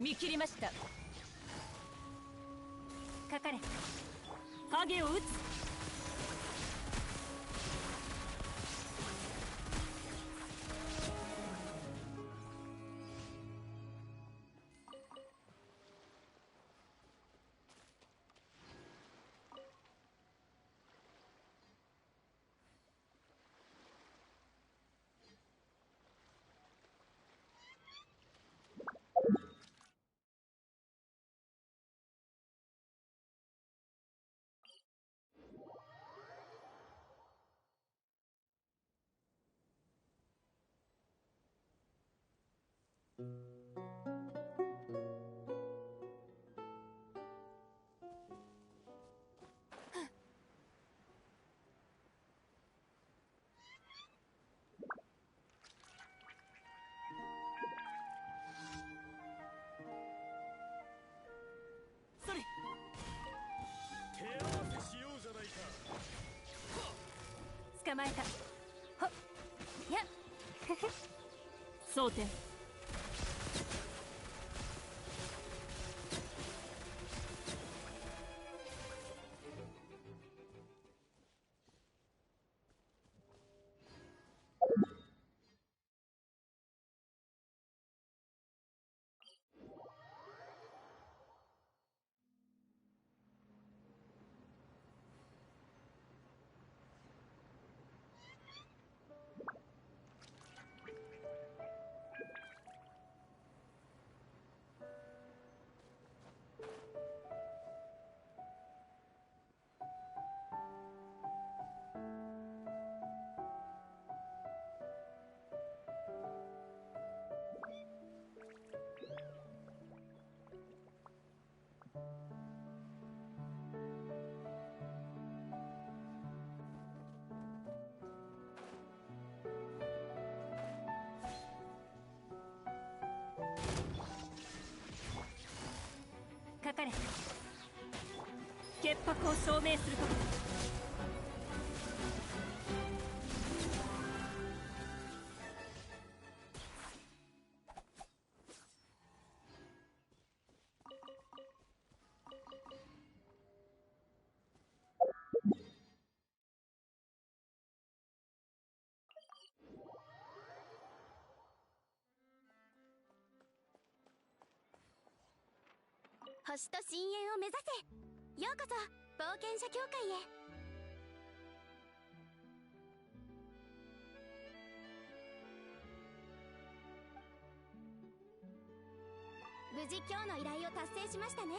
見切りました。かかれ。影を撃つ。捕まえた。ほっやっ争点。潔白を証明することだ。星と深淵を目指せ。ようこそ冒険者協会へ。無事今日の依頼を達成しましたね。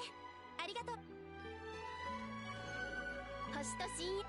ありがとう。星と深淵。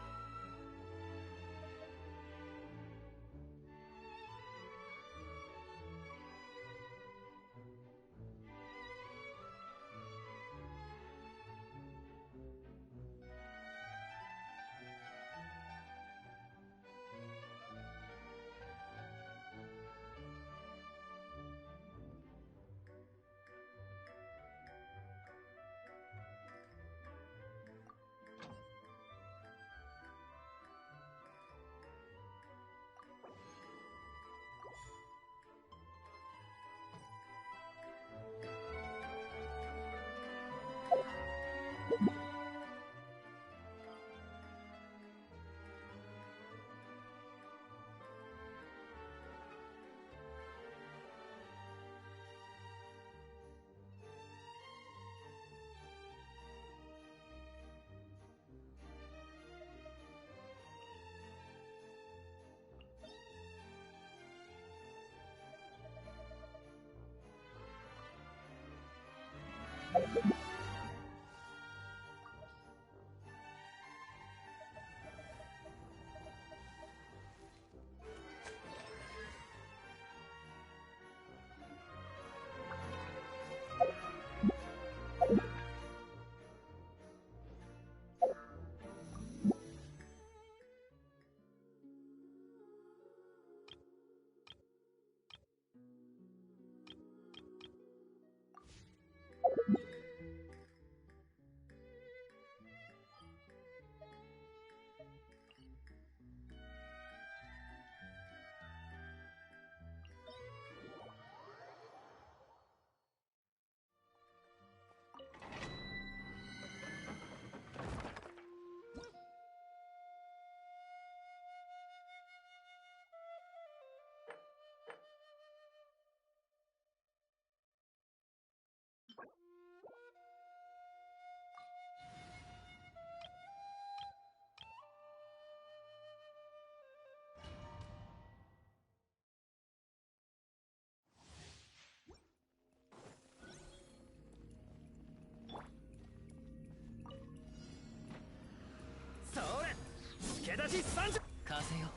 風よ、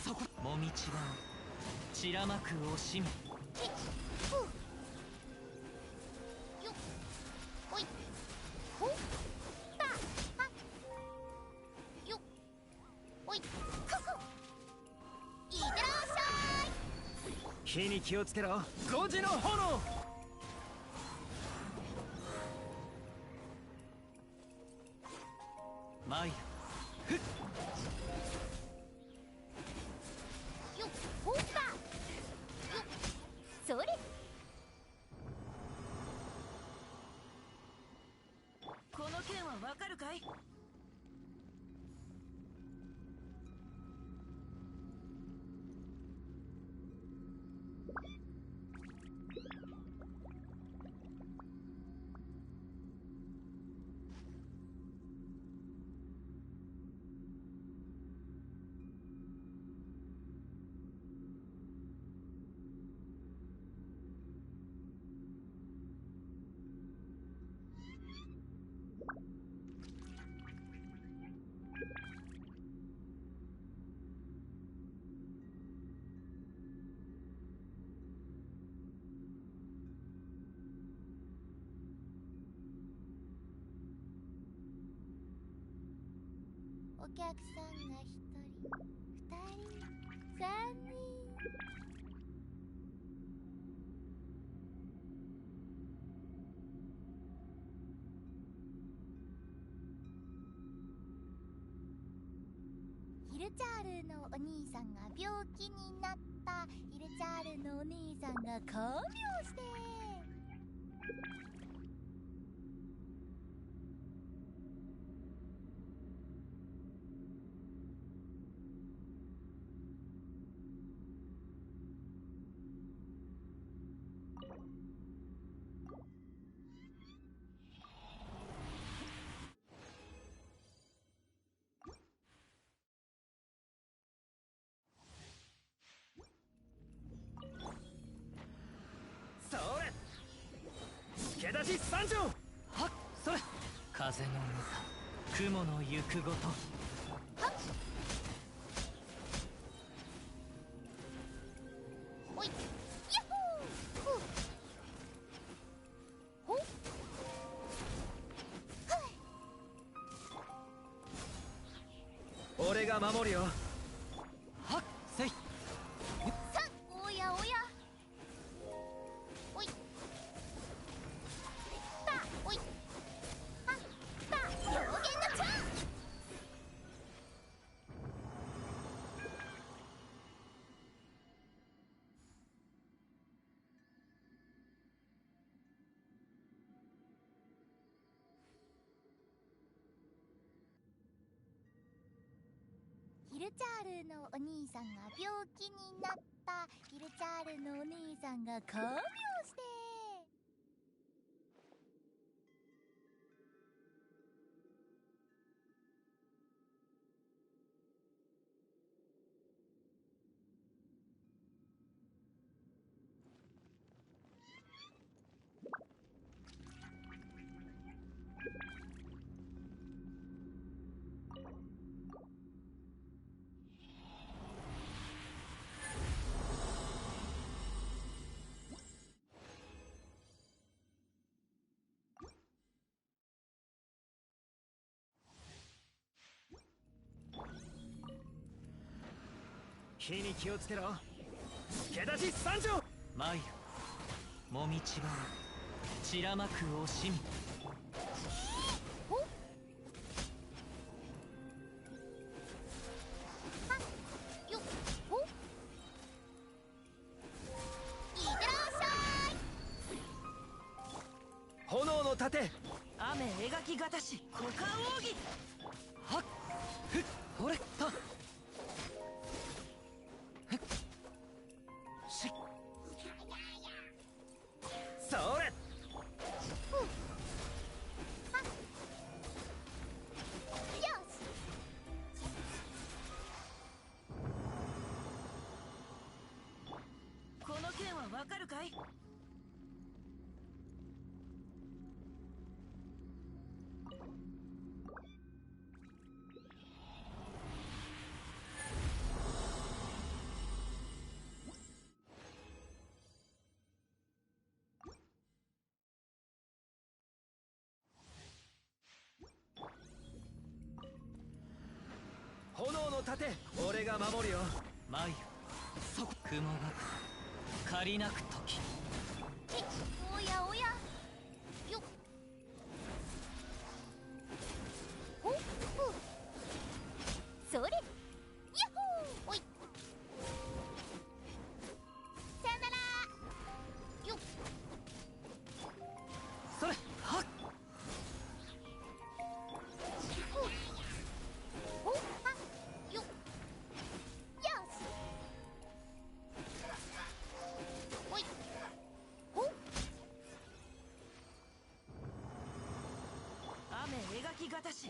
そこもみちばを散らまく惜しみ。よっほいほったはよっほいはほいってらっしゃい。火に気をつけろ、5時の炎。マイヤよっほったよっそれ。この件はわかるかい？お客さんが1人、2人、3人。ヒルチャールのお兄さんが病気になった。ヒルチャールのお兄さんが看病して。それ助太刀参上。はっそれ風の歌雲の行くごと。はっおいヤッホーほっ俺が守るよ。はっせい。さおやおやおいたおいはった表現のチャンヒルチャールのお兄さんが病気になった。ヒルチャールのお兄さんが看病して。火に気をつけろ。助太刀参上。参るもみちば散らまく惜しみ。ほっはっよっほっいってらっしゃい。炎の盾。雨描きがたし股間奥義。はっふっほれっとふっしっそれふっはっよしこの剣はわかるかい。炎の盾。俺が守るよ。参るそこ雲が借りなく時。おやおやよっほっふっそれヤッホーおいさよならよっそれはっほっほっはっよっよしおいほっ雨描きがたし。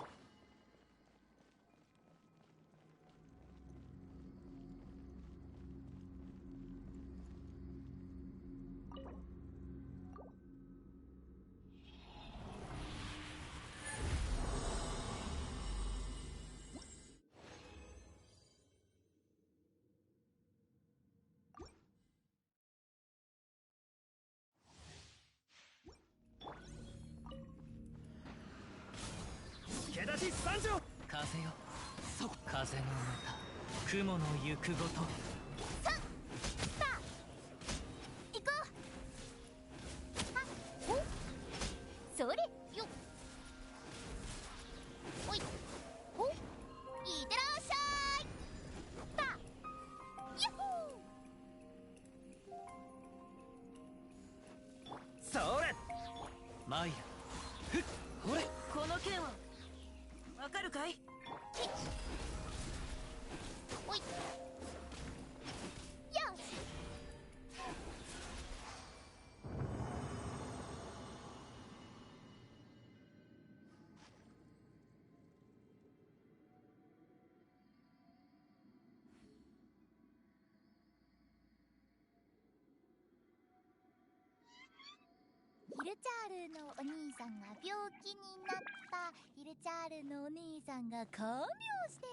助太刀参上。風よそこ風の歌雲の行くごと。ささ行こうはっほっそれよっおいほっいってらっしゃい。マイラふっほれこの剣はわかるかい？おい、よし。ヒルチャールのお兄さんが病気になった。ヒルチャールのお兄さんが看病して。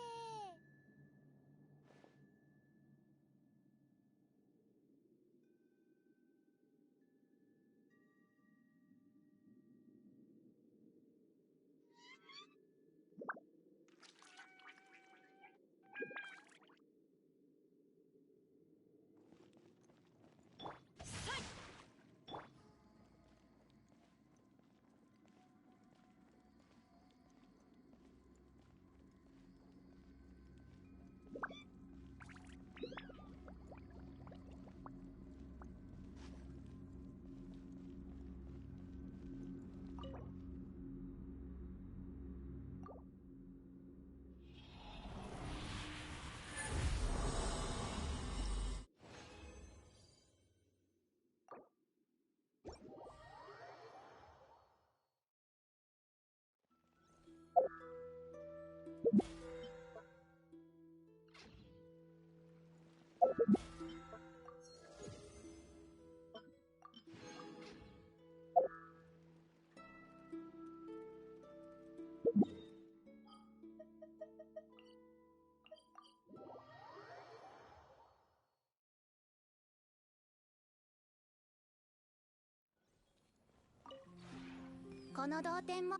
この同点も。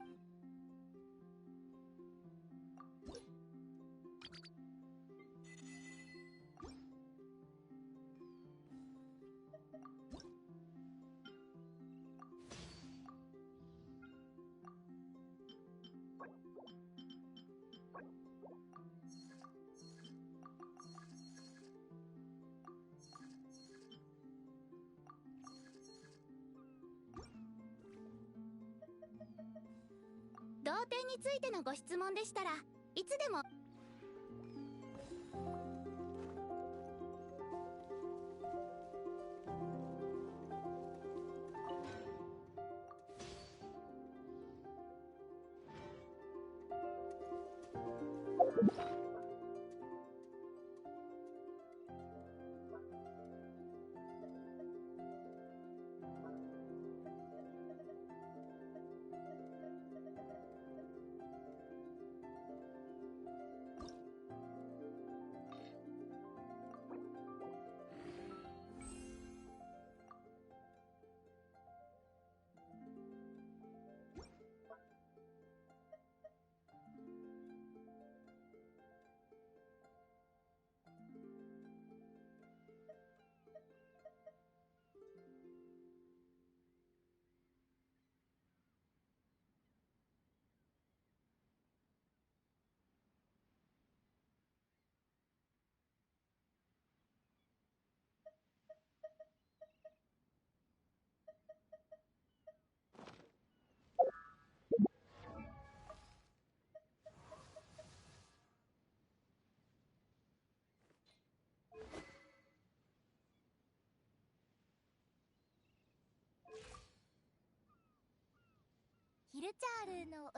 同点についてのご質問でしたらいつでも。ヒルチャールのお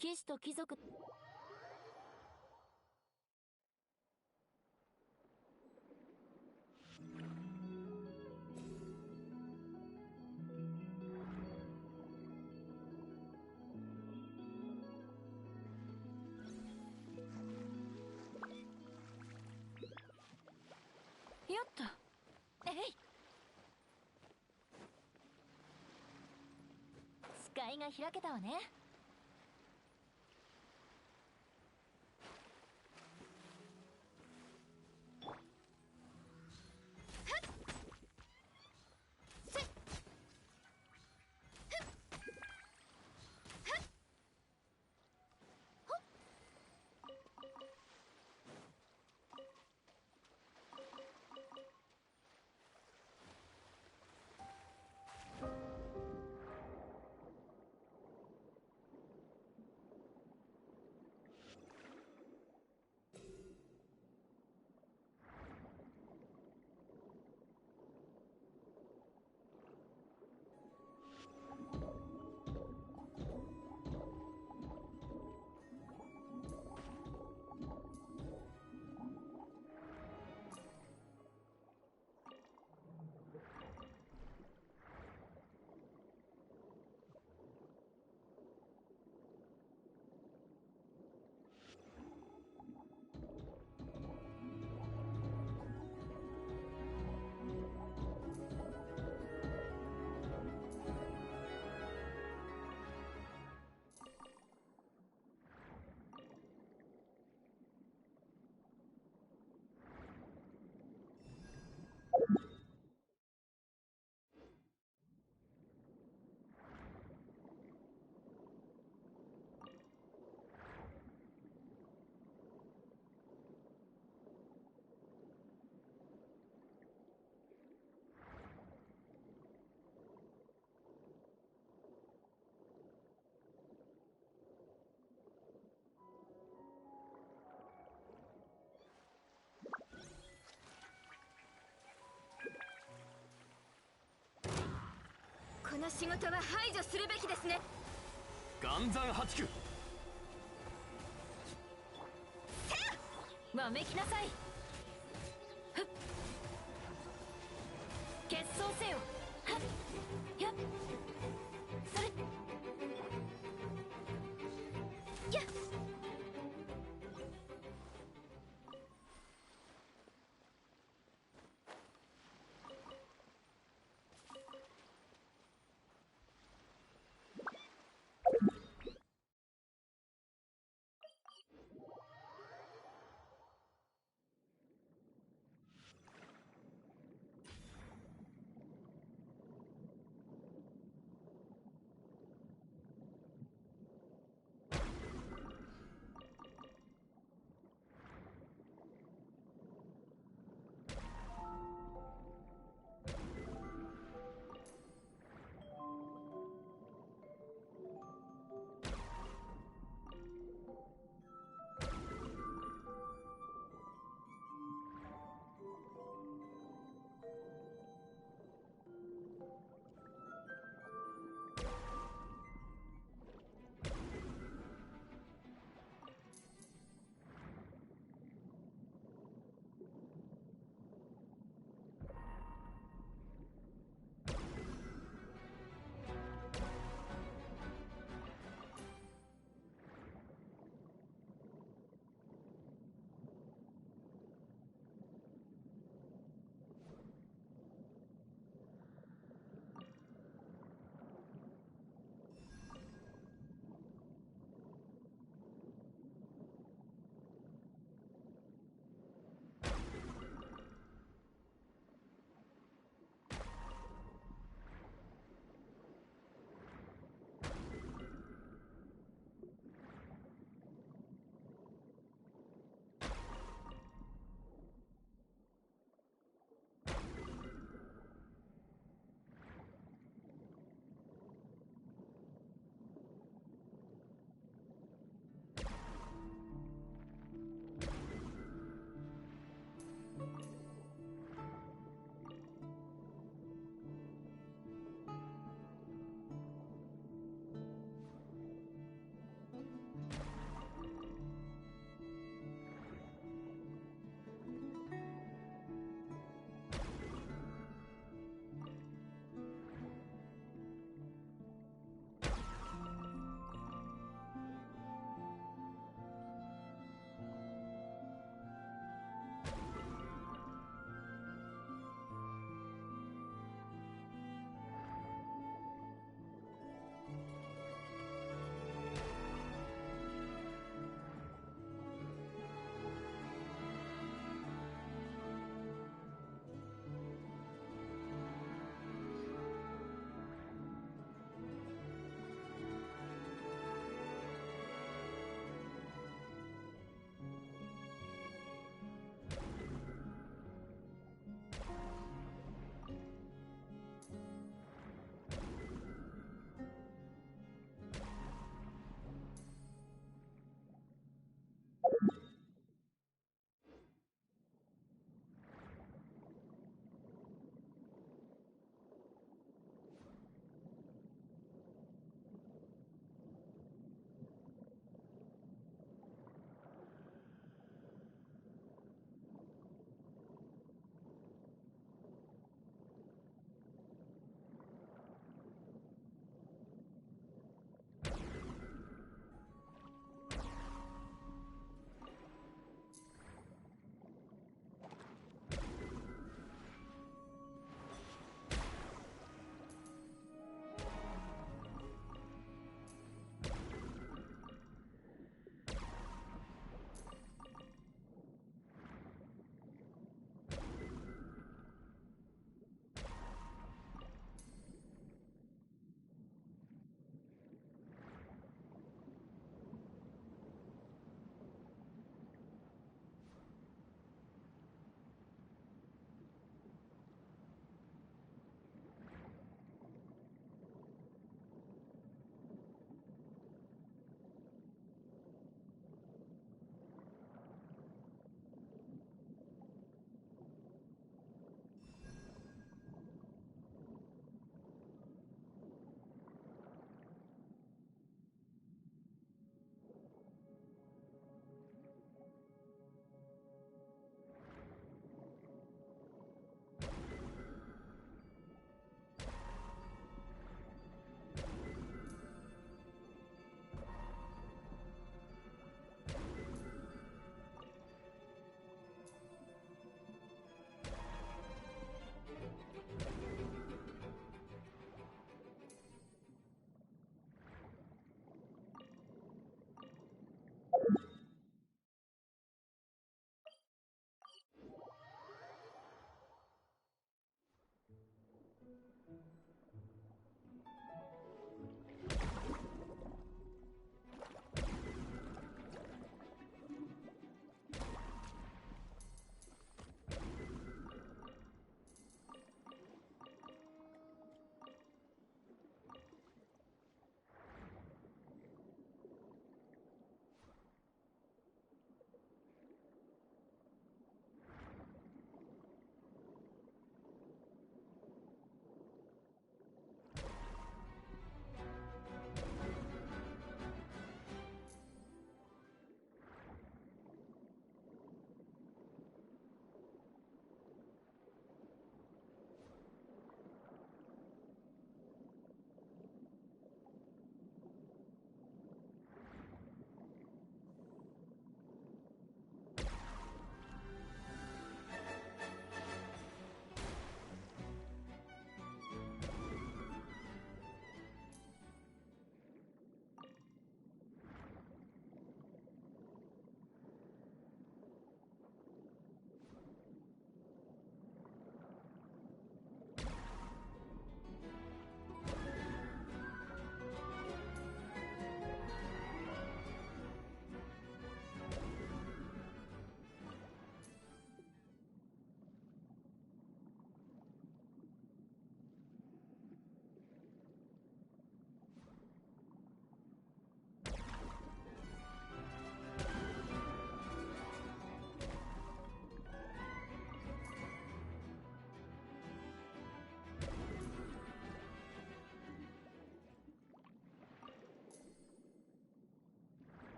騎士と貴族。よっと。えい。視界が開けたわね。この仕事は排除するべきですね。岩山八九。わめきなさい。ふっ。結束せよ。はっ。やっ。それ。やっ。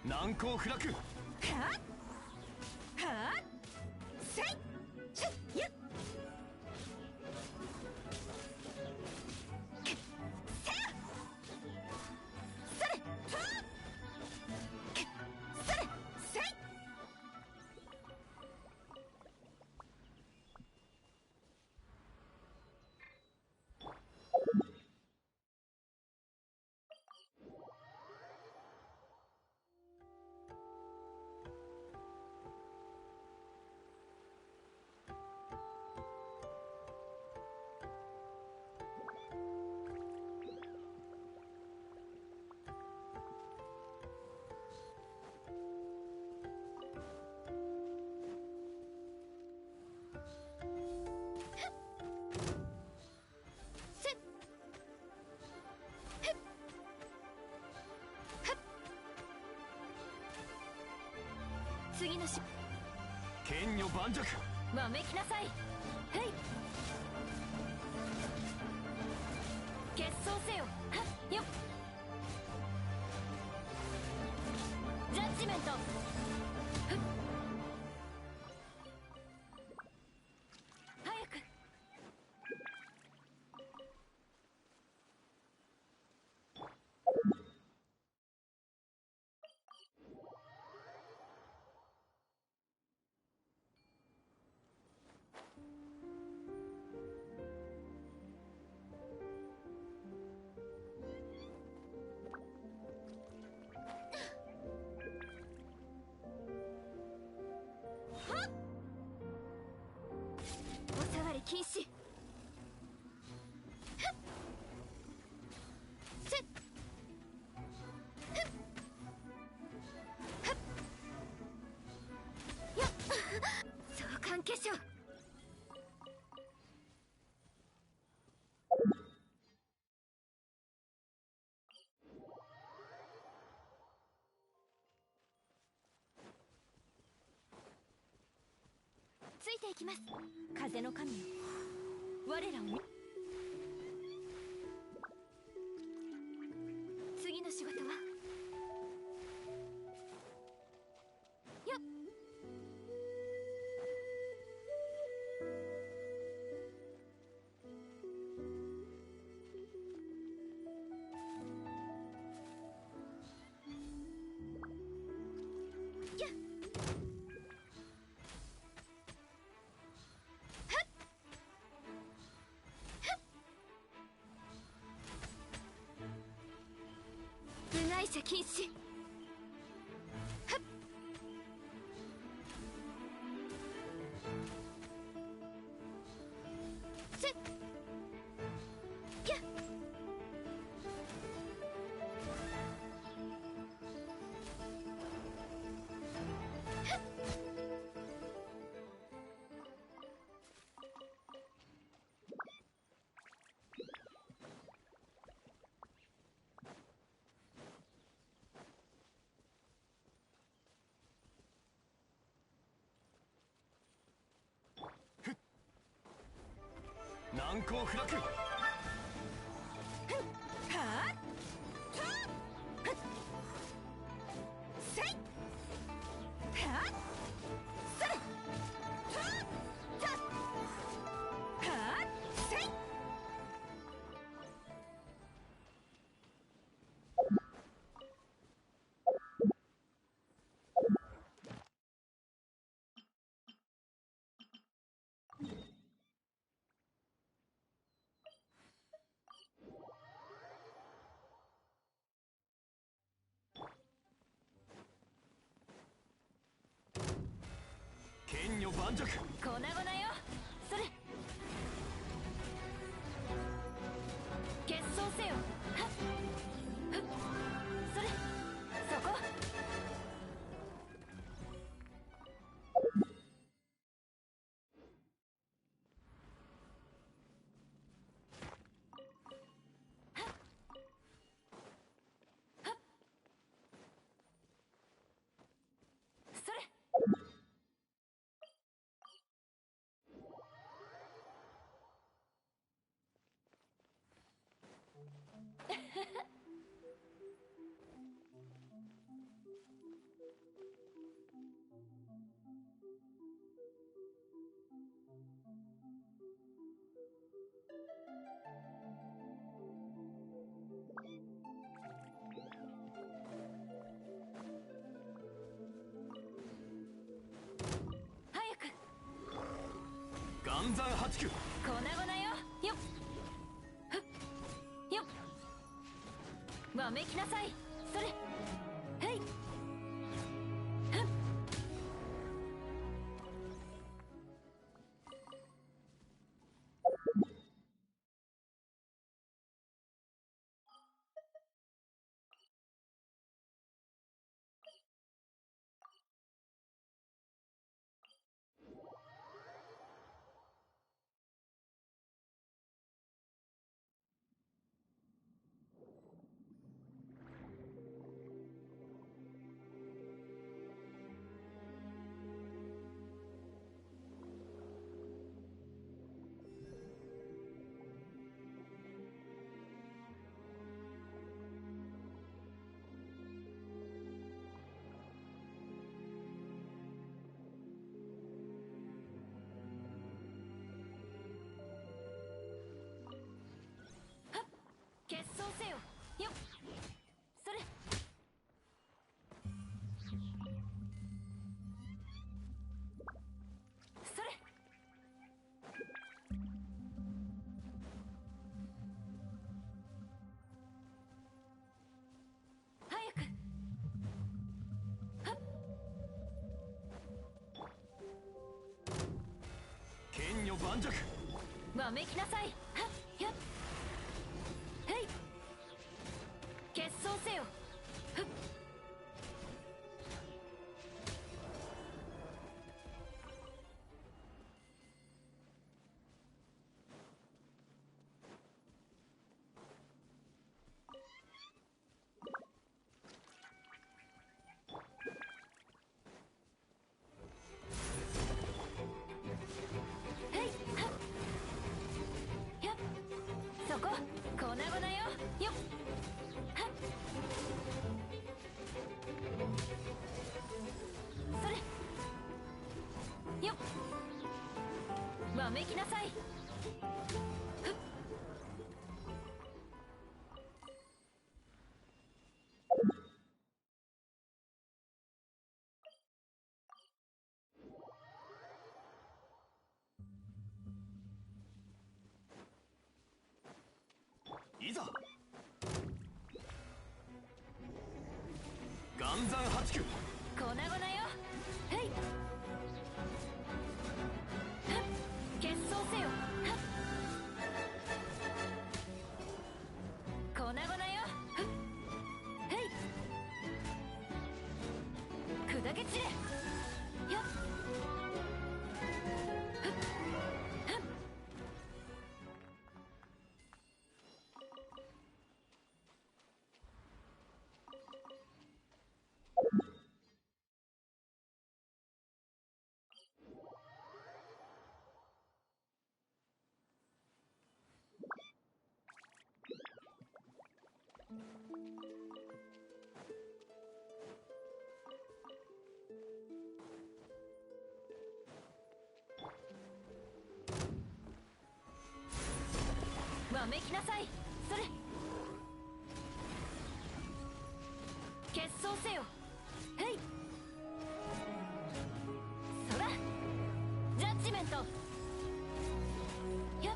難攻不落。はっはっせいしゅっやっけせやそれはっけそれせい次のし剣女盤石。わめきなさい。はい決闘せよ。はっよっジャッジメント。ふっ早くお触り禁止。ふっせっふっふっよっ相関化粧。ついていきます。風の神よ我らを見次の仕事はよっやっ部外者禁止。はっせっやっはっ難攻不落。はっはっせいはっそれはっせい剣女盤石。粉々よそれ決闘せよ。はっふっそれそこそれ岩山八九。粉々よ。よっふっよっ、わめきなさい。それ、へいふっ。決闘せよ。よっ、それ、それ、早く。はっ、剣女盤石。わめきなさい。はっ、やっ、へい、決闘せよ。ふっ、へい、はっ、やっ、そこ、粉々よ。よっ、はっ、それ、よっ、わめきなさい。ふっ、いざ。岩山八九。粉々よ。へい、はっ、決闘せよ。はっ、粉々よ。ふっ、へい、砕け散れ。やっ、ふっ、はっ、わめきなさい。それ、決闘せよ。へい、そら、ジャッジメント。やっ、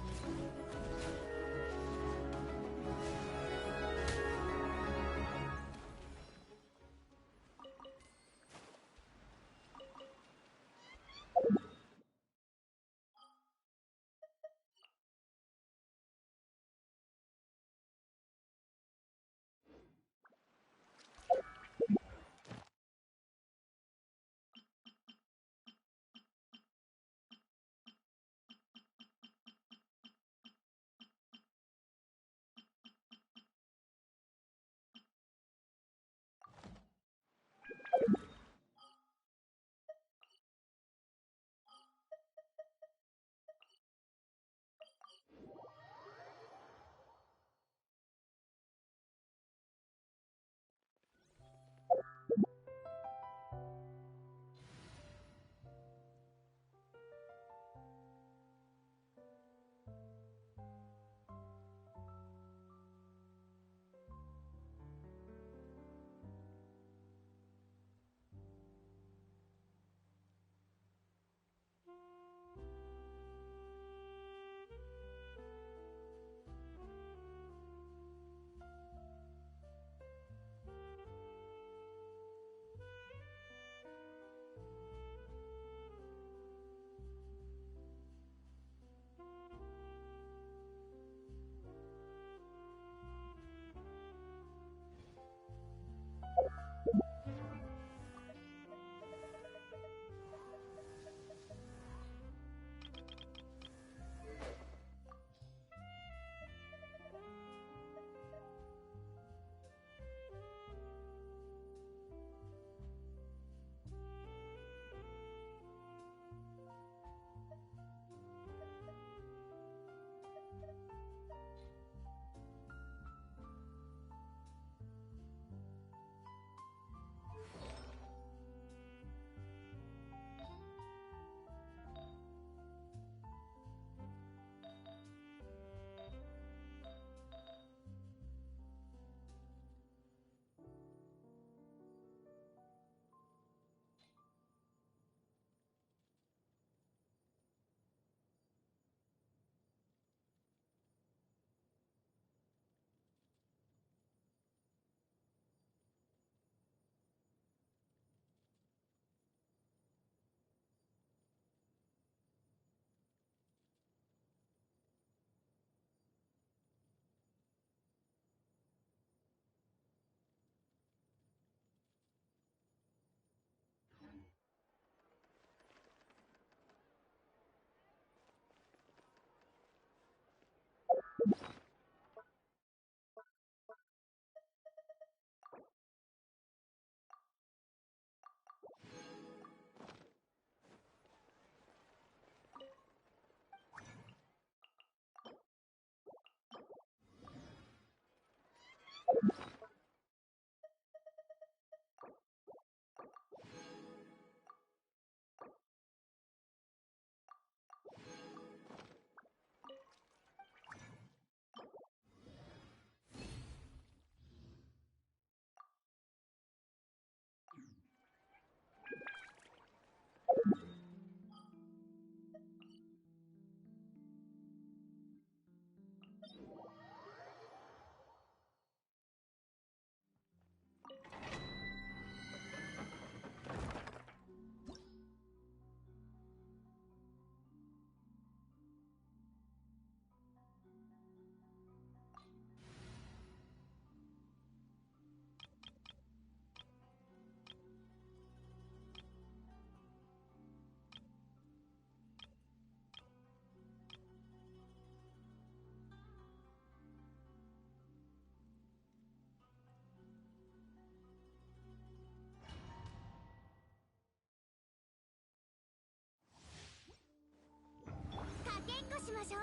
しましょう。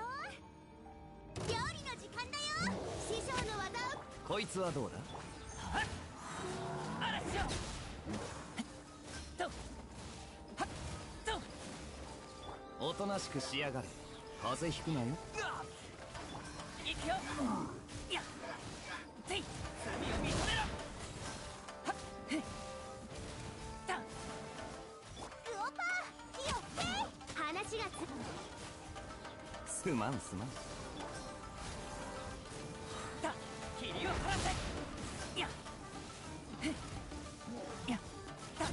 料理の時間だよ。師匠の技を。こいつはどうだ。おとなしくしやがれ。風邪ひくなよ。いくよ。やっぜい、罪を認めろ。はっへっだ。ウオパー火をへい。話がすまんすまん。だ、霧を晴らせ。やっへっやっだ。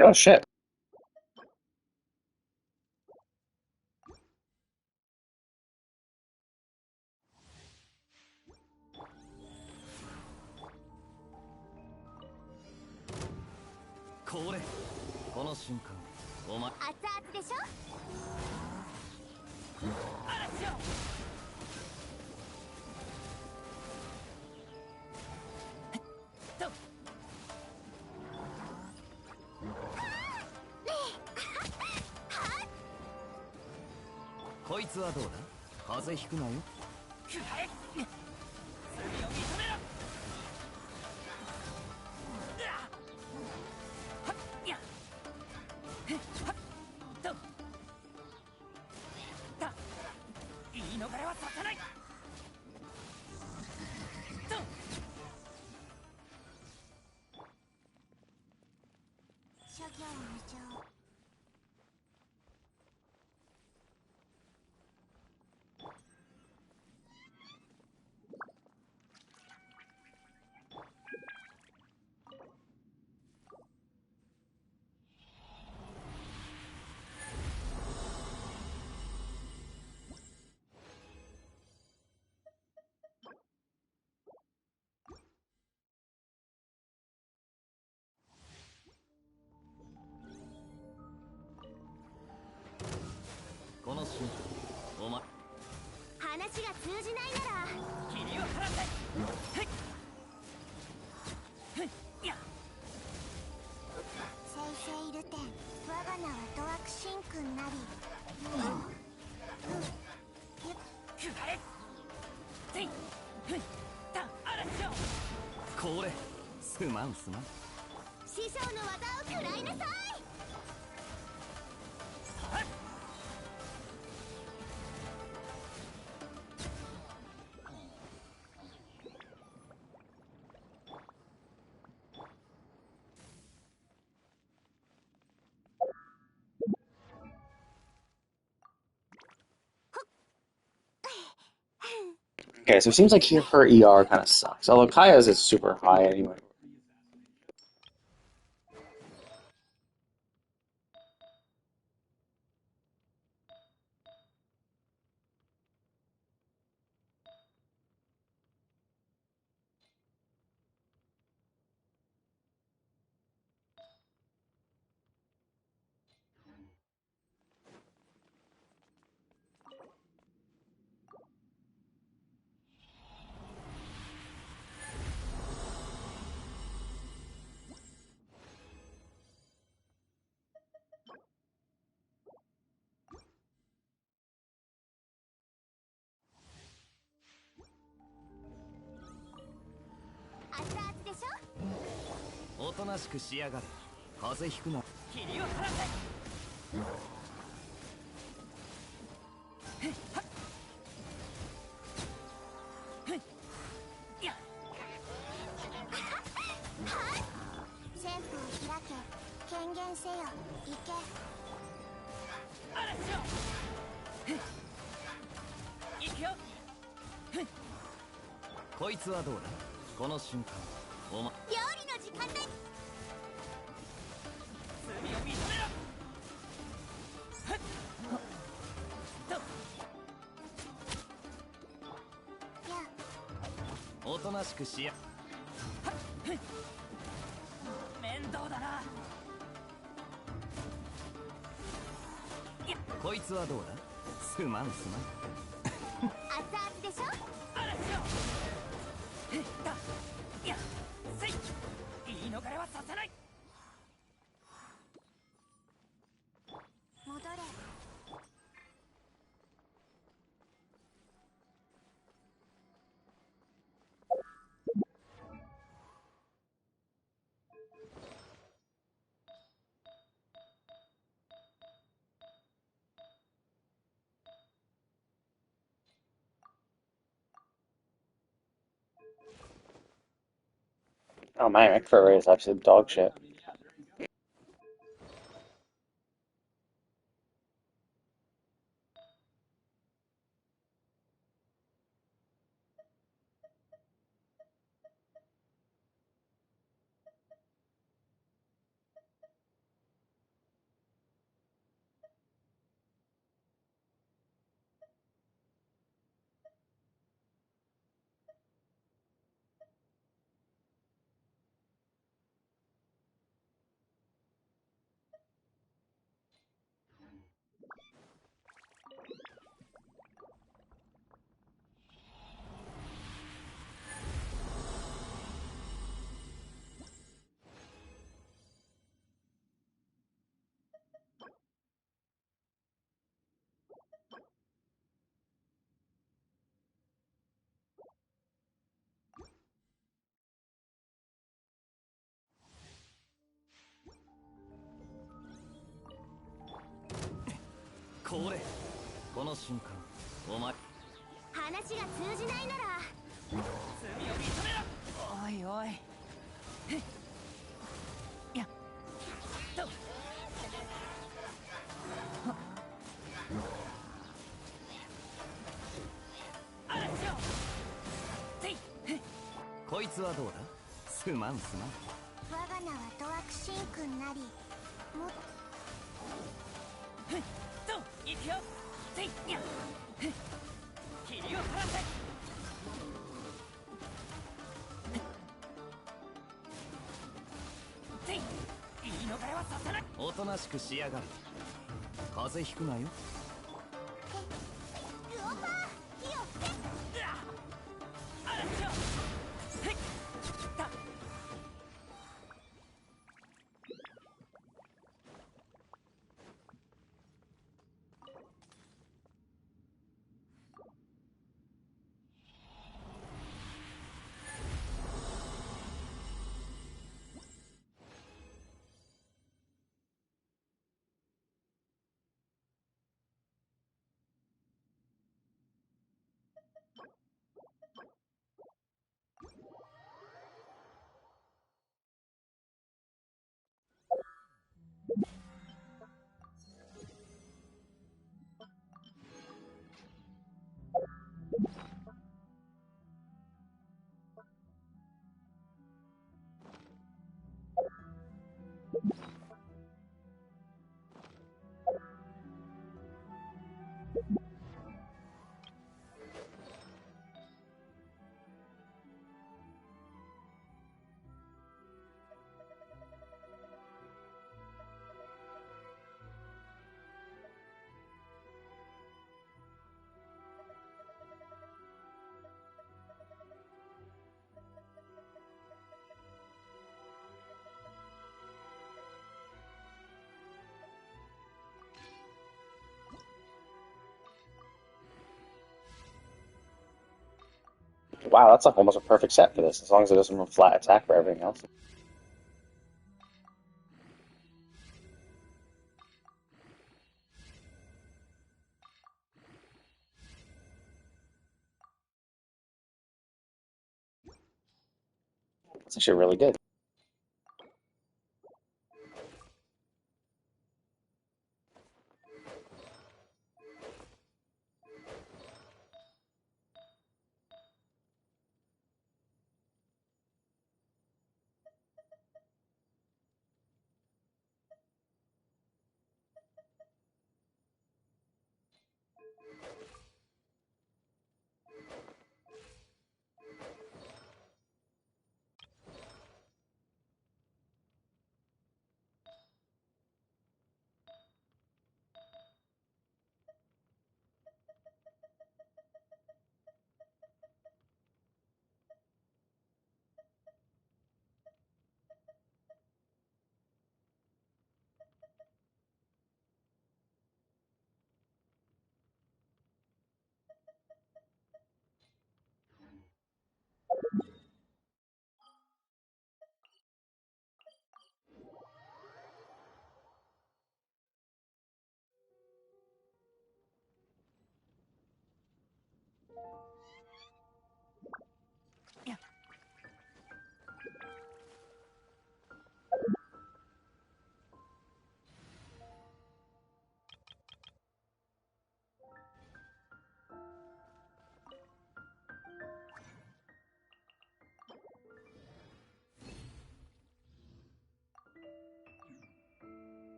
Oh shit. これ、この瞬間お前熱々でしょ。嵐よ。とこいつはどうだ。風邪ひくなよ。くらえ。罪を認めろ。はっやっへっはっとだ。言い逃れはさせない。と諸行無常。この瞬間お前話が通じないなら霧を晴らせ。へっへっやっ生々流天我が名はドアクシンクなり。くらえ。ぜいふんだ。嵐よ。これ、すまんすまん。師匠の技を食らいなさい。Okay, so it seems like here her ER kind of sucks. Although Kaya's is super high anyway.熱々でしょ。おとなしくしやがれ。風邪ひくな。霧を晴らせ。旋風を開け、権限せよ。行け。嵐よ。行くよ。こいつはどうだ。この瞬間お前料理の時間だ。罪を認めろ。おとなしくしや。面倒だな。こいつはどうだ。すまんすまん。熱々でしょ。嵐よ。いや、せい。言い逃れはさせない。戻れ。Oh man, McFurry is absolute dog shit.これこの瞬間お前話が通じないなら罪を認めろ。おいおい。いやと嵐よ。せい。こいつはどうだ。すまんすまん。我が名はドワクシン君なり。もっと行くよ。せい。いや霧を晴らせ。せい。言い逃れはさせない。おとなしくしやがれ。風邪ひくなよ。ルオパー火をつけ。嵐よ。へっ。た Wow, that's like almost a perfect set for this, as long as it doesn't have flat attack for everything else. It's actually really good.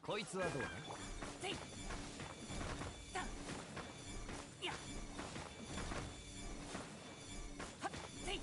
こいつはどうだ。せいたやはっせい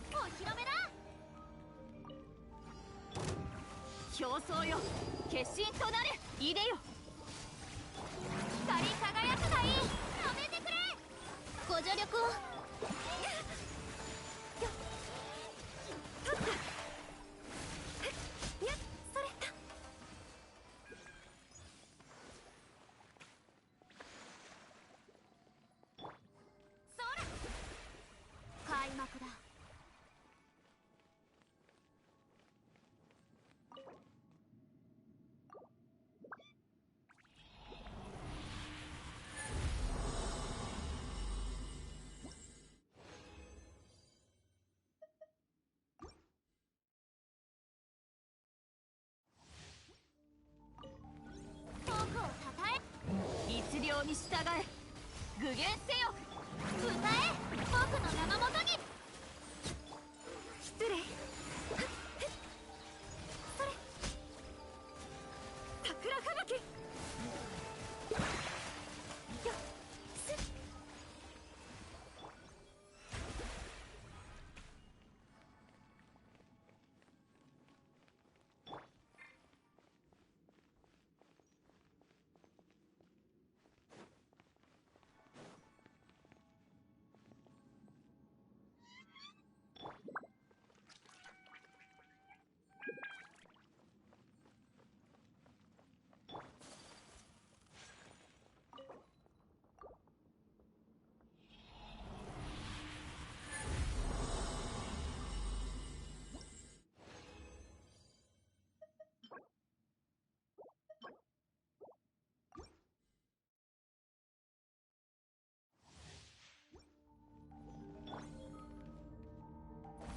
お披露目だ。競争よ決心となれ。いでよ。光り輝くがいい。やめてくれ。ご助力を。取った。やっ、それた。そら開幕だ。僕をたたえ。律令に従え。具現せよ。歌え。僕の名のもとに。失礼。それ。桜吹雪。よっ、すっ。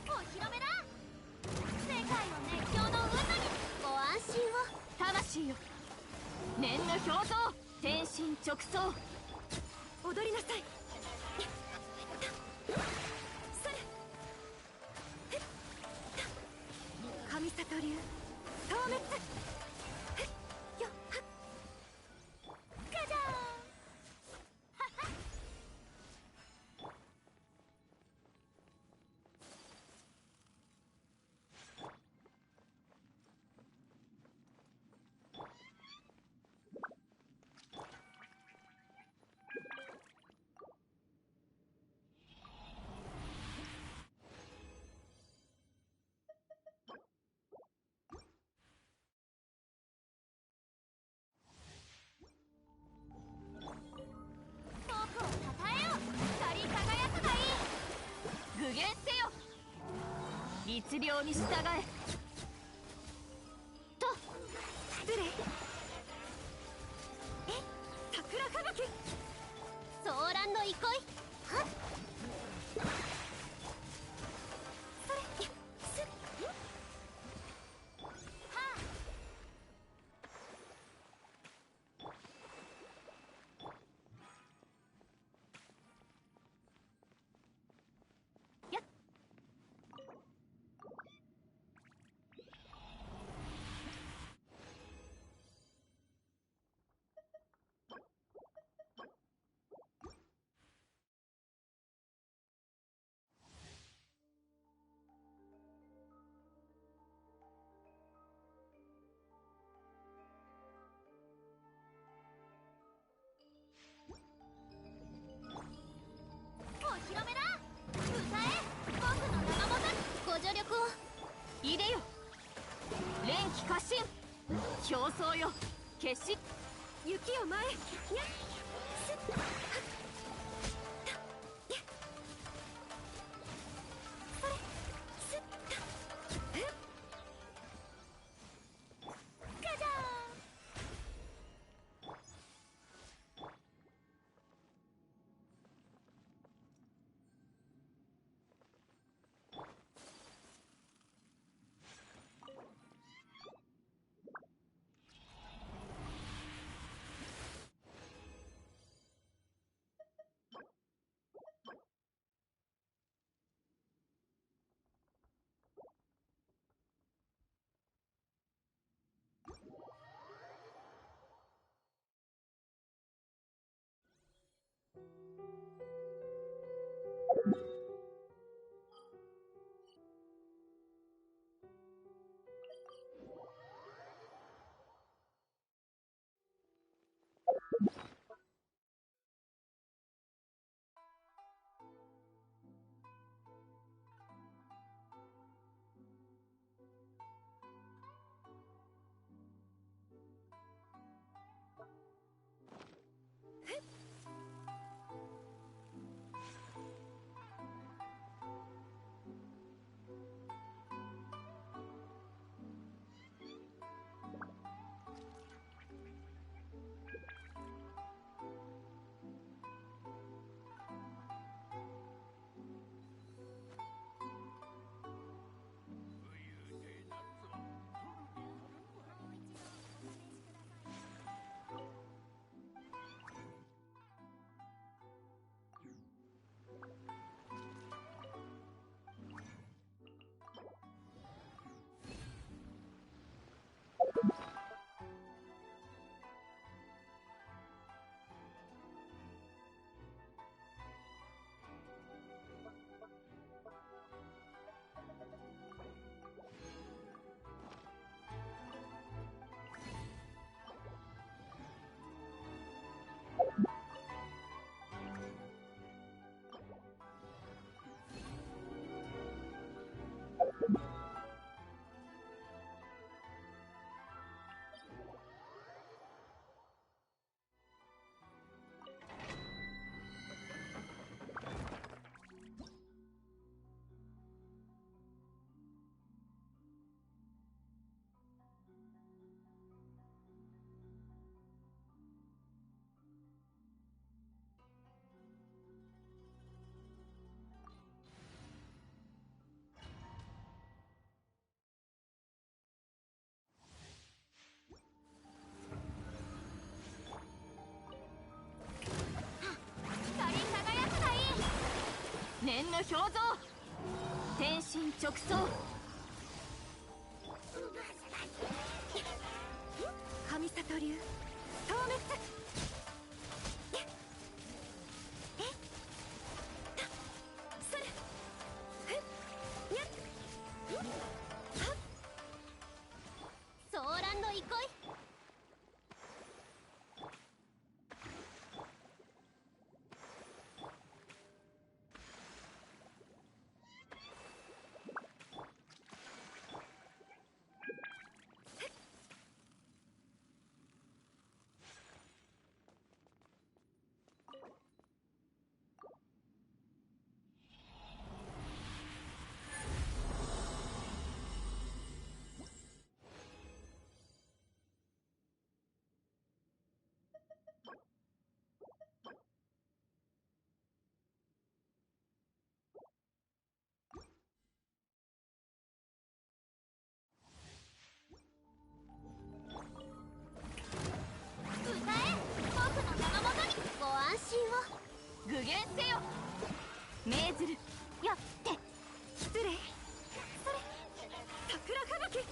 お披露目だ。世界を熱狂の渦に。ご安心を。魂よ。念の表像。天心直送。踊りなさい。それ。神里流消滅。よっはっ。ガジャーン。僕をたたえよ。光り輝くがいい。具現せよ。律令に従え。と失礼。え、桜吹雪。ソーランの憩い。はっ。それ。すっ。はあ。やっ。お披露目だ。歌え。僕の名のもとに。ご助力を。いでよ。連気過信。表層よ。決し。雪を前。にゃっ。すっ。はっ。た。やっ。それ。すっ。た。ふっ。ガジャーン。念の表像、天心直送。神里流消滅。それにゃっソーランの憩い。具現せよ。命ずる。やって失礼。それ桜吹雪。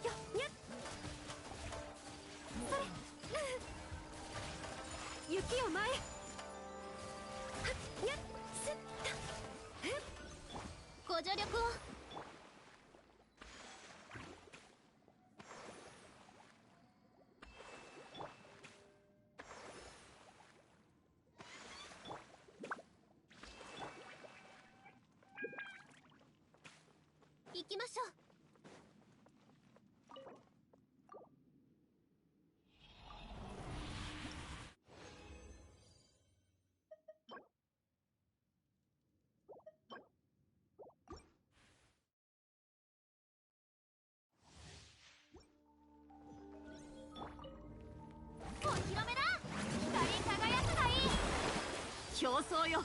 よにゃっそれ雪を前へ。にゃっすっご助力を。行きましょう。お披露目だ。光り輝くがいい。表層よ、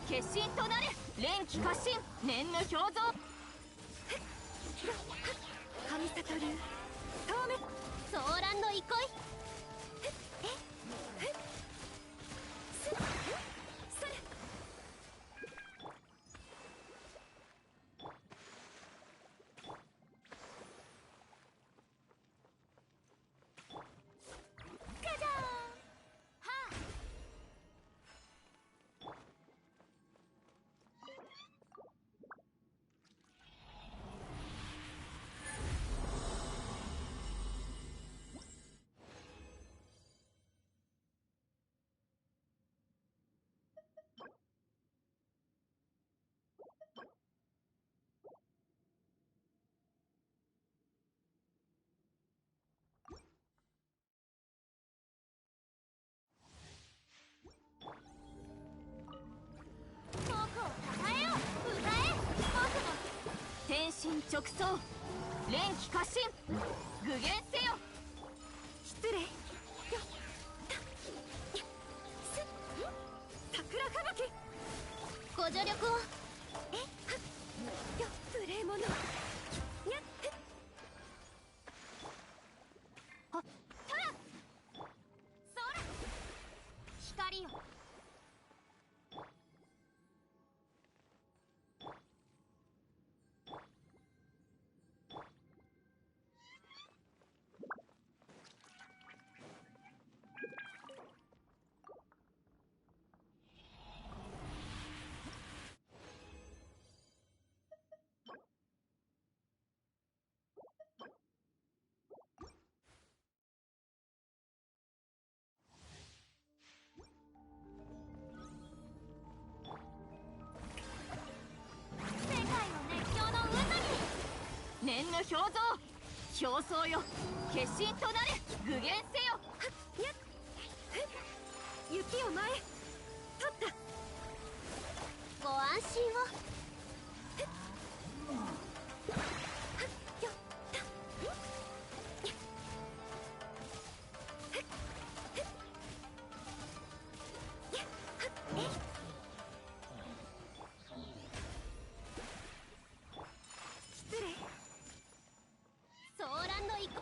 決心となれ。連気過信、念の表像。神里流透明。ソーランの憩い。それガジャーン。はあ。そう連気過信具現せよ失礼よす桜吹雪ご助力を。えはっよ無礼者やっはったらそら光よ。世界の熱狂の渦に。念の表像表層よ決心となれ具現せよはっやっふっ雪を前立ったご安心を。はっよったんやふっふっやはっえい失礼ソーランの意向。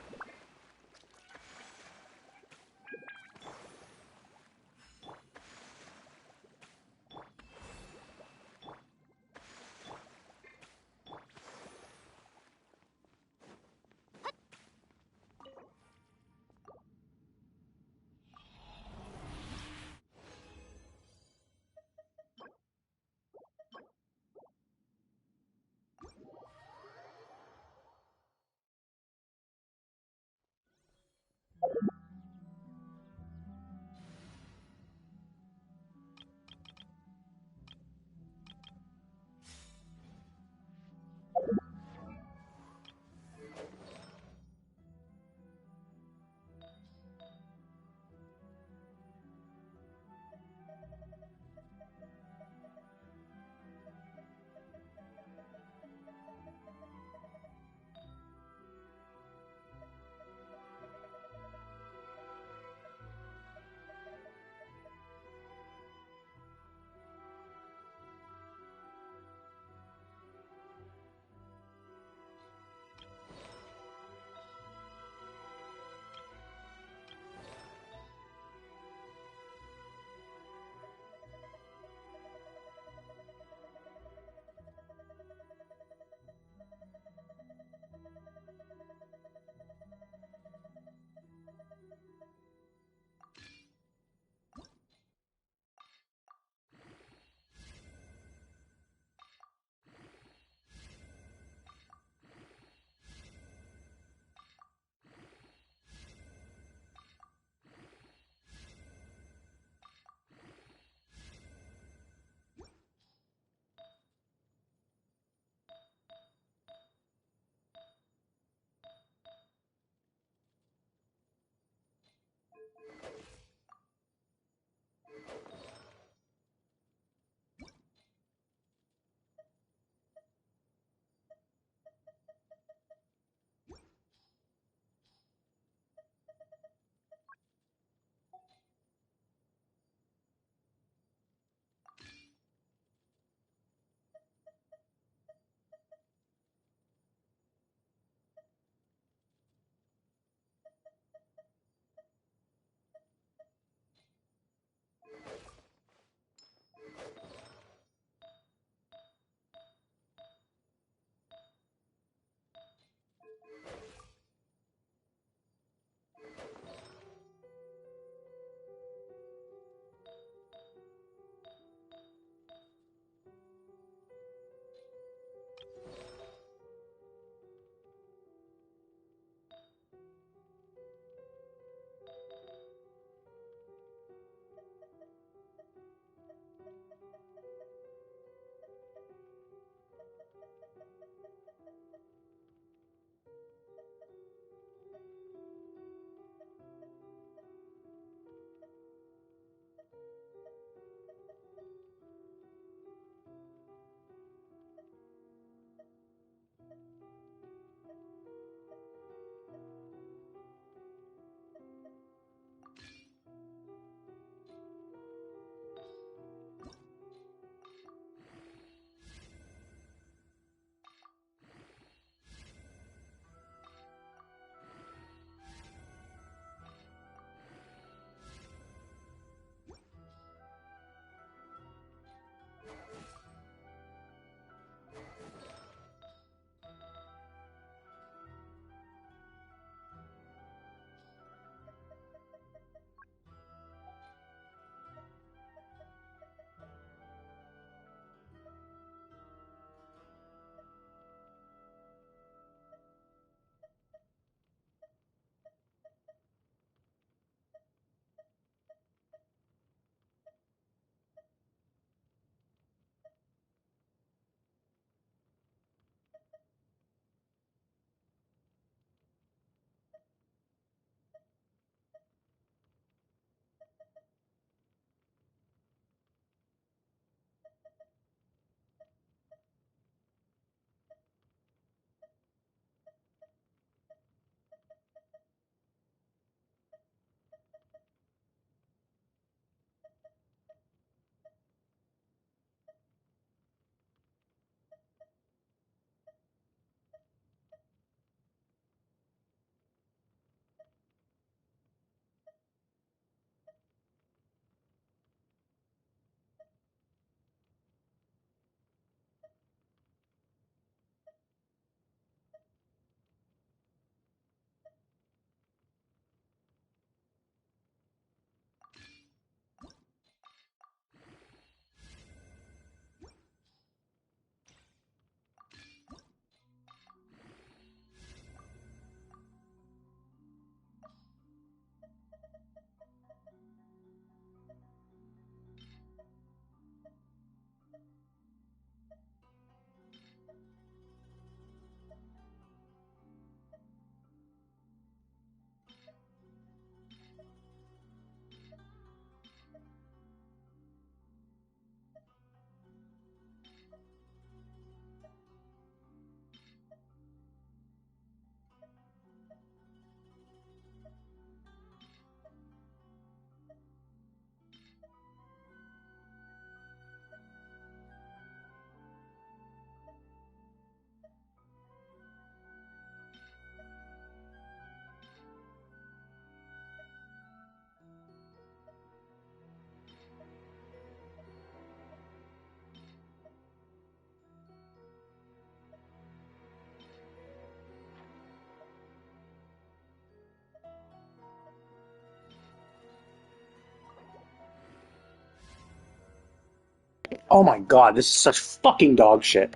Oh my god, this is such fucking dog shit.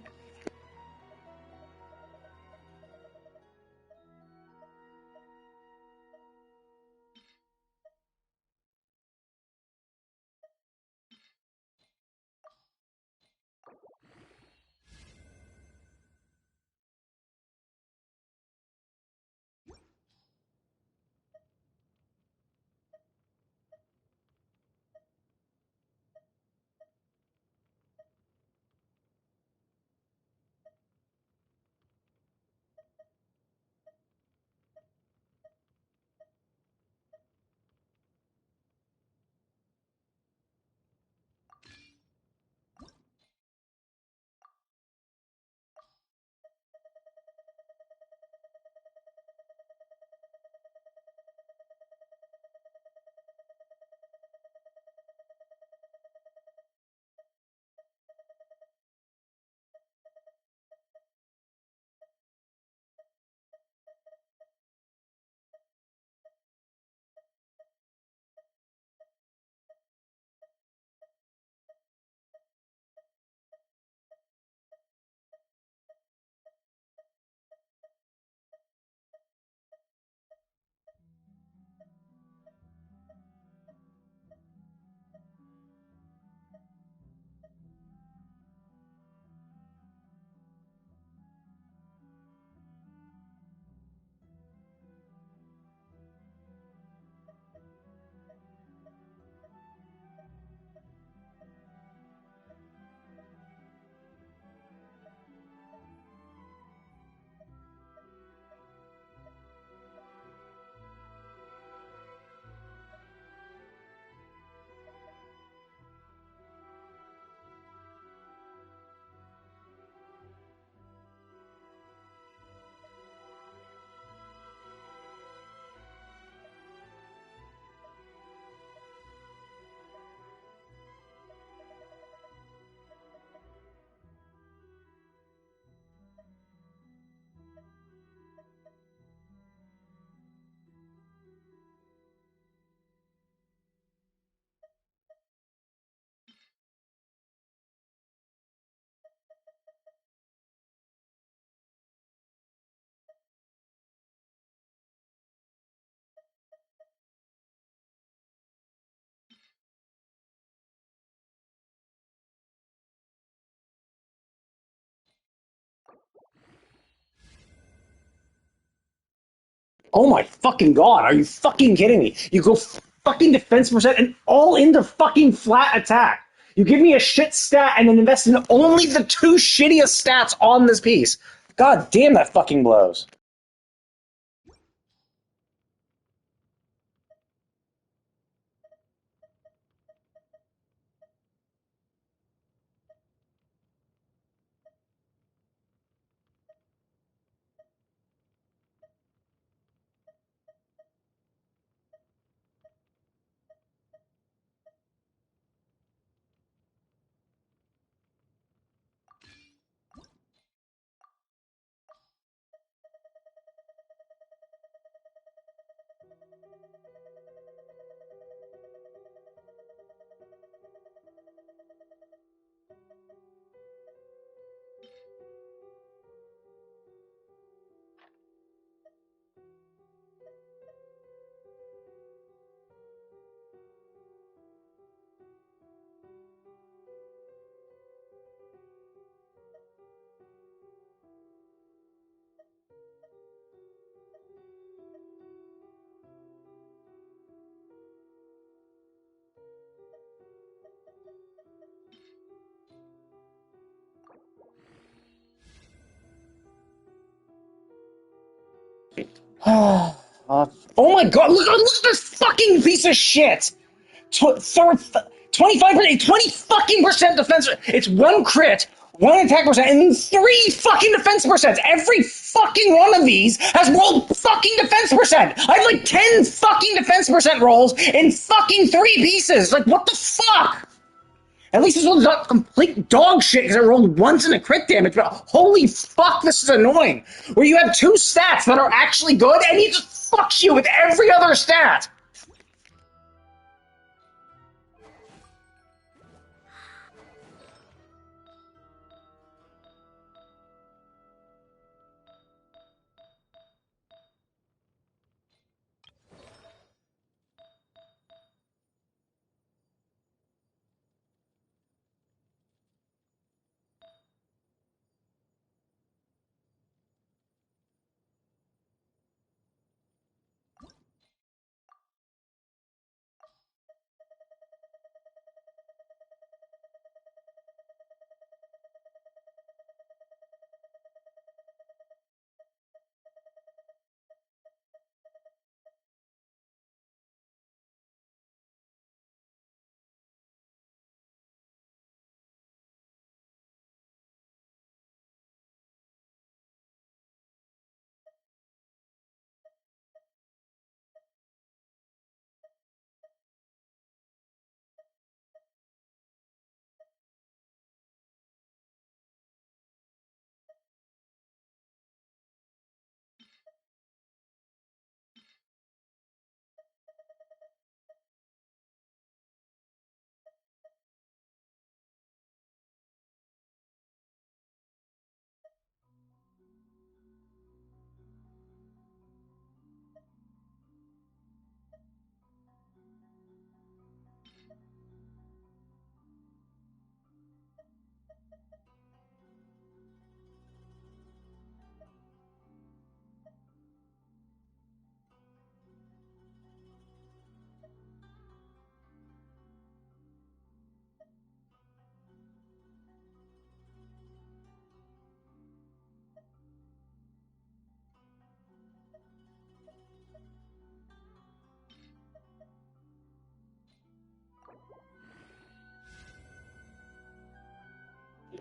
Oh my fucking god, are you fucking kidding me? You go fucking defense percent and all into fucking flat attack. You give me a shit stat and then invest in only the two shittiest stats on this piece. God damn, that fucking blows. Oh my god, look at this fucking piece of shit! 25%, 20 fucking percent defense. It's one crit, one attack percent, and three fucking defense percent. Every fucking one of these has rolled fucking defense percent. I have like 10 fucking defense percent rolls in fucking three pieces. Like, what the fuck? At least this one's not complete dog shit because I rolled once in a crit damage, but holy fuck, this is annoying. Where you have two stats that are actually good, and he just fucks you with every other stat.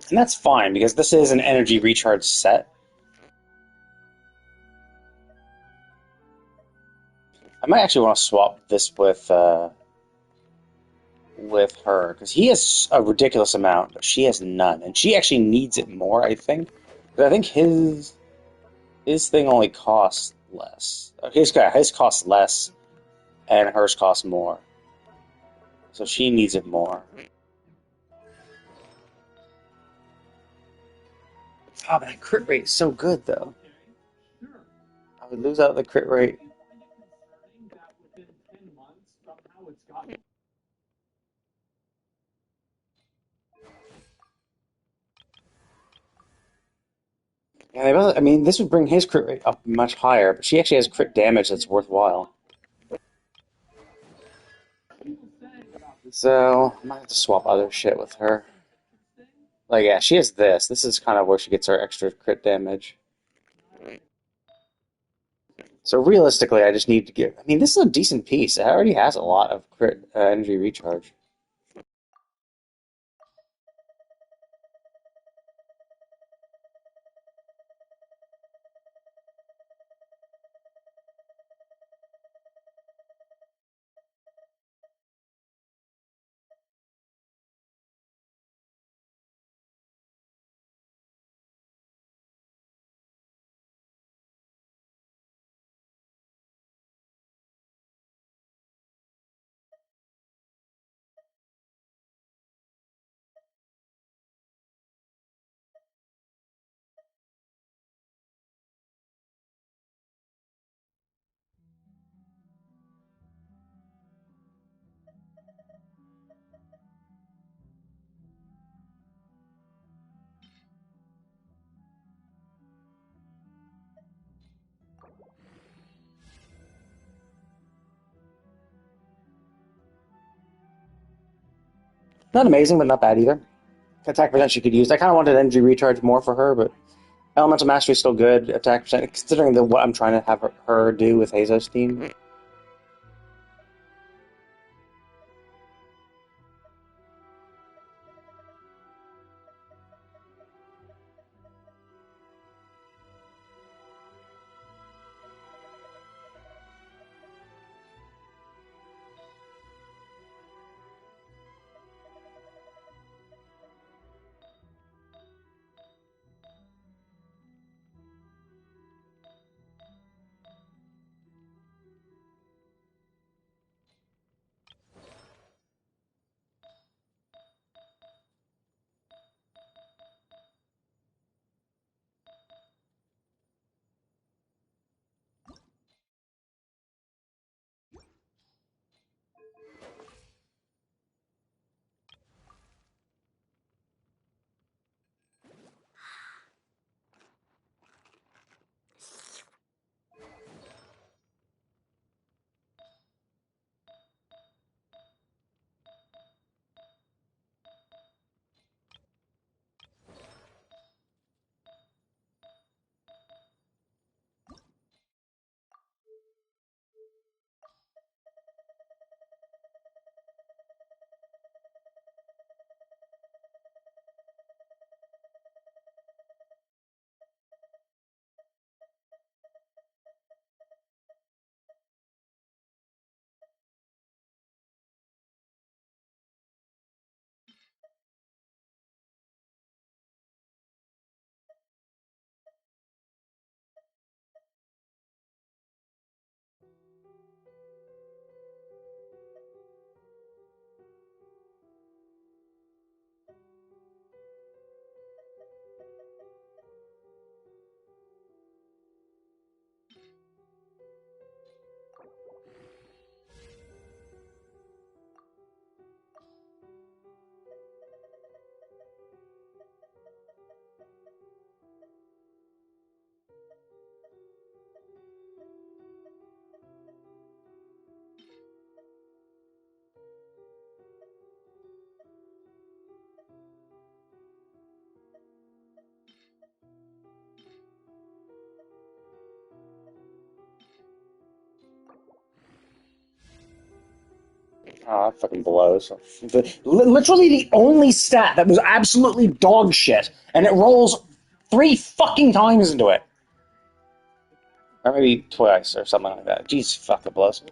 And that's fine, because this is an energy recharge set. I might actually want to swap this with her, because he has a ridiculous amount, but she has none, and she actually needs it more, I think. But I think his thing only costs less. His costs less, and hers costs more. So she needs it more. Oh, but that crit rate is so good, though. I would lose out the crit rate. Yeah, I mean, this would bring his crit rate up much higher, but she actually has crit damage that's worthwhile. So, I might have to swap other shit with her. Like, yeah, she has this. This is kind of where she gets her extra crit damage. So realistically, I just need to give... I mean, this is a decent piece. It already has a lot of crit energy recharge. Not amazing, but not bad either. Attack percent she could use. I kind of wanted energy recharge more for her, but Elemental Mastery is still good. Attack percent, considering what I'm trying to have her do with Hazo's team. Oh, that fucking blows. Literally the only stat that was absolutely dog shit, and it rolls 3 fucking times into it. Or maybe twice, or something like that. Jeez, fuck, it blows.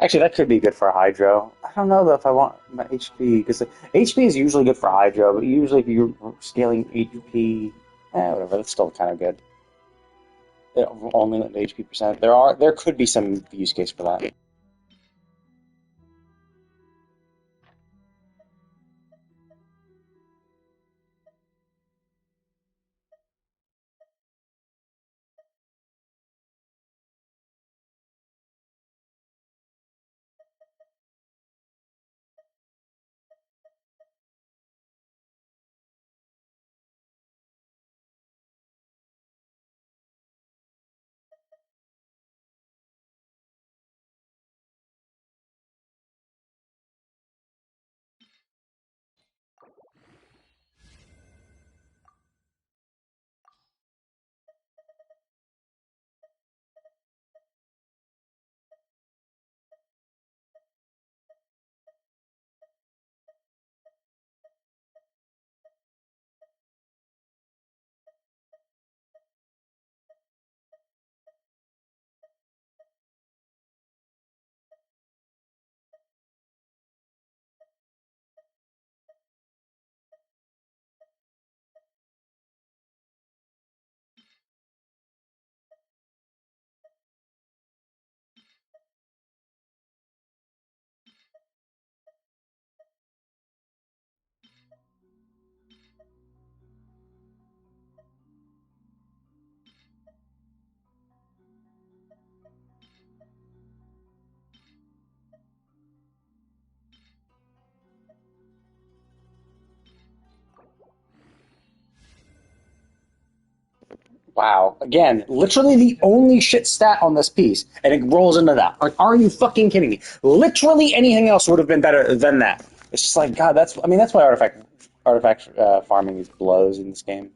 Actually, that could be good for Hydro. I don't know though if I want my HP, because HP is usually good for Hydro, but usually if you're scaling HP, whatever, that's still kind of good. Only the HP percent. There could be some use case for that. Wow. Again, literally the only shit stat on this piece, and it rolls into that. Like, are you fucking kidding me? Literally anything else would have been better than that. It's just like, God, that's why artifact farming is blows in this game.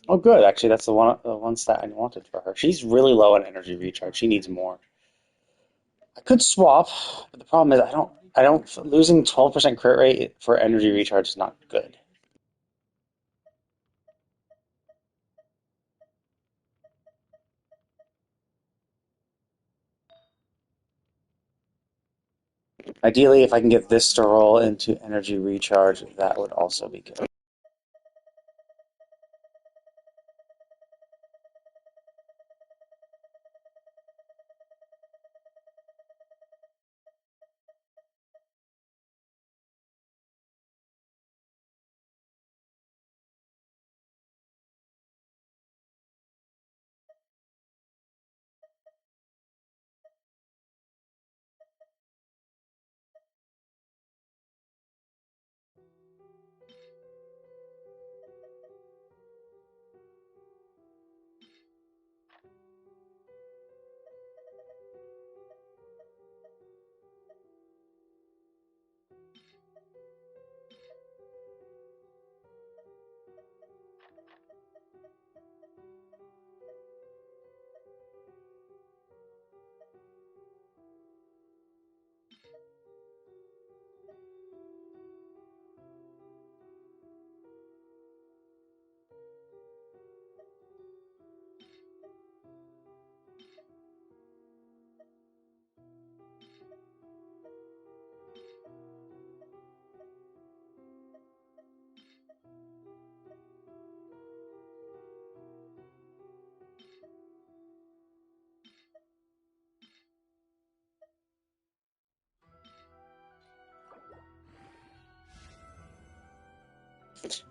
Oh, good. Actually, that's the one stat I wanted for her. She's really low on energy recharge. She needs more. I could swap, but the problem is I don't losing 12% crit rate for energy recharge is not good. Ideally, if I can get this to roll into energy recharge, that would also be good.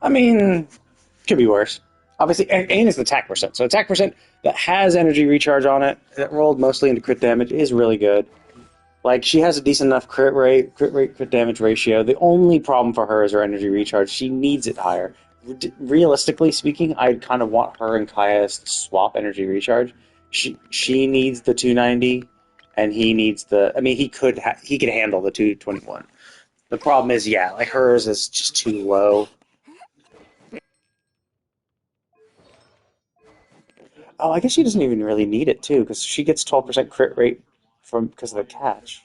I mean, could be worse. Obviously, and it's the attack percent. So attack percent that has energy recharge on it, that rolled mostly into crit damage, is really good. Like, she has a decent enough crit damage ratio. The only problem for her is her energy recharge. She needs it higher. Realistically speaking, I kind of want her and Caius to swap energy recharge. She needs the 290, and he needs the. I mean, he could handle the 221. The problem is, yeah, like hers is just too low. Oh, I guess she doesn't even really need it too, because she gets 12% crit rate from because of the catch.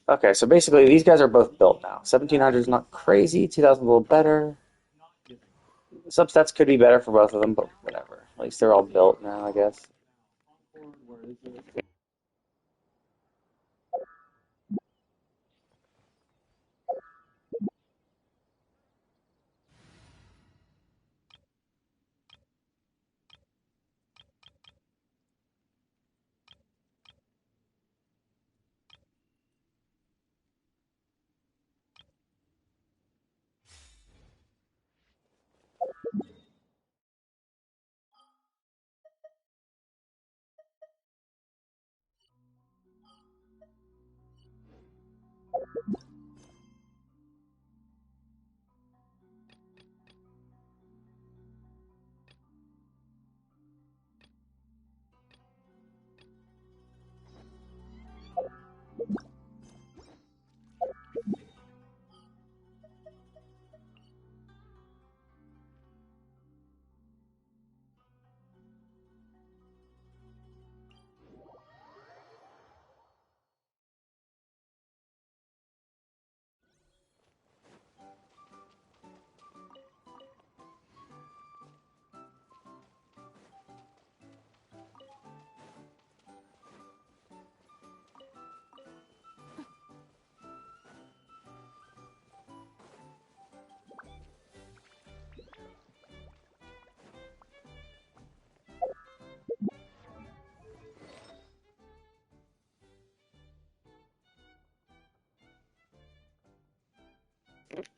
Okay, so basically these guys are both built now. 1700 is not crazy, 2000 a little better. Substats could be better for both of them, but whatever. At least they're all built now, I guess.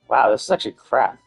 Wow, this is actually crap.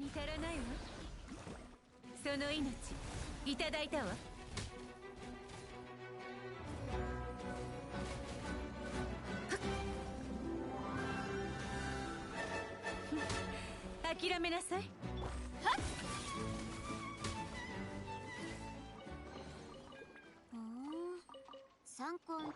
に足らないわ。その命いただいたわ。諦めなさい。はっ。参考に。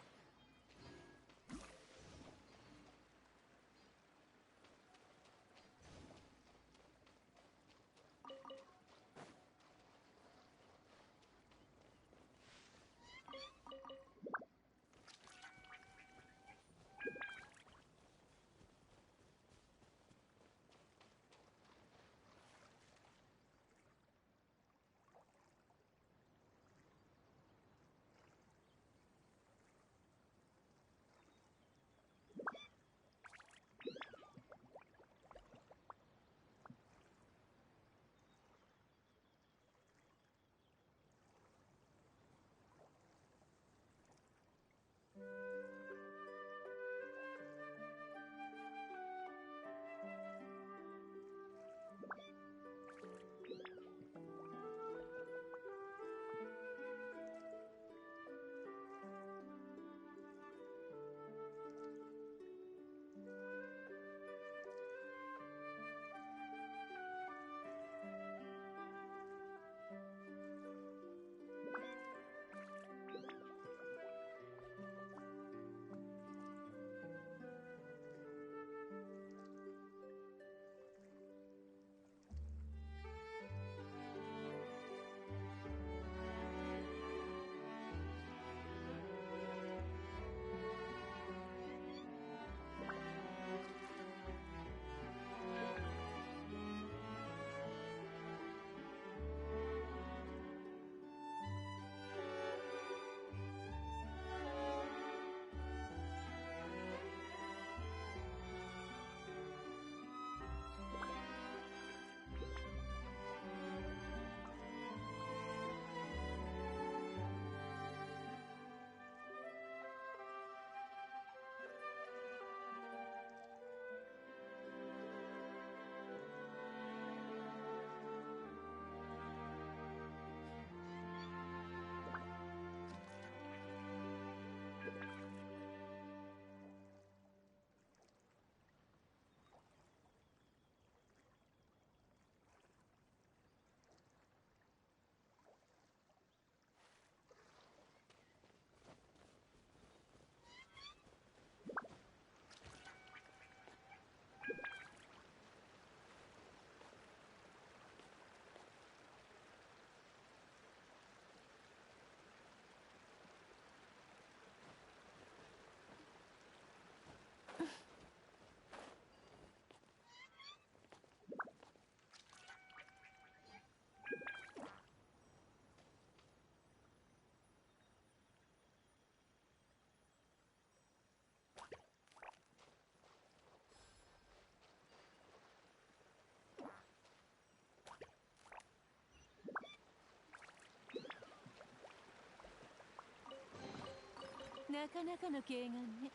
なかなかの軽眼ね。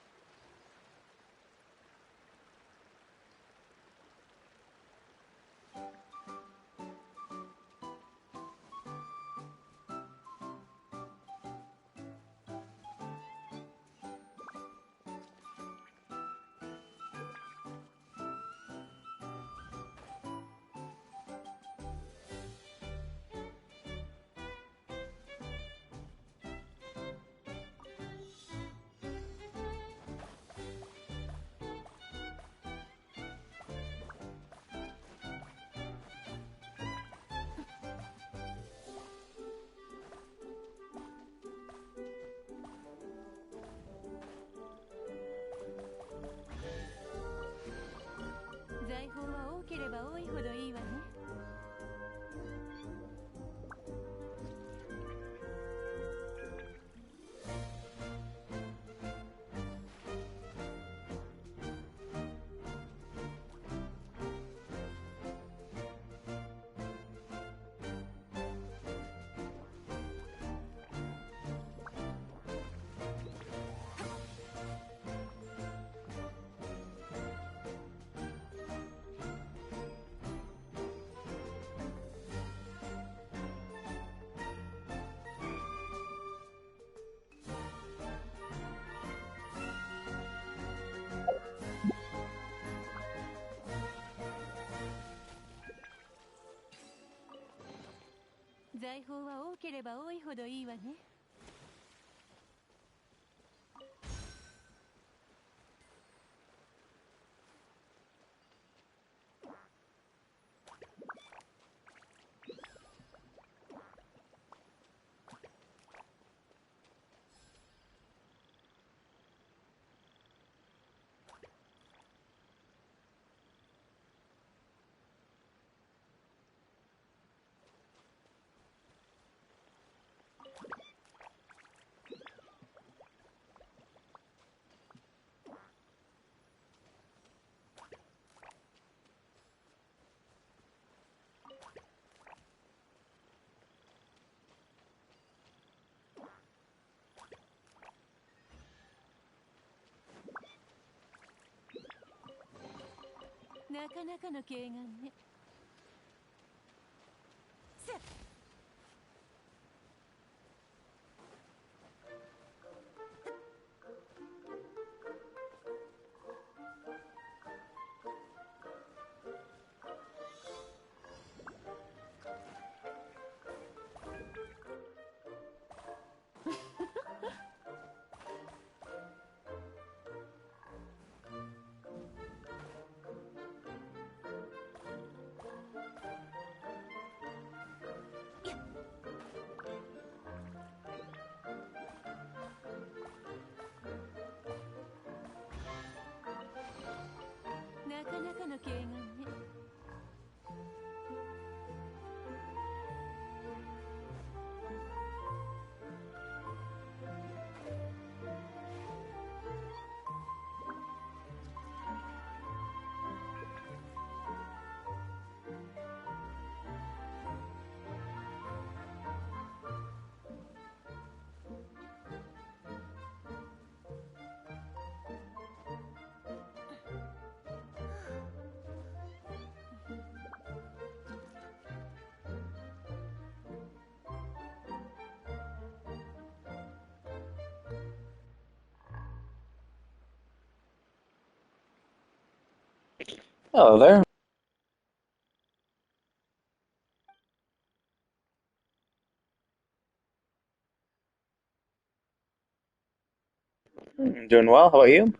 ければ多いほどいいわね。なかなかの軽眼ね。せっなかなかの軽眼ね。Hello there. Doing well. How about you?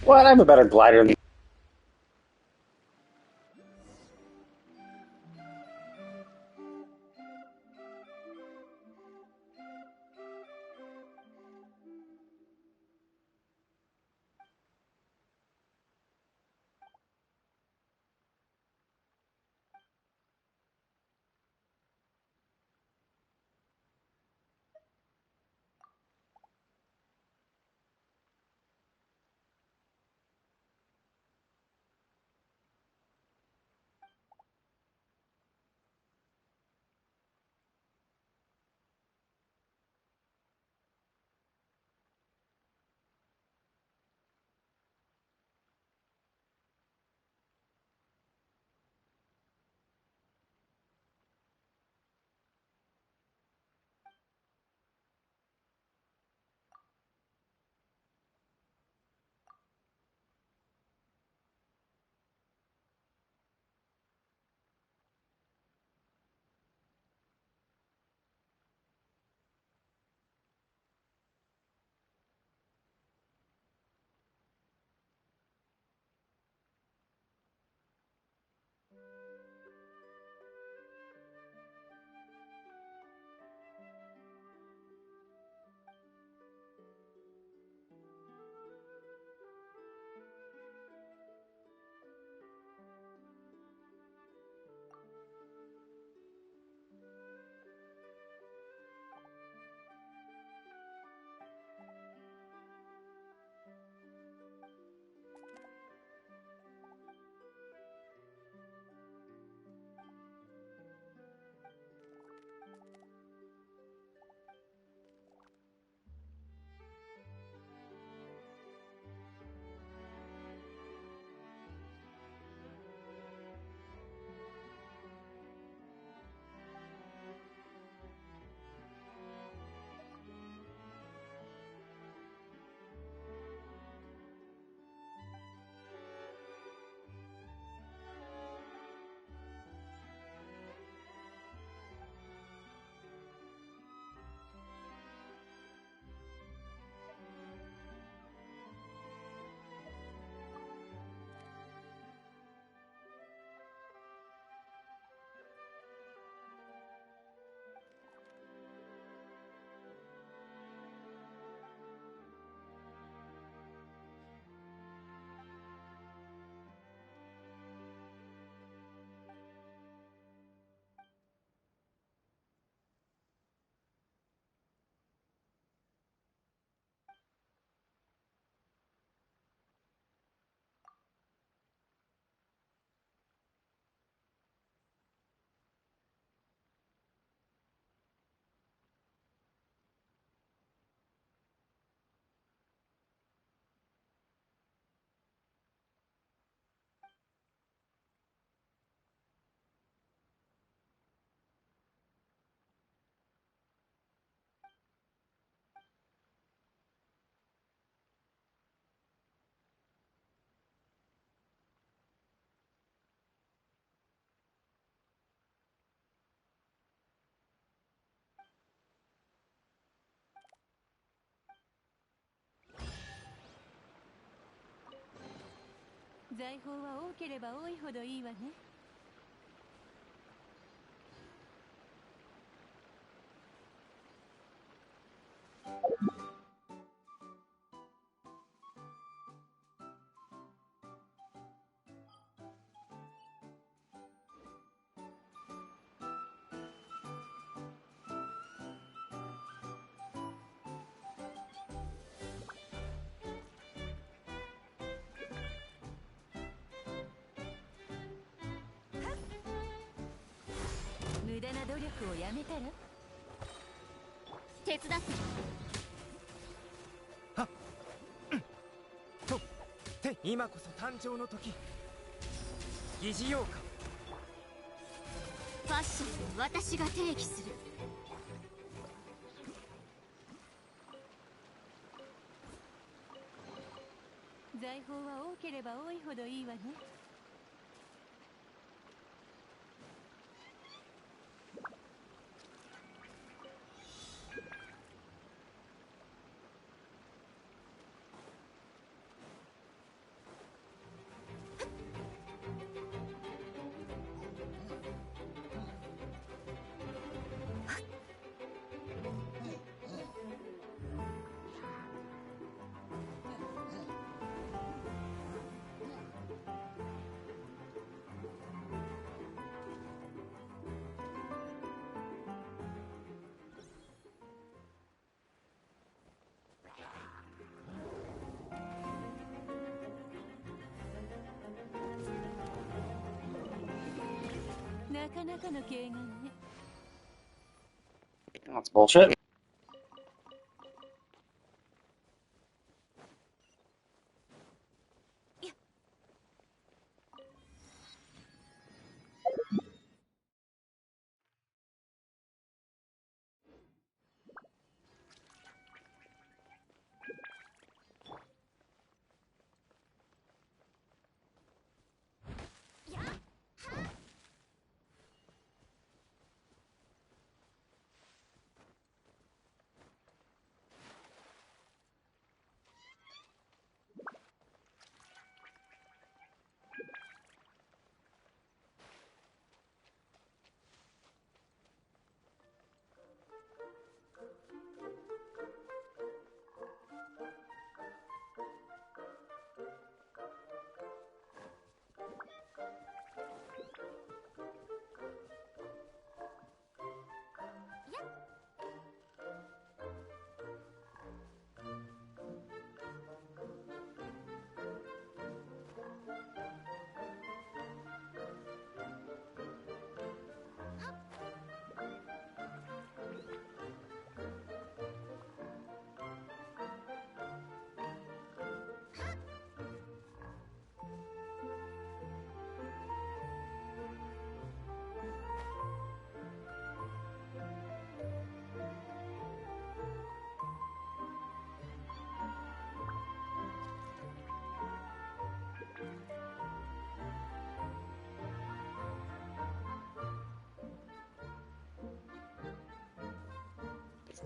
What? I have a better glider than.財宝は多ければ多いほどいいわね。無駄な努力をやめたら。手伝ってとって今こそ誕生の時。疑似ようか。ファッションは私が定義する。財宝は多ければ多いほどいいわね。なかなかの軽眼ね。 That's bullshit.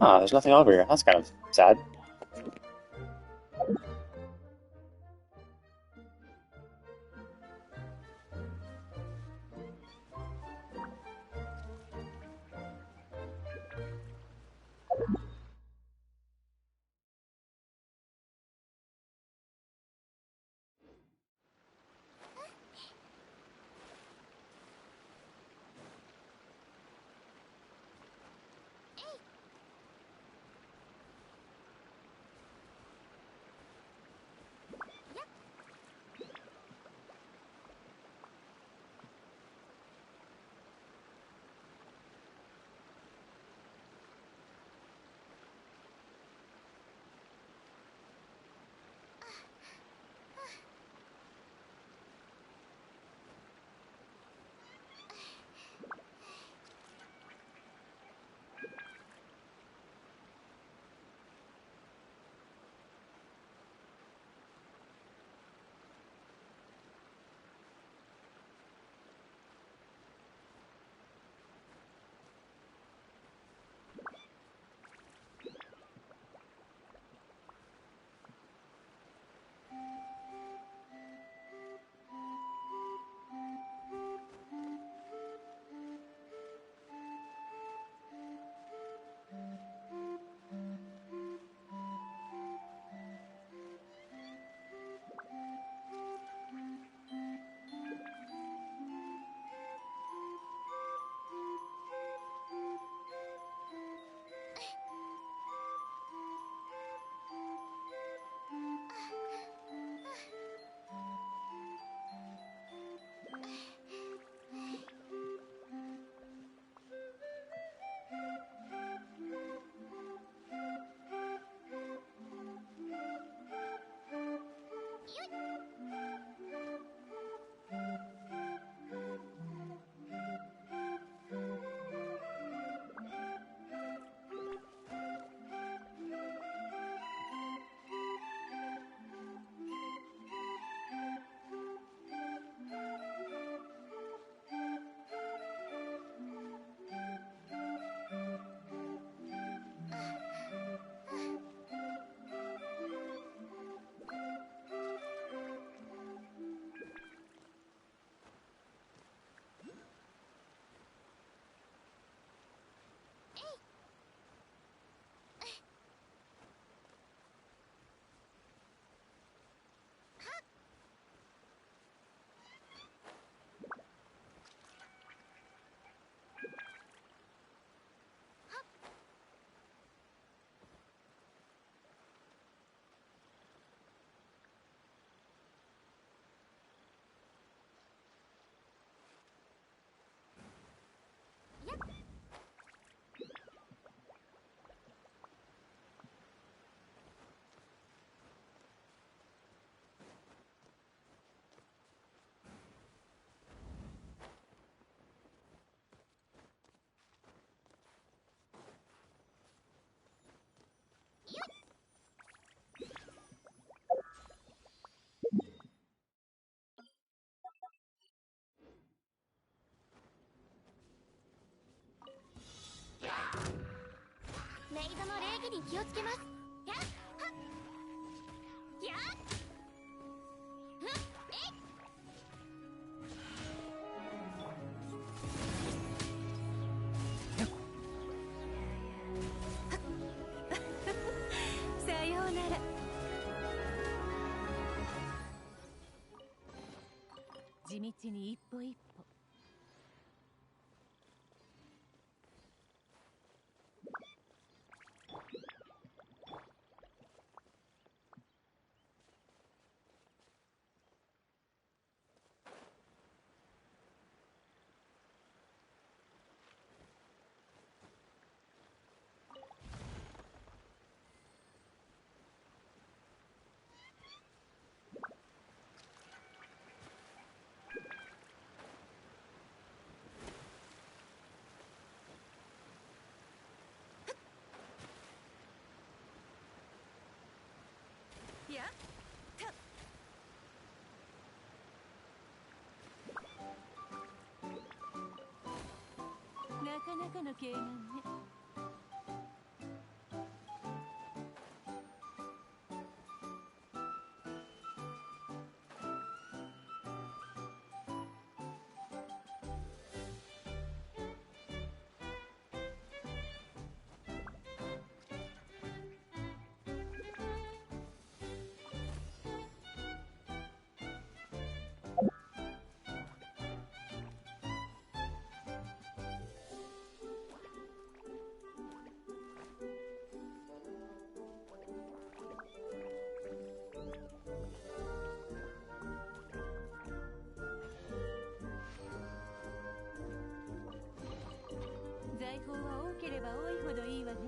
Ah, there's nothing over here. That's kind of sad. 前に気をつけます。やっはっやっふっえい。さようなら。地道に一歩一歩。やったなかなかの軽眼ね。財宝は多ければ多いほどいいわね。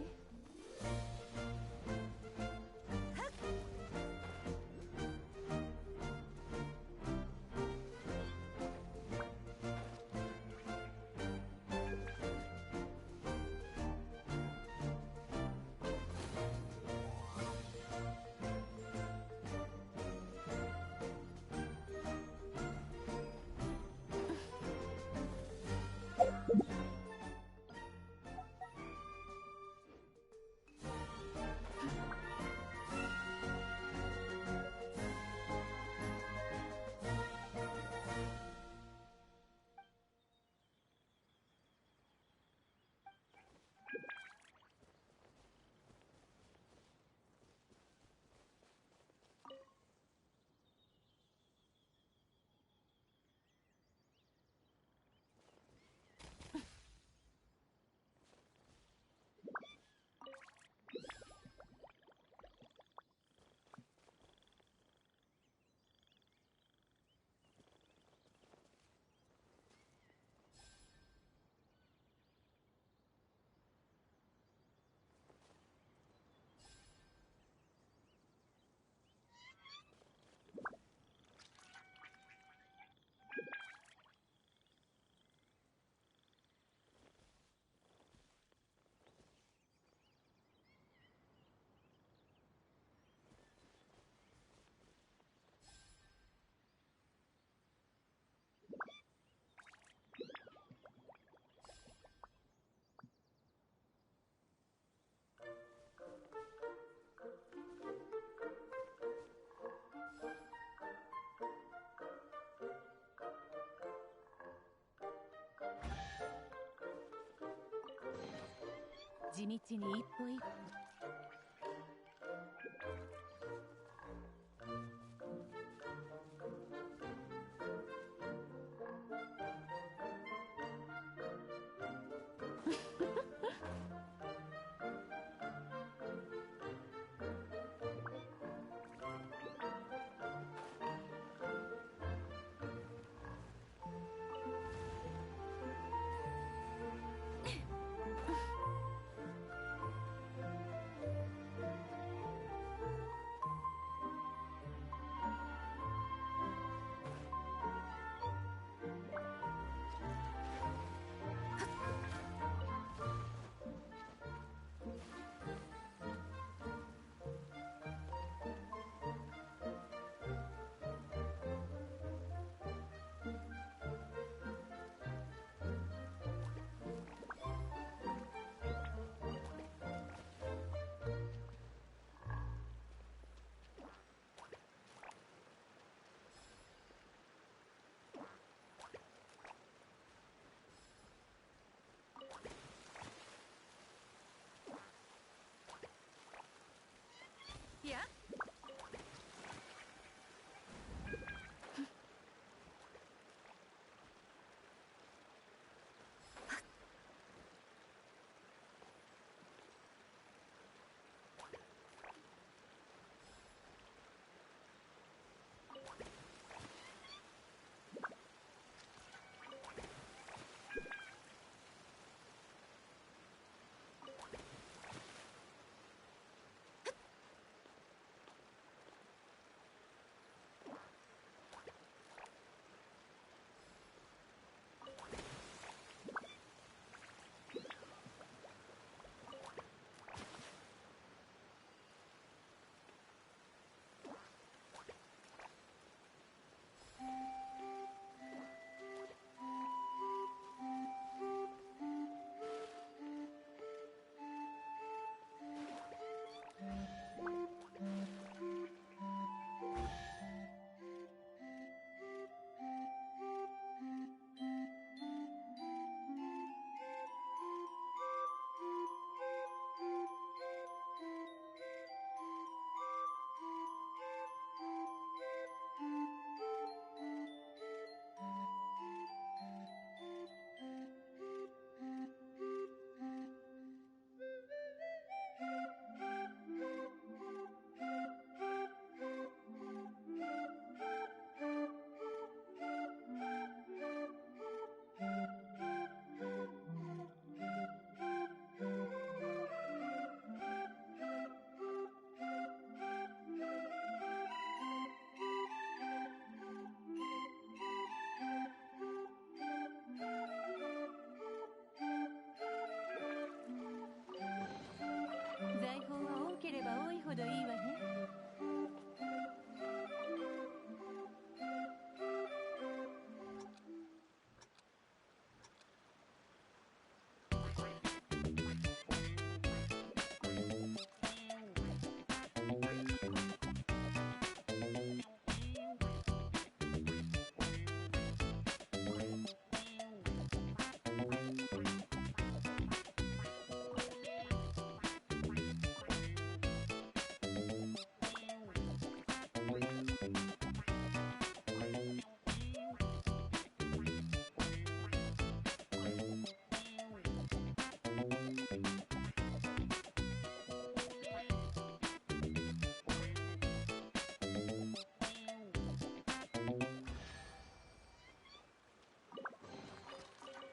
地道に一歩一歩。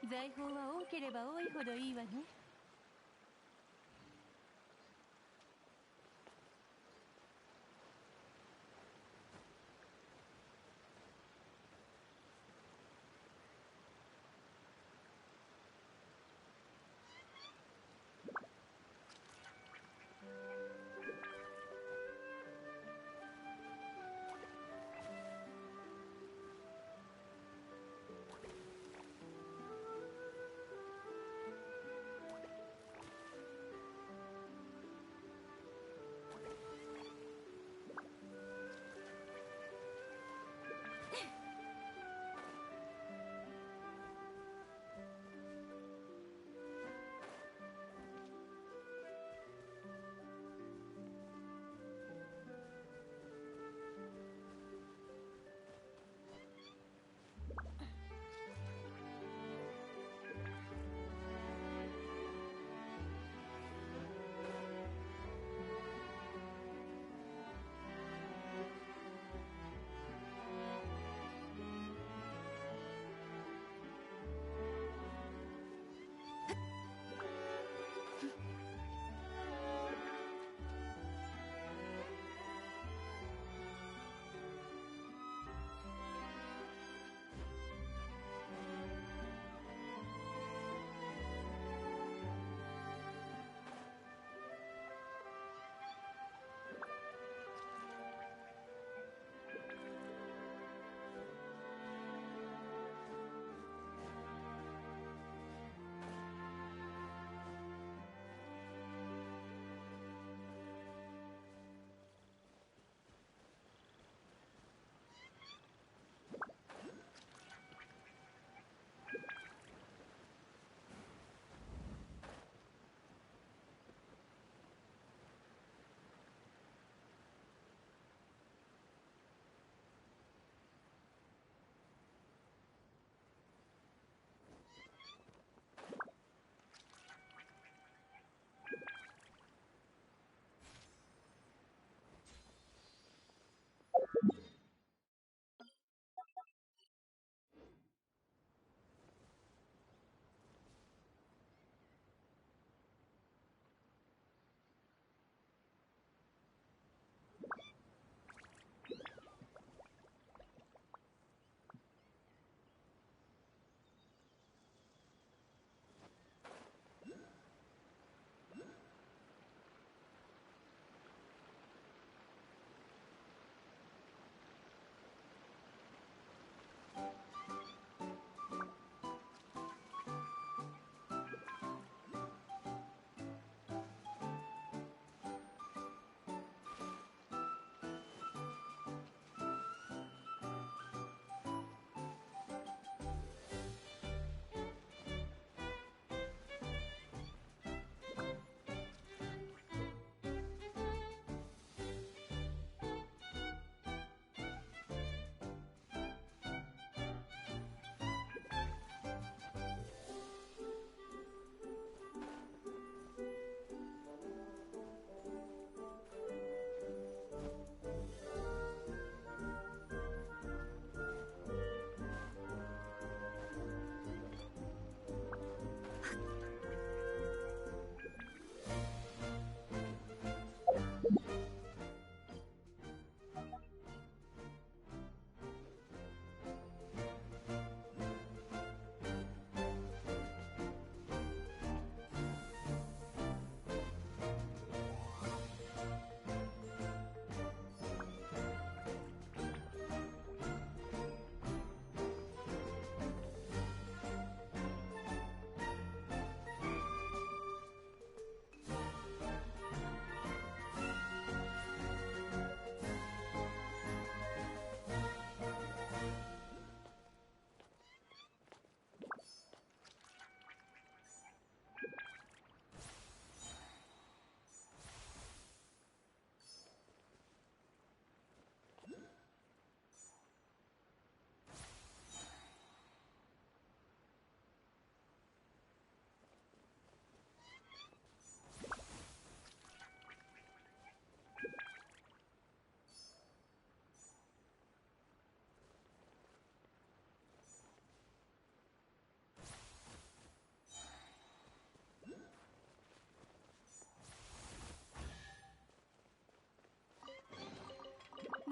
財宝は多ければ多いほどいいわね。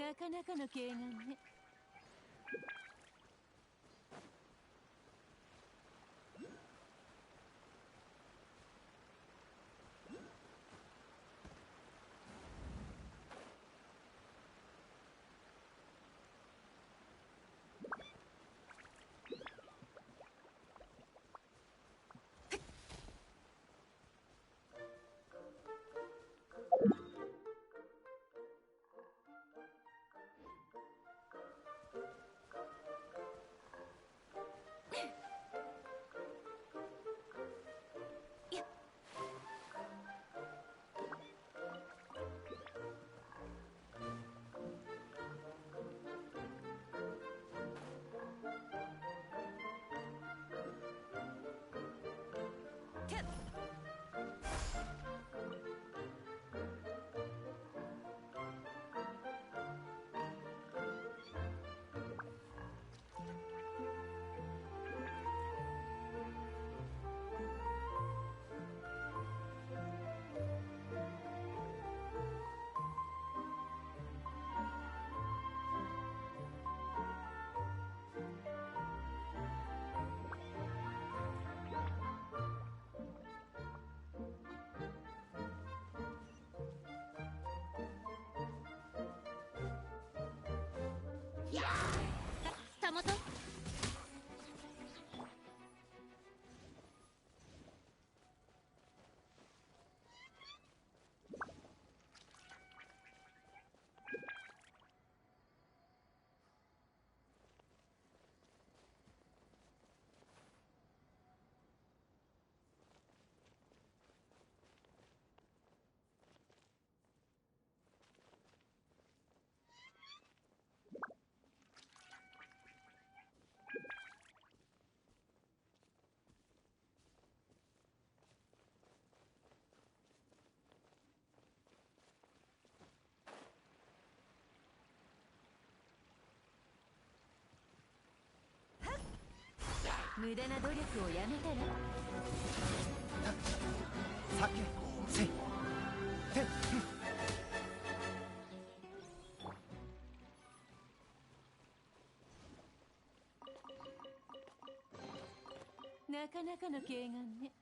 なかなかの軽眼ね。たもと。無駄な努力をやめたら。酒せいてなかなかの軽眼ね。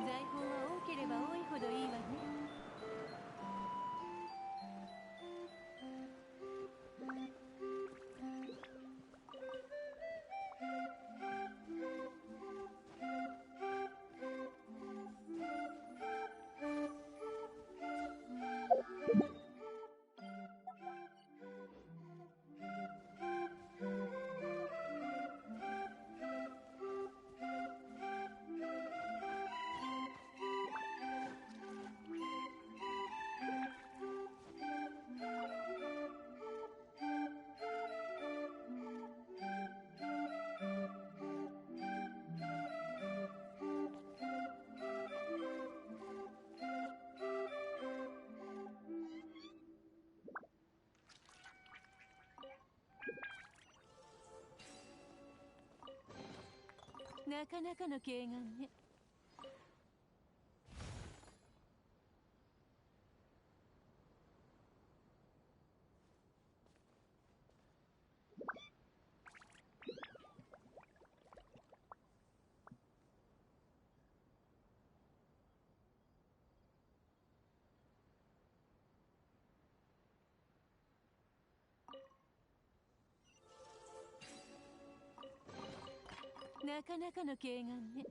財宝は多ければ多いほどいいわね。なかなかの軽眼ね。なかなかの軽眼ね。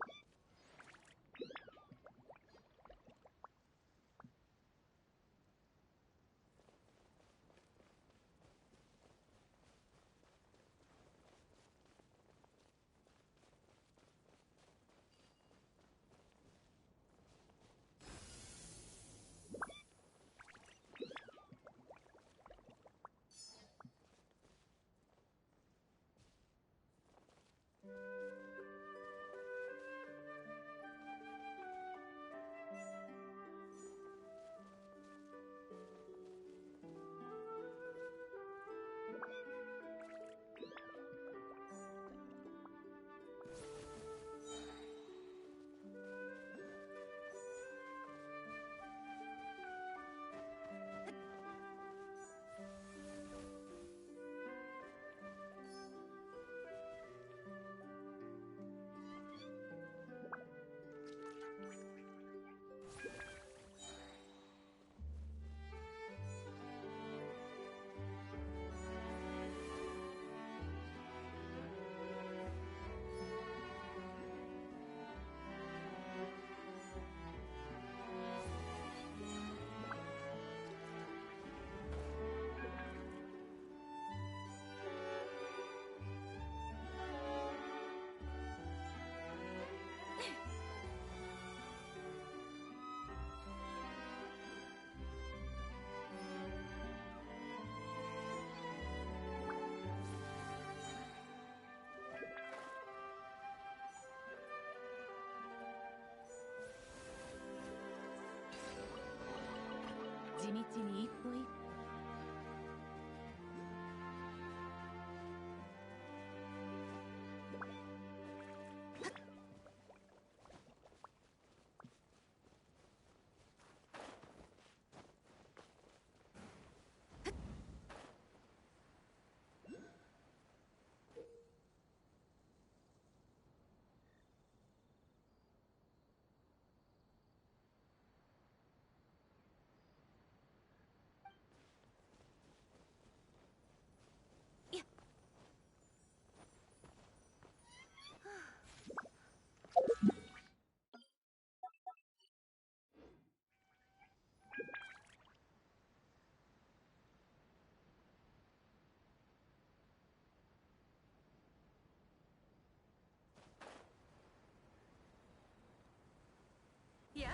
地道に一歩一歩。いや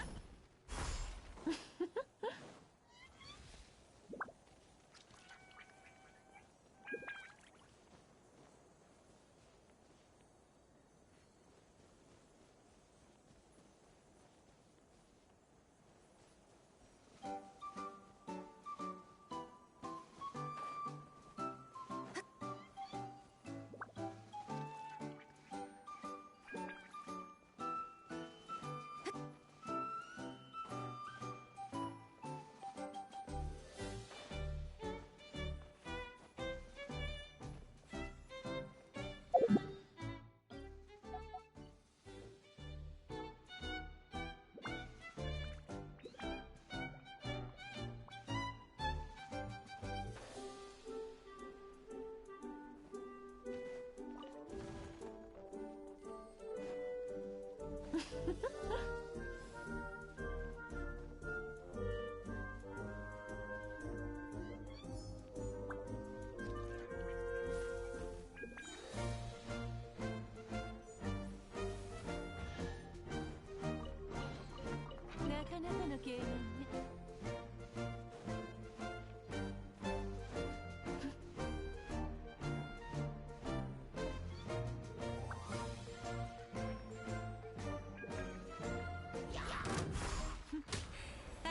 なかなかの軽眼ね。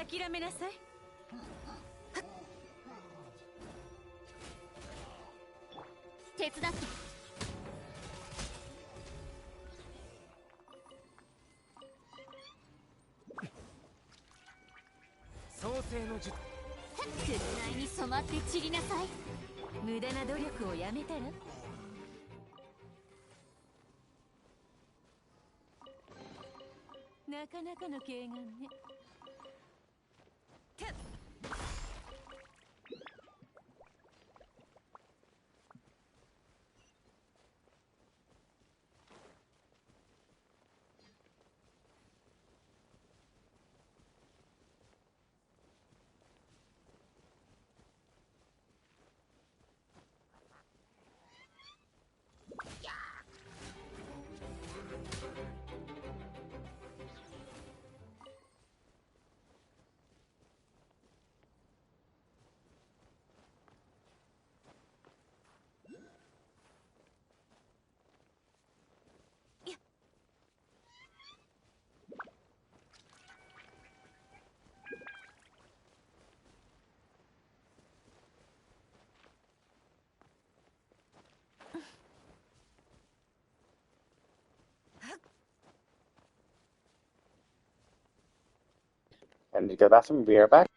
諦めなさい。手伝って。創世の術。償いに染まって散りなさい。無駄な努力をやめたら。なかなかの軽眼ね。And to go to the bathroom, we are back.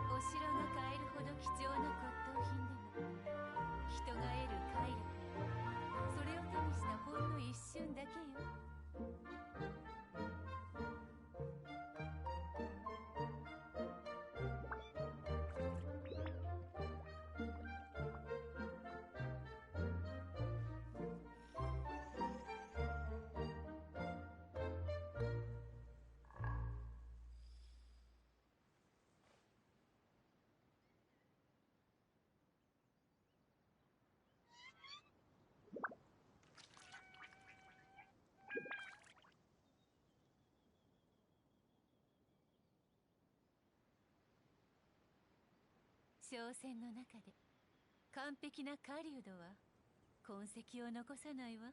お城が買えるほど貴重な骨董品でも人が得る快楽それを手にしたほんの一瞬だけよ。商船の中で完璧な狩人は痕跡を残さないわ。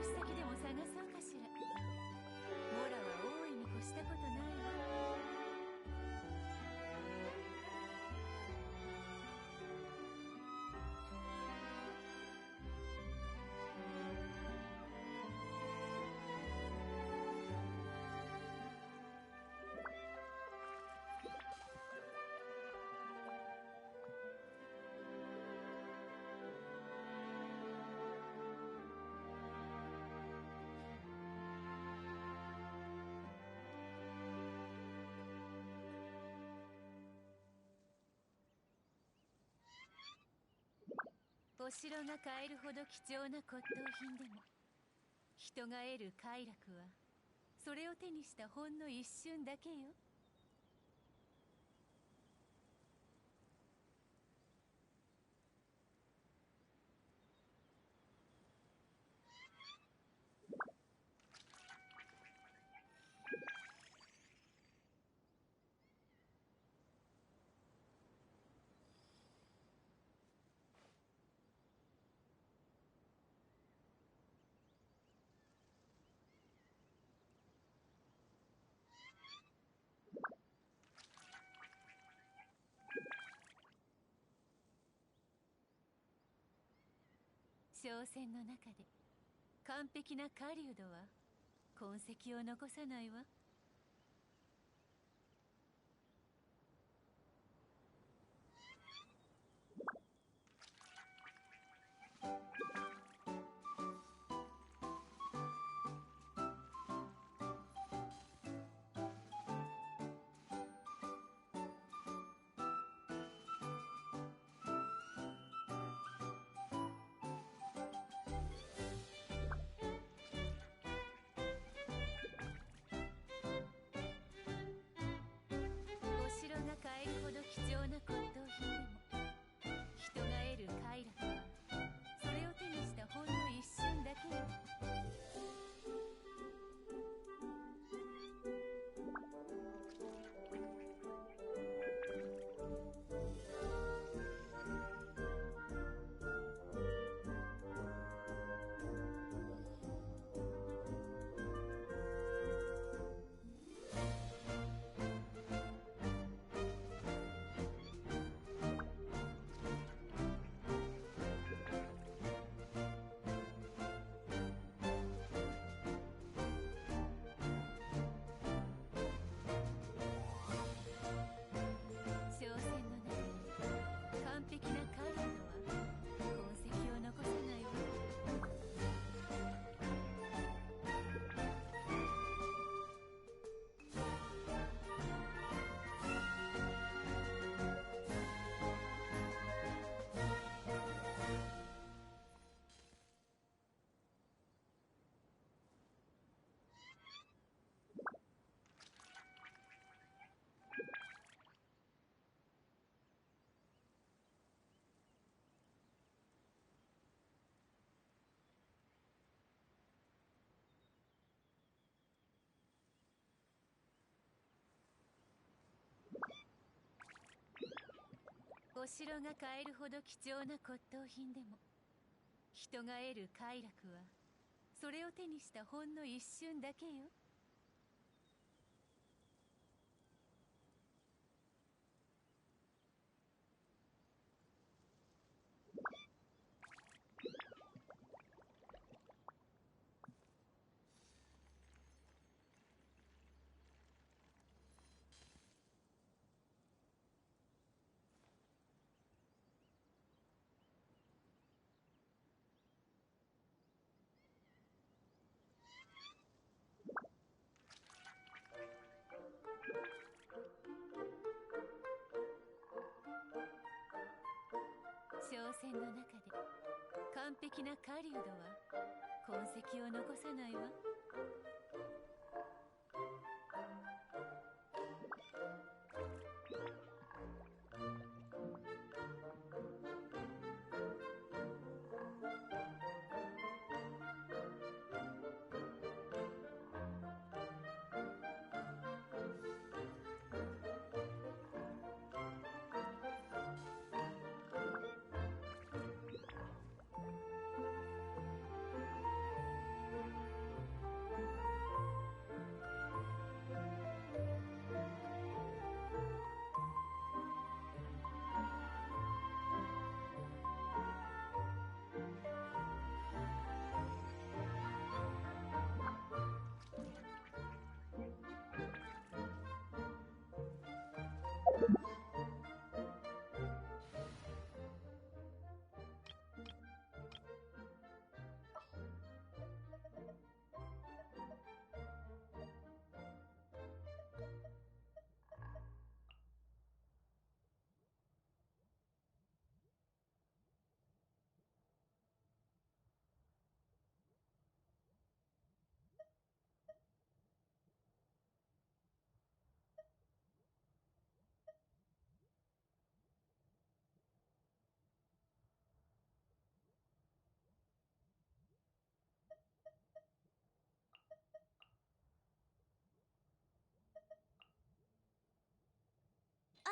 先でも探そうかしら。モラは大いに越したことないわ。お城が買えるほど貴重な骨董品でも、人が得る快楽はそれを手にしたほんの一瞬だけよ。商船の中で完璧な狩人は痕跡を残さないわ。お城が買えるほど貴重な骨董品でも、人が得る快楽はそれを手にしたほんの一瞬だけよ。商船の中で完璧な狩人は痕跡を残さないわ。お城が買えるほど貴重な骨董品でも、人が得る快楽はそれを手にしたほんの一瞬だけよ。商船の中で完璧な狩人は痕跡を残さないわ。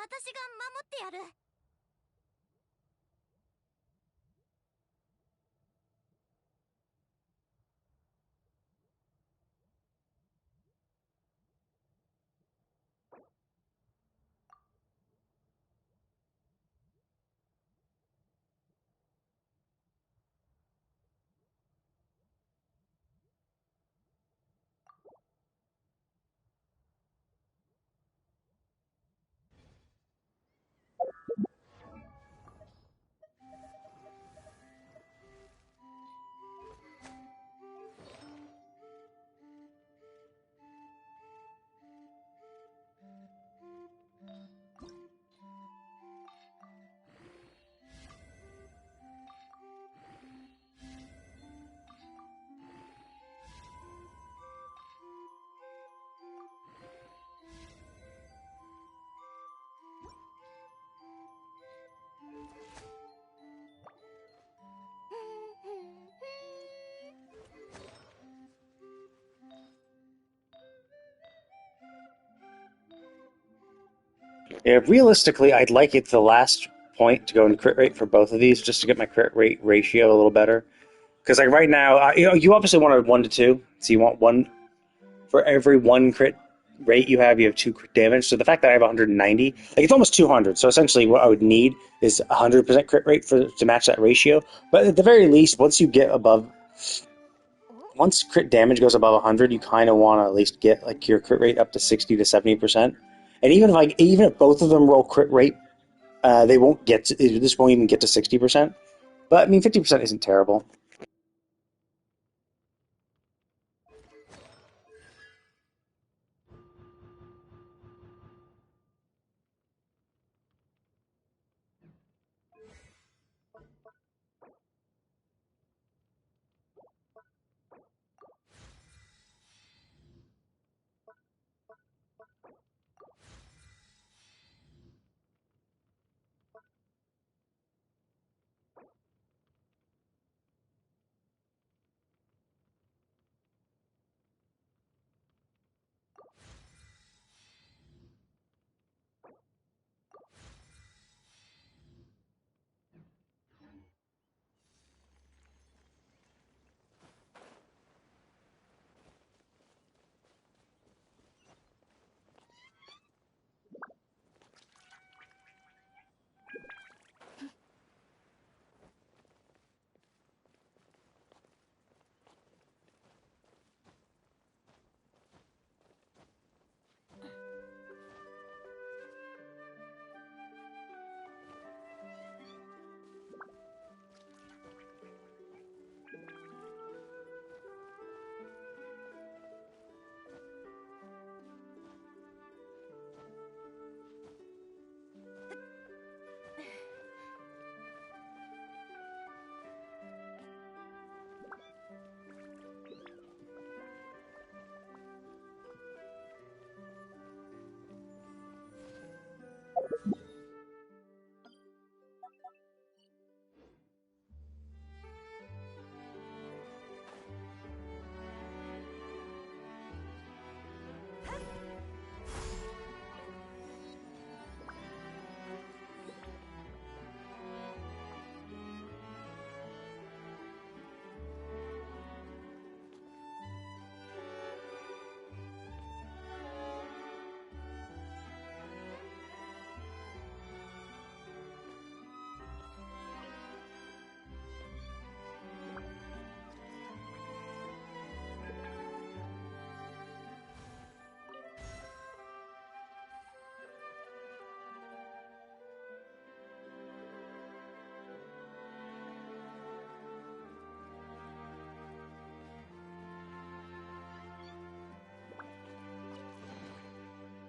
私が守ってやる。Yeah, realistically, I'd like it to the last point to go in crit rate for both of these, just to get my crit rate ratio a little better. Because like right now, you obviously want a 1 to 2, so you want one for every one crit rate you have 2 crit damage. So the fact that I have 190, like it's almost 200. So essentially, what I would need is 100% crit rate to match that ratio. But at the very least, once crit damage goes above 100, you kind of want to at least get like your crit rate up to 60 to 70%. And even if both of them roll crit rate, they won't get to, this won't even get to 60%. But I mean, 50% isn't terrible.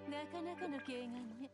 なかなかの軽眼ね。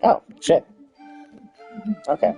Oh, shit. Okay.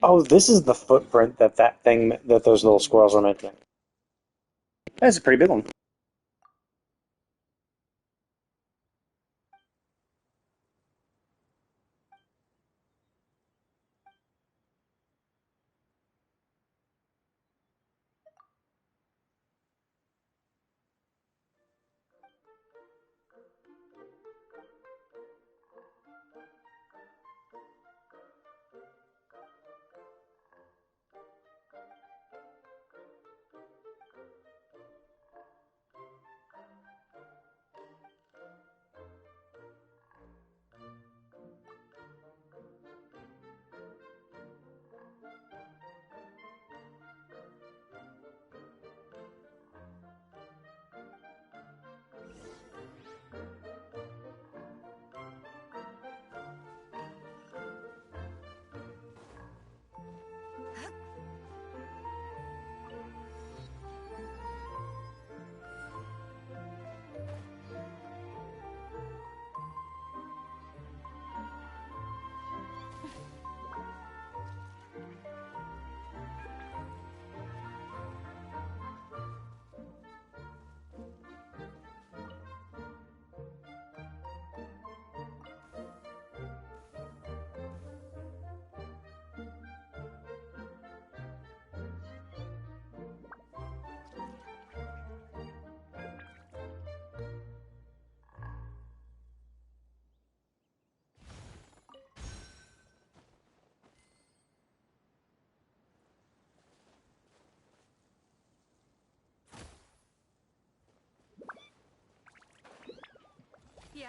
Oh, this is the footprint that thing that those little squirrels are making. That's a pretty big one. Yeah?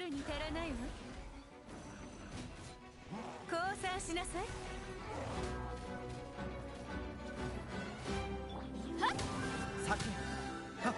るに足らないわ。降参しなさい。先はっ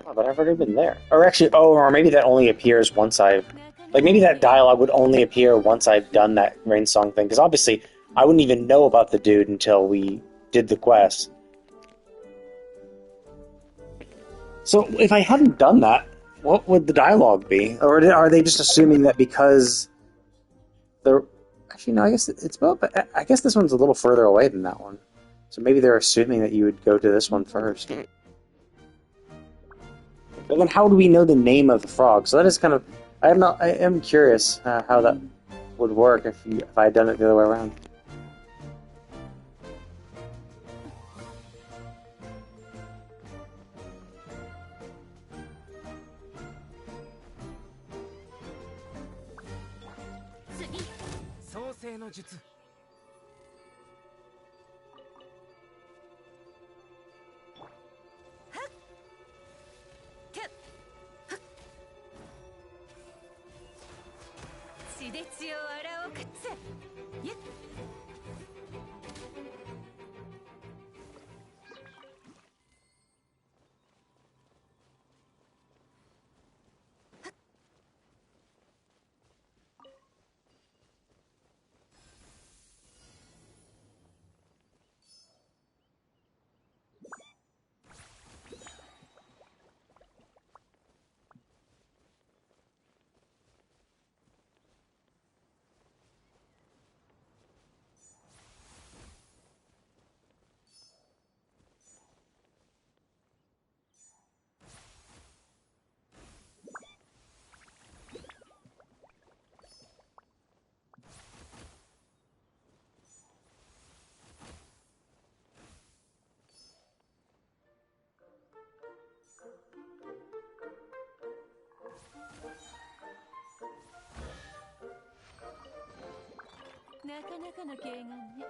Oh, but I've already been there. Or actually, oh, or maybe that only appears once I've... Like, maybe that dialogue would only appear once I've done that Rain Song thing, because obviously I wouldn't even know about the dude until we did the quest. So, if I hadn't done that, what would the dialogue be? Or are they just assuming that because they're... Actually, no, I guess it's both, but I guess this one's a little further away than that one. So maybe they're assuming that you would go to this one first. But then how do we know the name of the frog? So that is kind of... I am curious how that would work if I had done it the other way around. 影の術。血で血を洗おうかっつ。ゆっなかなかの軽眼ね。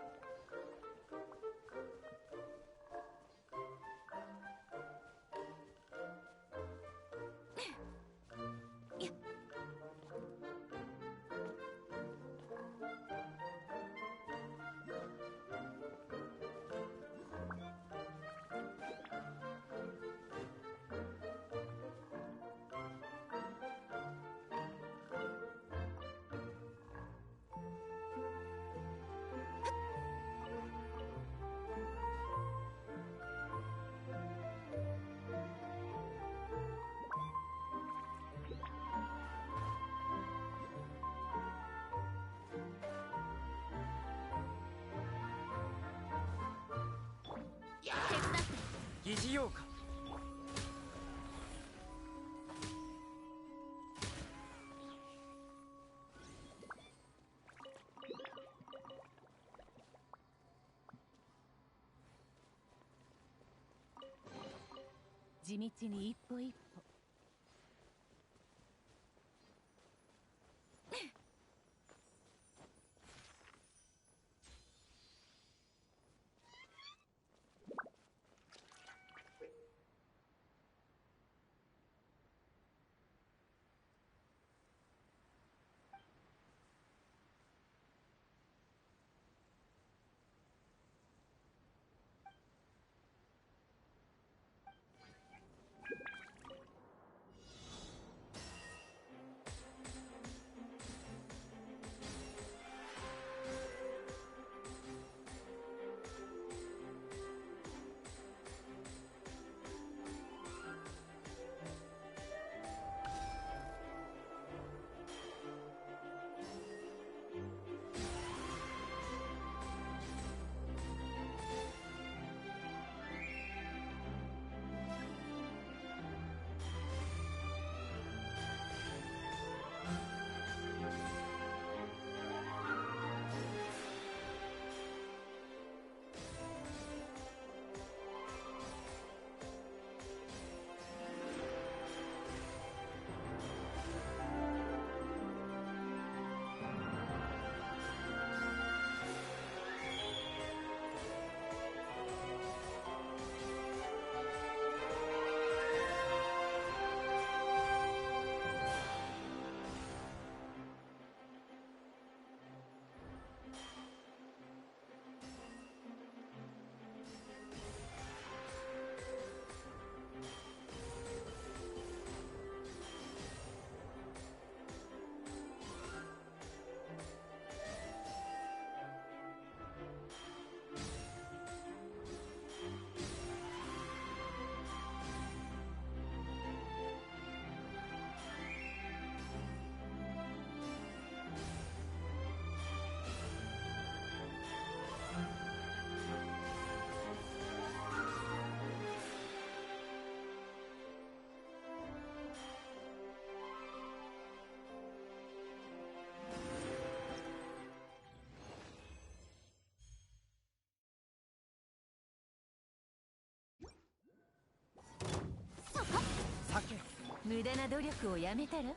疑似用か。地道に一歩一歩。無駄な努力をやめたら。はっ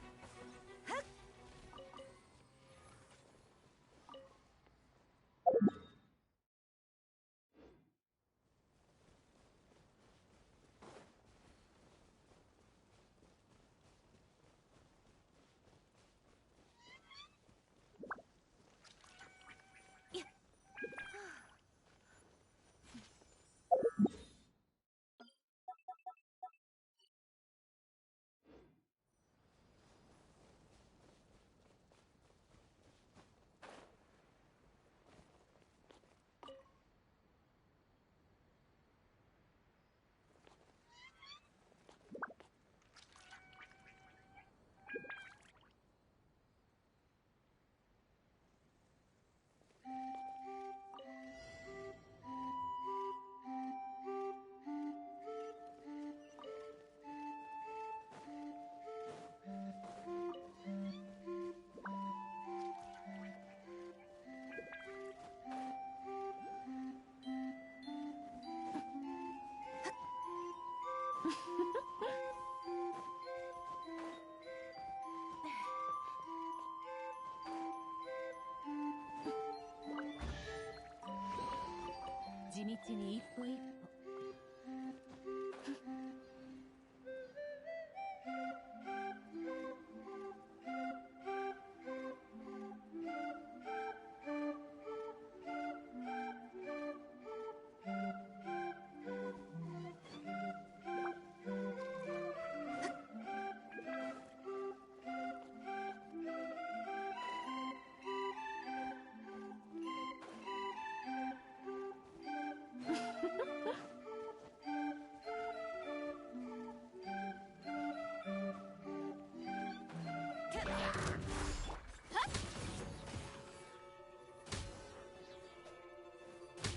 道に一歩一歩。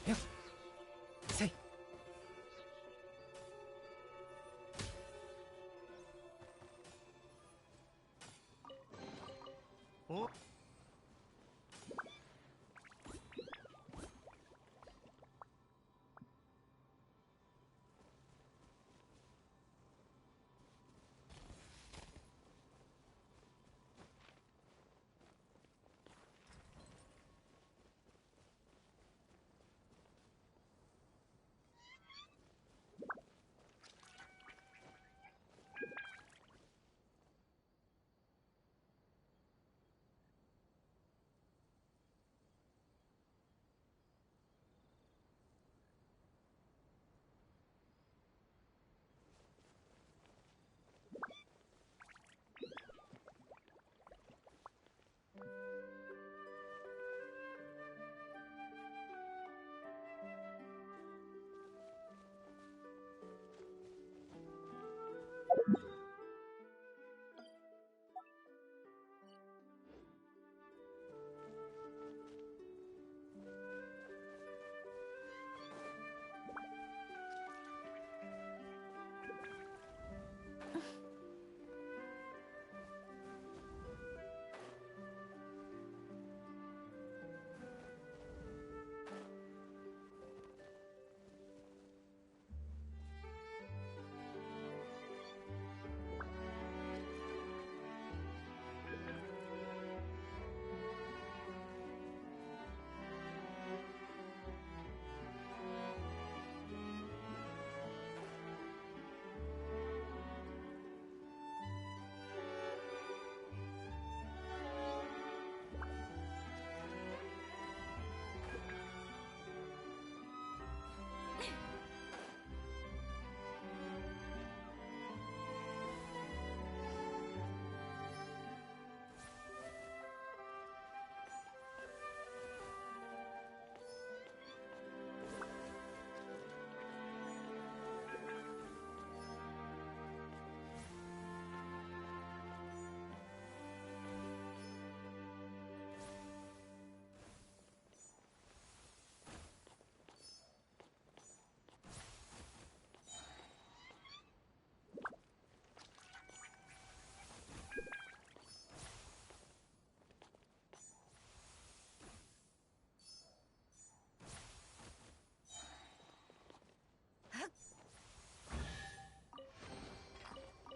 よっせい。お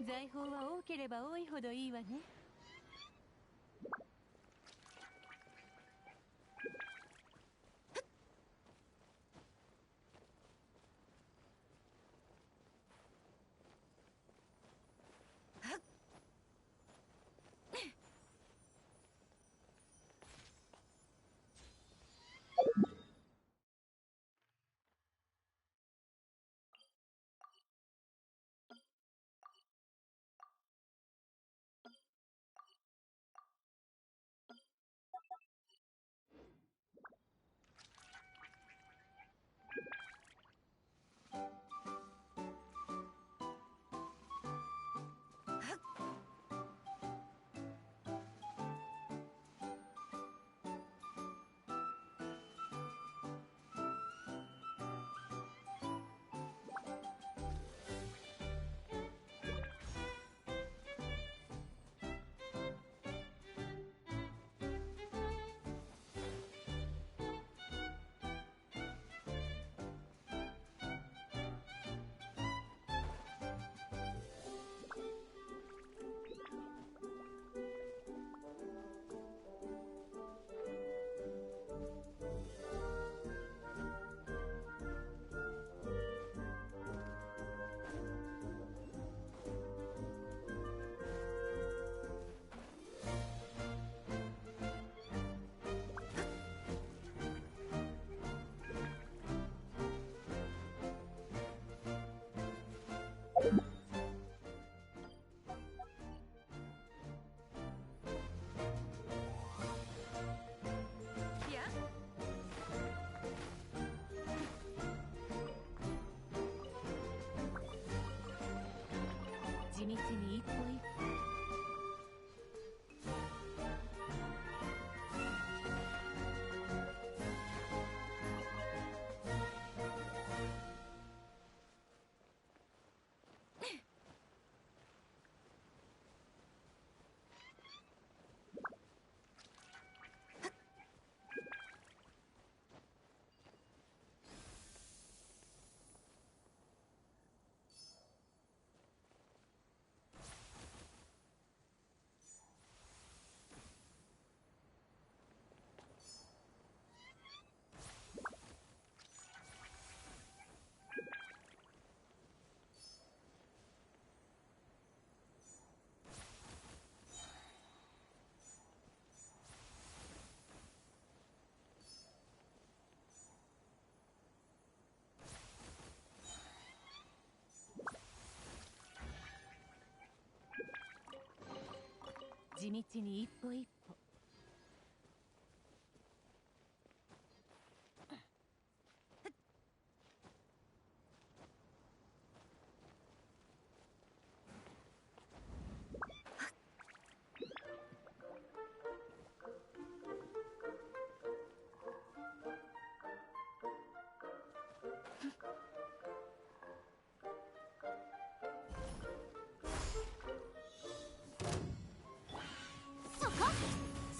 財宝は多ければ多いほどいいわね。に一歩一歩。地道に一歩一歩。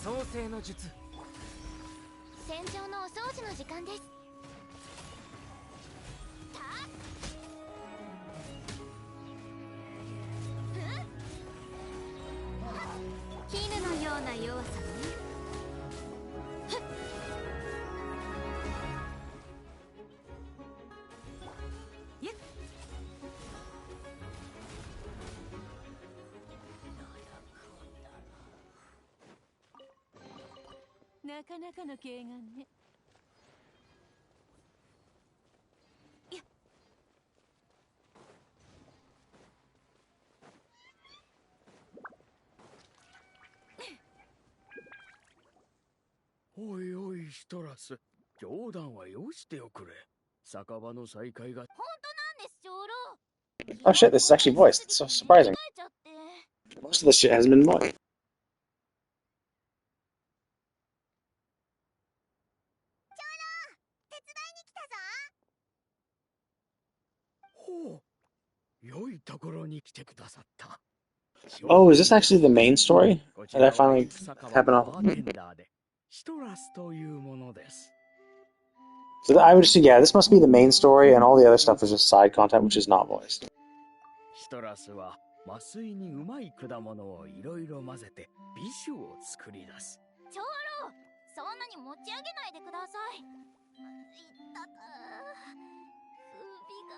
創世の術。戦場のお掃除の時間です。絹のような弱さね。やっなかなかの軽眼ね。やっおいおい、シトラス。冗談はよしておくれ。酒場の再会が。本当なんです、長老。 Oh shit, this is actually voiced. It's so surprising. Most of this shit hasn't been voiced. ほう。良いところに来てくださった。Oh, is this actually the main story that I finally happened off? シトラスというものです。 So I would assume, yeah, this must be the main story, and all the other stuff was just side content, which is not voiced. シトラスは麻酔にうまい果物をいろいろ混ぜて美酒を作り出す。長老、そんなに持ち上げないでください。痛く、首が。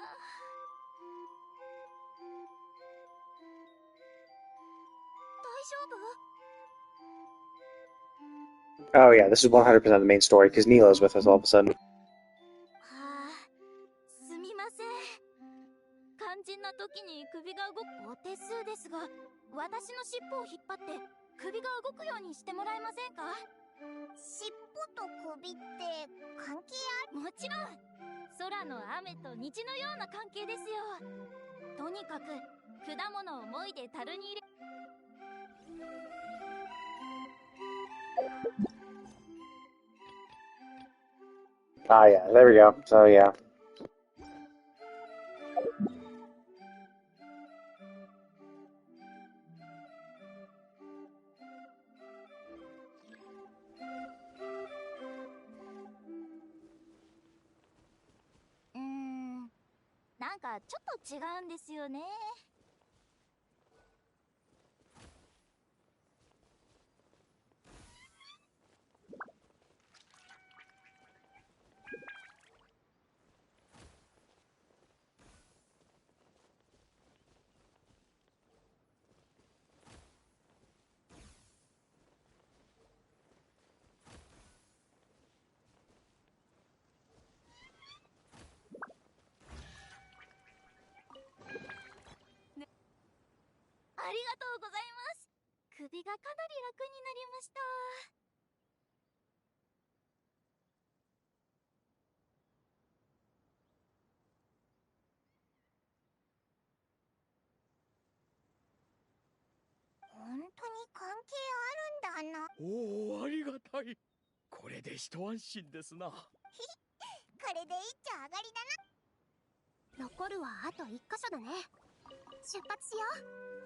大丈夫？ Oh yeah, this is 100% the main story, because Nilo's with us all of a sudden. すみません。肝心な時に首が動くお手数ですが、私の尻尾を引っ張って首が動くようにしてもらえませんか？尻尾と首って関係ある？もちろん。空の雨と虹のような関係ですよ。とにかく果物をもいで樽に入れ。Ah yeah, there we go. So yeah.うーん、なんかちょっと違うんですよね。ありがとうございます。首がかなり楽になりました。当に関係あるんだな。おお、ありがたい。これで一安心ですな。これで一丁上がりだな。残るはあと1箇所だね。出発しよう。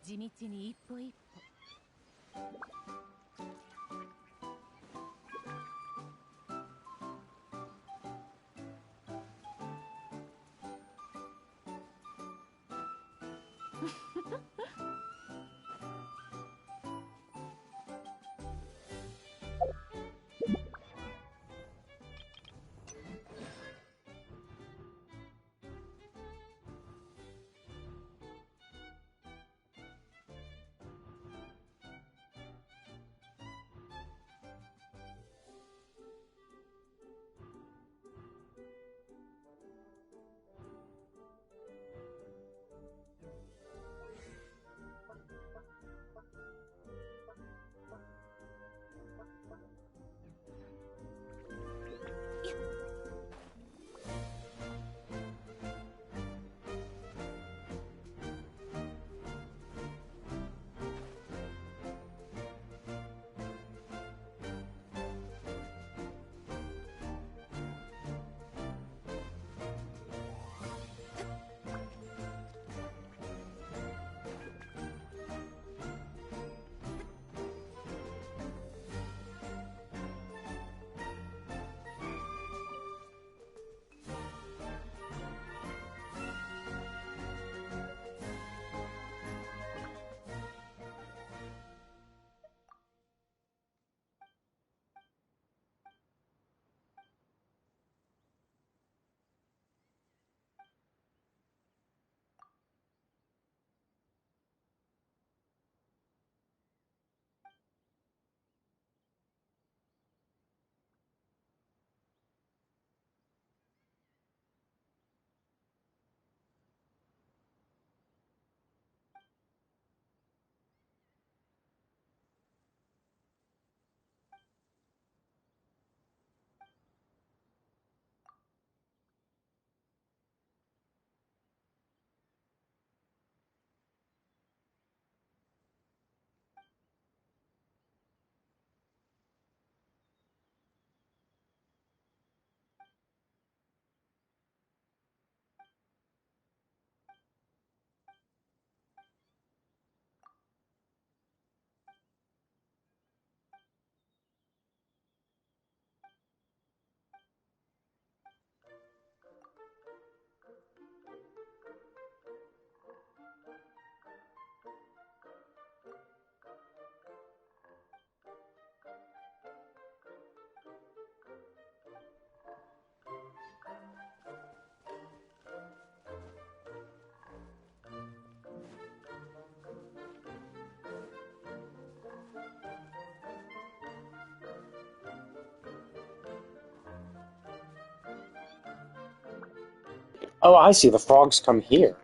地道に一歩一歩。Oh, I see. The frogs come here.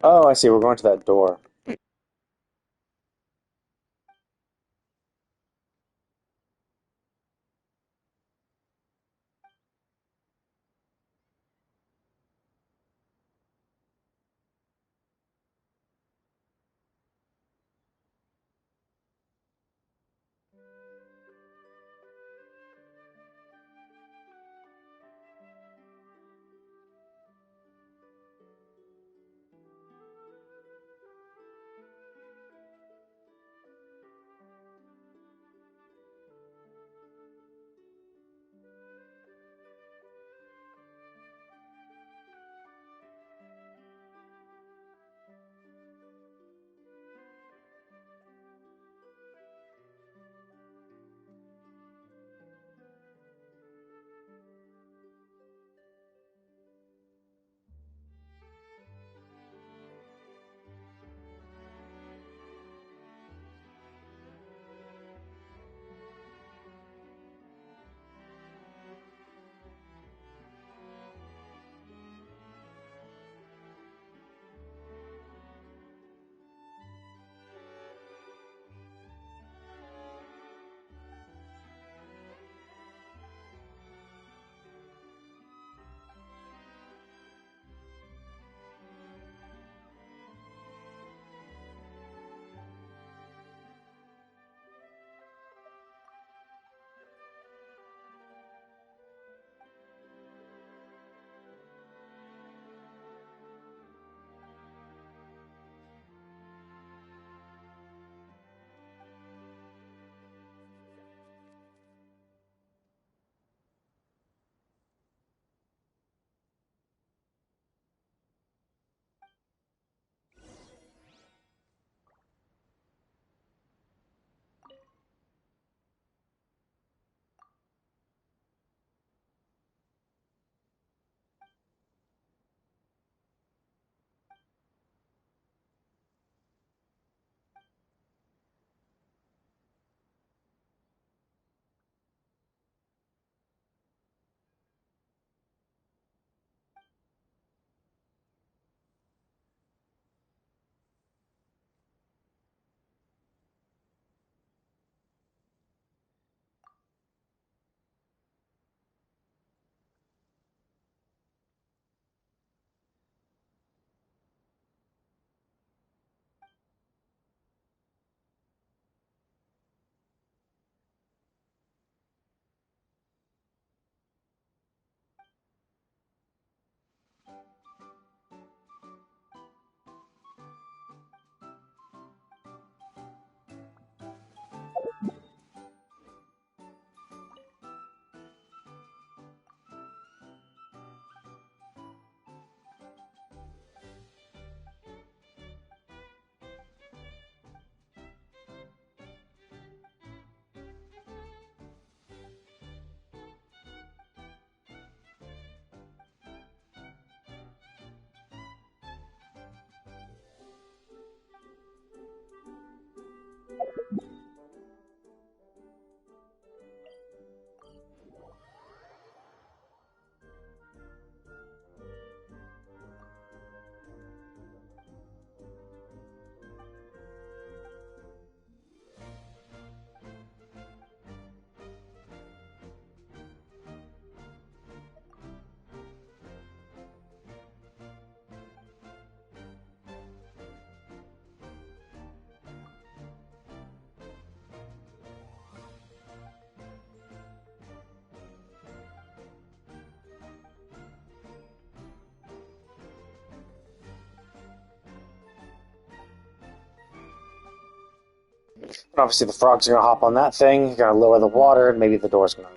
Oh, I see. We're going to that door. But obviously the frogs are gonna hop on that thing, you're gonna lower the water, and maybe the door's gonna...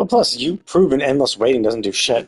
Well, plus, you proven endless waiting doesn't do shit.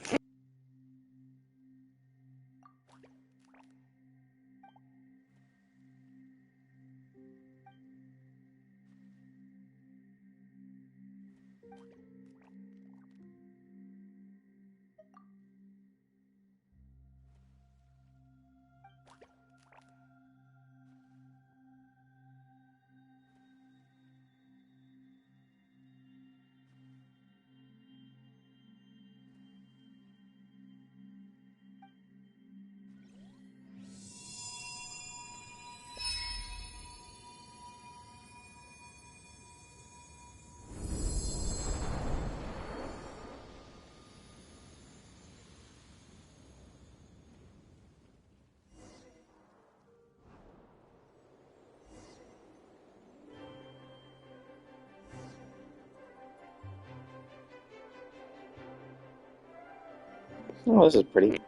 Oh, this is pretty.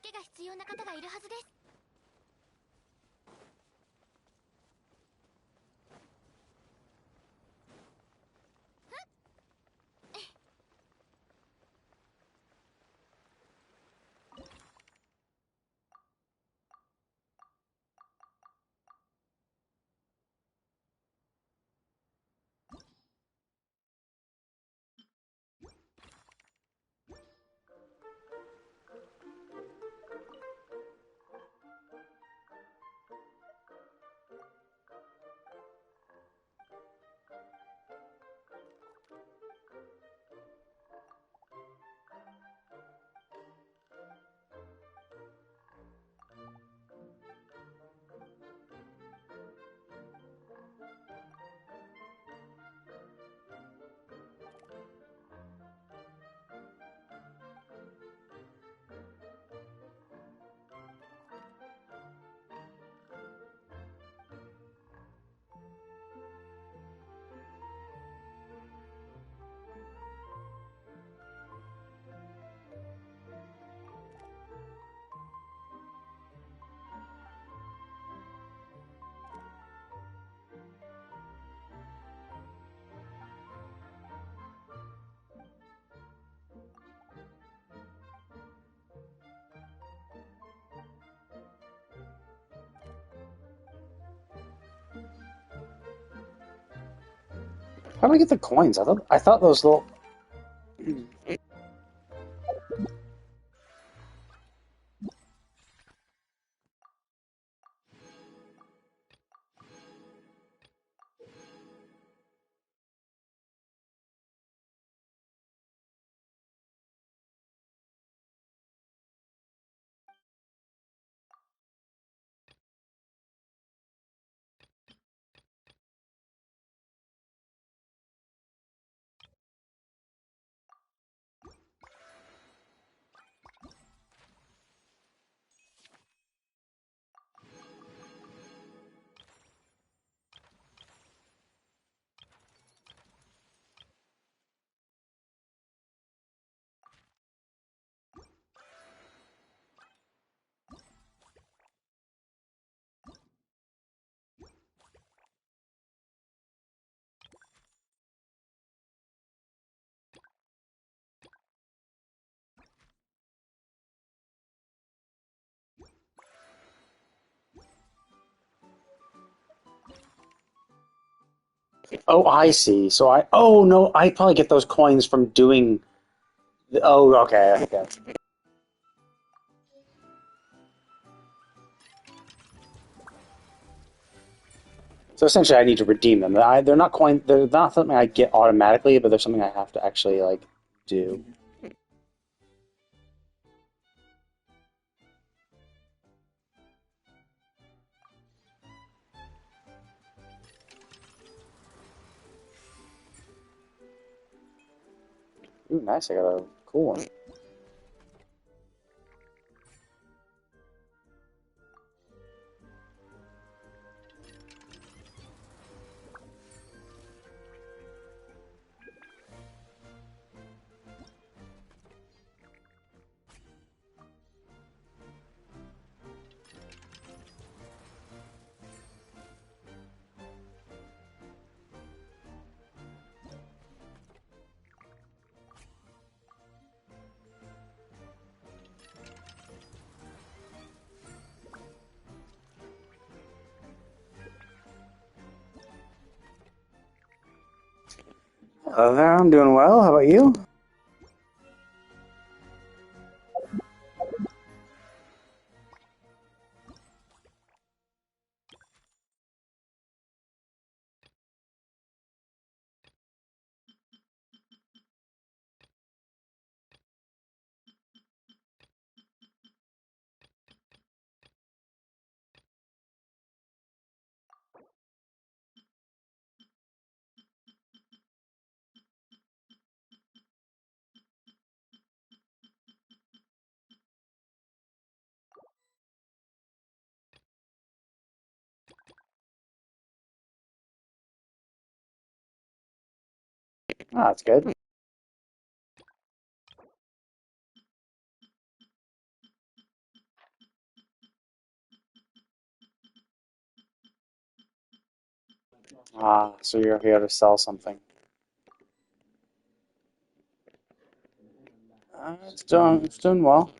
けが必要な方がいるはずです。How do I get the coins? I thought those little. Oh, I see. So I. Oh no, I probably get those coins from doing. Oh, okay, okay. So essentially, I need to redeem them. They're not coin. They're not something I get automatically, but they're something I have to actually like do. Ooh, nice. I got a cool one. Hello there. I'm doing well. How about you? Ah, that's good. Ah, so you're here to sell something. It's doing well.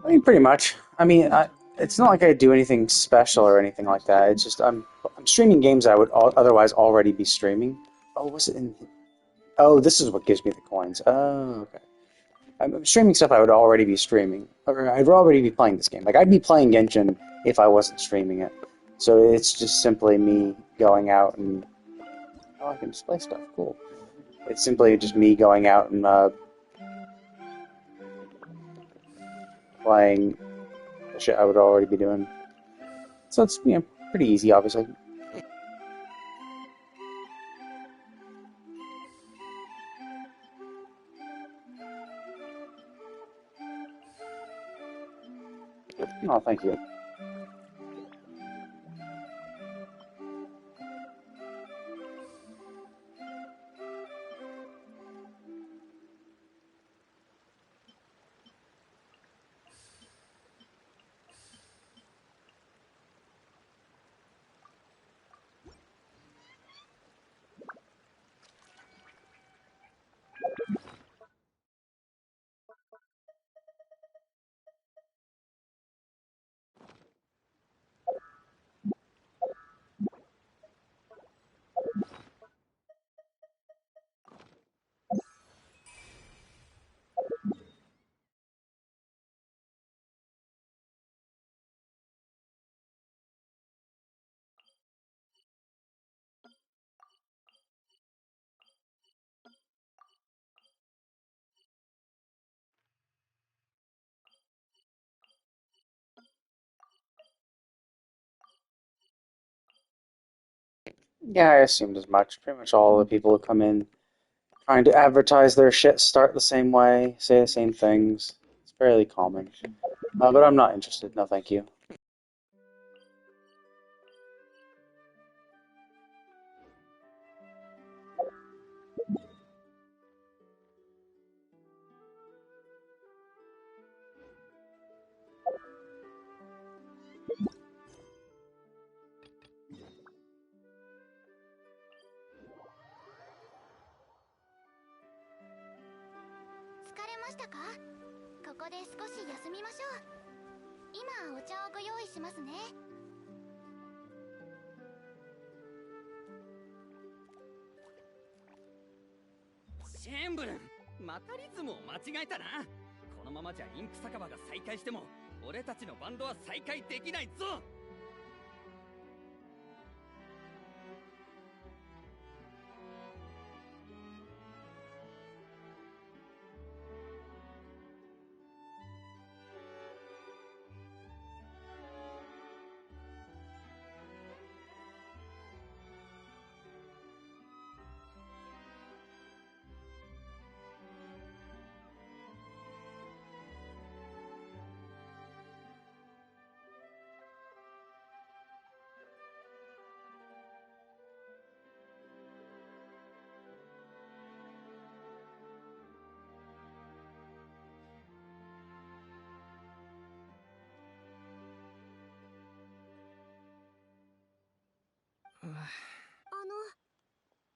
I mean, pretty much. It's not like I do anything special or anything like that. It's just I'm streaming games I would otherwise already be streaming. Oh, was it in? Oh, this is what gives me the coins. Oh, okay. I'm streaming stuff I would already be streaming. Or I'd already be playing this game. Like, I'd be playing Genshin if I wasn't streaming it. So it's just simply me going out and... Oh, I can display stuff. Cool. It's simply just me going out and playing the shit I would already be doing. So it's, pretty easy, obviously. Oh, thank you. Yeah, I assumed as much. Pretty much all the people who come in trying to advertise their shit start the same way, say the same things. It's fairly common. But I'm not interested. No, thank you.疲れましたか？ここで少し休みましょう。今お茶をご用意しますね。シェーンブルン、またリズムを間違えたな。このままじゃインク酒場が再開しても俺たちのバンドは再開できないぞ。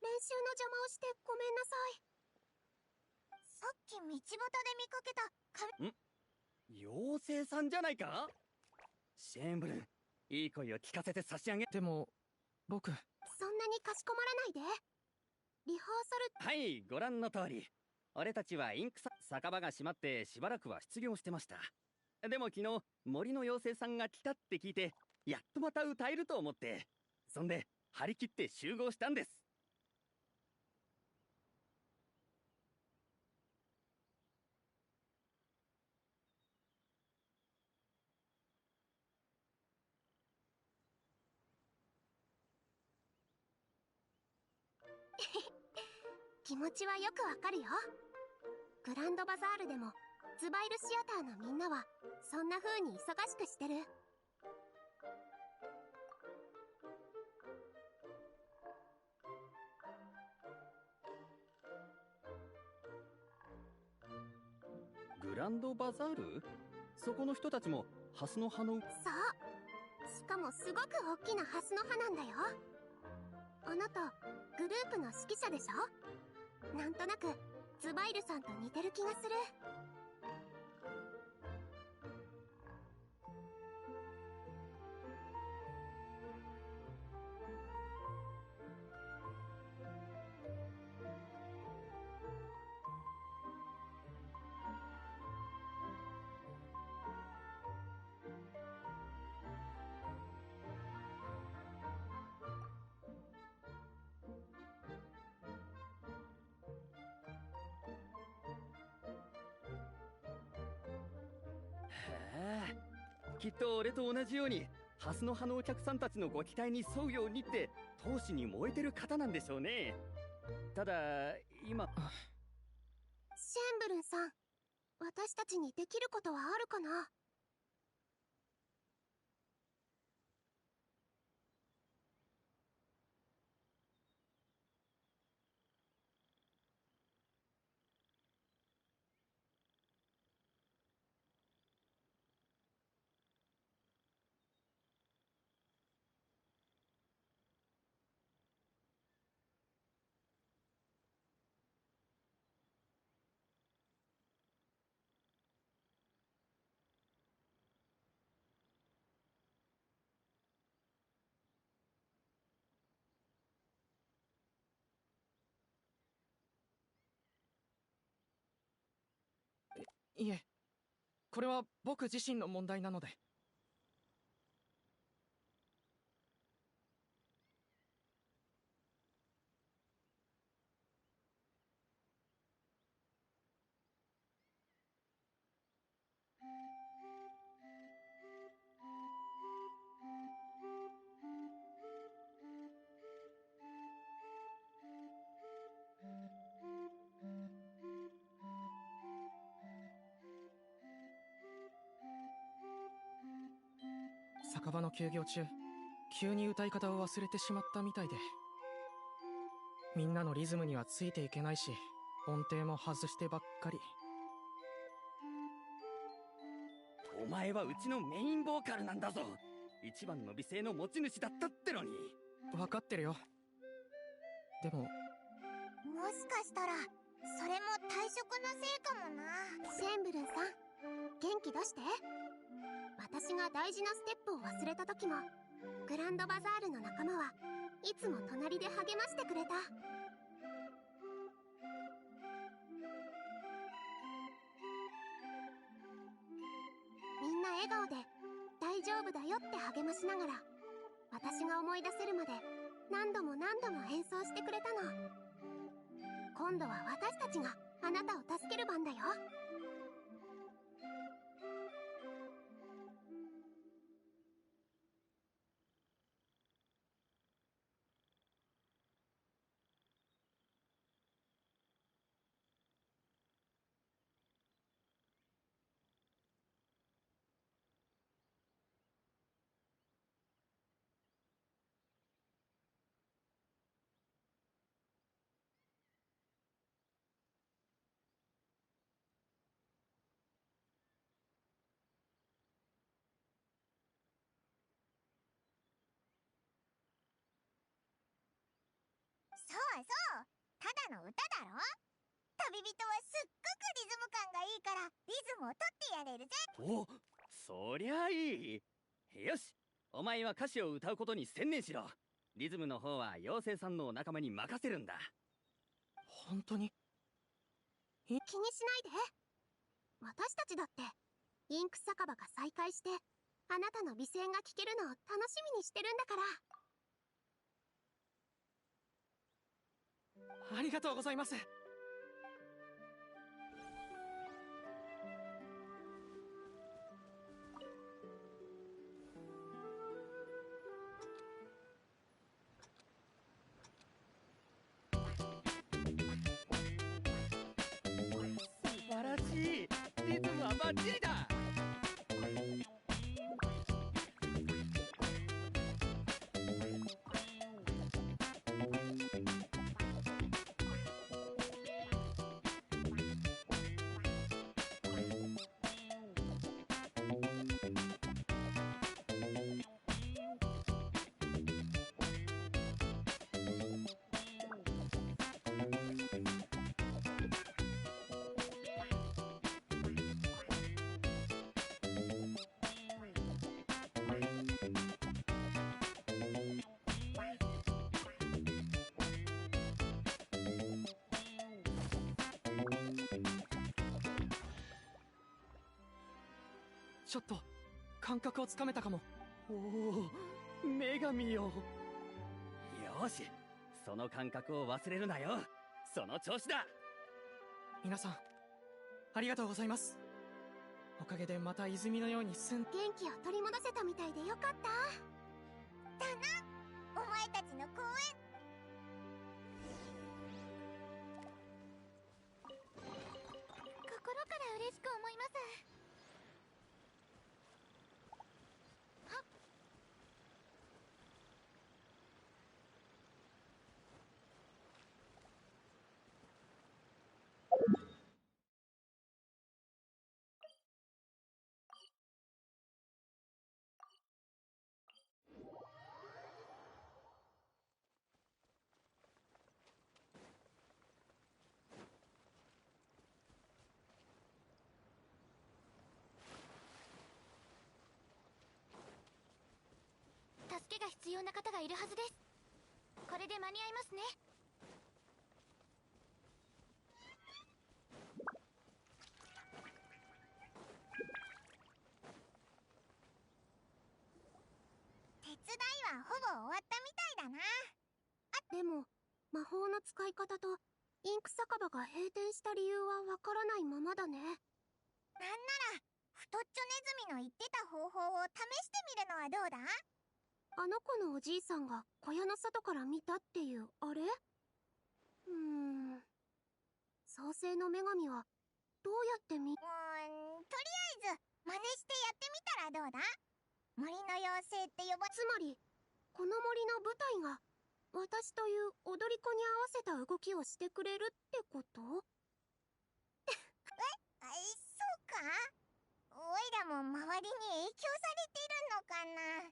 練習の邪魔をしてごめんなさい。さっき道端で見かけた妖精さんじゃないか。シェーンブルン、いい声を聞かせて差し上げ。でも僕、そんなにかしこまらないで。リハーサル。はい、ご覧の通り俺たちはインク酒場が閉まってしばらくは失業してました。でも昨日森の妖精さんが来たって聞いてやっとまた歌えると思って、そんで張り切って集合したんです。気持ちはよくわかるよ。グランドバザールでもズバイルシアターのみんなはそんな風に忙しくしてる。グランドバザール？そこの人たちもハスの葉の。そう。しかもすごく大きなハスの葉なんだよ。あなたグループの指揮者でしょ。なんとなくズバイルさんと似てる気がする。へえ、きっと俺と同じようにハスの葉のお客さんたちのご期待に沿うようにって闘志に燃えてる方なんでしょうね。ただ今シェンブルンさん、私たちにできることはあるかな。いえ、これは僕自身の問題なので。酒場の休業中、急に歌い方を忘れてしまったみたいで、みんなのリズムにはついていけないし、音程も外してばっかり。お前はうちのメインボーカルなんだぞ。一番の美声の持ち主だったってのに。分かってるよ。でももしかしたらそれも退職のせいかもな。シェンブルンさん、元気出して。私が大事なステップを忘れた時もグランドバザールの仲間はいつも隣で励ましてくれた。みんな笑顔で大丈夫だよって励ましながら、私が思い出せるまで何度も何度も演奏してくれたの。今度は私たちがあなたを助ける番だよ。そうそう、ただの歌だろ。旅人はすっごくリズム感がいいからリズムを取ってやれるぜ。お、そりゃいい。よし、お前は歌詞を歌うことに専念しろ。リズムの方は妖精さんのお仲間に任せるんだ。本当に？気にしないで。私たちだってインク酒場が再開してあなたの美声が聞けるのを楽しみにしてるんだから。ありがとうございます。ッチリだ。ちょっと感覚をつかめたかも。おお、女神よ。よし、その感覚を忘れるなよ。その調子だ。皆さんありがとうございます。おかげでまた泉のように元気を取り戻せたみたいでよかった。だな、お前たちの公演。心から嬉しく思います。助けが必要な方がいるはずです。これで間に合いますね。手伝いはほぼ終わったみたいだな。でも魔法の使い方とインク酒場が閉店した理由はわからないままだね。なんなら太っちょネズミの言ってた方法を試してみるのはどうだ？あの子のおじいさんが小屋の外から見たっていうあれ？創世の女神はどうやってとりあえず真似してやってみたらどうだ？森の妖精ってつまりこの森の舞台が私という踊り子に合わせた動きをしてくれるってこと？そうか？おいらも周りに影響されてるのかな。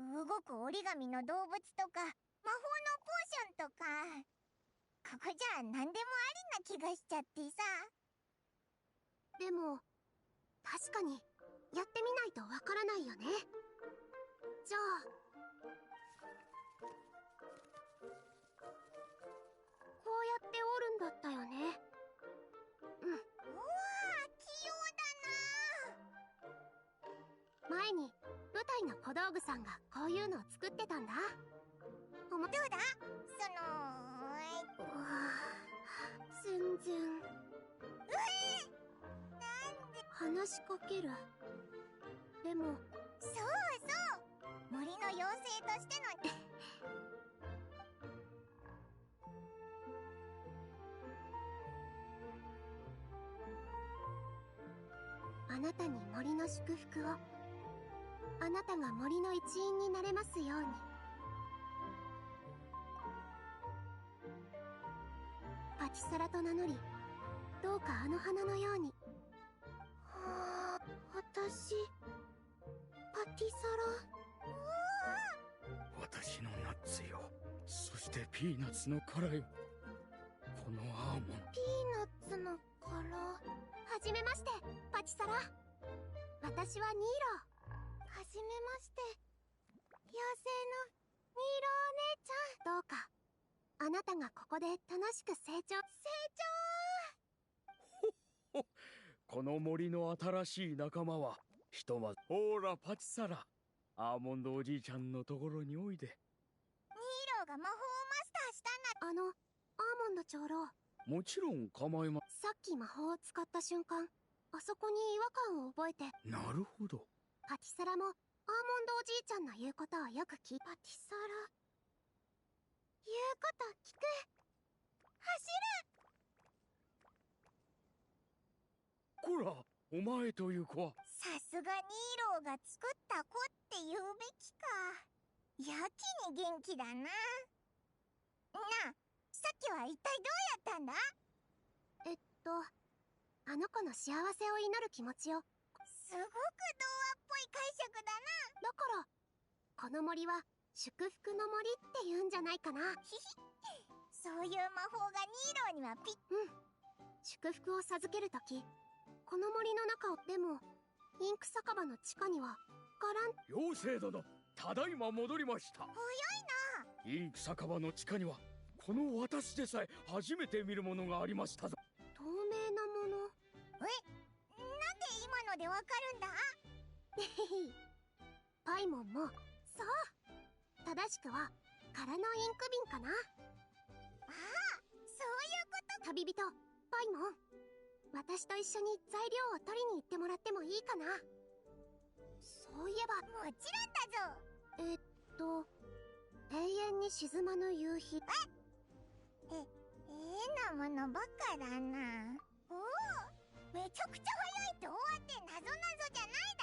動く折り紙の動物とか魔法のポーションとか、ここじゃ何でもありな気がしちゃってさ。でも確かにやってみないとわからないよね。じゃあこうやって折るんだったよね。うわー、器用だな。前に舞台の小道具さんがこういうのを作ってたんだ。どうだ？全然。なんで話しかける。でもそう森の妖精としてのあなたに森の祝福を。あなたが森の一員になれますように。パチサラと名乗り、どうかあの花のように。はあ、私パティサラ。私のナッツよ、そしてピーナッツの殻よ。このアーモンド。ピーナッツの殻。はじめまして、パチサラ。私はニーロ。はじめまして、妖精のニーロお姉ちゃん。どうかあなたがここで楽しく成長。この森の新しい仲間はひとまずほらパチサラ、アーモンドおじいちゃんのところにおいで。ニーロが魔法をマスターしたんだ。アーモンド長老。もちろん構いま。さっき魔法を使った瞬間、あそこに違和感を覚えて。なるほど。パティサラもアーモンドおじいちゃんの言うことをよく聞い。パティサラ言うこと聞く。走る。こら、お前という子は。さすがニーローが作った子って言うべきか。やけに元気だな。なあ、さっきは一体どうやったんだ？あの子の幸せを祈る気持ちを。すごく童話っぽい解釈だな。だからこの森は祝福の森って言うんじゃないかな。そういう魔法がニーローには祝福を授けるとき、この森の中をでもインク酒場の地下には妖精殿、ただいま戻りました。早いな。インク酒場の地下にはこの私でさえ初めて見るものがありましたぞ。透明なもの。なんで今のでわかるんだ？パイモンも。そう、正しくは空のインク瓶かな。ああ、そういうこと。旅人パイモン、私と一緒に材料を取りに行ってもらってもいいかな。そういえば。もちろんだぞ。永遠に沈まぬ夕日。変なものばっかだな。おお、めちゃくちゃ早い童話ってなぞなぞじゃないだ。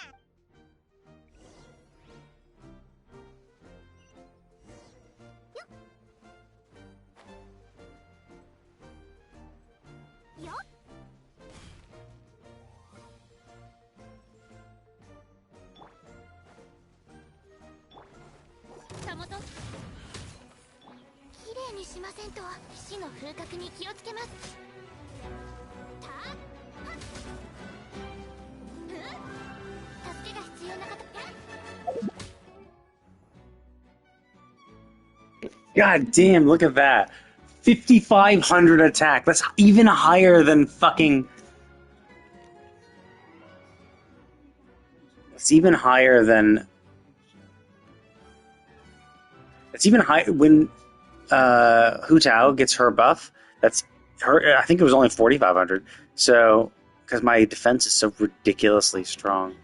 よっ。タモト、きれいにしませんと。騎士の風格に気をつけます。助けが必要な方。God damn, look at that. 5,500 attack. That's even higher than fucking... It's even higher than... It's even higher when Hu Tao gets her buff. That's her. I think it was only 4,500. So, because my defense is so ridiculously strong.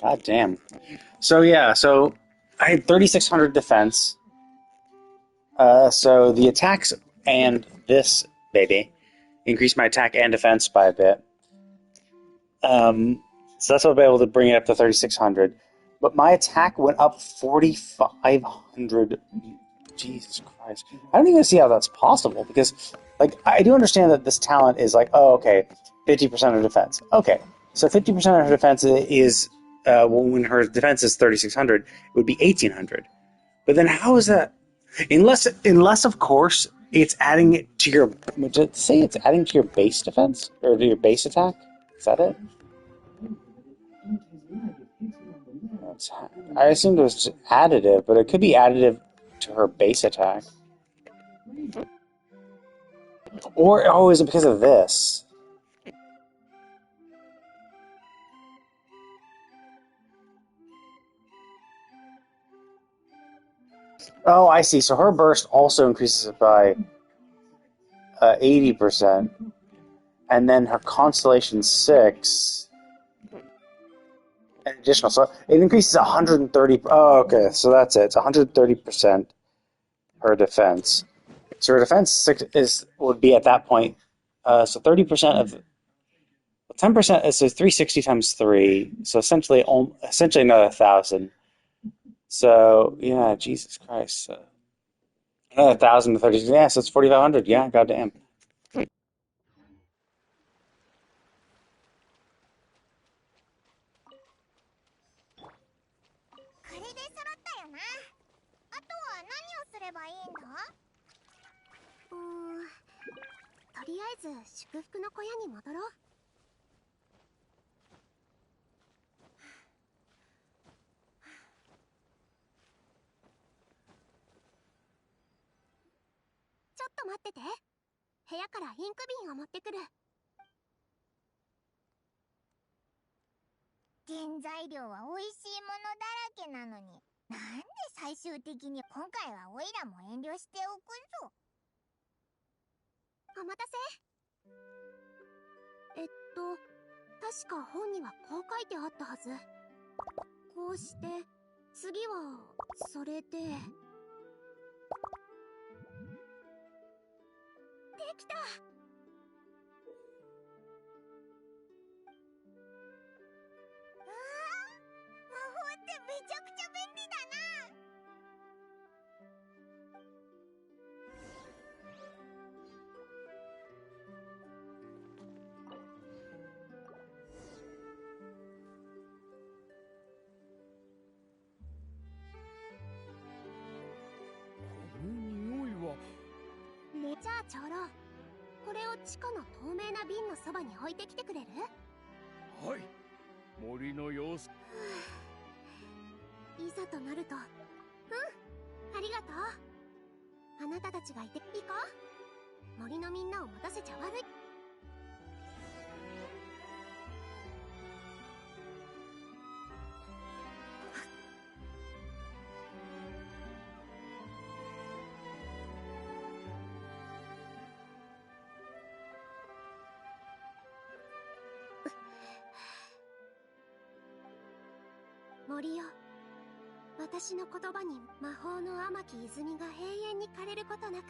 God damn. So yeah, so I had 3,600 defense. So the attacks and this baby increased my attack and defense by a bit. So that's what I'll be able to bring it up to 3,600. But my attack went up 4,500. Jesus Christ. I don't even see how that's possible because, like, I do understand that this talent is like, oh, okay, 50% of defense. Okay, so 50% of her defense is, when her defense is 3,600, it would be 1,800. But then how is that? Unless of course, it's adding it to your, say it's adding to your base defense? Or to your base attack? Is that it? I assumed it was just additive, but it could be additive to her base attack. Or, oh, is it because of this? Oh, I see. So her burst also increases it by 80%. And then her Constellation 6... an additional, so it increases 130. Oh, okay, so that's it. It's 130% her defense. So her defense would be at that point. So 30% of 10% is so 360 times 3. So essentially another 1,000. So yeah, Jesus Christ. Another 1,000 to 30. Yeah, so it's 4,500. Yeah, goddamn. これで揃ったよな。あとは何をすればいいんだ？りあえず祝福の小屋に戻ろう。ちょっと待ってて。部屋からインク瓶を持ってくる。原材料は美味しいものだらけなのに、なんで最終的に今回はオイラも遠慮しておくぞ。お待たせ。確か本にはこう書いてあったはず。こうして、次は、それで。できた。魔法ってめちゃくちゃ便利だな。この匂いは。じゃあ長老、これを地下の透明な瓶のそばに置いてきてくれる？はい。森の様子。いざとなると。ありがとう。あなたたちがいて、いいか？森のみんなを待たせちゃ悪い。森よ、私の言葉に魔法の甘き泉が永遠に枯れることなく。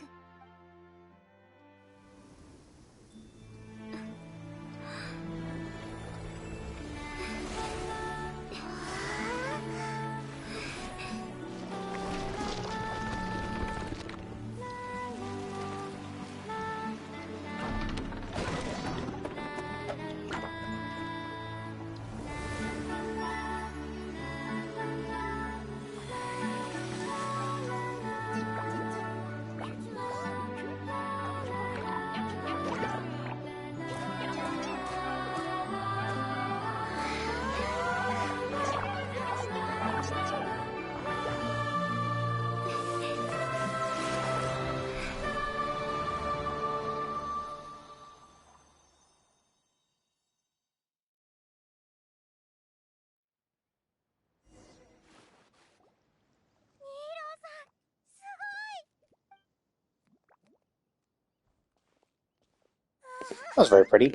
That was very pretty.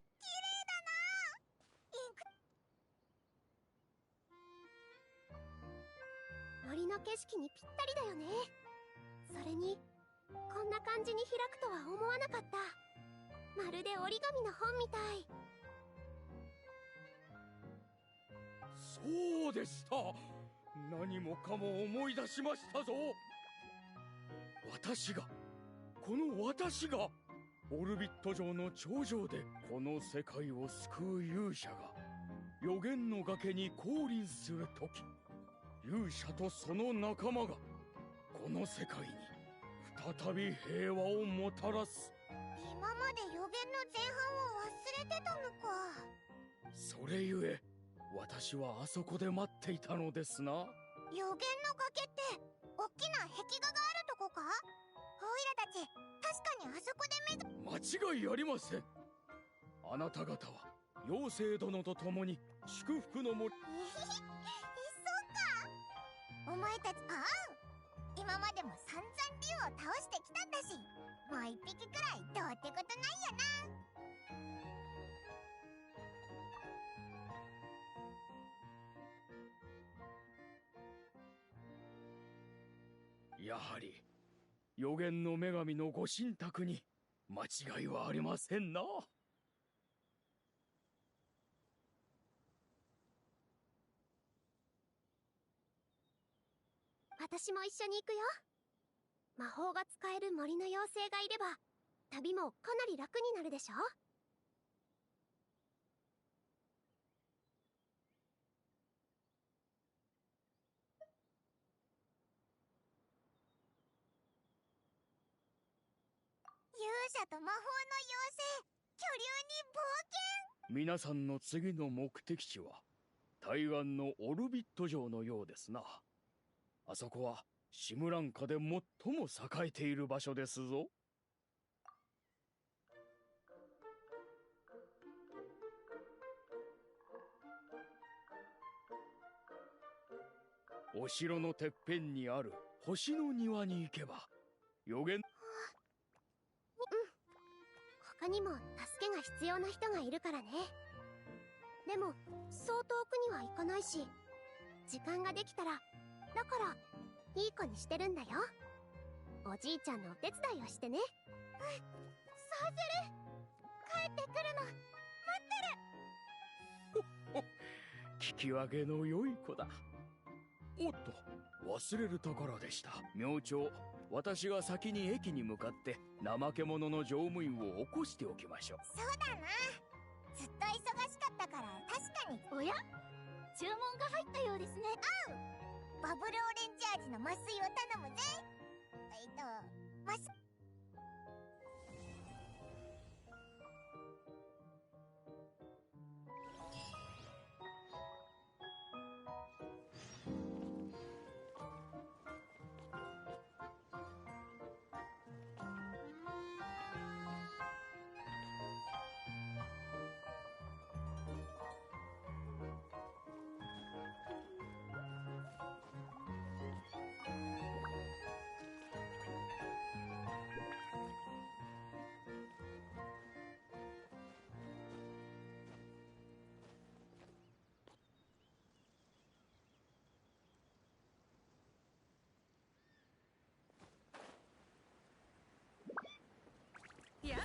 森の景色にぴったりだよね。それにこんな感じに開くとは思わなかった。まるで折り紙の本みたい。そうでした。何もかも思い出しましたぞ。この私がオルビット城の頂上でこの世界を救う勇者が予言の崖に降臨するとき、勇者とその仲間がこの世界に再び平和をもたらす。今まで予言の前半を忘れてたのか。それゆえ私はあそこで待っていたのですな。予言の崖って大きな壁画があるとこか？オイラたち確かにあそこで間違いありません。あなた方は妖精殿と共に祝福の森。そうか。お前たち、今までも散々竜を倒してきたんだし、もう一匹くらいどうってことないよな。やはり予言の女神のご神託に間違いはありませんな。私も一緒に行くよ。魔法が使える森の妖精がいれば旅もかなり楽になるでしょ。や勇者と魔法の妖精、巨竜に冒険。皆さんの次の目的地は対岸のオルビット城のようですな。あそこはシムランカで最も栄えている場所ですぞ。お城のてっぺんにある星の庭に行けば予言。他にも助けが必要な人がいるからね。でもそう遠くには行かないし、時間ができたら、だからいい子にしてるんだよ。おじいちゃんのお手伝いをしてね。そうする。帰ってくるの待ってる。聞き分けの良い子だ。おっと、忘れるところでした。明朝、私が先に駅に向かって怠け者の乗務員を起こしておきましょう。そうだな。ずっと忙しかったから確かに。おや、注文が入ったようですね。バブルオレンジ味の麻酔を頼むぜ。麻酔。いや、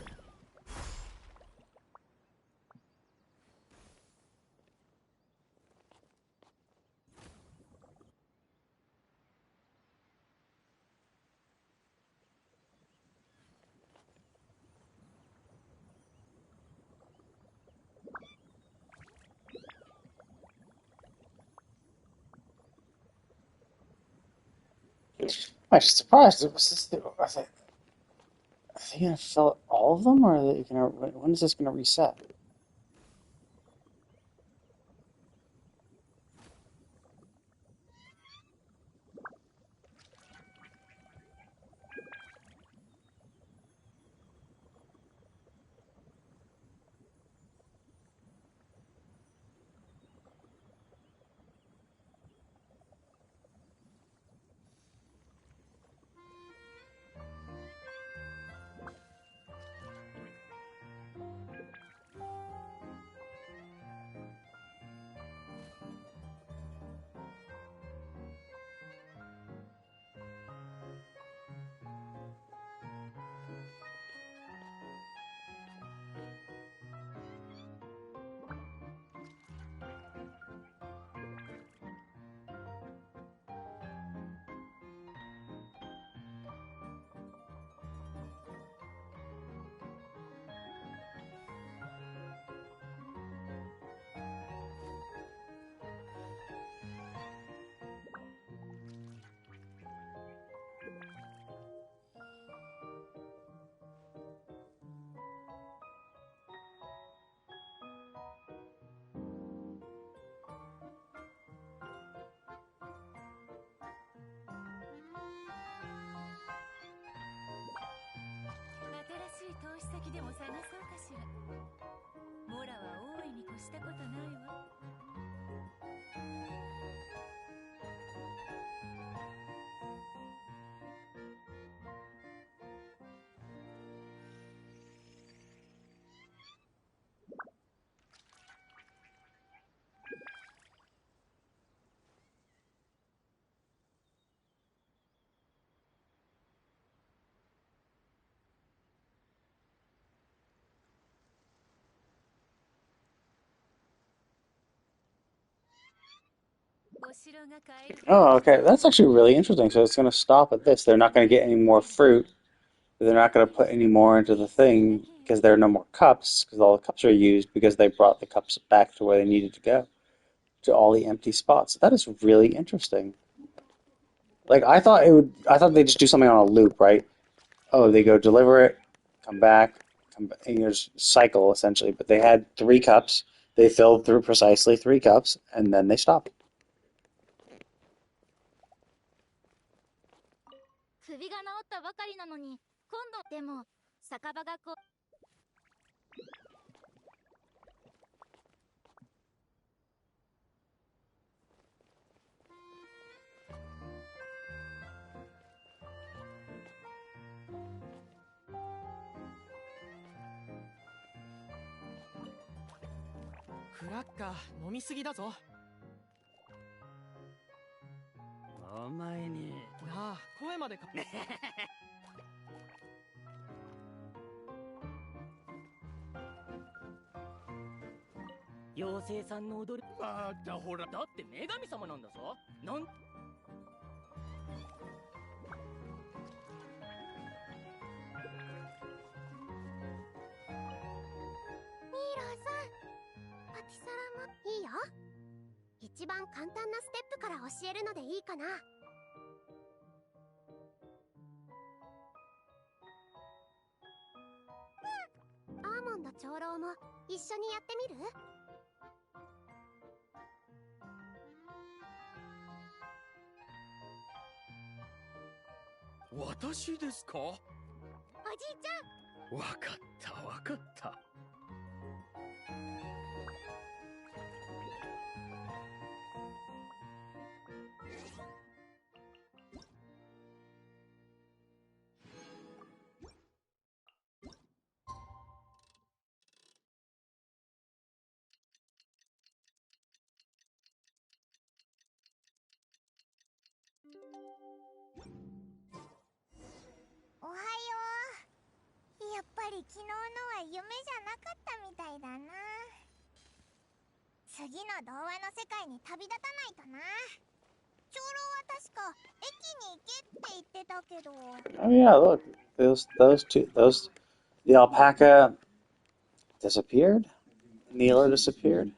I'm surprised. Was this are they gonna fill all of them, or are they gonna? When is this gonna reset?新しい投資先でも探そうかしら。モラは大いに越したことないわ。Oh, okay. That's actually really interesting. So it's going to stop at this. They're not going to get any more fruit. They're not going to put any more into the thing because there are no more cups, because all the cups are used because they brought the cups back to where they needed to go, to all the empty spots. That is really interesting. Like I thought they'd just do something on a loop, right? Oh, they go deliver it, come back, and there's a cycle essentially. But they had 3 cups. They filled through precisely 3 cups, and then they stopped. 首が治ったばかりなのに、今度でも酒場がこう。クラッカー飲みすぎだぞ。お前に。なあ、声までか。妖精さんの踊り。またほら、だって女神様なんだぞ。なん。ミーラーさん、パティサラもいいよ。一番簡単なステップから教えるのでいいかな。アーモンド長老も一緒にやってみる？私ですか？おじいちゃん。わかったわかった。おはよう。やっぱり昨日のは夢じゃなかったみたいだな。次の童話の世界に旅立たないとな。長老は確か駅に行けって言ってたけど。Oh yeah, look, the alpaca disappeared. Neela disappeared.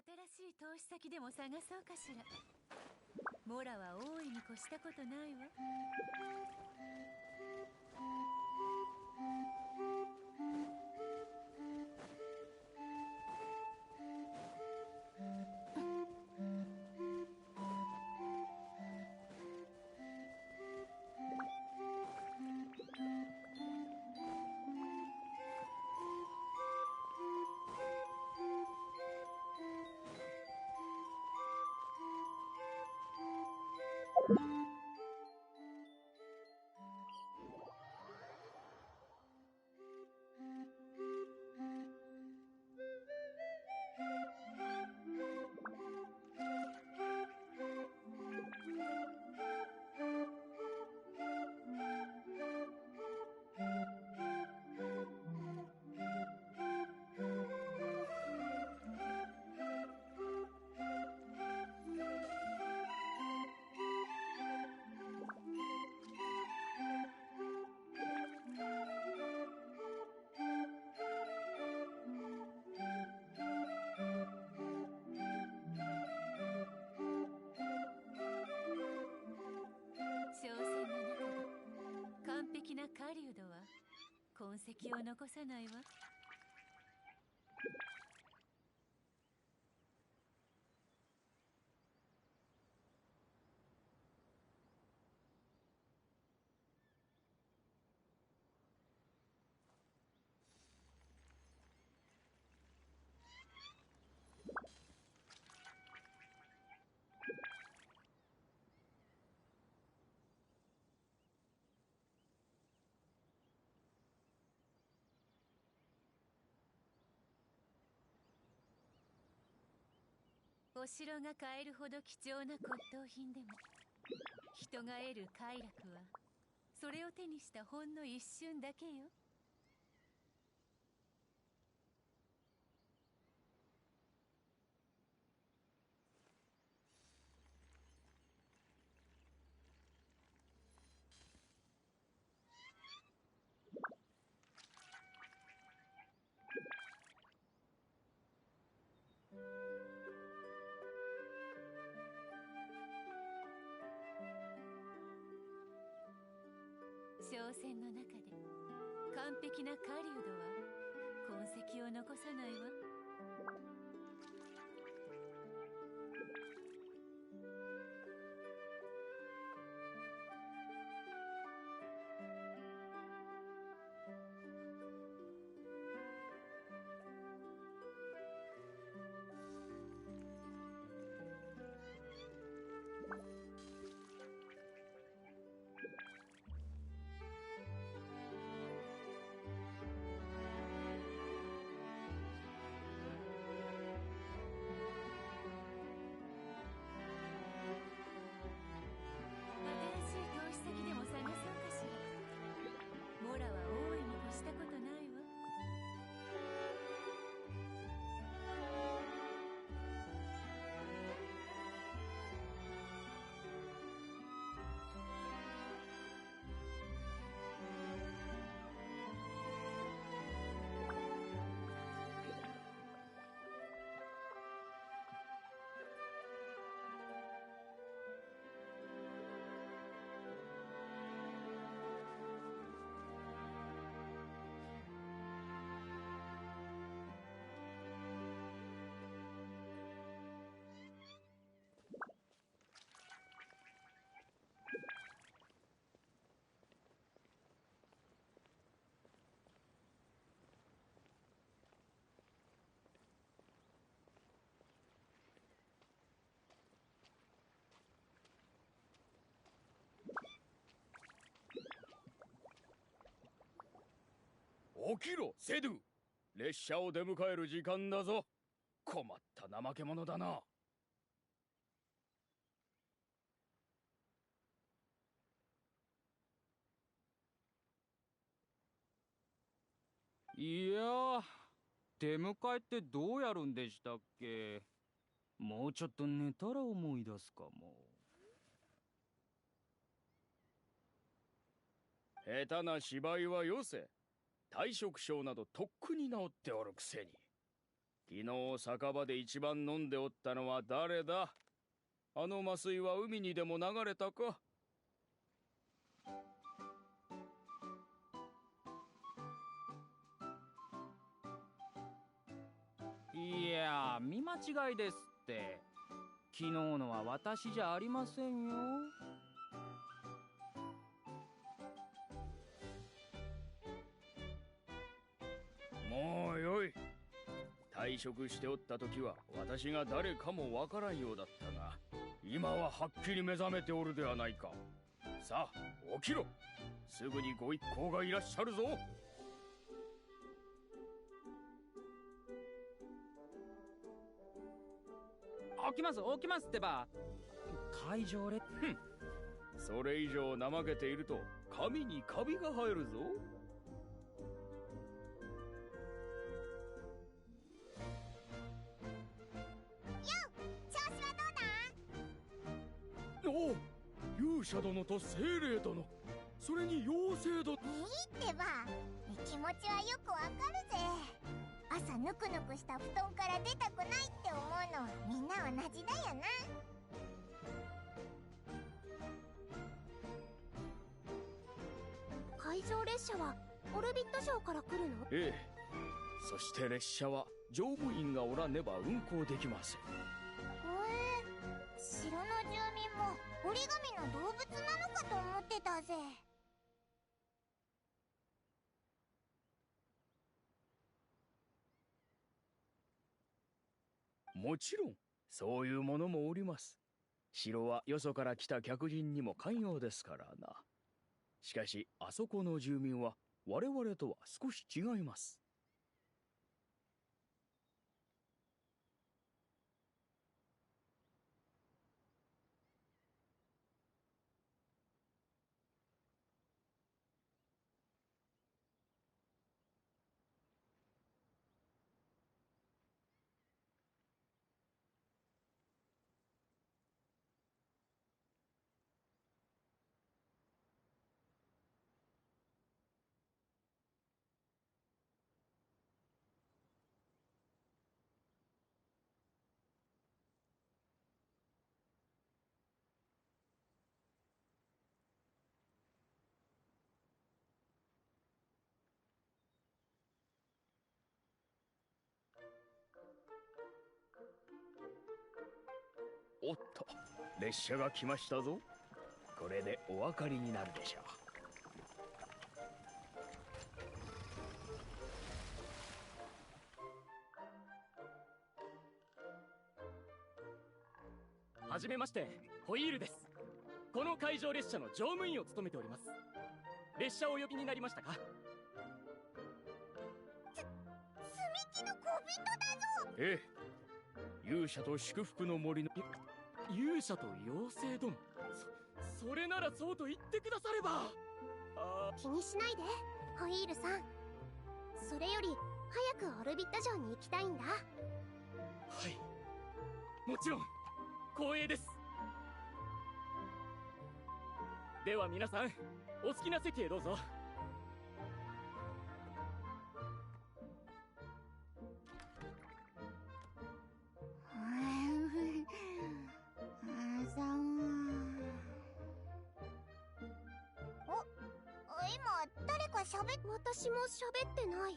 新しい投資先でも探そうかしら。モラは大いに越したことないわ。狩人は痕跡を残さないわ。お城が買えるほど貴重な骨董品でも、人が得る快楽はそれを手にしたほんの一瞬だけよ。挑戦の中で完璧な狩人は痕跡を残さないわ。新しい投資先でも探そうかしら。モラは大いに越したことないわ。起きろセドゥ。列車を出迎える時間だぞ。困った怠け者だな。いやー、出迎えってどうやるんでしたっけ。もうちょっと寝たら思い出すかも。下手な芝居はよせ。退職症などとっくに治っておるくせに。昨日酒場で一番飲んでおったのは誰だ。あの麻酔は海にでも流れたか。いやー、見間違いですって。昨日のは私じゃありませんよ。もうよい。退職しておった時は私が誰かもわからんようだったが、今ははっきり目覚めておるではないか。さあ起きろ。すぐにご一行がいらっしゃるぞ。起きます起きますってば。会場でそれ以上怠けていると髪にカビが生えるぞ。おお、勇者殿と精霊殿、それに妖精殿。いいってば、気持ちはよくわかるぜ。朝ぬくぬくした布団から出たくないって思うのみんな同じだよな。海上列車はオルビット城から来るの？ええ、そして列車は乗務員がおらねば運行できません。城の住民も折り紙の動物なのかと思ってたぜ。もちろんそういうものもおります。城はよそから来た客人にも寛容ですからな。しかしあそこの住民は我々とは少し違います。おっと、列車が来ましたぞ。これでお分かりになるでしょう。はじめまして、ホイールです。この海上列車の乗務員を務めております。列車をお呼びになりましたか？積み木の小人だぞ。ええ、勇者と祝福の森の勇者と妖精殿。それならそうと言ってくだされば。気にしないでホイールさん。それより早くオルビット城に行きたいんだ。はい、もちろん光栄です。では皆さん、お好きな席へどうぞ。今誰か喋っ私も喋ってない。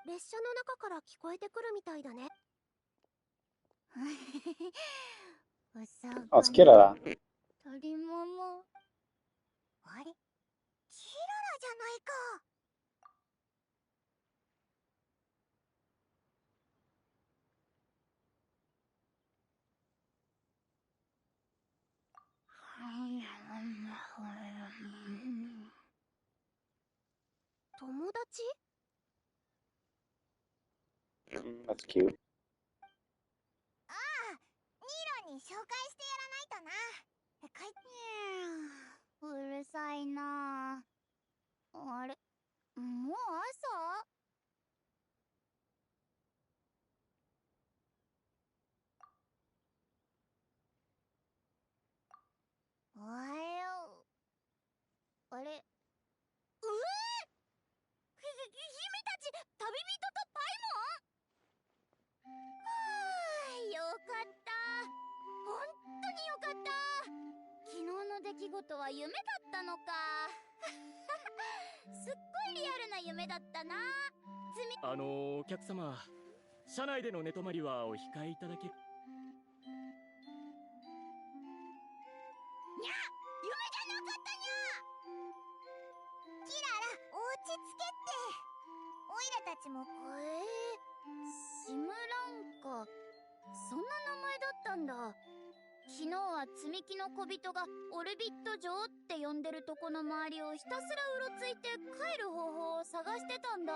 列車の中から聞こえてくるみたいだね。あ、キララ。鳥もも。あれ、キララじゃないか。友達？ That's cute. ああ、ニーロに紹介してやらないとな。うるさいな。あれ、もう朝？おはよう。あれ、姫たち、旅人とパイモン？はあ、よかった。本当によかった。昨日の出来事は夢だったのか。すっごいリアルな夢だったな。お客様、車内での寝泊まりはお控えいただけ。にゃ、夢じゃなかったにゃ。キララ、落ち着けって。オイラたちもシムランカ、そんな名前だったんだ。昨日は積み木の小人がオルビット城って呼んでるとこの周りをひたすらうろついて帰る方法を探してたんだ。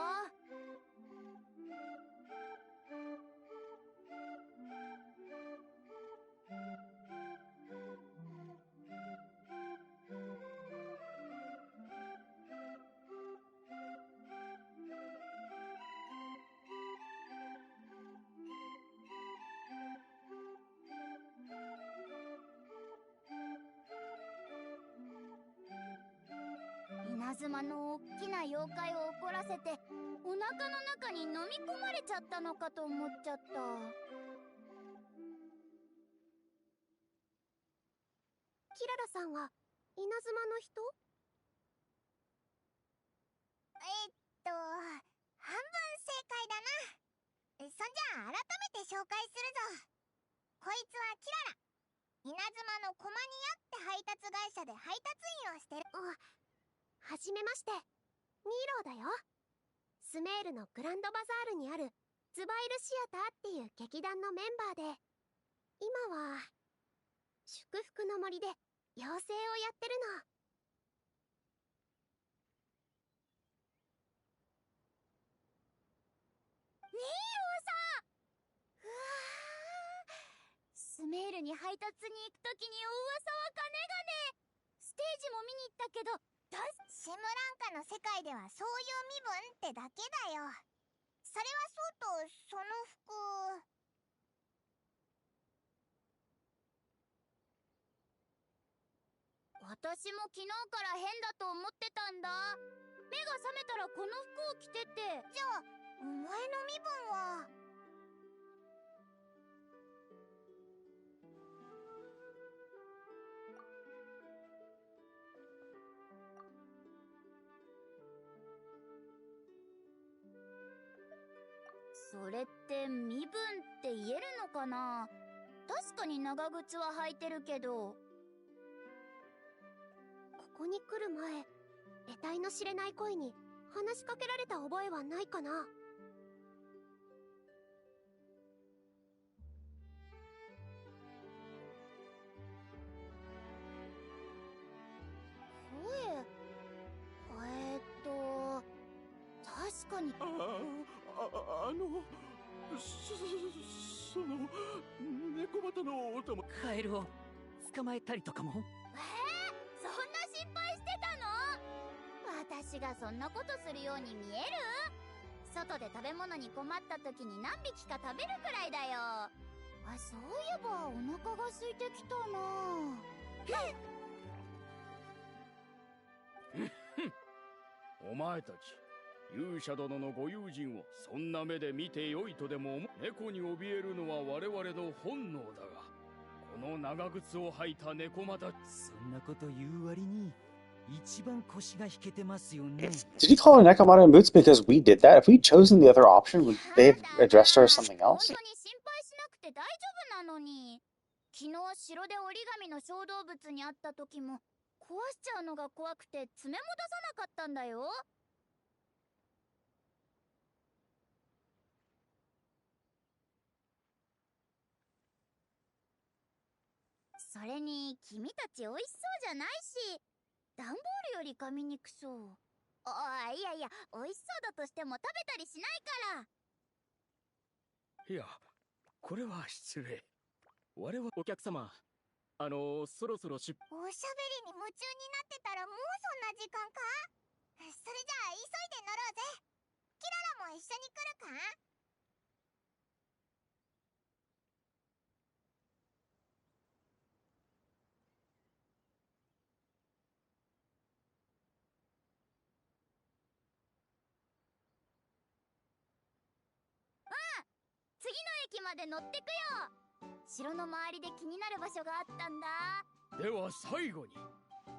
稲妻のおっきな妖怪を怒らせてお腹の中に飲み込まれちゃったのかと思っちゃった。キララさんは稲妻の人？半分正解だな。そんじゃあ改めて紹介するぞ。こいつはキララ。稲妻のコマニアって配達会社で配達員をしてる。はじめまして、ニーローだよ。スメールのグランドバザールにあるズバイルシアターっていう劇団のメンバーで、今は祝福の森で妖精をやってるの。ニーローさん。うわー、スメールに配達に行くときに噂はかねがね。ステージも見に行ったけど、シムランカの世界ではそういう身分ってだけだよ。それはそうと、その服。私も昨日から変だと思ってたんだ。目が覚めたらこの服を着てて。じゃあ、お前の身分は。それって身分って言えるのかな。確かに長靴は履いてるけど。ここに来る前、得体の知れない声に話しかけられた覚えはないかな。確かに。その猫股のお供カエルを捕まえたりとかも。そんな心配してたの？私がそんなことするように見える？外で食べ物に困った時に何匹か食べるくらいだよ。そういえばお腹が空いてきたな。お前たち勇者殿のご友人をそんな目で見てよいとでも思う。猫に怯えるのは我々の本能だが、この長靴を履いた猫股。そんなこと言う割に一番腰が引けてますよね。Did he call her Nekomata in boots because we did that? If we'd chosen the other option, would they have addressed her as something else? 本当に心配しなくて大丈夫なのに。昨日城で折り紙の小動物に会った時も壊しちゃうのが怖くて爪も出さなかったんだよ。それに君たち美味しそうじゃないし、段ボールより噛みにくそう。いやいや、美味しそうだとしても食べたりしないから。いや、これは失礼。我々お客様、そろそろおしゃべりに夢中になってたらもうそんな時間か？それじゃあ急いで乗ろうぜ。キララも一緒に来るか？次の駅まで乗ってくよ。城の周りで気になる場所があったんだ。では最後に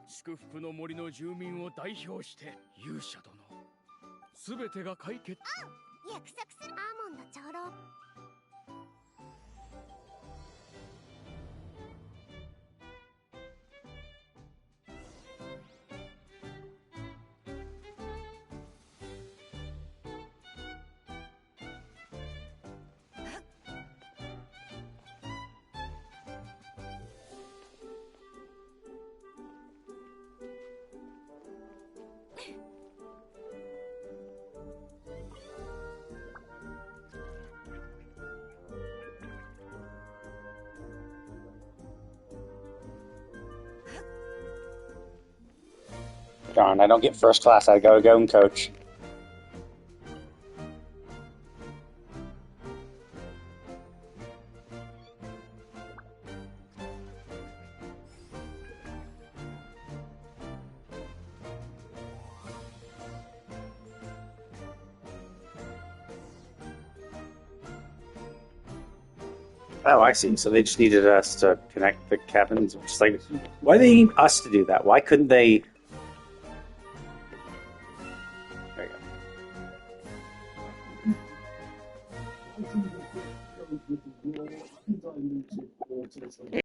祝福の森の住民を代表して勇者殿、すべてが解決。約束する。アーモンド長老。Darn, I don't get first class, I gotta go and coach. Oh, I see. So they just needed us to connect the cabins. Just like, why do they need us to do that? Why couldn't they? There you go.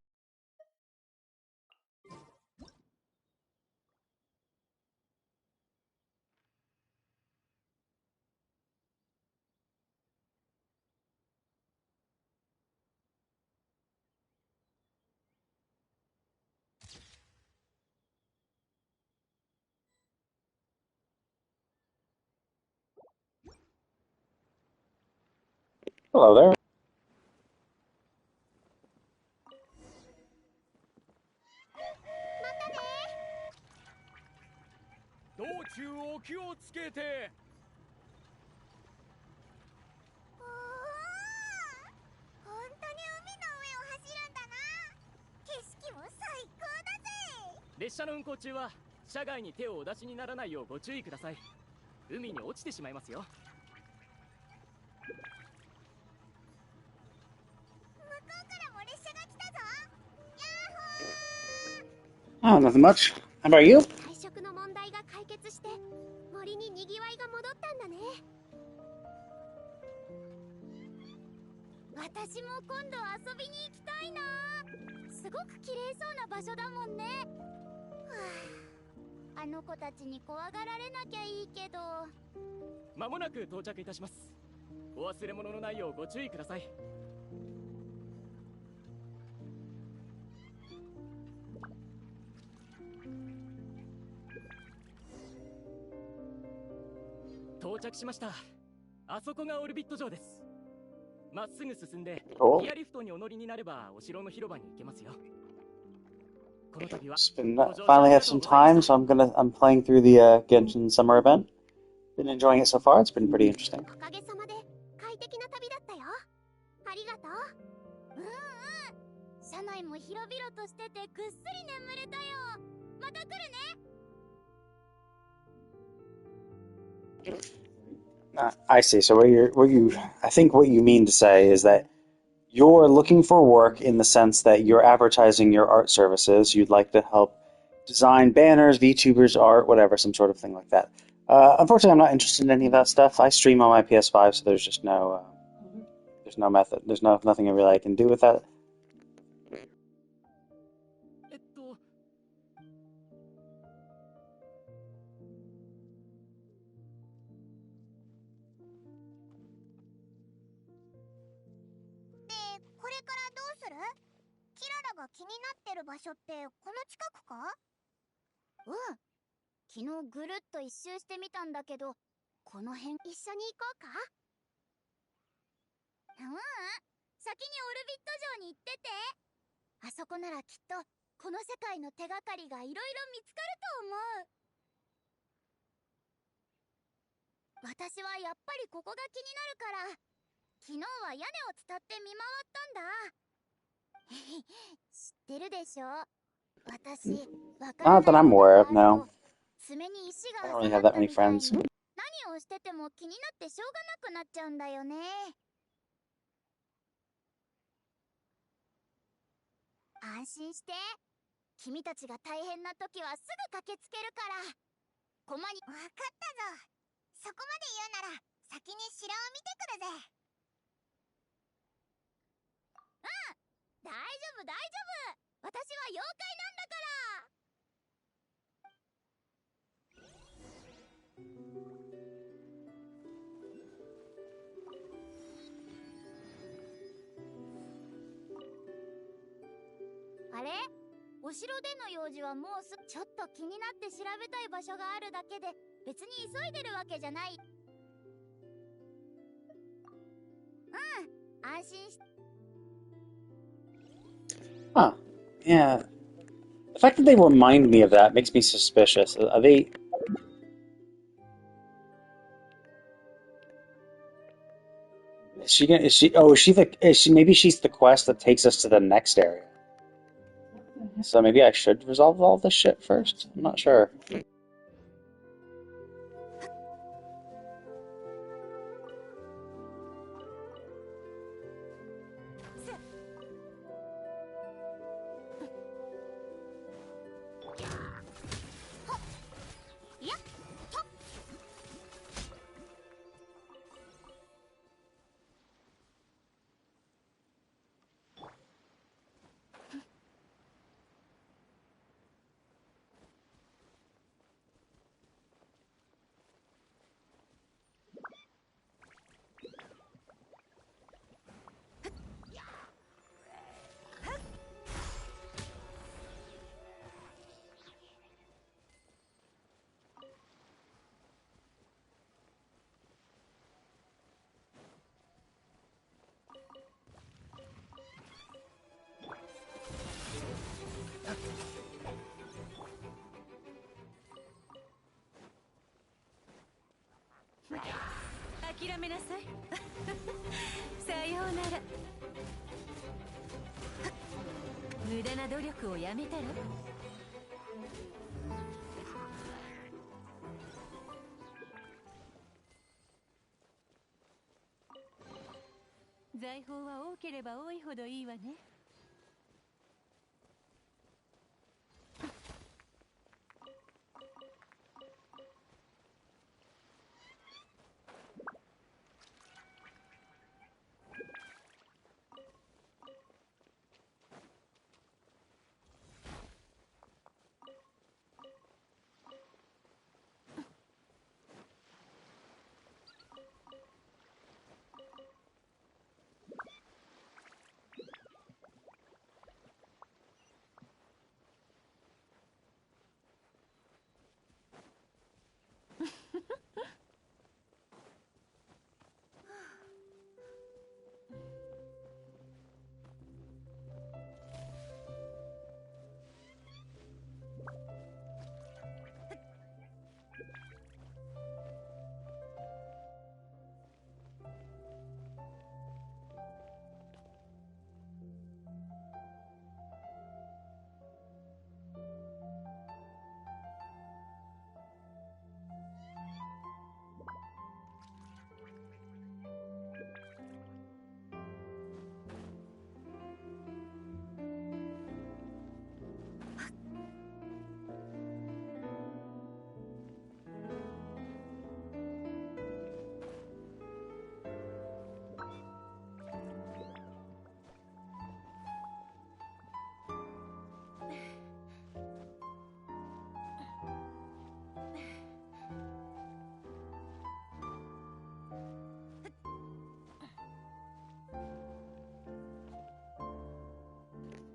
Hello there. 道中お気をつけて。本当に海の上を走るんだな。景色も最高だぜ。列車の運行中は車外に手をお出しにならないようご注意ください。海に落ちてしまいますよ。向こうからも列車が来たぞ。ヤッホー。 Oh, nothing much. How about you? 退職の問題が解決して森に賑わいが戻ったんだね。遊びに行きたいな。すごく綺麗そうな場所だもんね。はあ、あの子たちに怖がられなきゃいいけど。間もなく到着いたします。お忘れ物のないようご注意ください。到着しました。あそこがオルビット城です。まっすぐ進んで、ギアリフトにお乗りになればお城の広場に行けますよ。この度は Finally have some time, so I'm playing through the Genshin Summer event. Been enjoying it so far. It's been pretty interesting. おかげさまで快適な旅だったよ。ありがとう。車内も広々としててぐっすり眠れたよ。また来るね。I see. So I think what you mean to say is that you're looking for work in the sense that you're advertising your art services. You'd like to help design banners, VTubers, art, whatever, some sort of thing like that. Unfortunately, I'm not interested in any of that stuff. I stream on my PS5, so there's just there's no method. There's nothing really I can do with that. これからどうする？キララが気になってる場所ってこの近くか？昨日ぐるっと一周してみたんだけど、この辺一緒に行こうか？先にオルビット城に行ってて。あそこならきっとこの世界の手がかりがいろいろ見つかると思う。私はやっぱりここが気になるから、昨日は屋根を伝って見回ったんだ。知ってるでしょ？私、Not that I'm aware of, no. 爪に石 I が don't really 挟 have まっ that た many みたいに friends. 何をしてても気になってしょうがなくなっちゃうんだよね。安心して。君たちが大変な時はすぐ駆けつけるから。駒に。わかったぞ。そこまで言うなら先に城を見てくるぜ。大丈夫大丈夫。私は妖怪なんだから。あれ？お城での用事はもうちょっと気になって調べたい場所があるだけで、別に急いでるわけじゃない。安心し。Huh. Yeah. The fact that they remind me of that makes me suspicious. Are they... Maybe she's the quest that takes us to the next area. So maybe I should resolve all this shit first? I'm not sure.諦めなさい。さようなら。無駄な努力をやめたら？財宝は多ければ多いほどいいわね。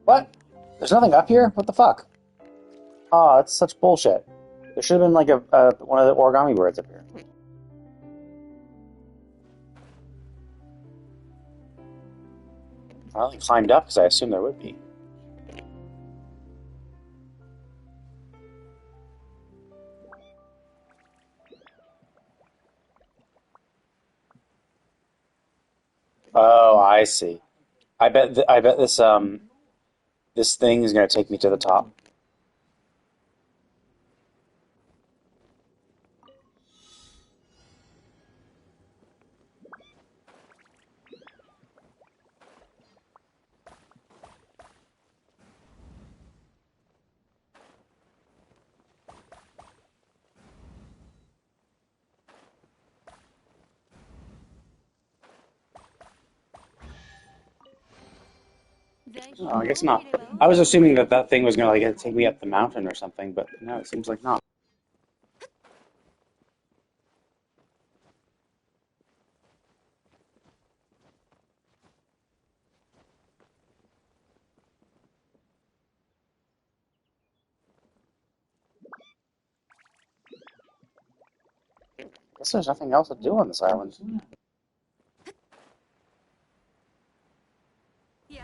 What? There's nothing up here? What the fuck? Oh, that's such bullshit. There should have been like a one of the origami birds up here. I only climbed up because I assumed there would be. Oh, I see. I bet this thing is gonna take me to the top. Oh, I guess not. I was assuming that that thing was gonna like take me up the mountain or something, but no, it seems like not. Guess there's nothing else to do on this island. Yeah.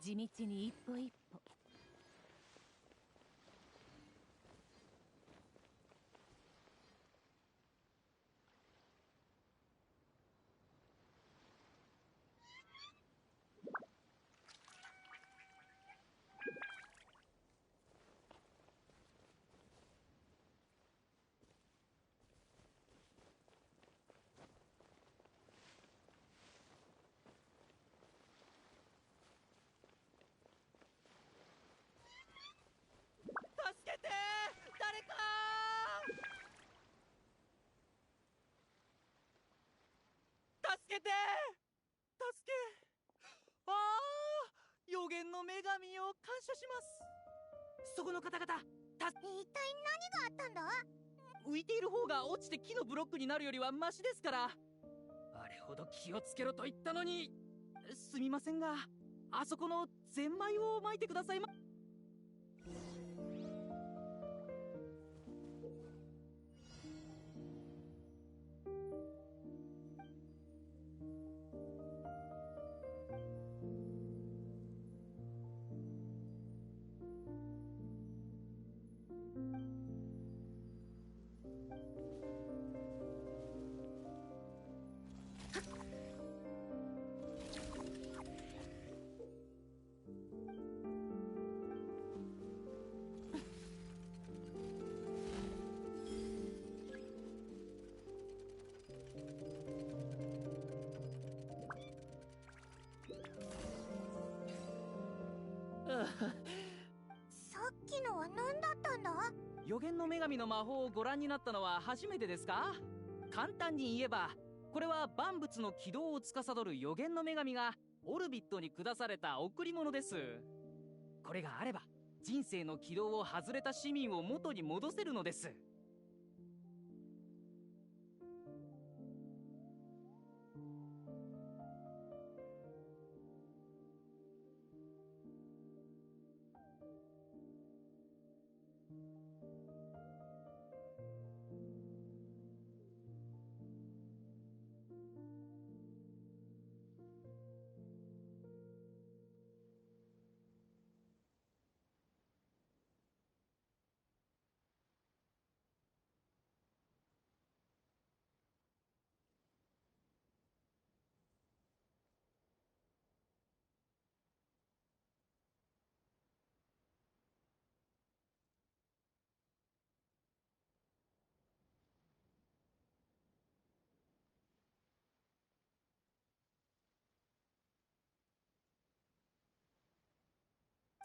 地道に一歩一歩。助けて誰か助けて助けああ予言の女神を感謝します。そこの方々一体何があったんだ？浮いている方が落ちて木のブロックになるよりはマシですから。あれほど気をつけろと言ったのに。すみませんがあそこのゼンマイを撒いてくださいま。さっきのは何だったんだ？予言の女神の魔法をご覧になったのは初めてですか？簡単に言えばこれは万物の軌道を司る予言の女神がオルビットに下された贈り物です。これがあれば人生の軌道を外れた市民を元に戻せるのです。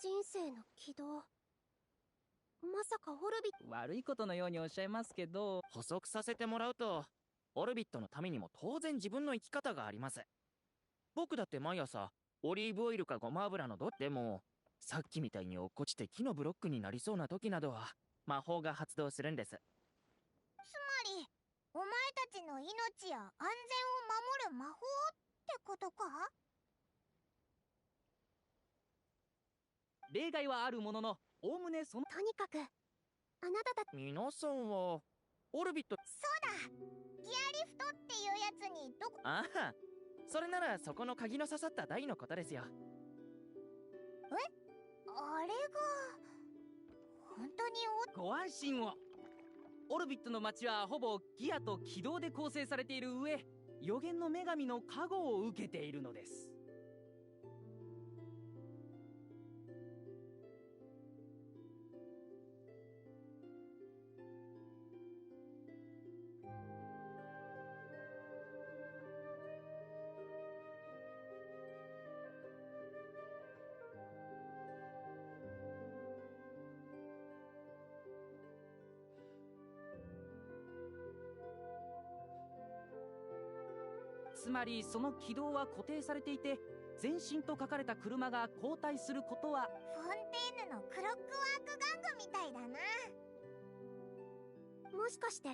人生の軌道、まさかオルビット。悪いことのようにおっしゃいますけど、補足させてもらうと、オルビットのためにも当然自分の生き方があります。僕だって毎朝オリーブオイルかごま油のでも、さっきみたいに落っこちて木のブロックになりそうな時などは魔法が発動するんです。つまりお前たちの命や安全を守る魔法ってことか？例外はあるものの、おおむねその。とにかくあなたたち。皆さんはオルビット。そうだ、ギアリフトっていうやつにどこ。ああ、それならそこの鍵の刺さった台のことですよ。あれが本当にご安心を。オルビットの街はほぼギアと軌道で構成されている上、予言の女神の加護を受けているのです。つまりその軌道は固定されていて、前進と書かれた車が後退することは。フォンテーヌのクロックワーク玩具みたいだな。もしかして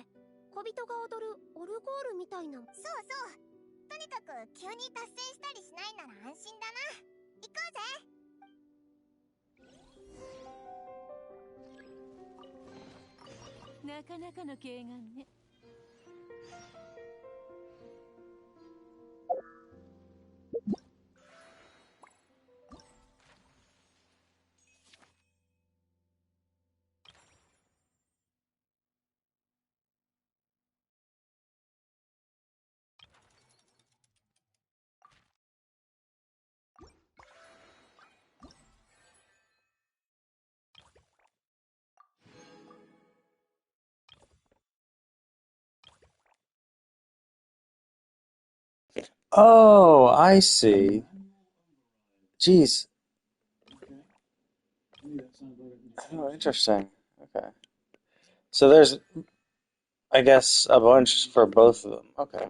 小人が踊るオルゴールみたいな。そうそう、とにかく急に達成したりしないなら安心だな。行こうぜ。なかなかの軽眼ね。Oh, I see. Jeez. Oh, interesting. Okay. So there's, I guess, a bunch for both of them. Okay.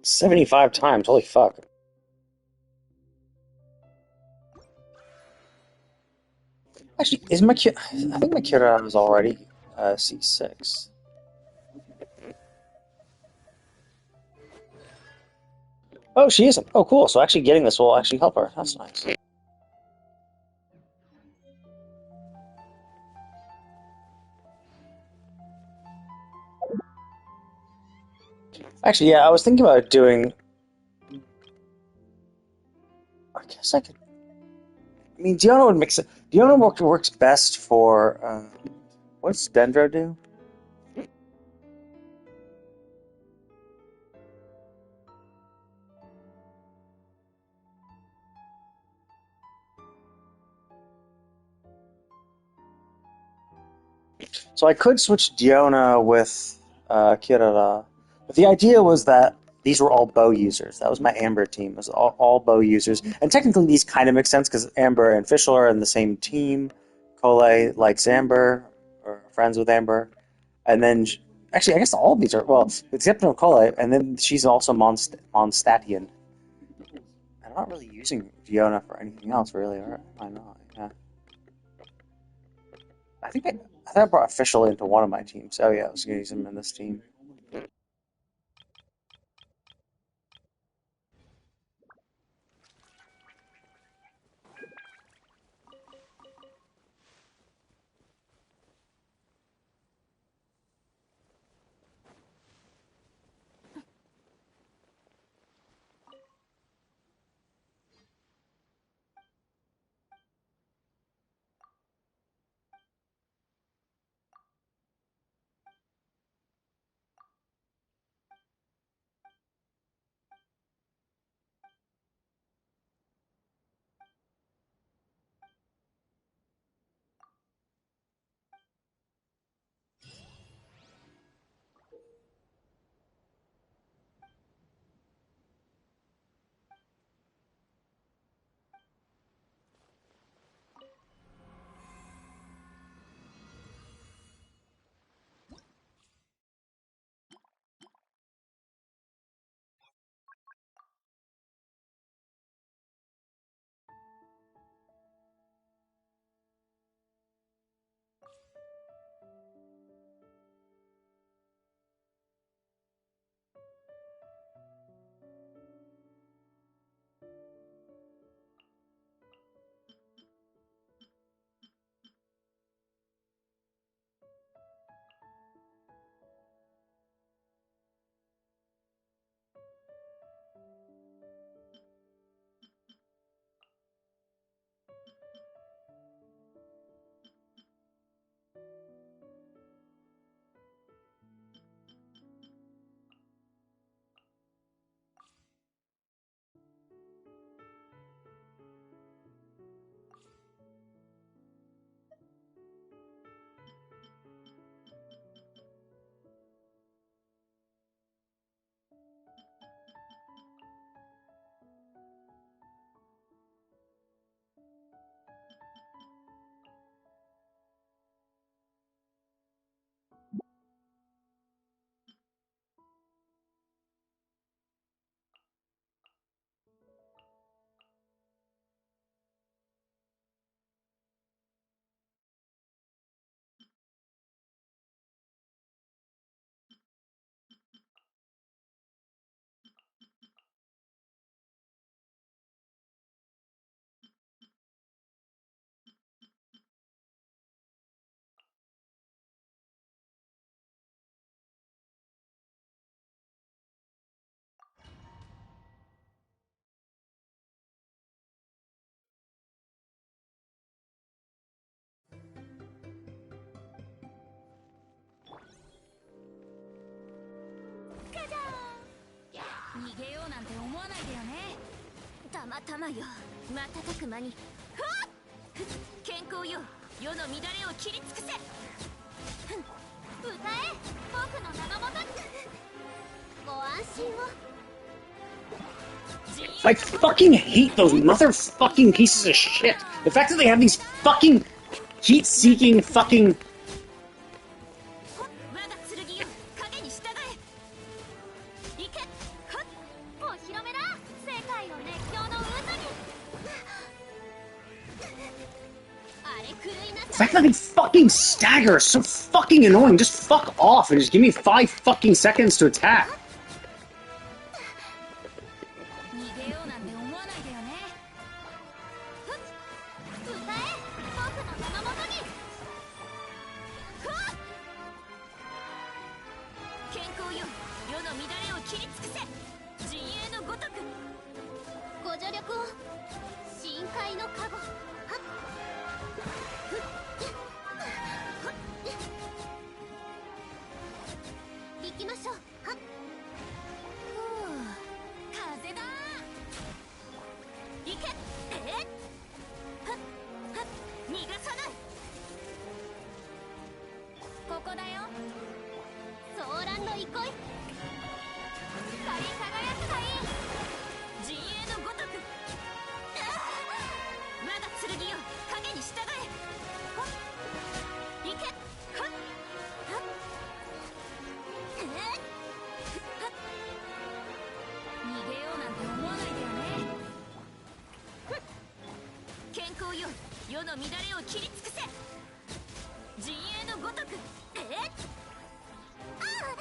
$75 times. Holy fuck. Actually, is my Kira... I think my Kira is already C6. Oh, she isn't. Oh, cool. So actually getting this will actually help her. That's nice. Actually, yeah, I was thinking about doing... I guess I could... I mean, do you know what makes it... Do you know what works best for... What's Dendro do? So I could switch Diona with Kirara, but the idea was that these were all bow users. That was my Amber team. It was all bow users. And technically these kind of make sense because Amber and Fischl are in the same team. Cole likes Amber, or friends with Amber. And then, actually, I guess all of these are, well, except for Cole, and then she's also Mondstadtian. I'm not really using Diona for anything else, really, or am I not? Yeah. I think I brought Fischl into one of my teams. Oh yeah, I was going to use him in this team.逃げようなんて思わないでよね。たまたまよ。瞬く間にふわっ健康よ。世の乱れを切り尽くせ。歌え僕の名のもとに。ご安心を。 I fucking hate those motherfucking pieces of shit. The fact that they have these fucking heat-seeking fucking... The fact that they fucking stagger is so fucking annoying. Just fuck off and just give me 5 fucking seconds to attack. 世の乱れを切り尽くせ。陣営のごとく。ああはっ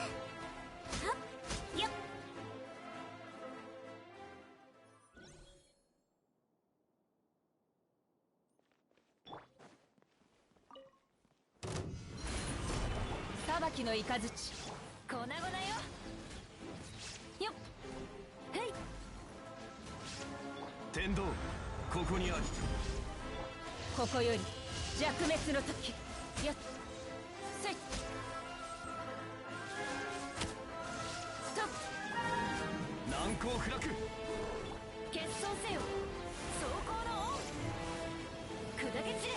よっ。裁きの雷粉々よ。よっはい。天道ここにある。ここより弱滅の時。よっせいストップ。難攻不落。決闘せよ走行の恩。砕け散れ。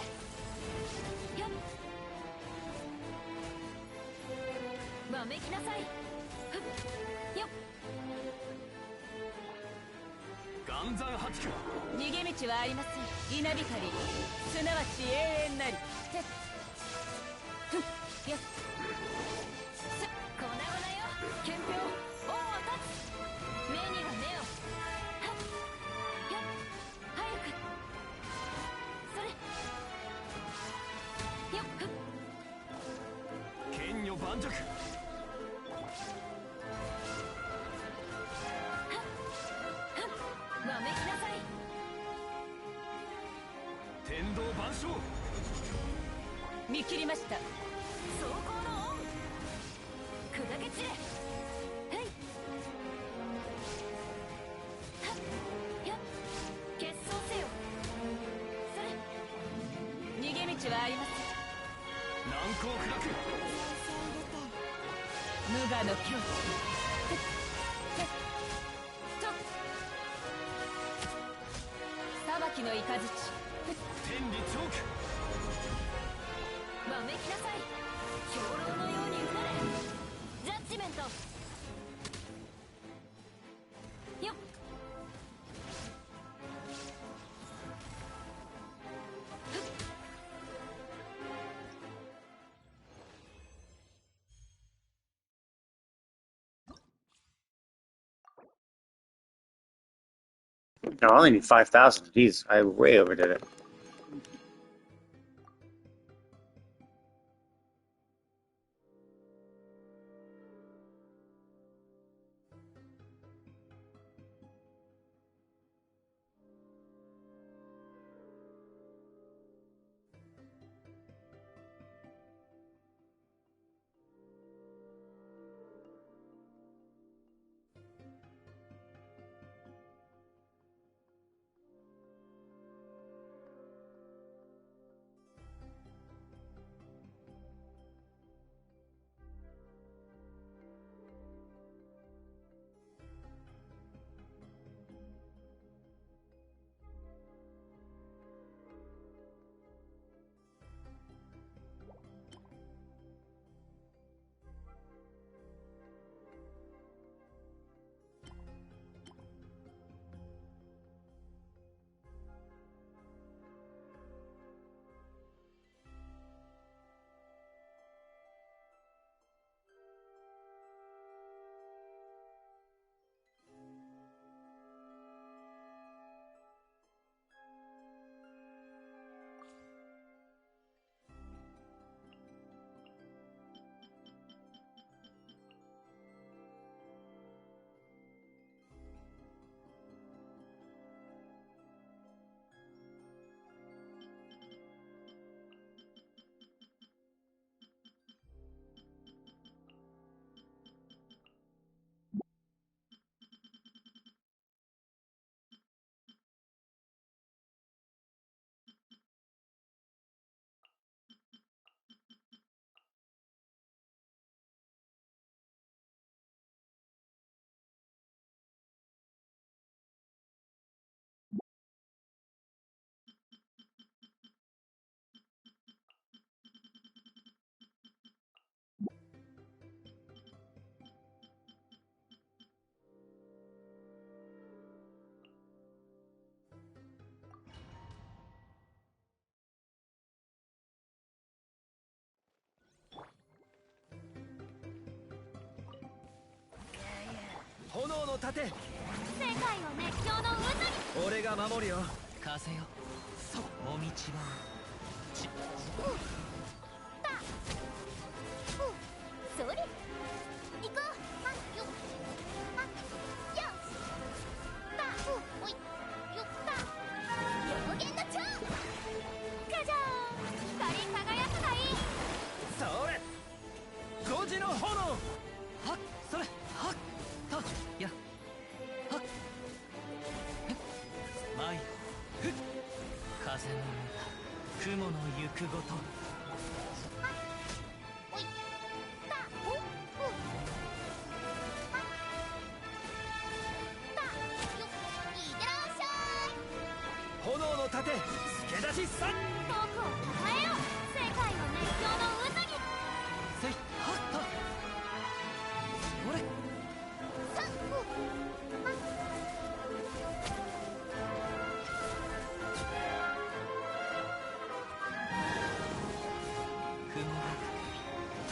よっわめきなさい。ふっよっ。岩山八九。逃げ道はありません。稲光すなわち永遠なり。てっふっよっす粉々よ。憲兵王は立つ。目には目を。はっよっ早くそれよっふっ剣女盤石。わめきなさい。天道万象。見切りました。走行の恩。砕け散れ。はいはっよっ決闘せよそれ逃げ道はありません。難攻不落。無我の境地。と裁きの雷天理チョーク。わめきなさい。兵糧のようにうなれ。ジャッジメント。よっふっ No, I only need 5,000. Jeez, I way overdid it.炎の盾。世界を熱狂の渦に。俺が守るよ。風よそうお道はちそれ行こう。はっよっはっよったおいよった両弦の蝶ガジャー光り輝くがいい。それ5時の炎はっそれはっとやはっへっ舞ふっ風の歌雲の行くごとおいったおっはったよっいってらっしゃい。炎の盾助出しさん遠くを抱えよ世界の熱狂の渦に。せいはっと俺さっ雲が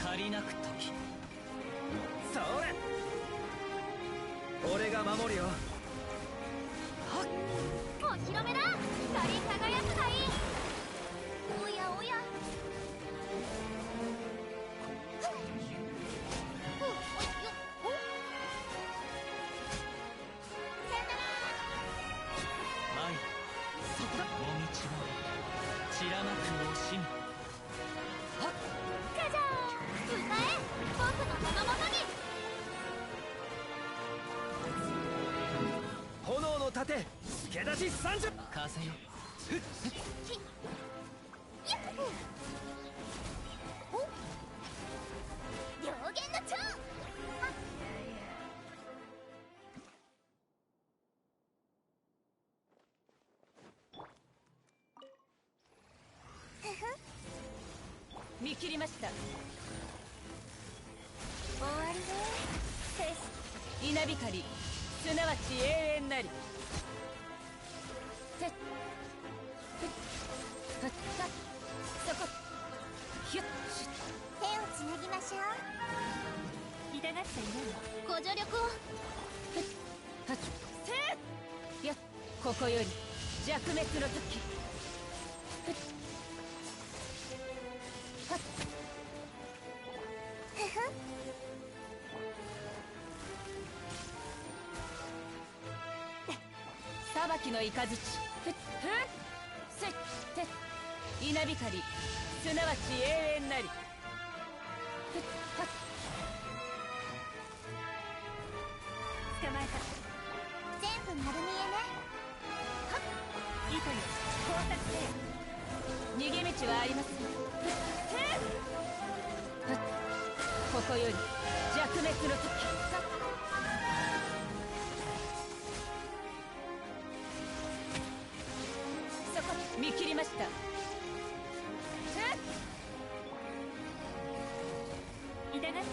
借りなく時それ俺が守るよはっお披露目だ光り輝くがいい。おやおやふっおいよっおさよなら。舞そこだお道は散らまく惜しみはっガジャー歌え僕の名のもとに。炎の盾助出し三十風よふっきやっほお両弦の蝶はっ見切りました。終わりね。稲光すなわち永遠なり。てっふっはっそこひゅっし手をつなぎましょう。痛がっちゃいないわ。ご助力を。ふっはっせーやっここより弱滅の時ふっはっふふ裁きの雷ふっふっせって稲光すなわち永遠なりふっはっ捕まえた。全部丸見えね。はっ糸よ工作せよ。逃げ道はありますふっはっここより弱滅の時さっそこ見切りました痛がっちゃいない。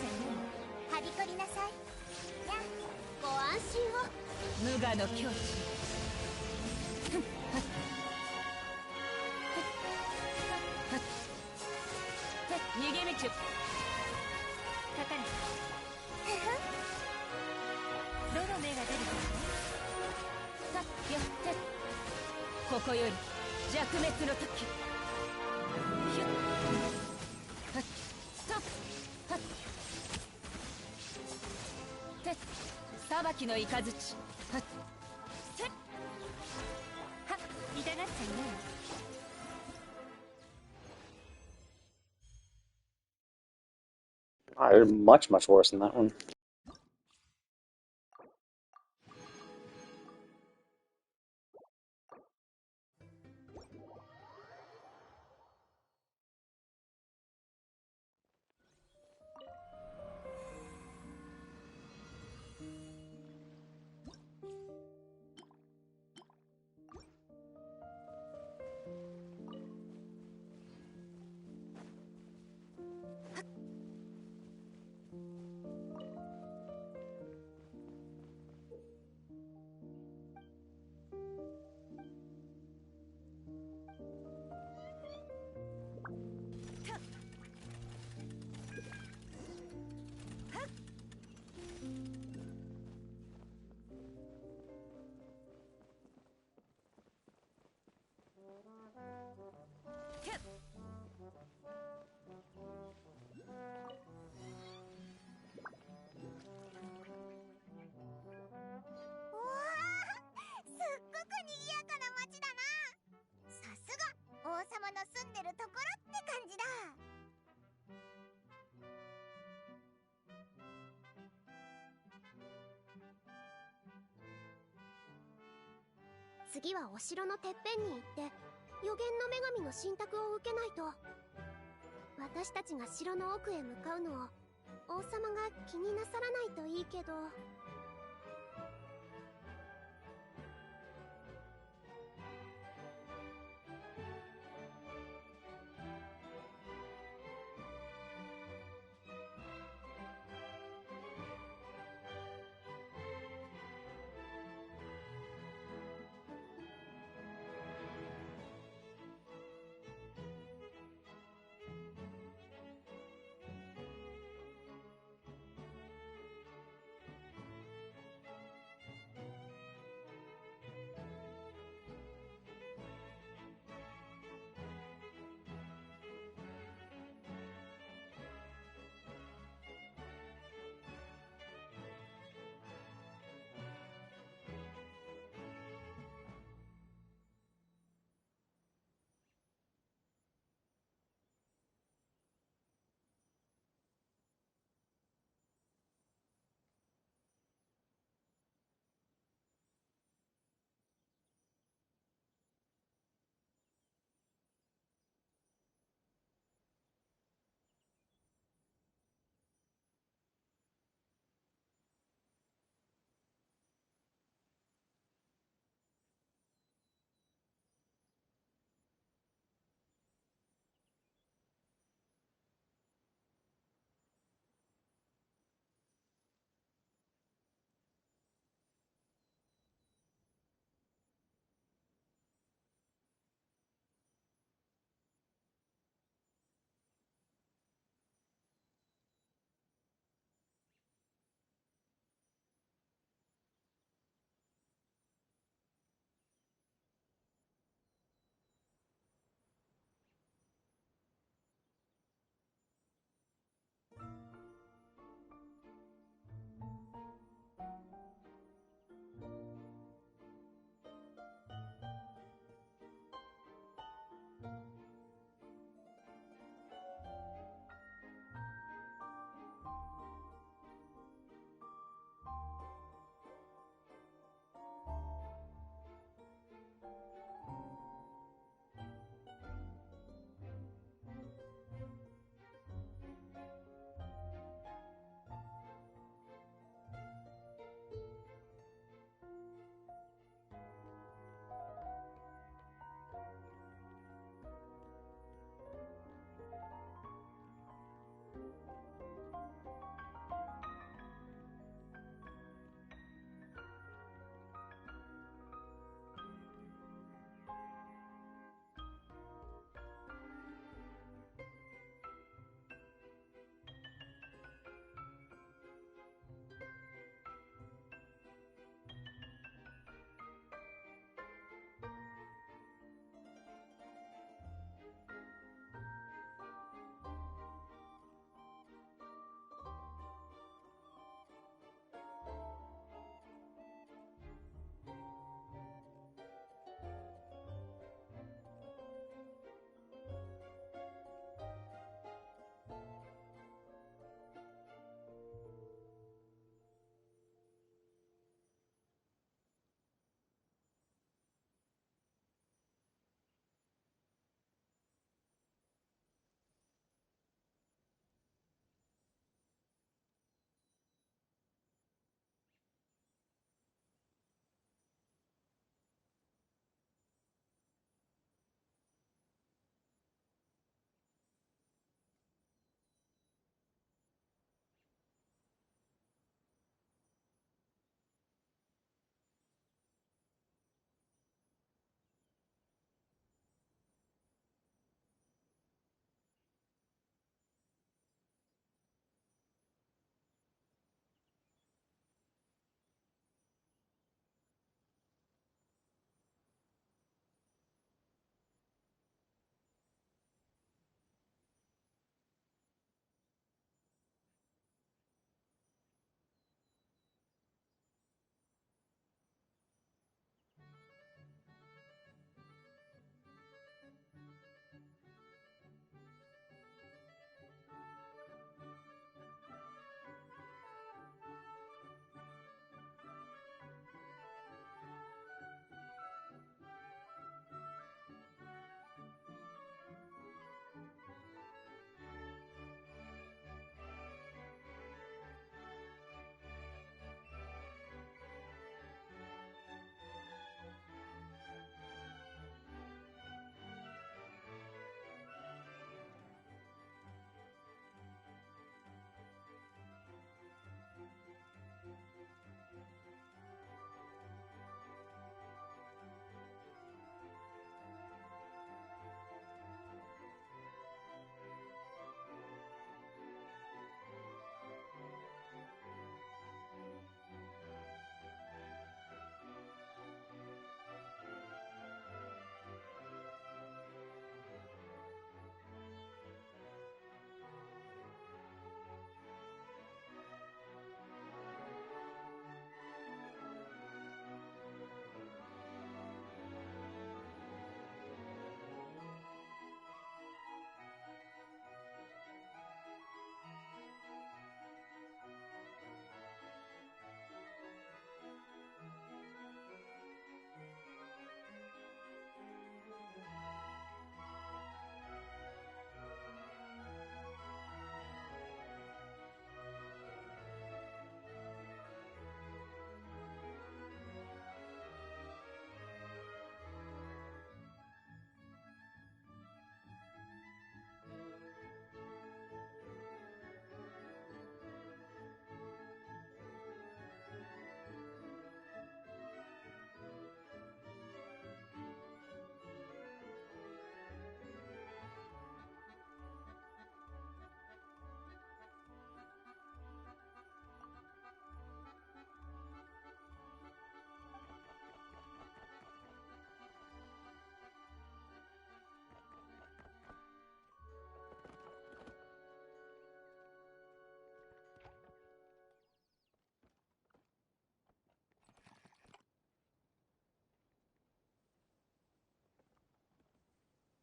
はびこりなさい。じゃあご安心を。無我の境地ふんはっはっはっはっ逃げ道かかれ。どの目が出るかさっやってここより弱滅の時ひゅっはっとはって裁きの雷はっせっはっ痛がっちゃいない。They're much, much worse than that one. 次はお城のてっぺんに行って予言の女神の神託を受けないと。私たちが城の奥へ向かうのを王様が気になさらないといいけど。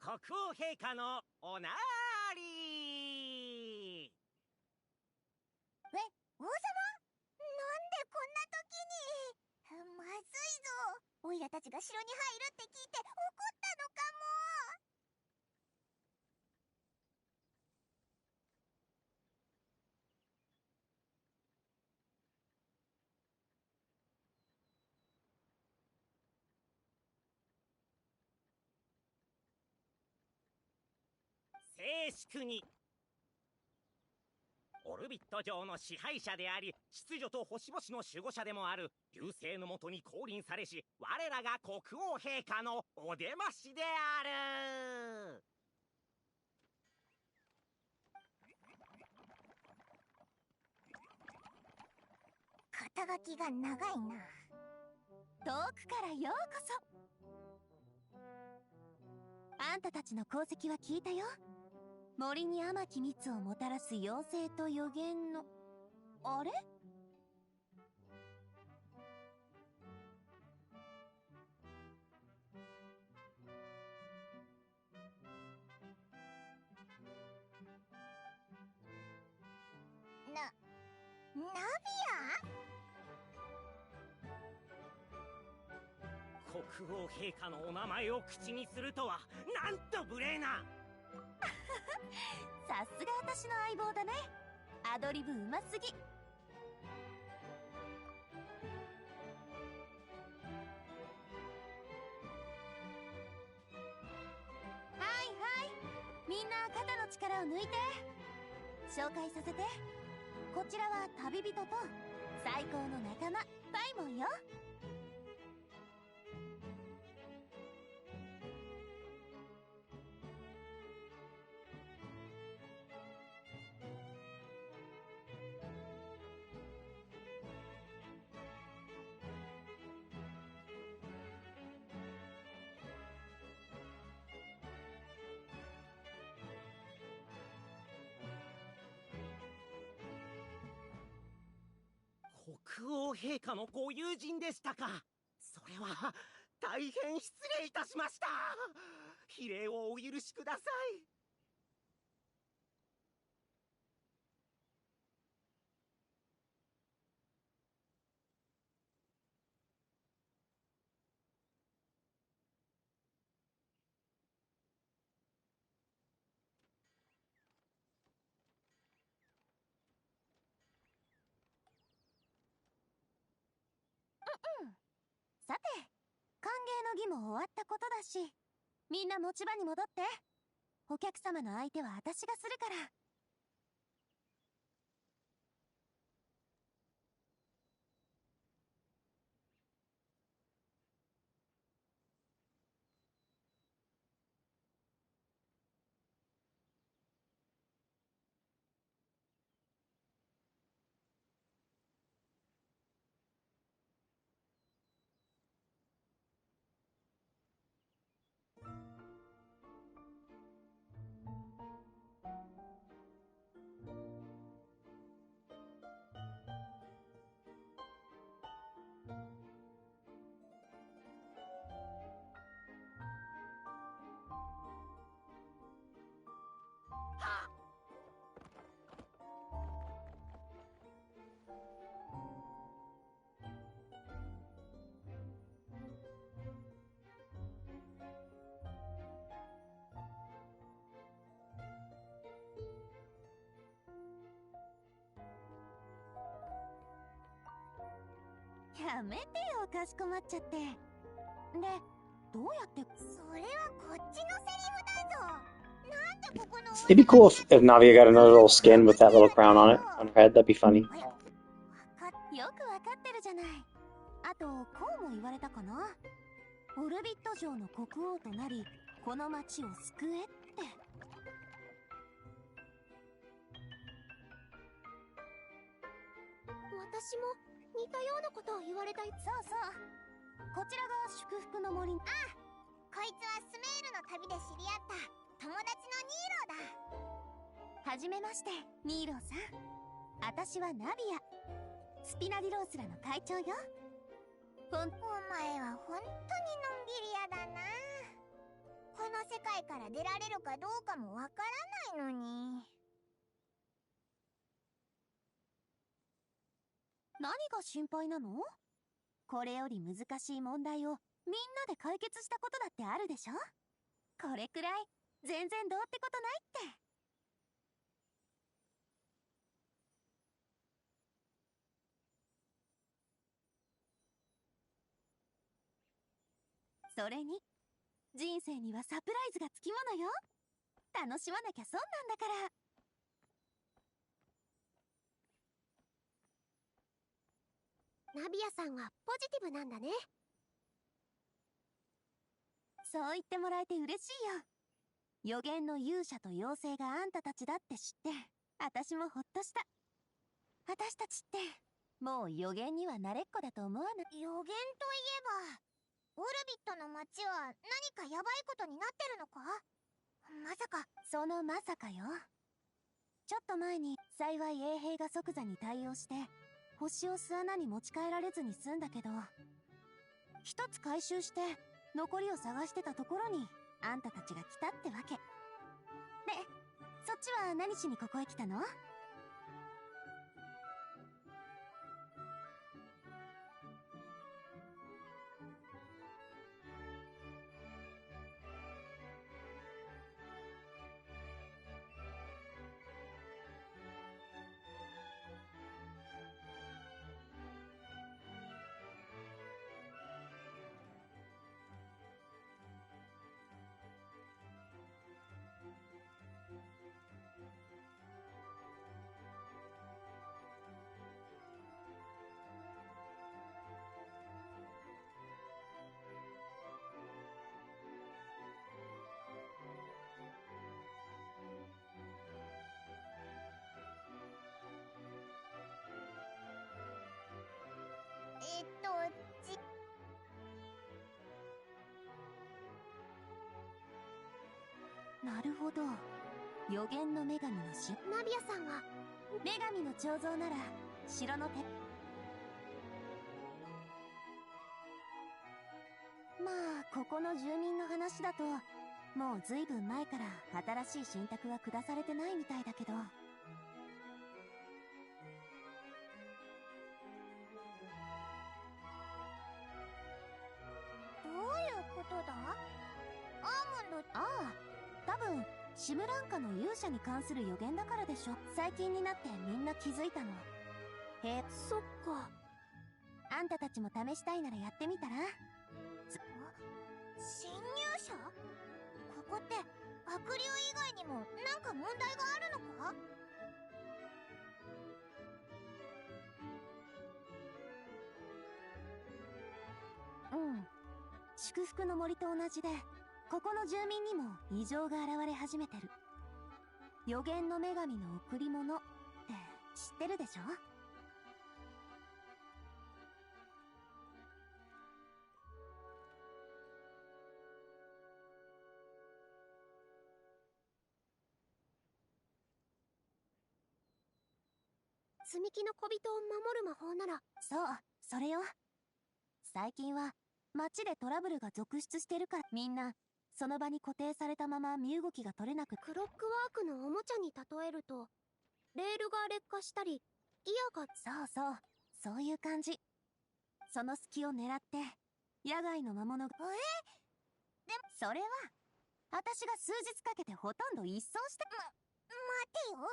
国王陛下のおなーり。王様、なんでこんな時に。まずいぞ。オイラたちが城に入るって聞いて怒ったのかも。静粛に。オルビット城の支配者であり、秩序と星々の守護者でもある流星のもとに降臨されし我らが国王陛下のお出ましである。肩書きが長いな。遠くからようこそ。あんたたちの功績は聞いたよ。森に甘き蜜をもたらす妖精と予言の。あれ？ナビア？国王陛下のお名前を口にするとはなんと無礼な。さすが私の相棒だね。アドリブうますぎ。はいはい、みんな肩の力を抜いて。紹介させて。こちらは旅人と最高の仲間パイモンよ。国王陛下のご友人でしたか。それは大変失礼いたしました。非礼をお許しください。さて、歓迎の儀も終わったことだし、みんな持ち場に戻って。お客様の相手は私がするから。やめてよ、かしこまっちゃって。で、どうやって。それはこっちのセリフだぞ。なんでここの。 It'd be cool if Navia got another little skin with that little crown on it on her head. That'd be funny. よくわかってるじゃない。あと、こうも言われたかな。オルビット城の国王となり、この町を救えって。私も似たようなことを言われたい。そうそう。こちらが祝福の森。ああ、こいつはスメールの旅で知り合った友達のニーローだ。はじめまして、ニーローさん。私はナビア、スピナディロースらの会長よ。お前は本当にのんびり屋だな。この世界から出られるかどうかもわからないのに。何が心配なの？これより難しい問題をみんなで解決したことだってあるでしょ？これくらい全然どうってことないって。それに人生にはサプライズがつきものよ。楽しまなきゃ損なんだから。ナビアさんはポジティブなんだね。そう言ってもらえて嬉しいよ。予言の勇者と妖精があんたたちだって知って私もほっとした。私たちってもう予言には慣れっこだと思わない？予言といえばオルビットの街は何かヤバいことになってるのか？まさか。そのまさかよ。ちょっと前に幸い衛兵が即座に対応して星を巣穴に持ち帰られずに済んだけど、一つ回収して残りを探してたところにあんたたちが来たってわけで、そっちは何しにここへ来たの？ちなるほど。予言の女神のしナビアさんは女神の彫像なら城の手。まあここの住民の話だともうずいぶん前から新しい信託は下されてないみたいだけど、どういうことだ？アーモンド。ああ、多分シムランカの勇者に関する予言だからでしょ。最近になってみんな気づいたの。へえ、そっか。あんたたちも試したいならやってみたら？侵入者？ここって悪霊以外にもなんか問題があるのか？うん。祝福の森と同じで、ここの住民にも異常が現れ始めてる。予言の女神の贈り物って知ってるでしょ？積み木の小人を守る魔法なら。そう、それよ。最近は街でトラブルが続出してるから、みんなその場に固定されたまま身動きが取れなく。クロックワークのおもちゃに例えると、レールが劣化したりギアが。そういう感じ。その隙を狙って野外の魔物が。でもそれは私が数日かけてほとんど一掃した。待てよ。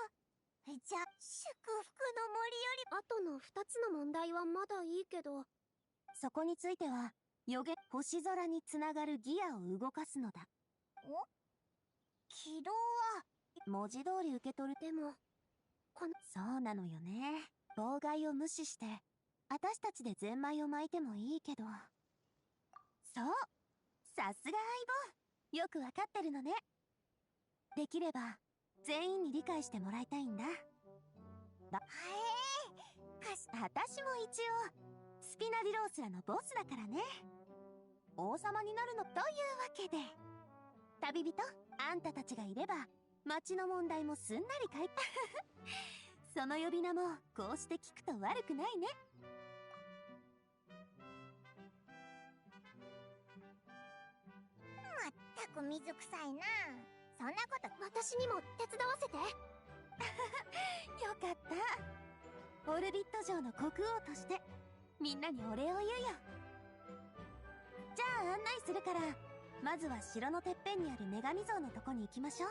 じゃあ祝福の森より後の2つの問題はまだいいけど、そこについては予言星空につながるギアを動かすのだ。お？起動は文字通り受け取る。でもそうなのよね。妨害を無視して私たちでゼンマイを巻いてもいいけど。そう、さすが相棒、よくわかってるのね。できれば全員に理解してもらいたいんだ。私も一応スピナディロースらのボスだからね。王様になるの。というわけで旅人、あんたたちがいれば町の問題もすんなり解決。その呼び名もこうして聞くと悪くないね。まったくく水臭いな。そんなこと私にも手伝わせて。よかった。オルビット城の国王としてみんなにお礼を言うよ。じゃあ案内するから、まずは城のてっぺんにある女神像のとこに行きましょう。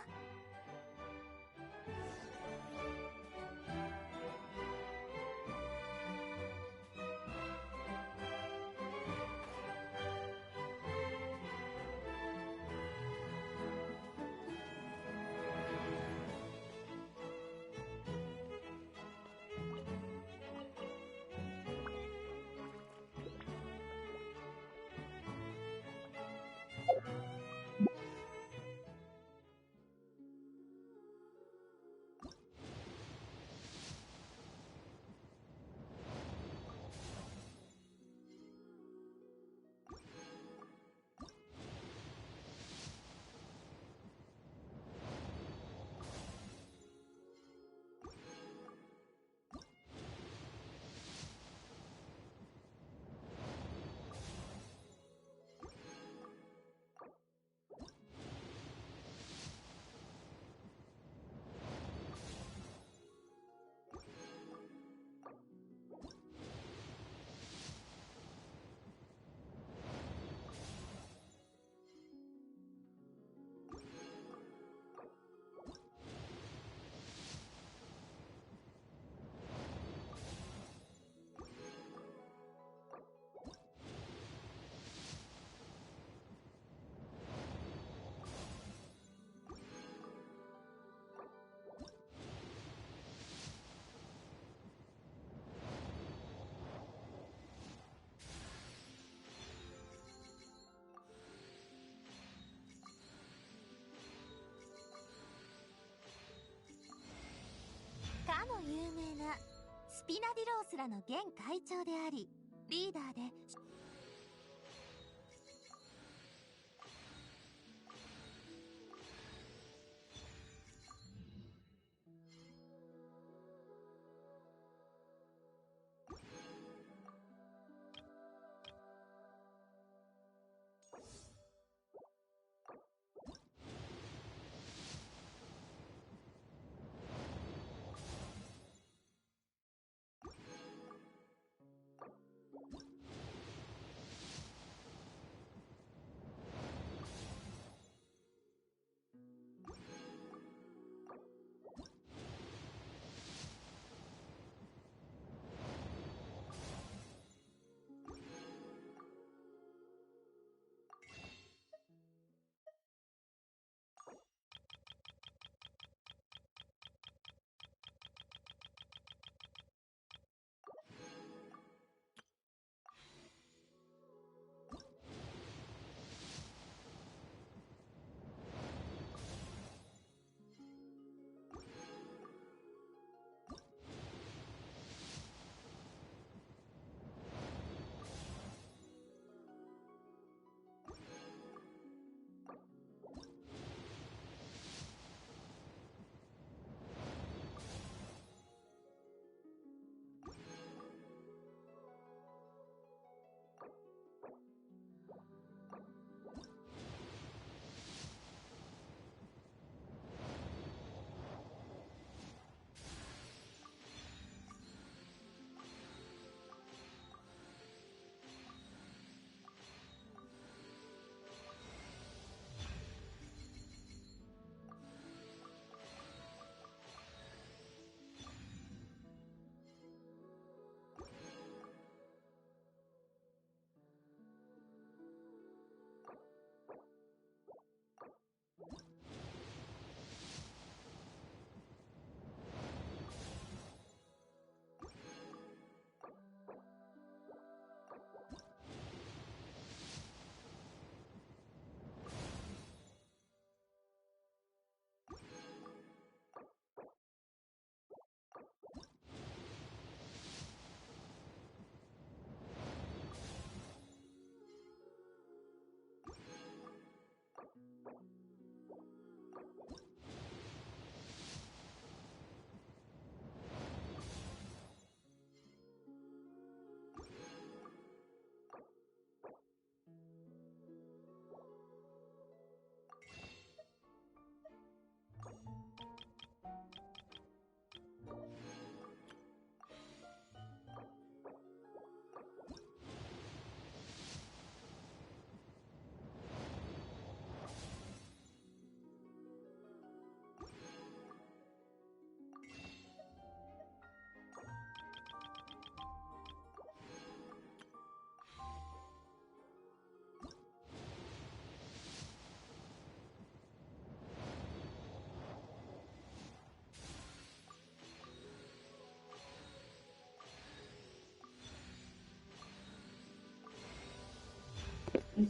かの有名なスピナディロースらの現会長でありリーダーで、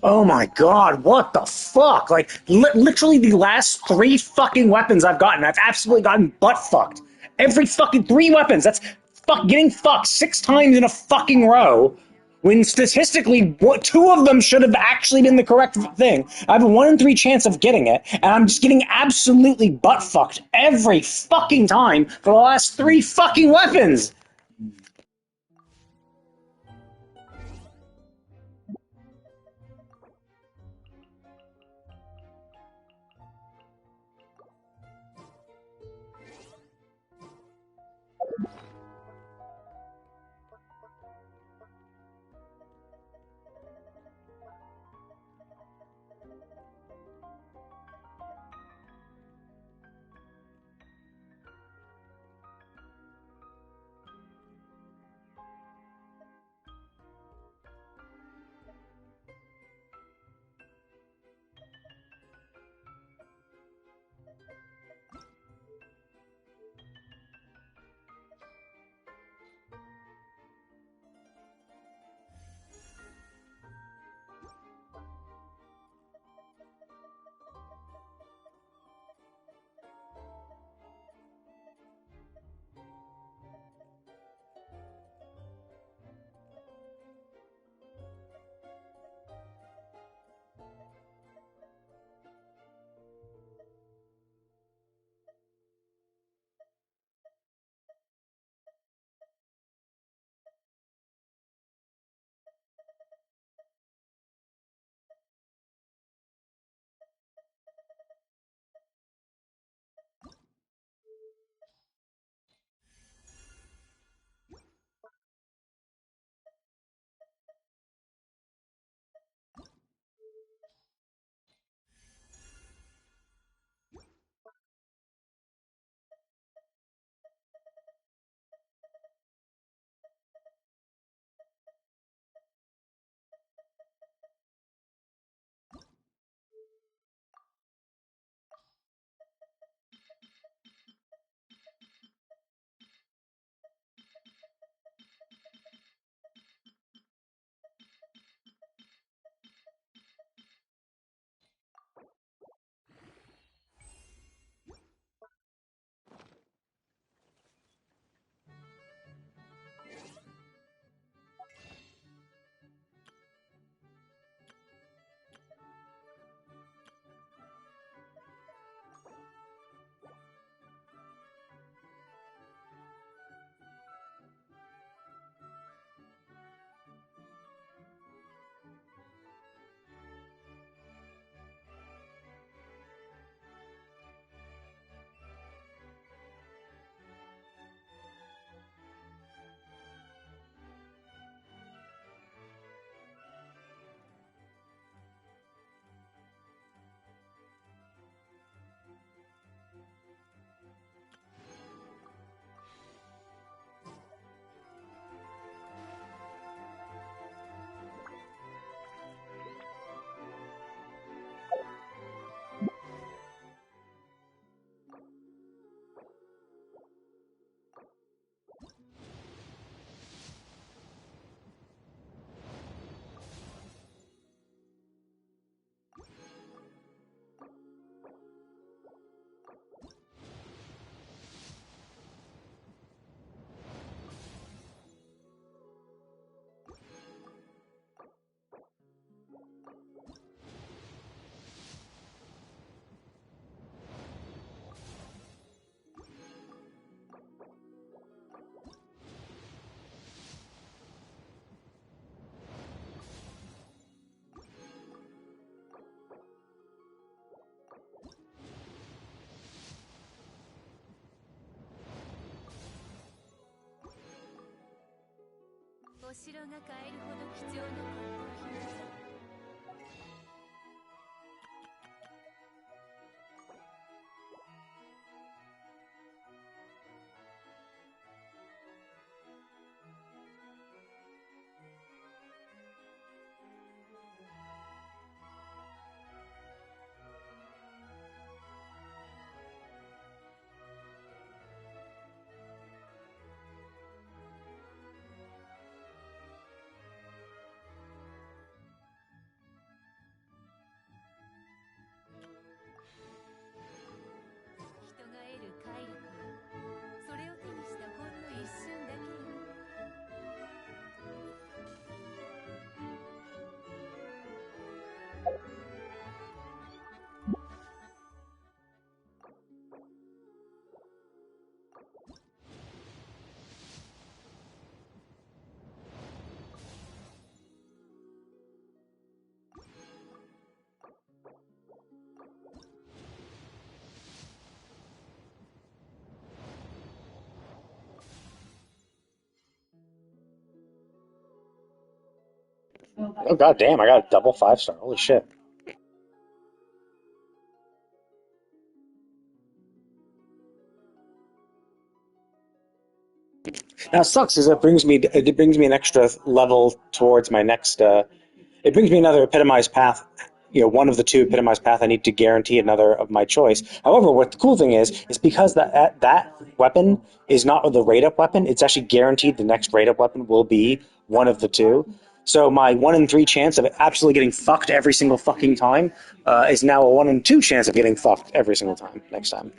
Oh my god, what the fuck? Like, literally the last 3 fucking weapons I've gotten, I've absolutely gotten butt fucked. Every fucking 3 weapons, that's getting fucked 6 times in a fucking row. When statistically, 2 of them should have actually been the correct thing. I have a 1 in 3 chance of getting it, and I'm just getting absolutely butt fucked every fucking time for the last 3 fucking weapons.お城が買えるほど貴重な骨董品だぞ。Oh god damn, I got a double 5-star. Holy shit. Now it sucks because it brings me an extra level towards my next it brings me another epitomized path, one of the two epitomized path I need to guarantee another of my choice. However, what the cool thing is because that weapon is not the rate up weapon, it's actually guaranteed the next rate up weapon will be one of the two. So my 1 in 3 chance of absolutely getting fucked every single fucking time is now a 1 in 2 chance of getting fucked every single time next time.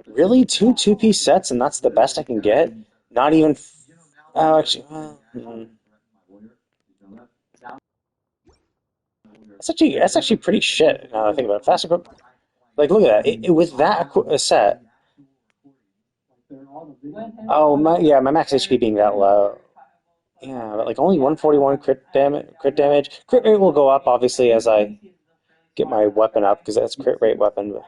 Really? Two-piece sets, and that's the best I can get? Not even. Oh, actually. That's actually pretty shit. Now that I think about it. Faster, like, look at that. With that set. Oh my max HP being that low. Yeah, but like only 141 crit damage. Crit rate will go up obviously as I get my weapon up because that's crit rate weapon. But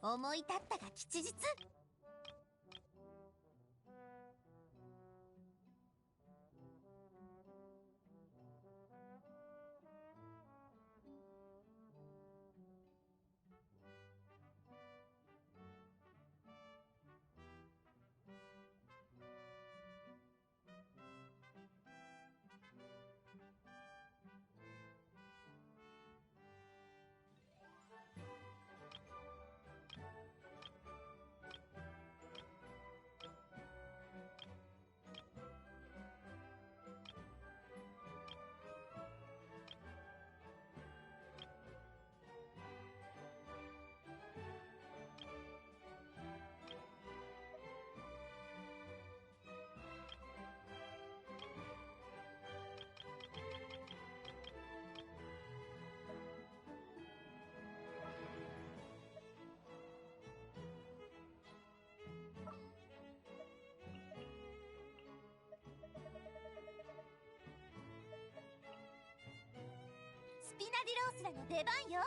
思い立ったが吉日。スピナディロースらの出番よ。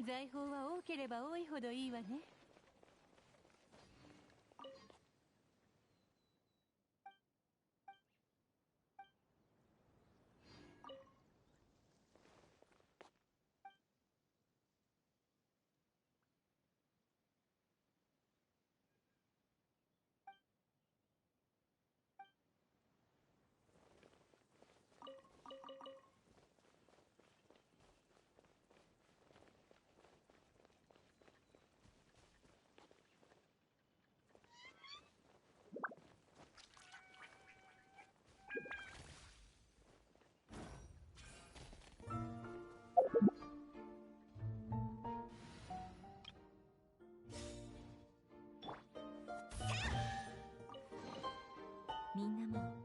財宝は多ければ多いほどいいわね。みんなも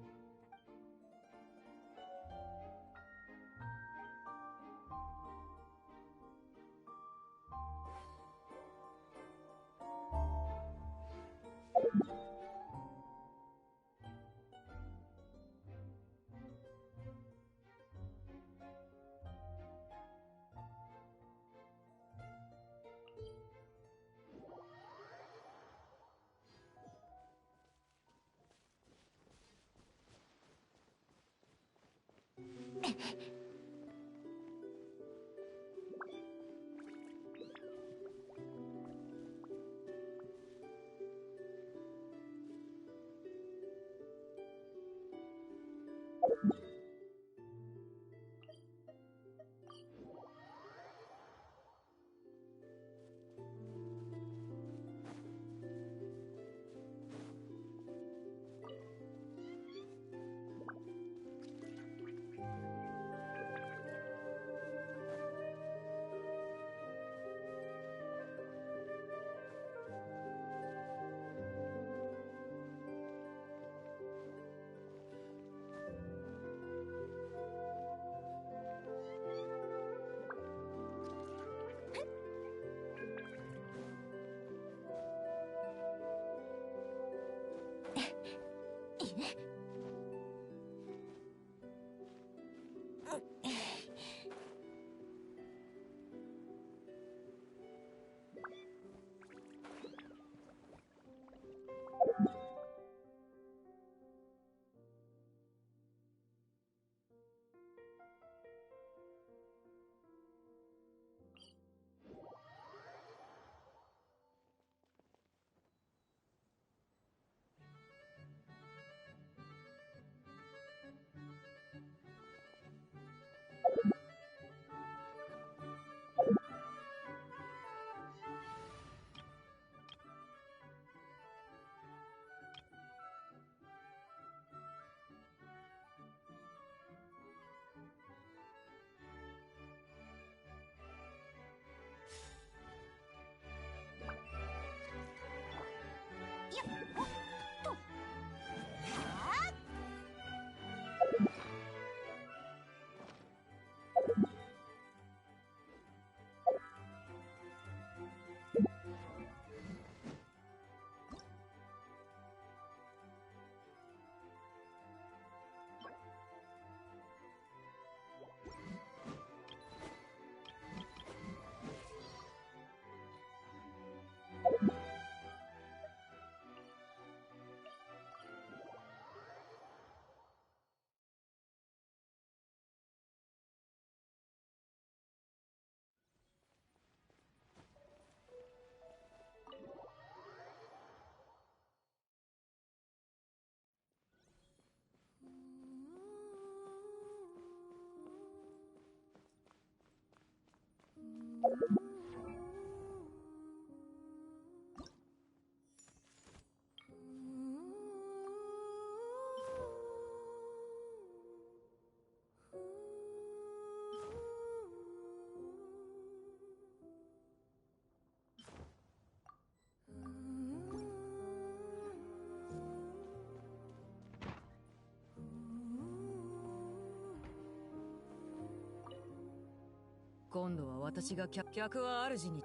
今度は私が客は主に。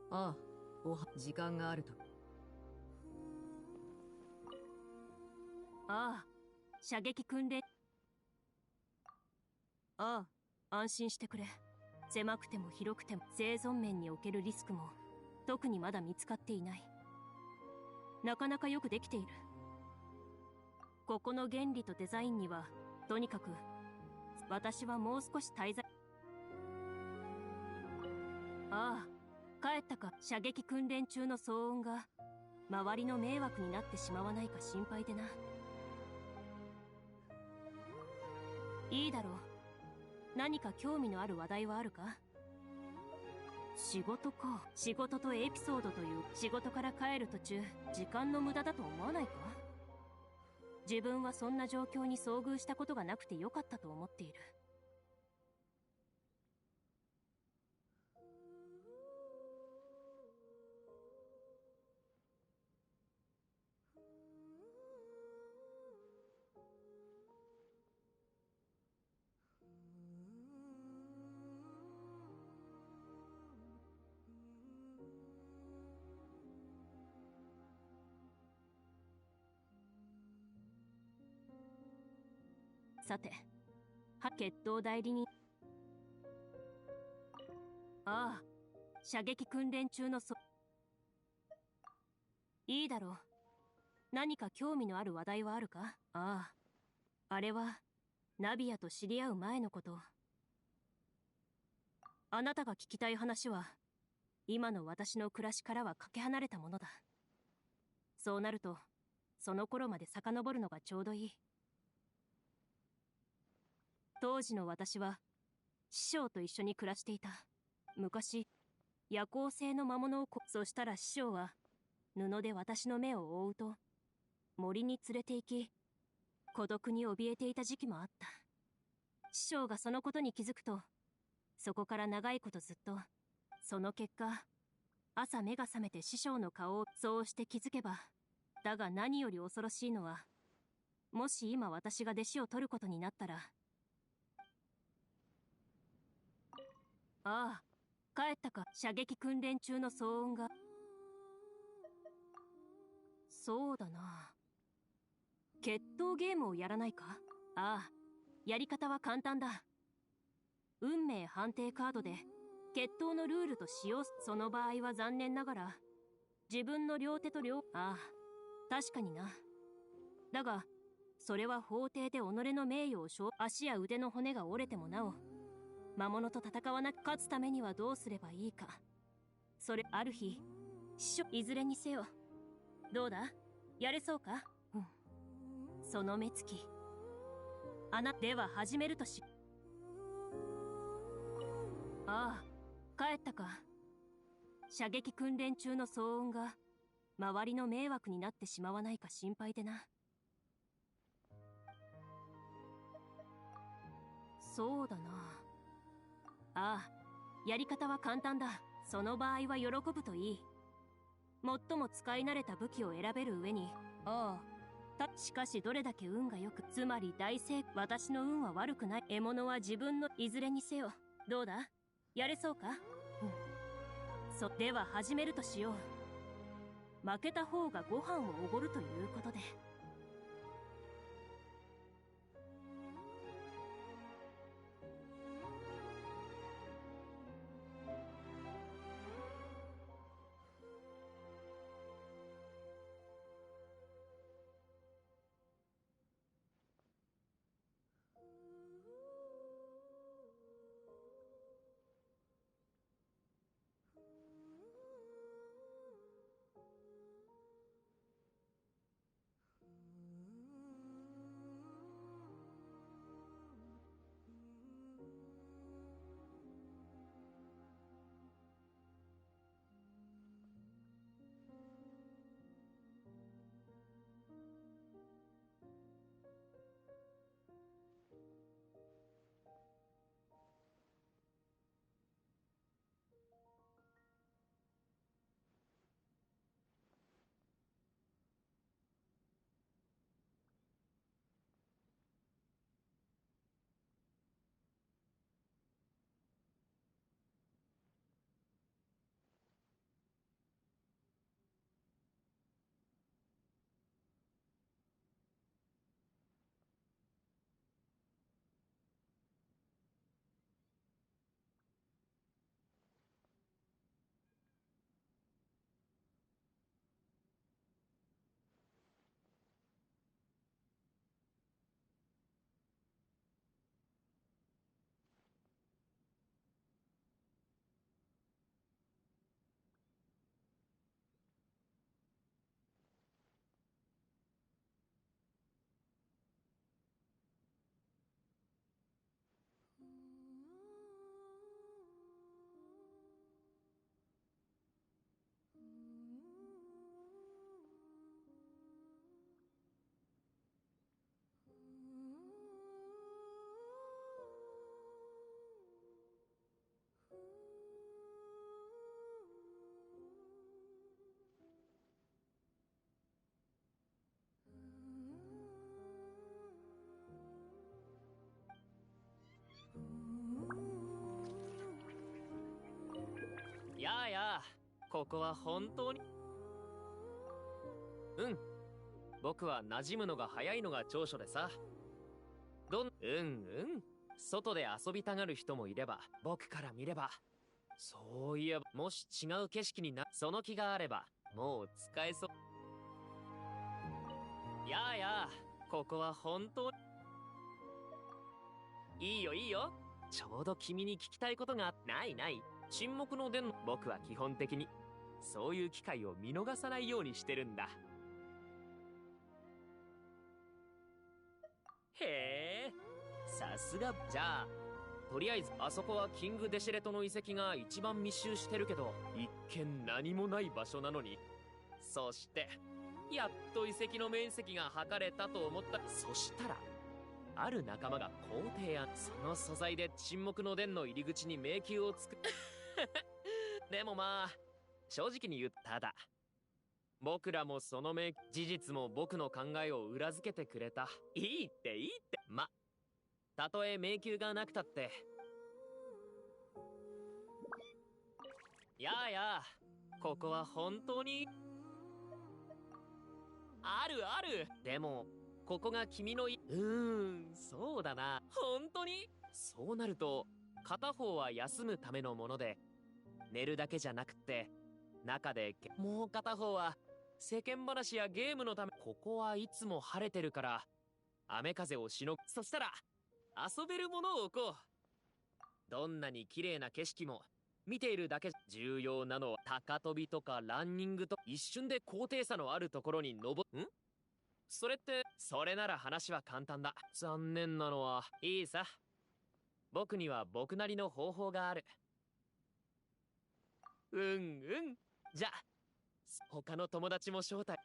ああ、時間があると。ああ、射撃訓練。ああ、安心してくれ。狭くても広くても生存面におけるリスクも特にまだ見つかっていない。なかなかよくできている。ここの原理とデザインにはとにかく私はもう少し滞在。ああ、帰ったか。射撃訓練中の騒音が周りの迷惑になってしまわないか心配でな。いいだろう。何か興味のある話題はあるか？仕事か。仕事とエピソードという。仕事から帰る途中時間の無駄だと思わないか？自分はそんな状況に遭遇したことがなくてよかったと思っている。さて、決闘代理人。ああ、射撃訓練中のいいだろう。何か興味のある話題はあるか？ああ、あれはナビアと知り合う前のこと。あなたが聞きたい話は今の私の暮らしからはかけ離れたものだ。そうなるとその頃まで遡るのがちょうどいい。当時の私は師匠と一緒に暮らしていた。昔夜行性の魔物をそしたら師匠は布で私の目を覆うと森に連れて行き、孤独に怯えていた時期もあった。師匠がそのことに気づくと、そこから長いことずっと。その結果、朝目が覚めて師匠の顔をそうして気づけば。だが何より恐ろしいのは、もし今私が弟子を取ることになったら。ああ、帰ったか。射撃訓練中の騒音が。そうだな。決闘ゲームをやらないか？ああ、やり方は簡単だ。運命判定カードで決闘のルールと使用。その場合は残念ながら自分の両手とああ、確かにな。だがそれは法廷で己の名誉を足や腕の骨が折れてもなお魔物と戦わなく勝つためにはどうすればいいか。それある日いずれにせよ。どうだ、やれそうか？うん。その目つき。では始めるとし。ああ、帰ったか。射撃訓練中の騒音が周りの迷惑になってしまわないか心配でな。そうだな。ああ、やり方は簡単だ。その場合は喜ぶといい。最も使い慣れた武器を選べる上に。ああ、しかしどれだけ運が良く、つまり大成。私の運は悪くない。獲物は自分の。いずれにせよ。どうだ、やれそうか？うん。では始めるとしよう。負けた方がご飯をおごるということで。やあやあ、ここは本当に。うん、僕は馴染むのが早いのが長所でさ。外で遊びたがる人もいれば、僕から見ればそういえば、もし違う景色にその気があればもう使えそう。やあやあ、ここは本当に。いいよいいよ、ちょうど君に聞きたいことがないない。沈黙の殿。僕は基本的にそういう機会を見逃さないようにしてるんだ。へえ、さすが。じゃあとりあえず、あそこはキング・デシェレトの遺跡が一番密集してるけど、一見何もない場所なのに。そしてやっと遺跡の面積が測れたと思った。そしたらある仲間がこう提案。その素材で沈黙の殿の入り口に迷宮を作る。でもまあ正直に言う、ただ僕らもその事実も僕の考えを裏付けてくれた。いいっていいって。たとえ迷宮がなくたって。やあやあ、ここは本当に。あるある。でもここが君のそうだな。本当に。そうなると片方は休むためのもので、寝るだけじゃなくって中で、もう片方は世間話やゲームのため。ここはいつも晴れてるから雨風をしのぐ。そしたら遊べるものを置こう。どんなに綺麗な景色も見ているだけ。重要なのは高跳びとかランニングと、一瞬で高低差のあるところにそれなら話は簡単だ。残念なのは、いいさ、僕には僕なりの方法がある。じゃあ他の友達も招待。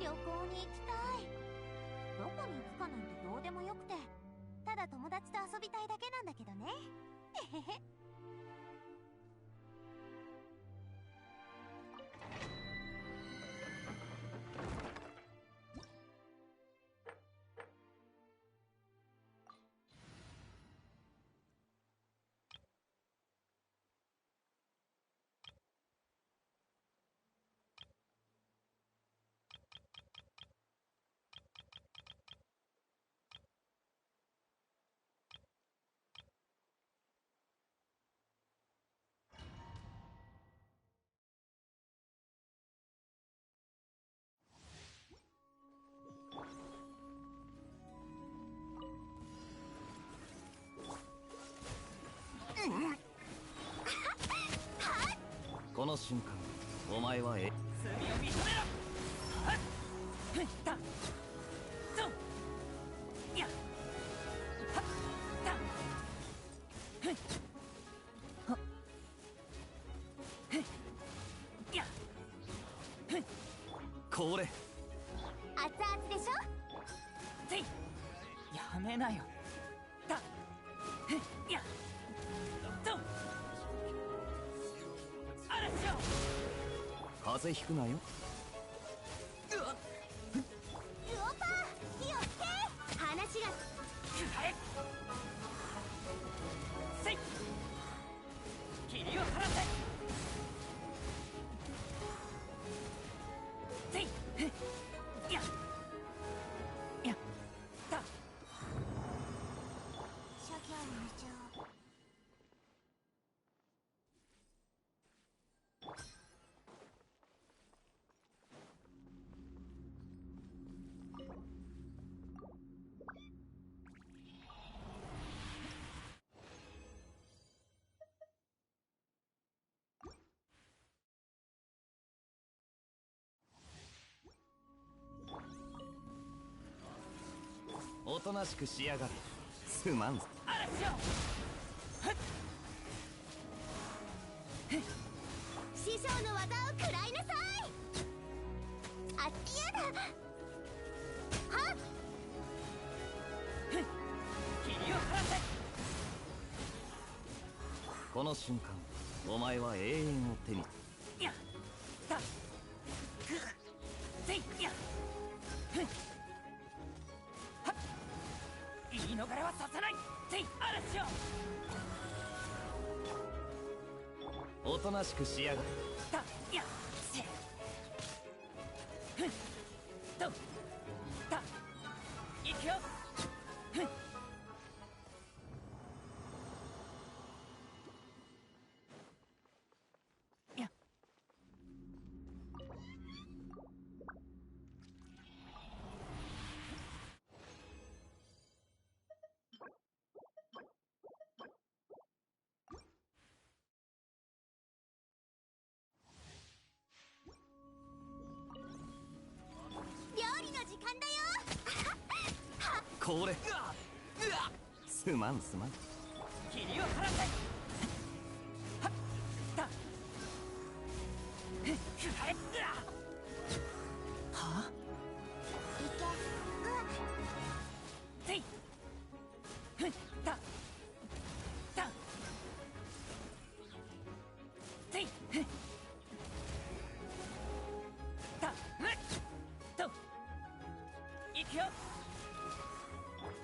旅行に行きたい。どこに行くかなんてどうでもよくて、ただ友達と遊びたいだけなんだけどね。えへへ。の瞬間お前は罪を認めろ。はっふったぞんやはったふっはっふっやふっこれ熱々でしょ。ぜいやめなよ。たふっやぞん嵐よ。風邪ひくなよ。ルオパー気をつけ。話がくらえせい霧を晴らせせいふっややた諸行無常。おとなしくしやがれ。すまんぞ。嵐よ。ふっふっ師匠の技を食らいなさい。あっちやだ。はっふっ霧を晴らせ。この瞬間お前は永遠を手に。やたくせいやふっはっ言い逃れはさせない。せい嵐よ。おとなしくしやがれ。たやせふっとたいくよ。ふっや料理の時間だよ。これすまんすまん。霧を晴らせ。はっだふっくらえはあいけ。せいふっだだせいふっだふっといくよ。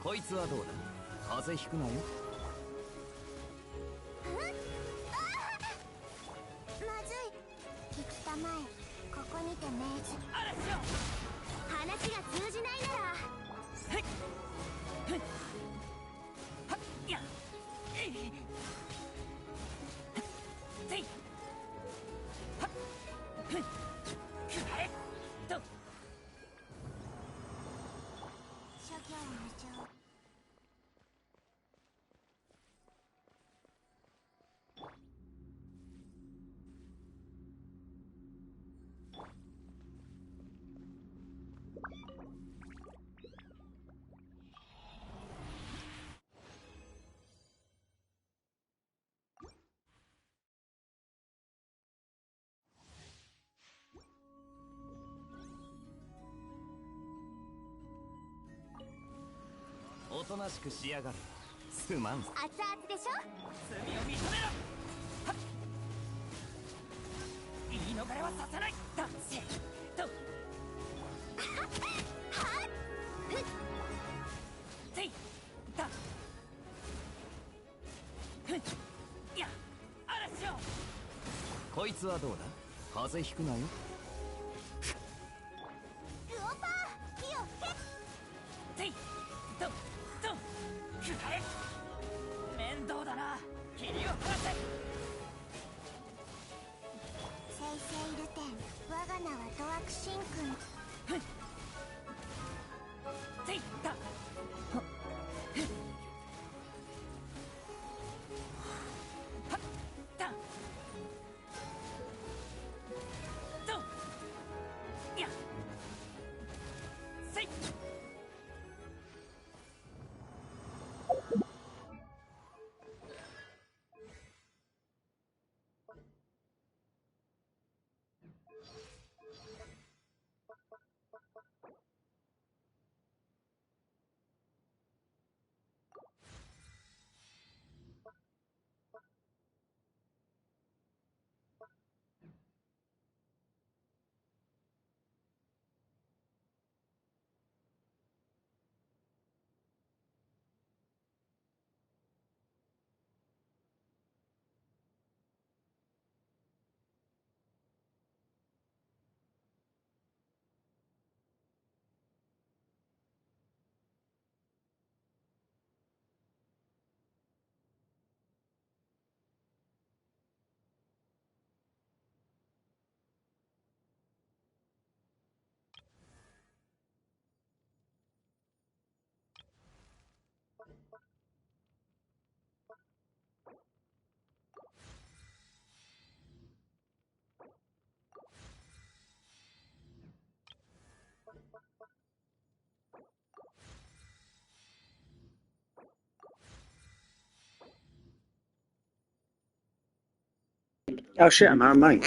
こいつはどうだ。風邪ひくなよ。まずい。聞くたまえ。ここにて命じ。嵐よ。話が通じないならふっふっはっやえいせいはっふっくらえと諸行無常。おとなしくしやがれ。すまんぞ。熱々でしょ。罪を認めろ。はっ言い逃れはさせない。だせとはっふっせいだふっや嵐よ。こいつはどうだ。風邪ひくなよ。ルオパー気をつけ。せいととくらえ面倒だな。霧を晴らせ。せいせいルテン。我が名はドワクシン君。ふっせいだふっはっだ Oh shit, I'm out of money.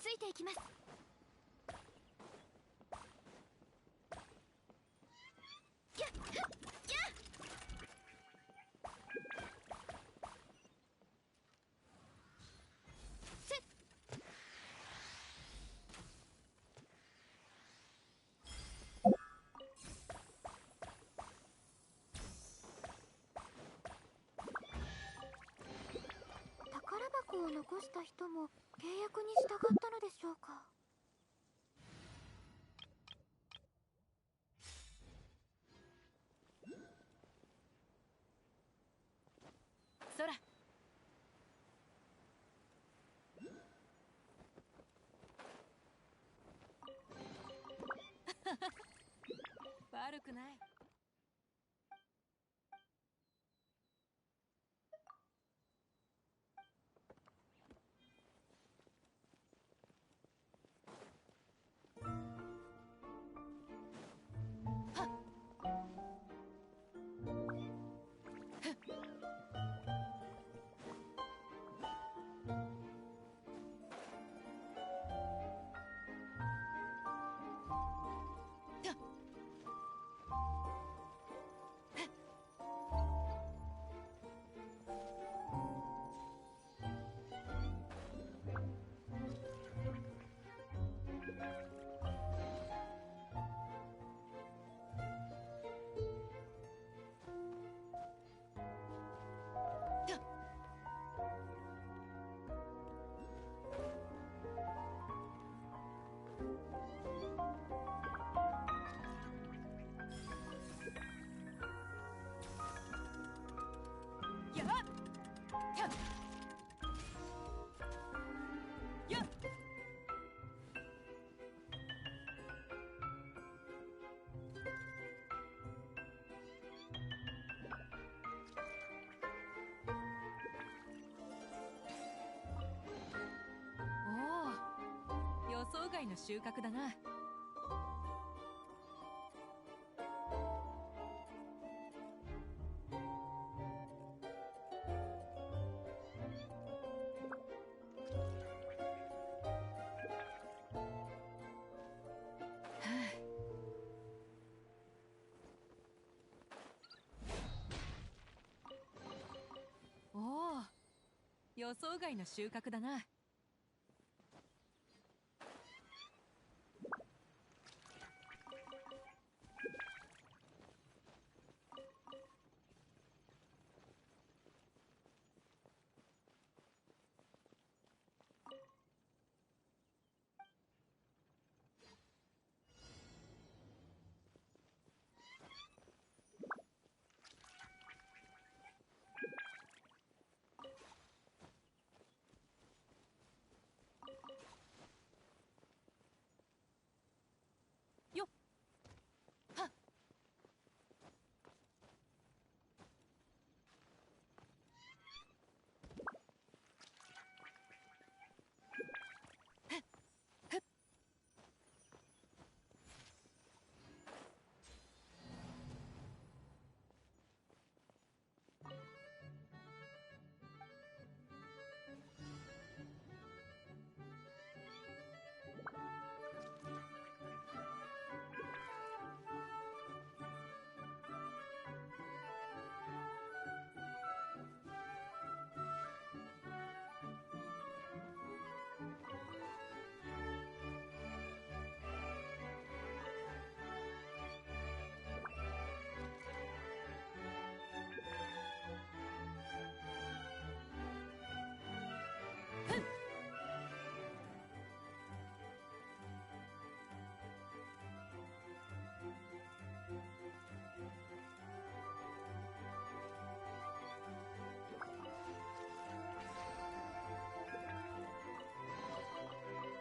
ついていきます。やっやっせっ宝箱を残した人も契約に従ったのでしょうか。そら外の収穫だな。おお、予想外の収穫だな。よっはっ。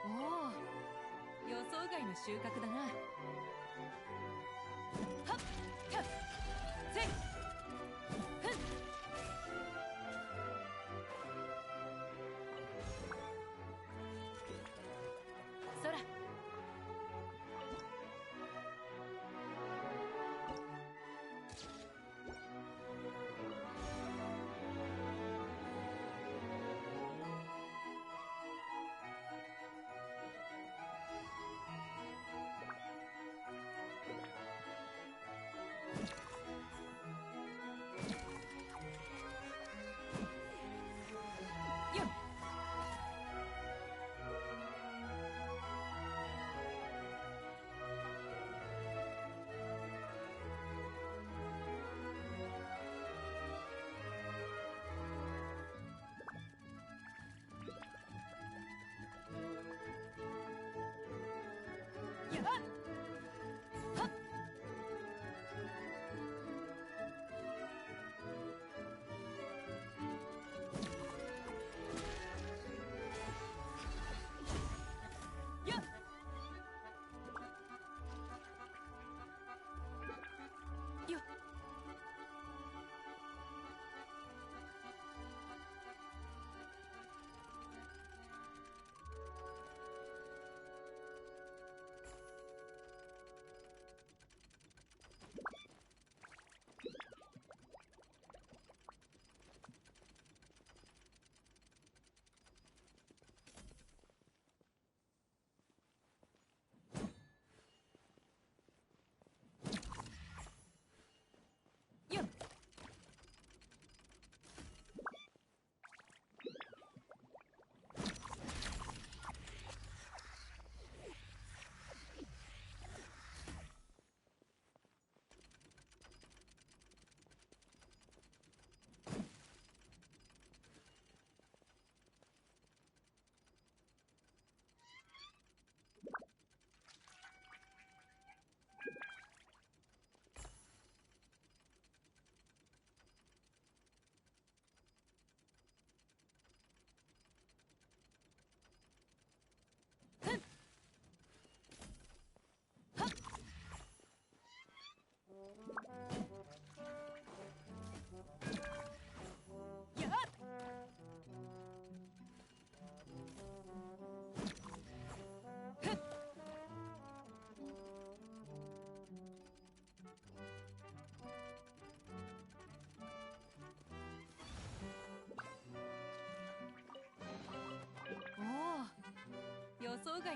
おお、予想外の収穫だな。はっはっせいふん。そら。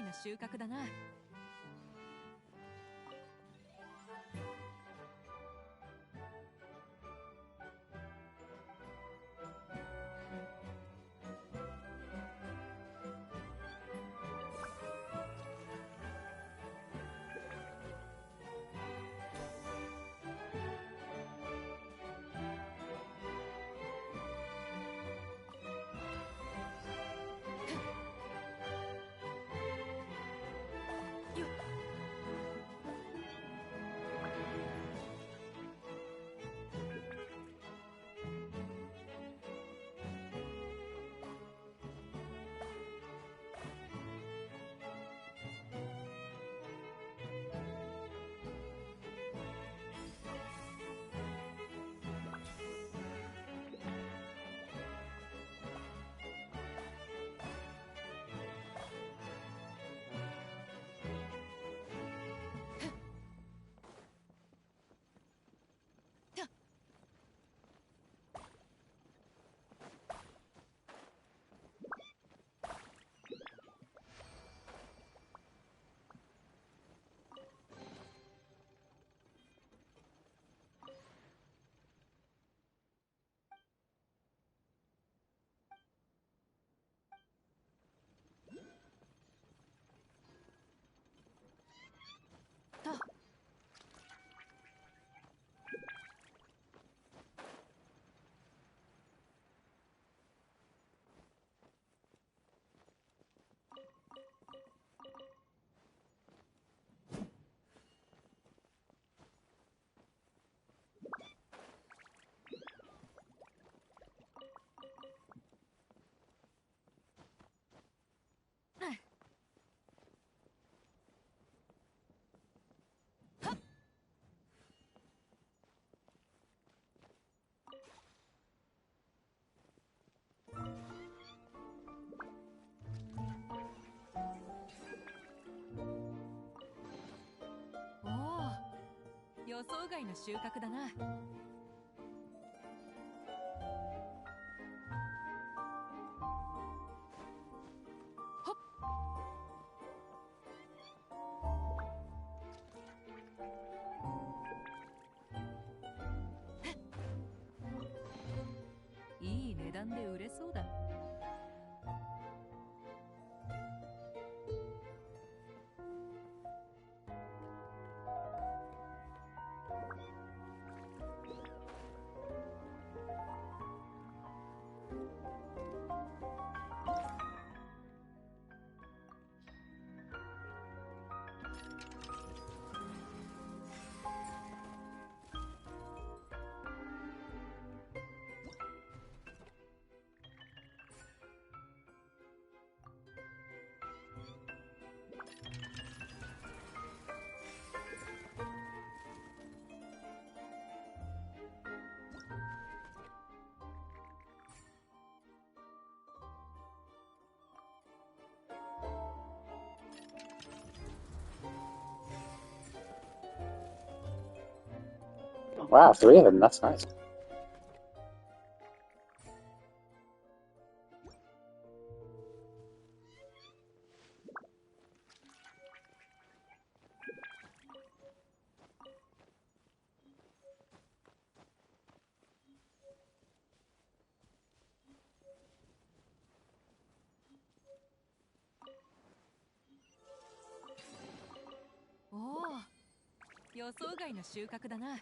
の収穫だな。予想外の収穫だな。ほっ。いい値段で売れそうだ。Wow, 3 of them, that's nice.おお、予想外の収穫だな。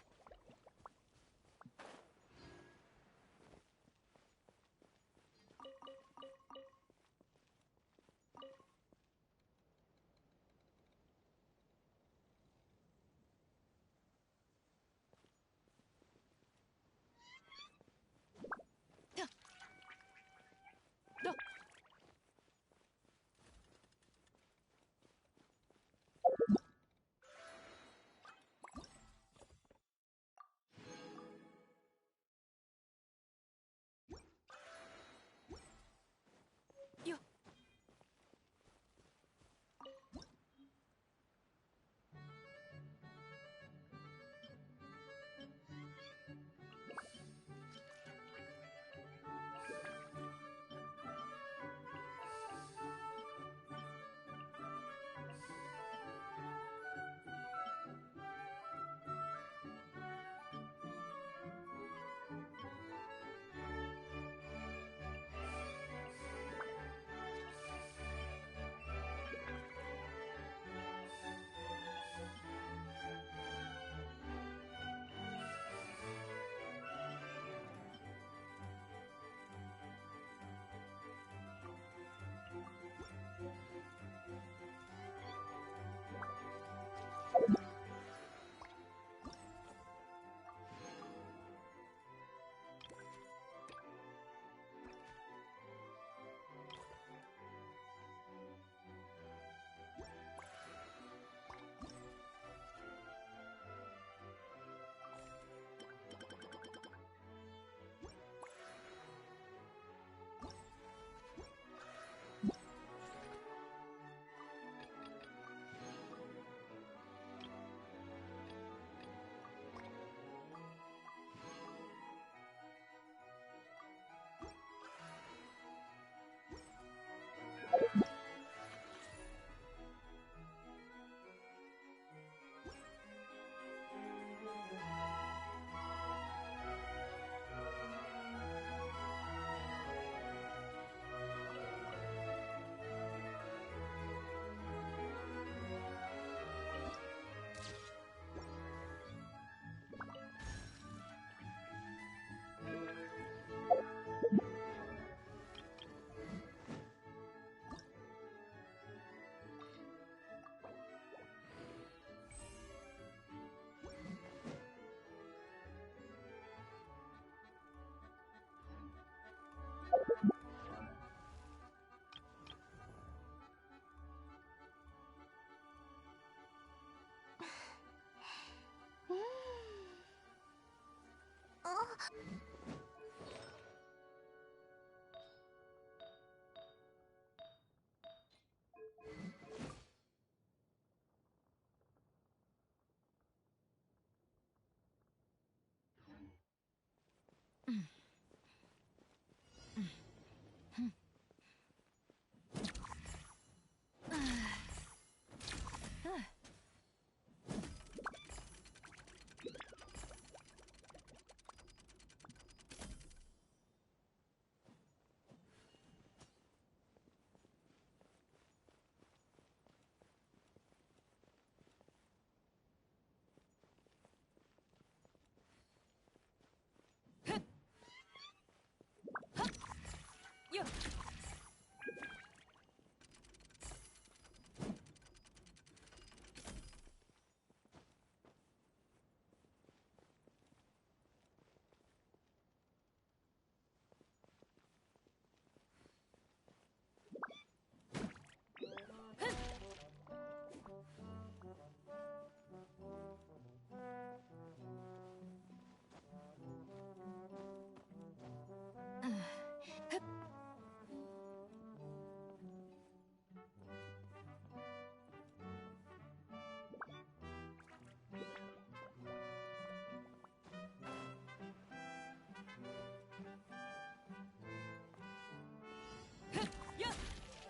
よっ。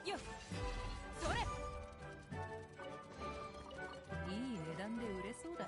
よっ、それ。いい値段で売れそうだ。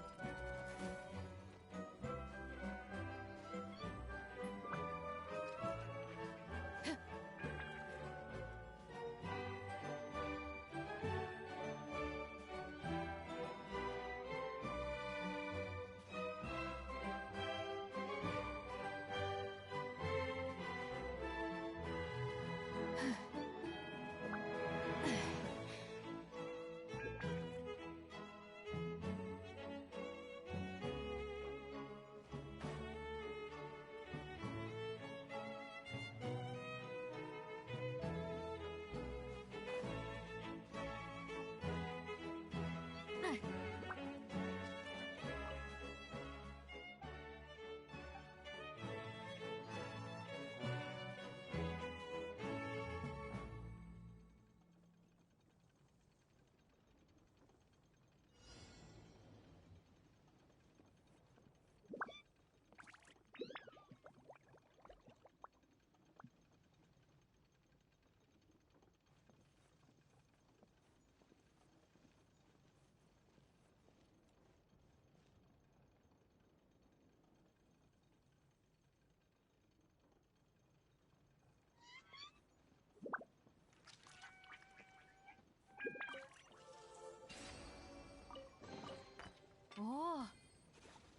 おお、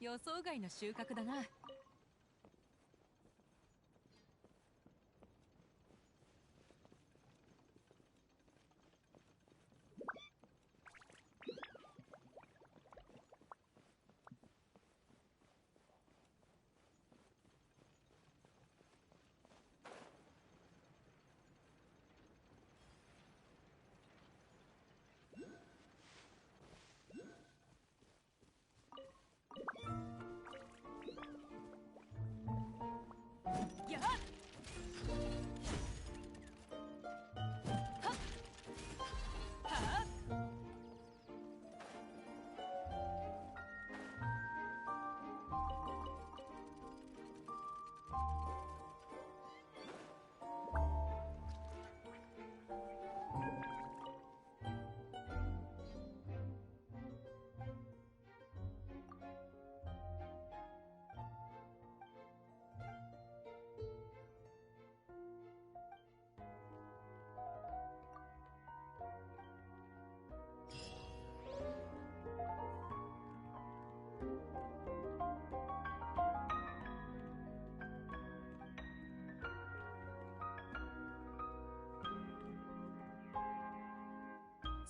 予想外の収穫だな。やっ。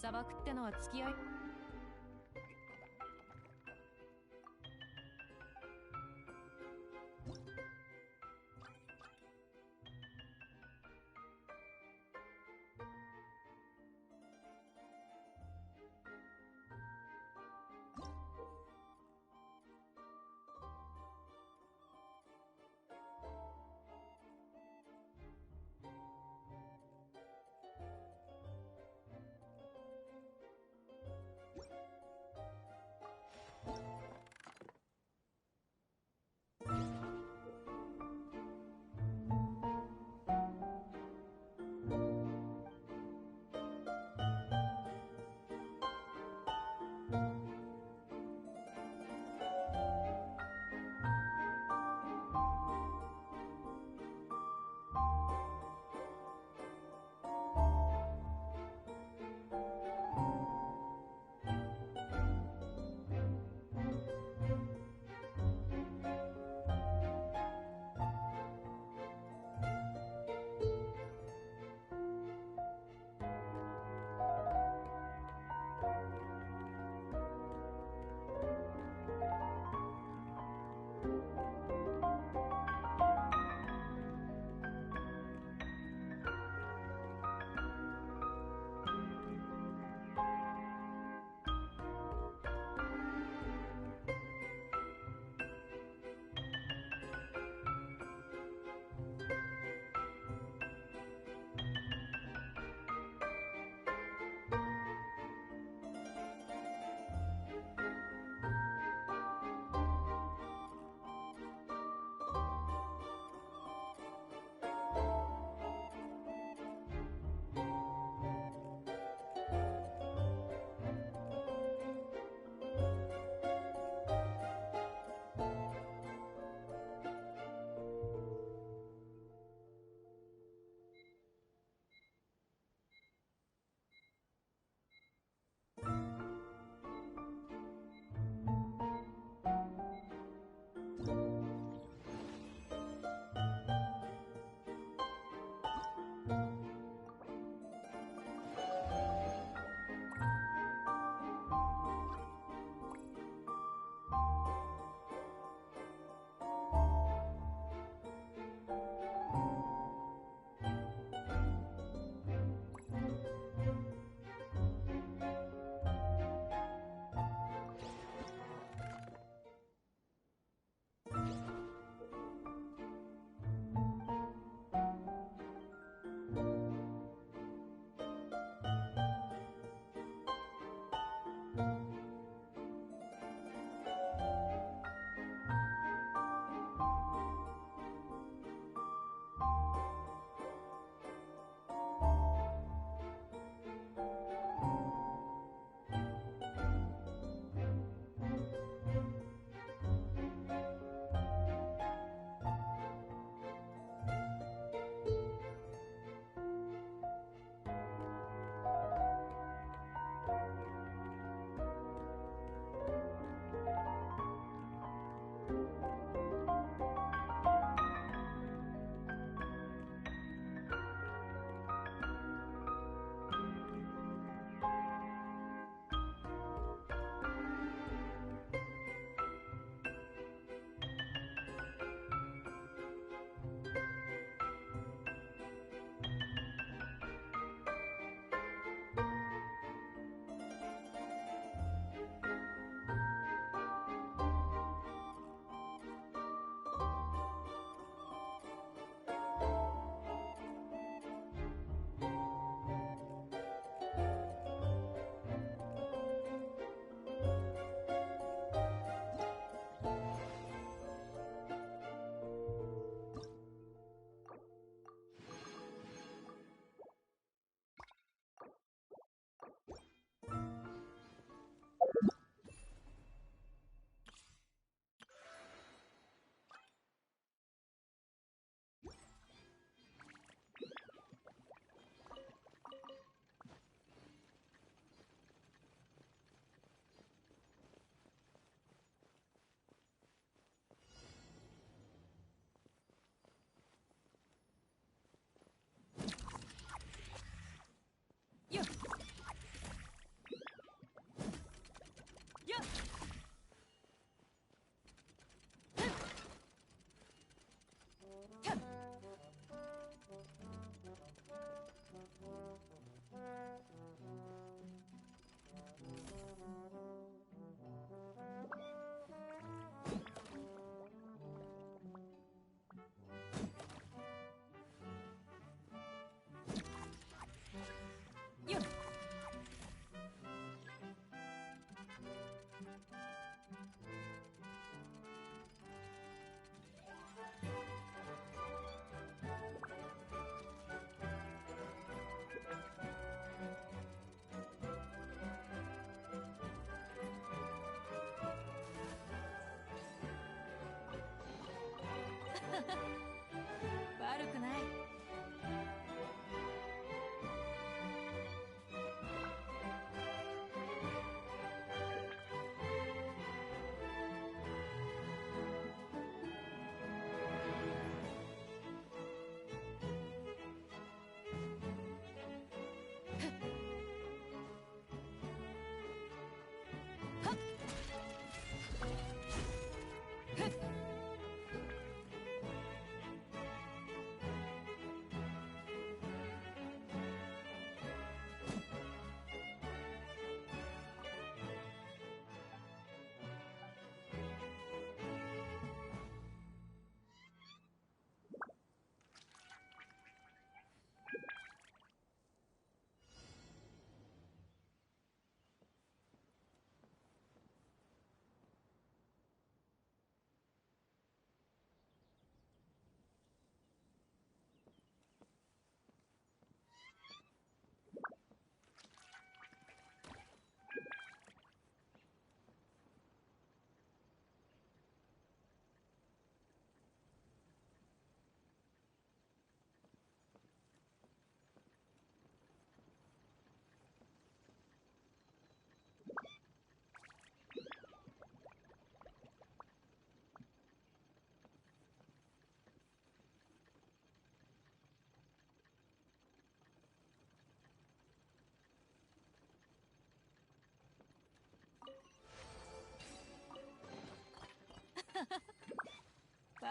砂漠ってのは付き合い。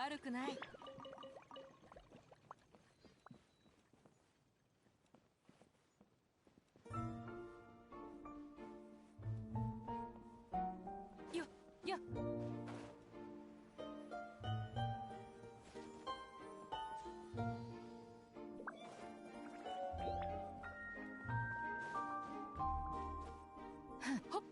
悪くない。よよほっ。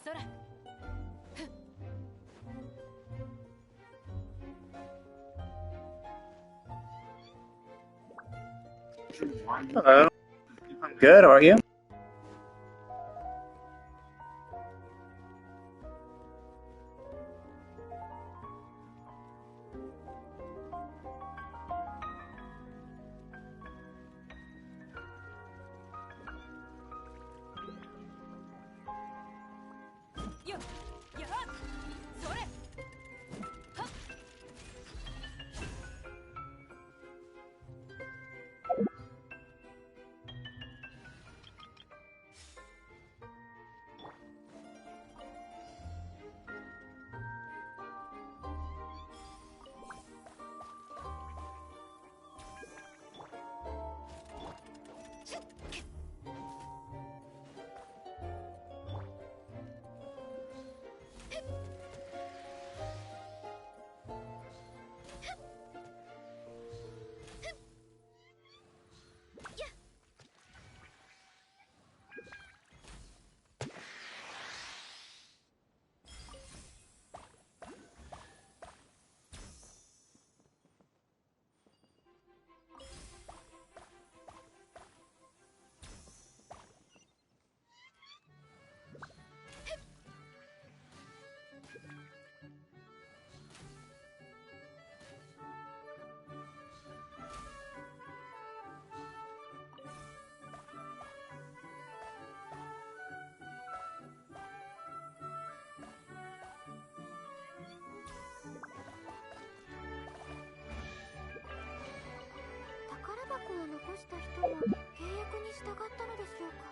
そら。Hello. I'm good, how are you?よよそれ。はっ。宝箱を残した人も契約に従ったのでしょうか。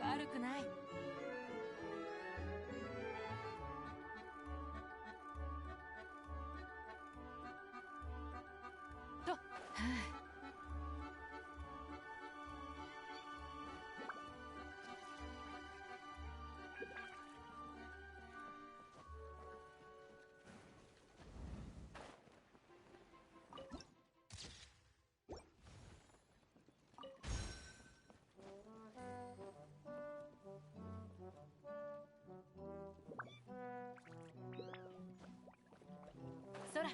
悪くない。と、はあ。そら。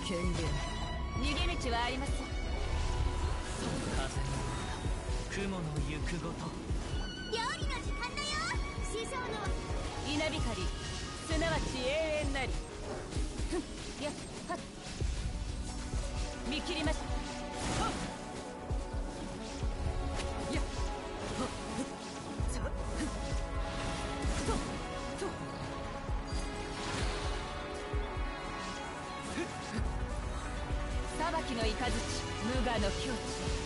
権限逃げ道はありません。風の雲の行くごと。料理の時間だよ。師匠の稲光すなわち永遠なり。ふんやっはっ見切りました。はっやっはっさっとと裁きの雷無我の境地。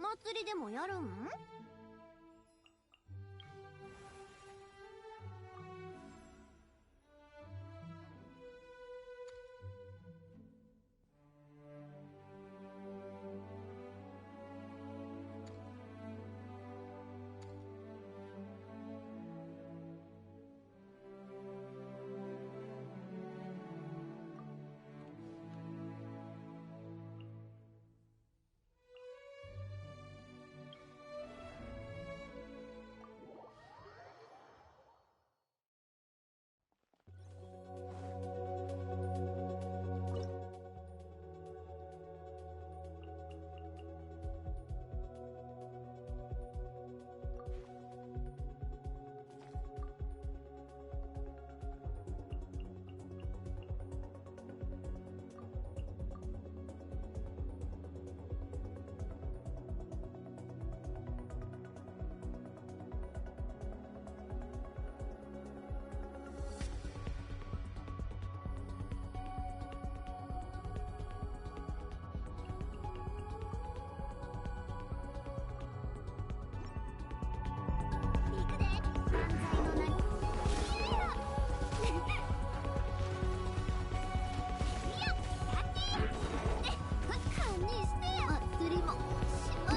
祭りでもやるん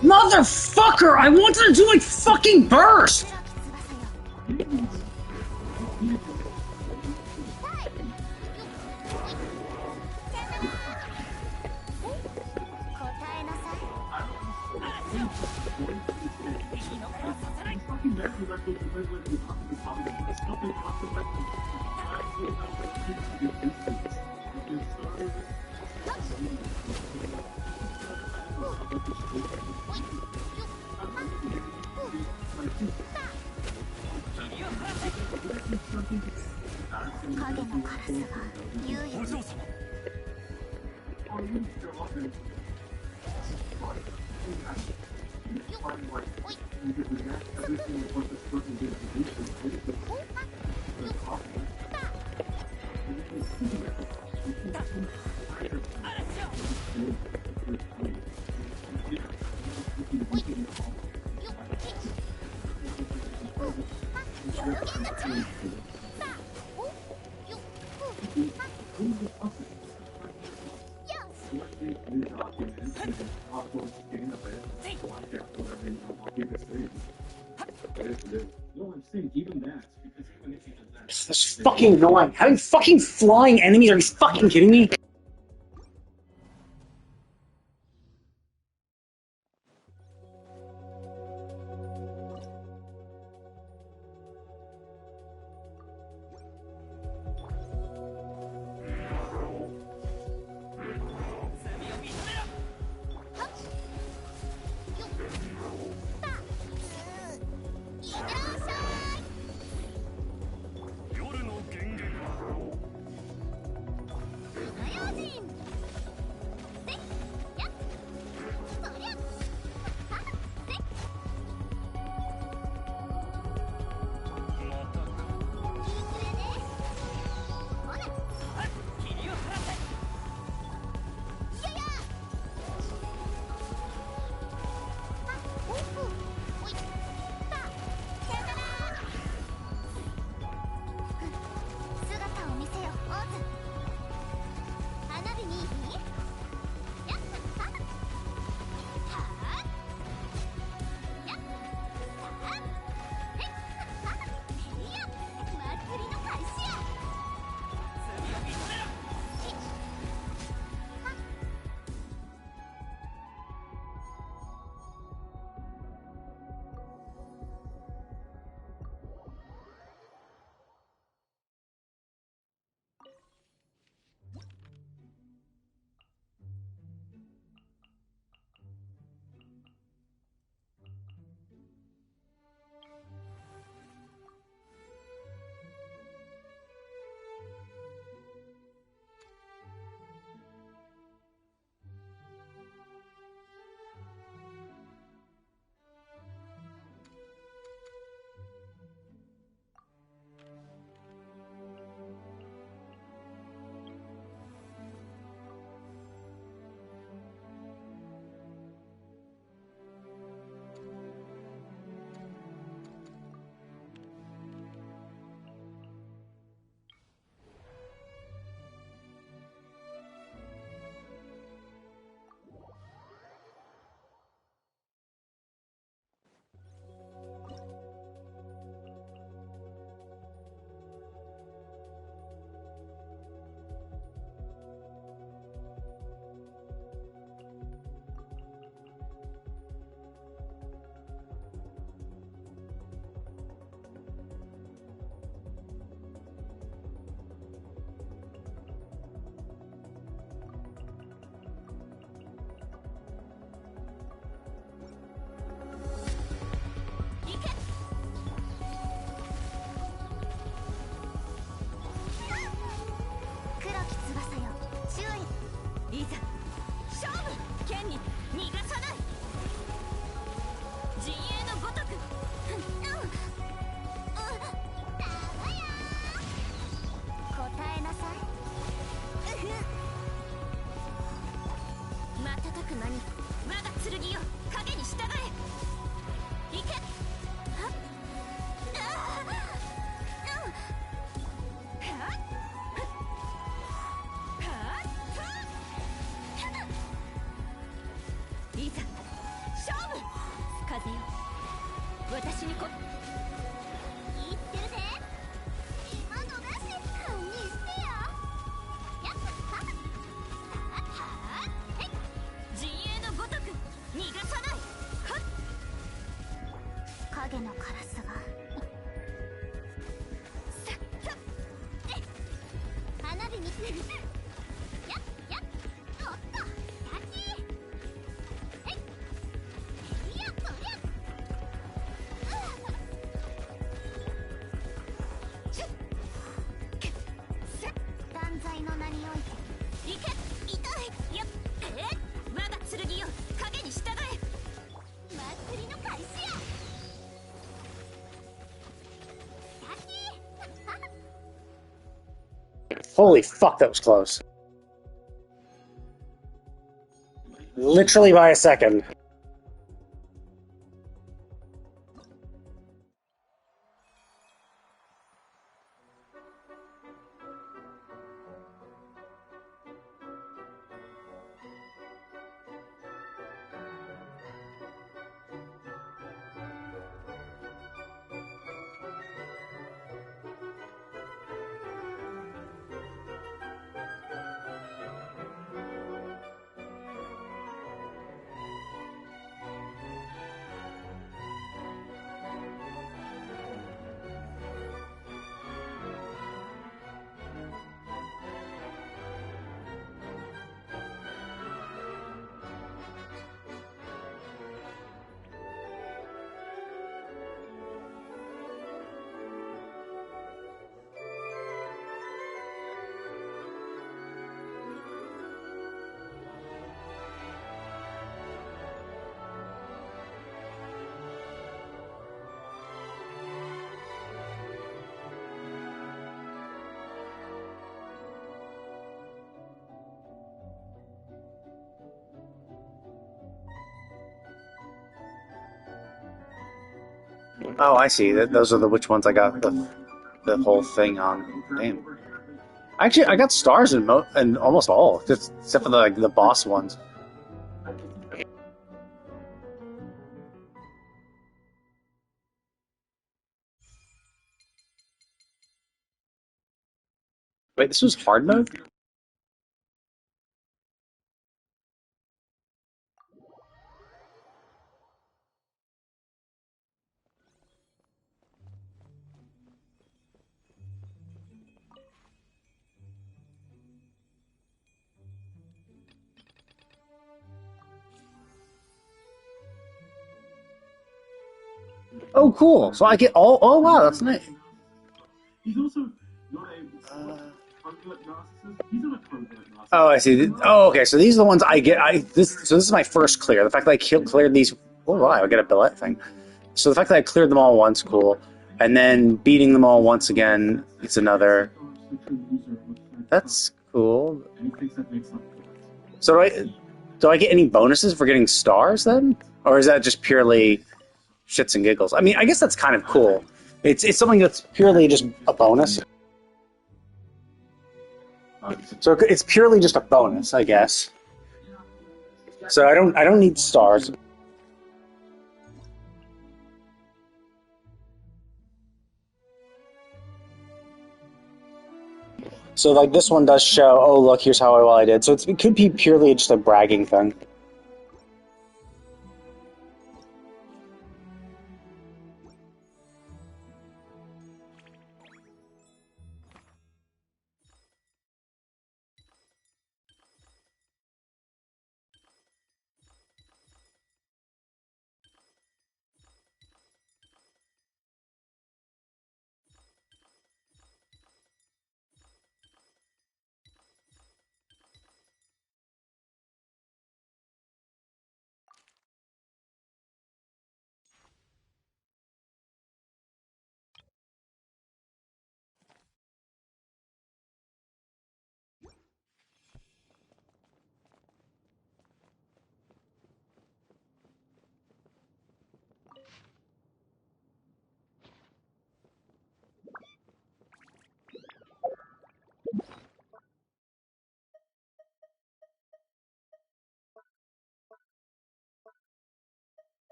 ？Motherfucker! I wanted to do like fucking burst! That's fucking annoying. Having fucking flying enemies? Are you fucking kidding me?私にこ言ってるぜ。今のなし堪忍してよ。やっはっはっはっへい。陣営のご Holy fuck, that was close. Literally by a second. Oh, I see. Those are the which ones I got the whole thing on. Damn. Actually, I got stars in almost all, just except for the boss ones. Wait, this was hard mode? Oh, cool. So I get all. Oh, wow, that's nice. He's also not a covert narcissist. He's not a covert narcissist. Oh, I see. Oh, okay. So these are the ones I get. So this is my first clear. The fact that I cleared these. Oh, wow, I get a billet thing. So the fact that I cleared them all once, cool. And then beating them all once again, it's another. That's cool. So do I get any bonuses for getting stars then, or is that just purely shits and giggles? I mean, I guess that's kind of cool. It's something that's purely just a bonus. So it's purely just a bonus, I guess. So I don't need stars. So like this one does show, oh look, here's how well I did. So it could be purely just a bragging thing.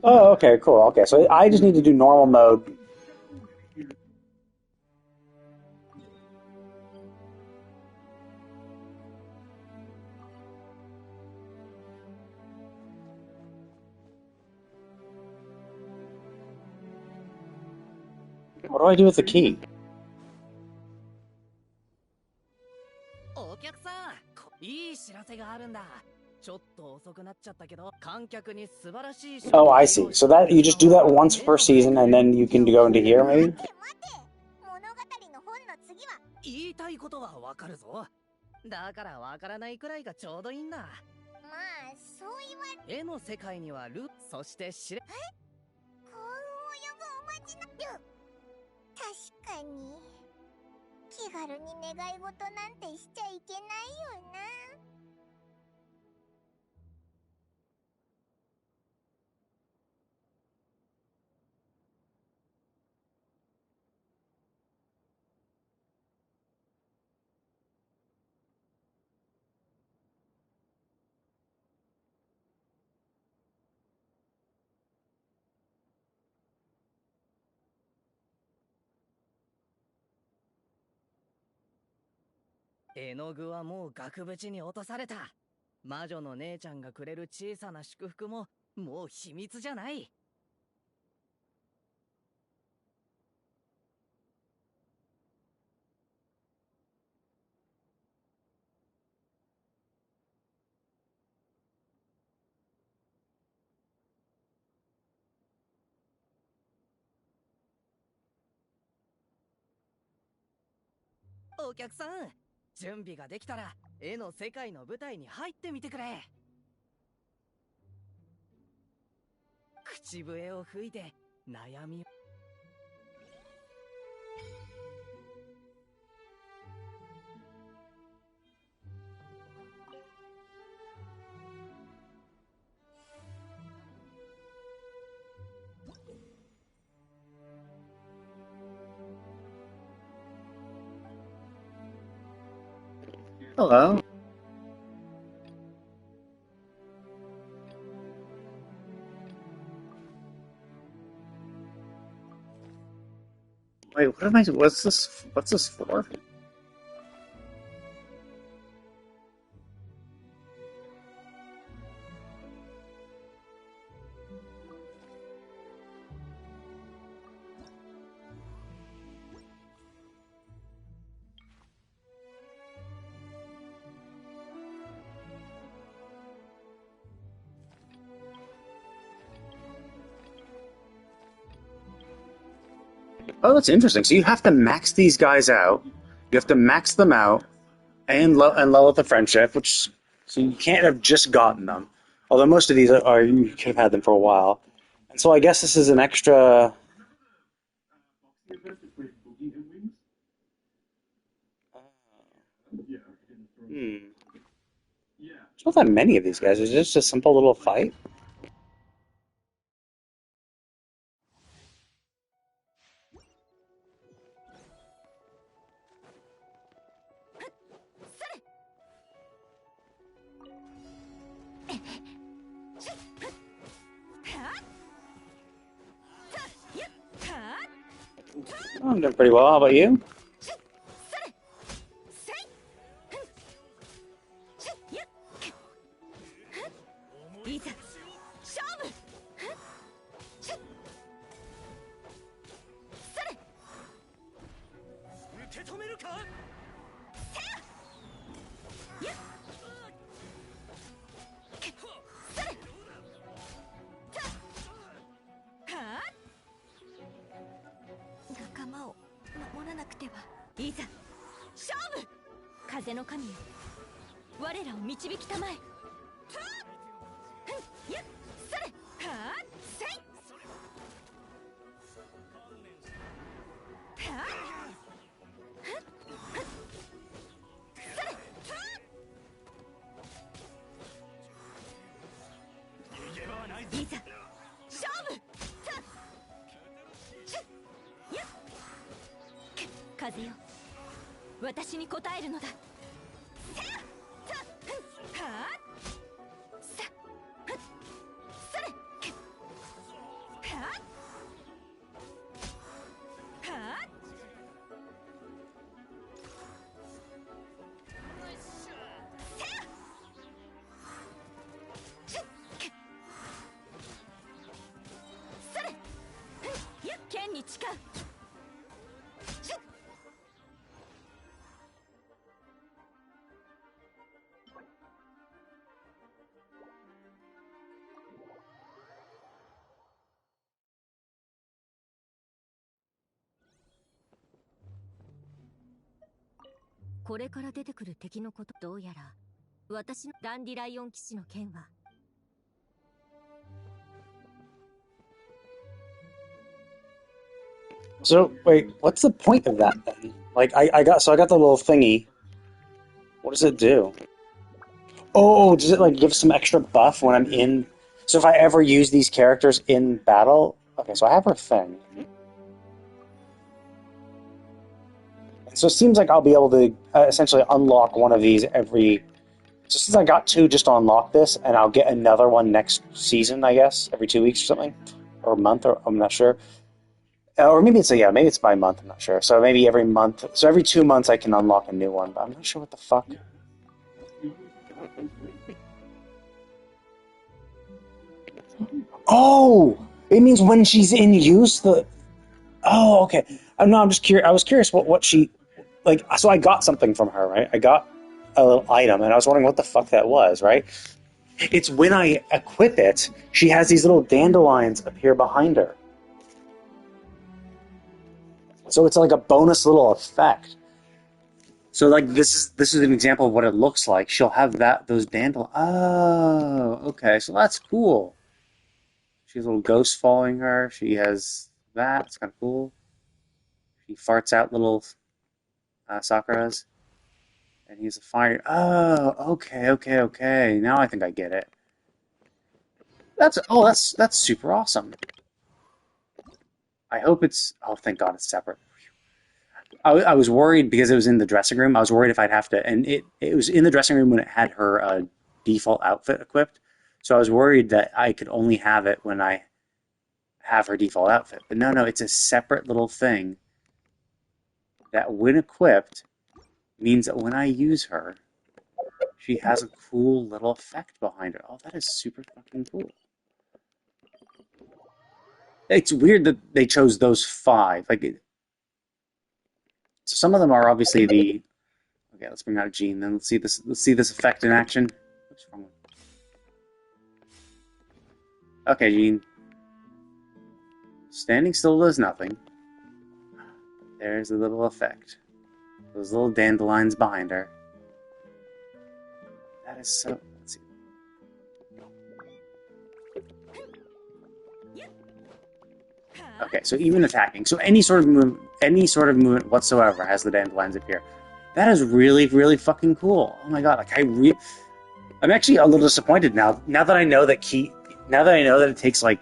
Oh, okay, cool. Okay, so I just need to do normal mode. What do I do with the key? お客さん、いい知らせがあるんだ。ちょっと遅くなっちゃったけど、観客に素晴らしい。 Oh, I see. So that you just do that once per season, and then you can go into here, maybe. 言いたいことはわかるぞ。だからわからないくらいがちょうどいいんだ。まあそう言われ絵の世界にはル、そして知れ。幸運を呼ぶおまじない。確かに気軽に願い事なんてしちゃいけないよな。絵の具はもう額縁に落とされた。魔女の姉ちゃんがくれる小さな祝福ももう秘密じゃない。お客さん、準備ができたら絵の世界の舞台に入ってみてくれ。口笛を吹いて悩み。Hello. Wait, what am I? What's this? What's this for? Oh, that's interesting. So you have to max these guys out. You have to max them out and level up the friendship, which so you can't have just gotten them. Although most of these are you could have had them for a while. And so I guess this is an extra. There's not that many of these guys. Is this just a simple little fight? Oh, I'm doing pretty well. How about you? いざ勝負。それ。受け止めるか。せや。やっ。それ。た。はあ。仲間を守らなくては。いざ勝負。風の神よ、我らを導きたまえ。やっ、それ、はあ、せい。はあ、それ、いざ勝負。やっ、風よ、私に応えるのだ。せや、はあ。剣に誓う。これから出てくる敵のこと、どうやら私のダンディライオン騎士の剣はSo wait, what's the point of that then? Like I got the little thingy. What does it do? Oh, does it like give some extra buff when I'm in? So if I ever use these characters in battle, okay, so I have her thing. So it seems like I'll be able to essentially unlock one of these every. So since I got two just to unlock this, and I'll get another one next season, I guess, every 2 weeks or something, or a month, or I'm not sure. Or maybe maybe it's by month, I'm not sure. So maybe every month, so every 2 months I can unlock a new one, but I'm not sure what the fuck. Oh! It means when she's in use, Oh, okay. No, I'm just curious. I was curious what she... Like, so I got something from her, right? I got a little item, and I was wondering what the fuck that was, right? It's when I equip it, she has these little dandelions appear behind her. So it's like a bonus little effect. So like this is an example of what it looks like. She'll have those dandelions. Oh, okay. So that's cool. She has a little ghost following her. She has that. It's kind of cool. She farts out little Sakuras. And he's a fire. Oh, okay. Now I think I get it. That's super awesome. I hope it's... Oh, thank God it's separate. I was worried because it was in the dressing room. I was worried if I'd have to... And it was in the dressing room when it had her default outfit equipped. So I was worried that I could only have it when I have her default outfit. But no, it's a separate little thing that when equipped means that when I use her, she has a cool little effect behind her. Oh, that is super fucking cool. It's weird that they chose those 5. So some of them are obviously the... Okay, let's bring out Jean. Then let's see this effect in action. What's wrong with... Okay, Jean. Standing still does nothing. There's a little effect. Those little dandelions behind her. That is so... Let's see. Okay, so even attacking. So any sort of movement whatsoever has the dandelions appear. That is really, really fucking cool. Oh my god, like I'm actually a little disappointed now. Now that I know that it takes like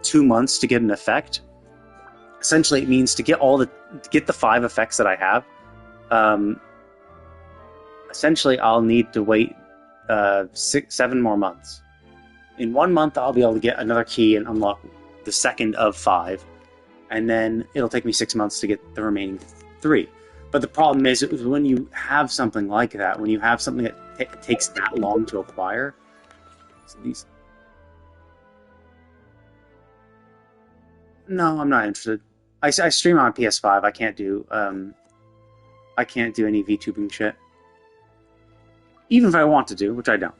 2 months to get an effect. Essentially, it means to get the 5 effects that I have. Essentially, I'll need to wait 7 more months. In 1 month, I'll be able to get another key and unlock the second of 5, and then it'll take me 6 months to get the remaining 3. But the problem is when you have something like that, when you have something that takes that long to acquire. So these. No, I'm not interested. I stream on PS5. I can't do any VTubing shit. Even if I want to do, which I don't.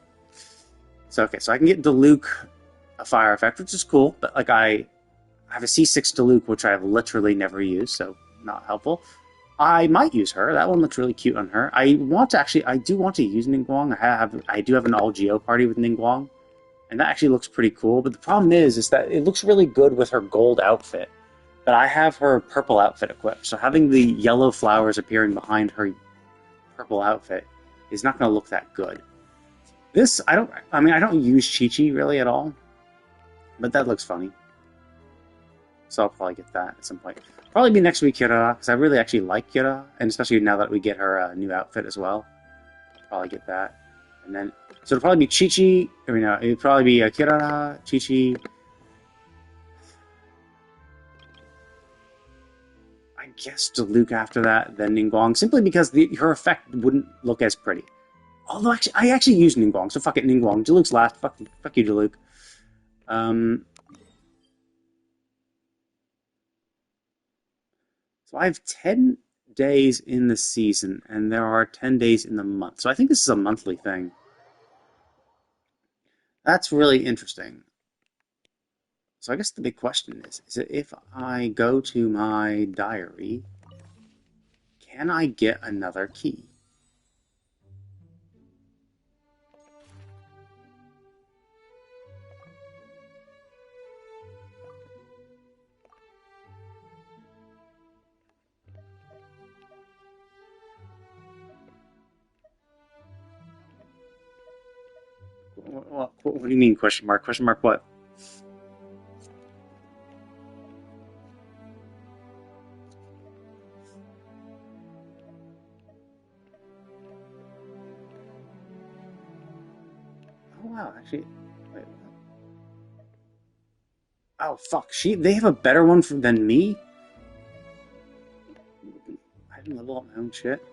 So okay, so I can get Diluc a fire effect, which is cool, but like I have a C6 Diluc, which I've literally never used, so not helpful. I might use her. That one looks really cute on her. I do want to use Ningguang. I do have an all Geo party with Ningguang, and that actually looks pretty cool. But the problem is that it looks really good with her gold outfit, but I have her purple outfit equipped. So having the yellow flowers appearing behind her purple outfit is not going to look that good. I don't use Chi-Chi really at all, but that looks funny. So I'll probably get that at some point. Probably be next week, Kirara, because I really actually like Kirara, and especially now that we get her new outfit as well. Probably get that. And then, so it'll probably be Chi-Chi, it'll probably be Kirara, Chi-Chi. I guess Diluc after that, then Ningguang, simply because her effect wouldn't look as pretty. Although, I actually use Ningguang, so fuck it, Ningguang. Diluc's last. Fuck you, Diluc. So I have 10 days in the season, and there are 10 days in the month. So I think this is a monthly thing. That's really interesting. So I guess the big question is that if I go to my diary, can I get another key? What do you mean question mark? Question mark what? Oh wow, actually, wait. Oh fuck, they have a better one than me? I didn't level up my own shit.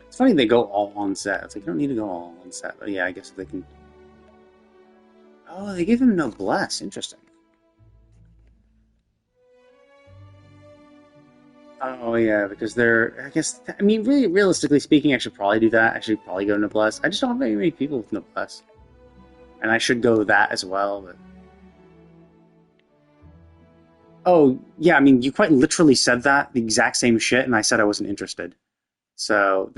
It's funny they go all on set. It's like, you don't need to go all on set. But yeah, I guess they can... Oh, they gave him Noblesse. Interesting. Oh yeah, because they're... I guess... I mean, really, realistically speaking, I should probably do that. I should probably go Noblesse. I just don't have very many people with Noblesse. And I should go that as well, but... Oh, yeah, I mean, you quite literally said that, the exact same shit, and I said I wasn't interested. So...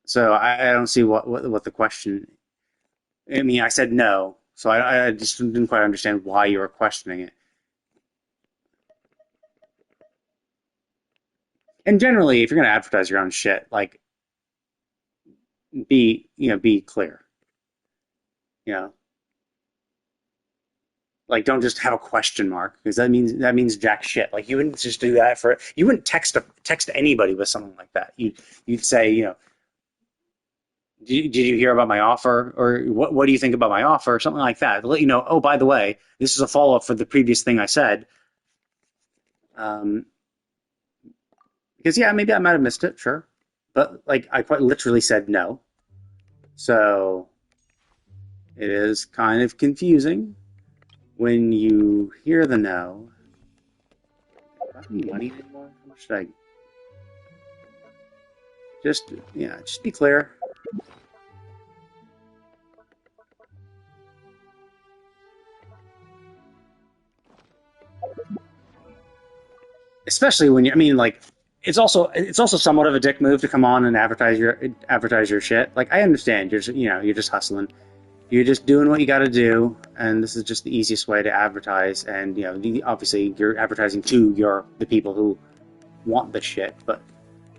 So I don't see what the question... I mean, I said no, so I just didn't quite understand why you were questioning it. And generally, if you're going to advertise your own shit, like, be clear. You know? Like, don't just have a question mark, because that means jack shit. Like, you wouldn't just do that you wouldn't text anybody with something like that. You'd say, you know, did you hear about my offer? Or what do you think about my offer? Or something like that. To let you know, oh, by the way, this is a follow-up for the previous thing I said. Because, yeah, maybe I might have missed it, sure. But, like, I quite literally said no. So, it is kind of confusing when you hear the no. Do I have any money anymore? How much should I... Just be clear. Especially when it's also somewhat of a dick move to come on and advertise your shit. Like, I understand you're just hustling, you're just doing what you got to do, and this is just the easiest way to advertise. And obviously you're advertising to the people who want the shit. But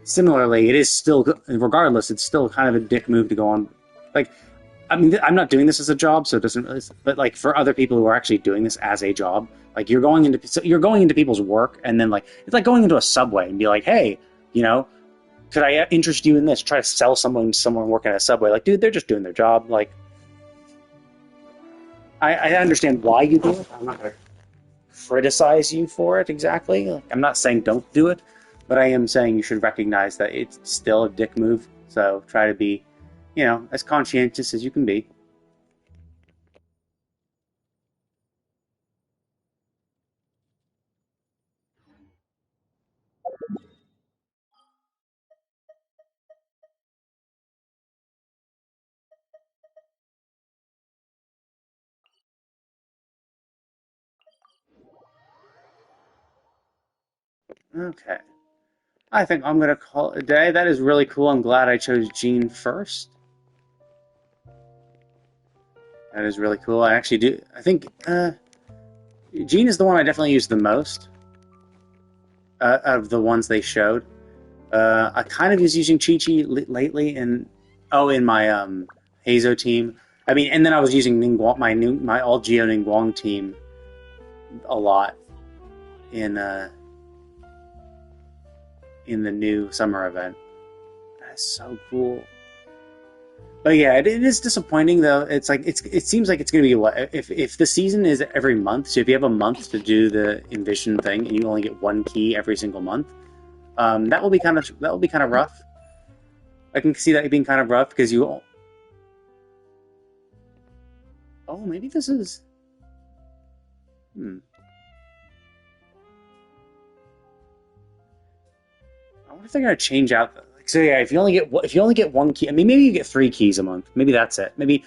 similarly, it is still, regardless, it's still kind of a dick move to go on. Like, I mean, I'm not doing this as a job, so it doesn't really. But like for other people who are actually doing this as a job, like you're going into people's work, and then like it's like going into a Subway and be like, hey, could I interest you in this? Try to sell someone working at a Subway. Like, dude, they're just doing their job. Like, I understand why you do it. I'm not going to criticize you for it exactly. Like, I'm not saying don't do it, but I am saying you should recognize that it's still a dick move. So try to be, as conscientious as you can be. Okay. I think I'm going to call it a day. That is really cool. I'm glad I chose Jean first. That is really cool. I actually do. I think Jean is the one I definitely use the most of the ones they showed. I kind of was using Chi-Chi lately in my Hazo team. I mean, and then I was using Ningguang, my all Geo Ningguang team a lot in the new summer event. That's so cool. But yeah, it is disappointing though. It's like it seems like it's going to be what if the season is every month. So if you have a month to do the Envision thing and you only get one key every single month, that will be kind of rough. I can see that being kind of rough because you. Oh, maybe this is. I wonder if they're going to change out. So yeah, if you only get one key, I mean, maybe you get 3 keys a month. Maybe that's it. Maybe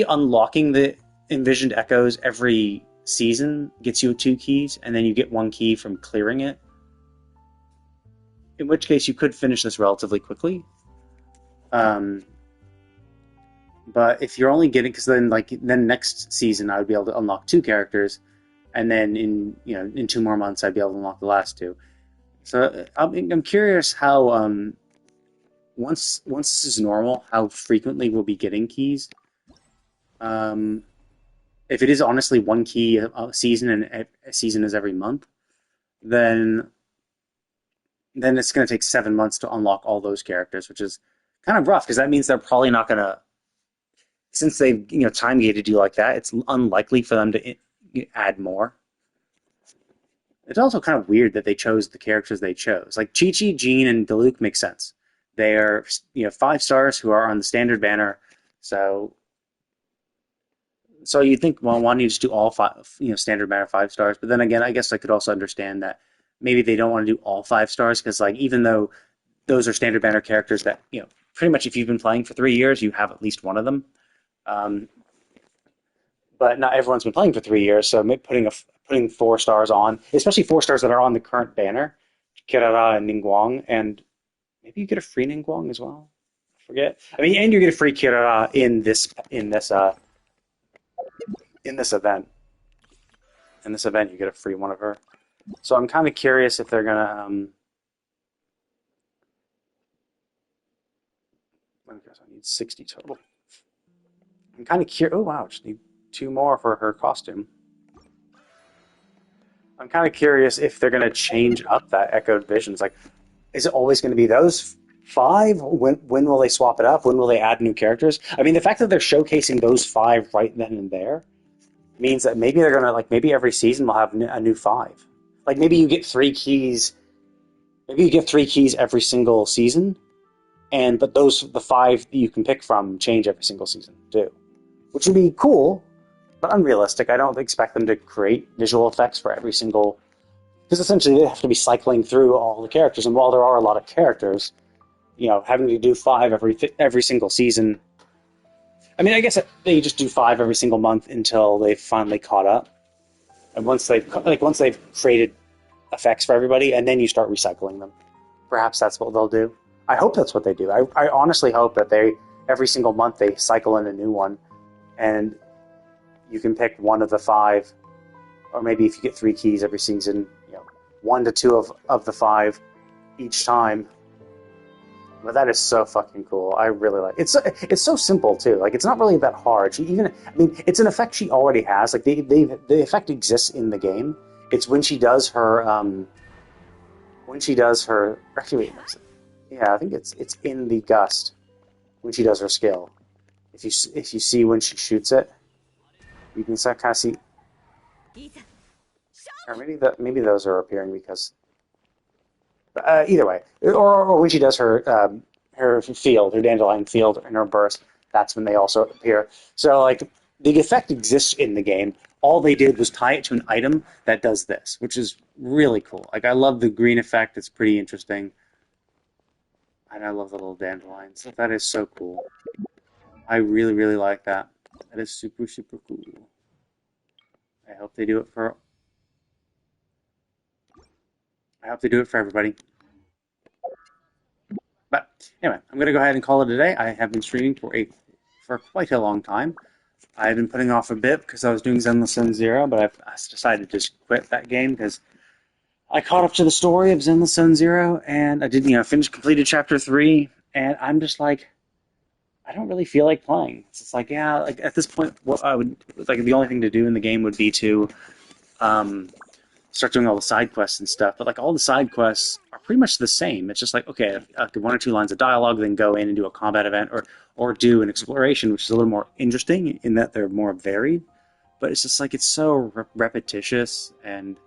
unlocking the Envisioned Echoes every season gets you 2 keys, and then you get 1 key from clearing it. In which case, you could finish this relatively quickly. But if you're only getting, because then next season I would be able to unlock 2 characters, and then in 2 more months I'd be able to unlock the last 2. So I'm curious how once this is normal, how frequently we'll be getting keys. If it is honestly one key a season and a season is every month, then it's going to take 7 months to unlock all those characters, which is kind of rough because that means they're probably not going to, since they've time gated you like that, it's unlikely for them to add more. It's also kind of weird that they chose the characters they chose. Like Chi-Chi, Jean, and Diluc make sense. They are 5 stars who are on the standard banner, so you'd think, well, why don't you just do all 5, standard banner 5 stars? But then again, I guess I could also understand that maybe they don't want to do all 5 stars because, like, even though those are standard banner characters that pretty much if you've been playing for 3 years, you have at least one of them. But not everyone's been playing for 3 years, so putting 4 stars on, especially 4 stars that are on the current banner, Kirara and Ningguang, and maybe you get a free Ningguang as well. I forget. I mean, and you get a free Kirara in this event. In this event, you get a free one of her. So I'm kind of curious if they're gonna. I need 60 total. I'm kind of curious. Oh wow, just need 2 more for her costume. I'm kind of curious if they're gonna change up that Echoed Visions. Like, is it always going to be those 5? When will they swap it up? When will they add new characters? I mean, the fact that they're showcasing those 5 right then and there means that maybe they're gonna maybe every season will have a new 5. Like maybe you get 3 keys. Maybe you get 3 keys every single season, but the 5 that you can pick from change every single season too, which would be cool, but unrealistic. I don't expect them to create visual effects for every single, because essentially they have to be cycling through all the characters, and while there are a lot of characters, having to do 5 every single season. I mean, I guess they just do 5 every single month until they've finally caught up. And once they've created effects for everybody, and then you start recycling them. Perhaps that's what they'll do. I hope that's what they do. I honestly hope that every single month they cycle in a new one, and you can pick one of the 5, or maybe if you get 3 keys every season, 1 to 2 of the 5 each time. But that is so fucking cool. I really like it. It's so simple too. Like, it's not really that hard. It's an effect she already has. Like the effect exists in the game. It's when she does her actually wait, yeah, I think it's in the gust when she does her skill. If you see when she shoots it, you can kind of see. Or maybe those are appearing because. Either way, or when she does her field, her dandelion field, and her burst, that's when they also appear. So, like, the effect exists in the game. All they did was tie it to an item that does this, which is really cool. Like, I love the green effect; it's pretty interesting, and I love the little dandelions. That is so cool. I really, really like that. That is super, super cool. I hope they do it for. I hope they do it for everybody. But anyway, I'm going to go ahead and call it a day. I have been streaming for quite a long time. I've been putting off a bit because I was doing Zenless Zone Zero, but I decided to just quit that game because I caught up to the story of Zenless Zone Zero, and I did, completed Chapter 3, and I'm just like, I don't really feel like playing. It's just like, yeah, like at this point, what I would like the only thing to do in the game would be to start doing all the side quests and stuff, but like all the side quests are pretty much the same. It's just like, okay, 1 or 2 lines of dialogue, then go in and do a combat event or do an exploration, which is a little more interesting in that they're more varied. But it's just like, it's so repetitious, and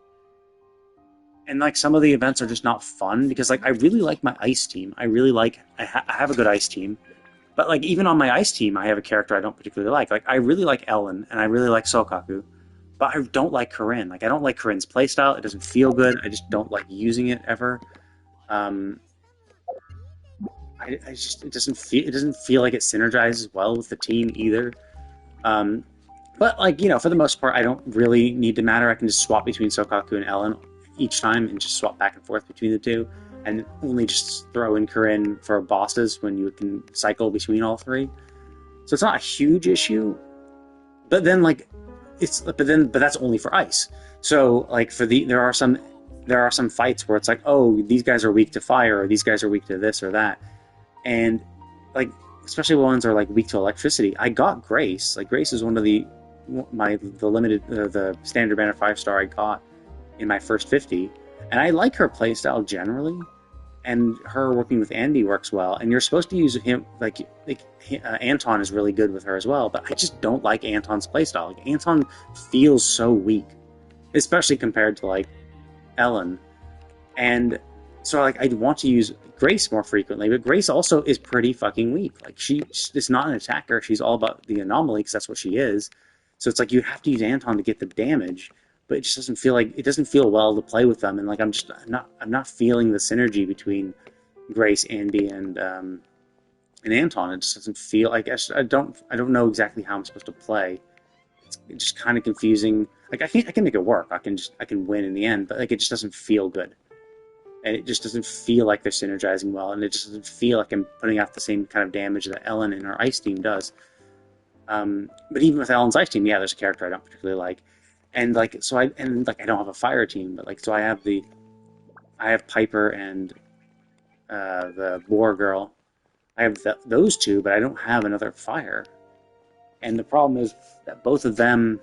like some of the events are just not fun because like I really like my ice team. I have a good ice team, but like even on my ice team, I have a character I don't particularly like. Like I really like Ellen and I really like Sokaku. But I don't like Corinne. Like I don't like Corinne's playstyle. It doesn't feel good. I just don't like using it ever. It doesn't feel like it synergizes well with the team either. But like for the most part, I don't really need to matter. I can just swap between Sokaku and Ellen each time and just swap back and forth between the two, and only just throw in Corinne for bosses when you can cycle between all 3. So it's not a huge issue. But then like. But that's only for ice. So like there are some fights where it's like, oh, these guys are weak to fire, or these guys are weak to this or that, and like especially ones that are like weak to electricity. I got Grace. Like Grace is one of the standard banner 5-star I got in my first 50, and I like her playstyle generally, and her working with Andy works well. And you're supposed to use him Anton is really good with her as well, but I just don't like Anton's playstyle. Like Anton feels so weak, especially compared to like Ellen, and so like I'd want to use Grace more frequently, but Grace also is pretty fucking weak. Like she's not an attacker. She's all about the anomaly because that's what she is. So it's like you have to use Anton to get the damage, but it just doesn't feel well to play with them. And like I'm not feeling the synergy between Grace, Andy, and Anton. It just doesn't feel like I don't know exactly how I'm supposed to play. It's just kind of confusing. Like I can make it work. I can win in the end, but like it just doesn't feel good. And it just doesn't feel like they're synergizing well, and it just doesn't feel like I'm putting out the same kind of damage that Ellen and her ice team does. But even with Ellen's ice team, yeah, there's a character I don't particularly like, and like so I don't have a fire team, but like so I have Piper and the Boar Girl. I have those two, but I don't have another fire, and the problem is that both of them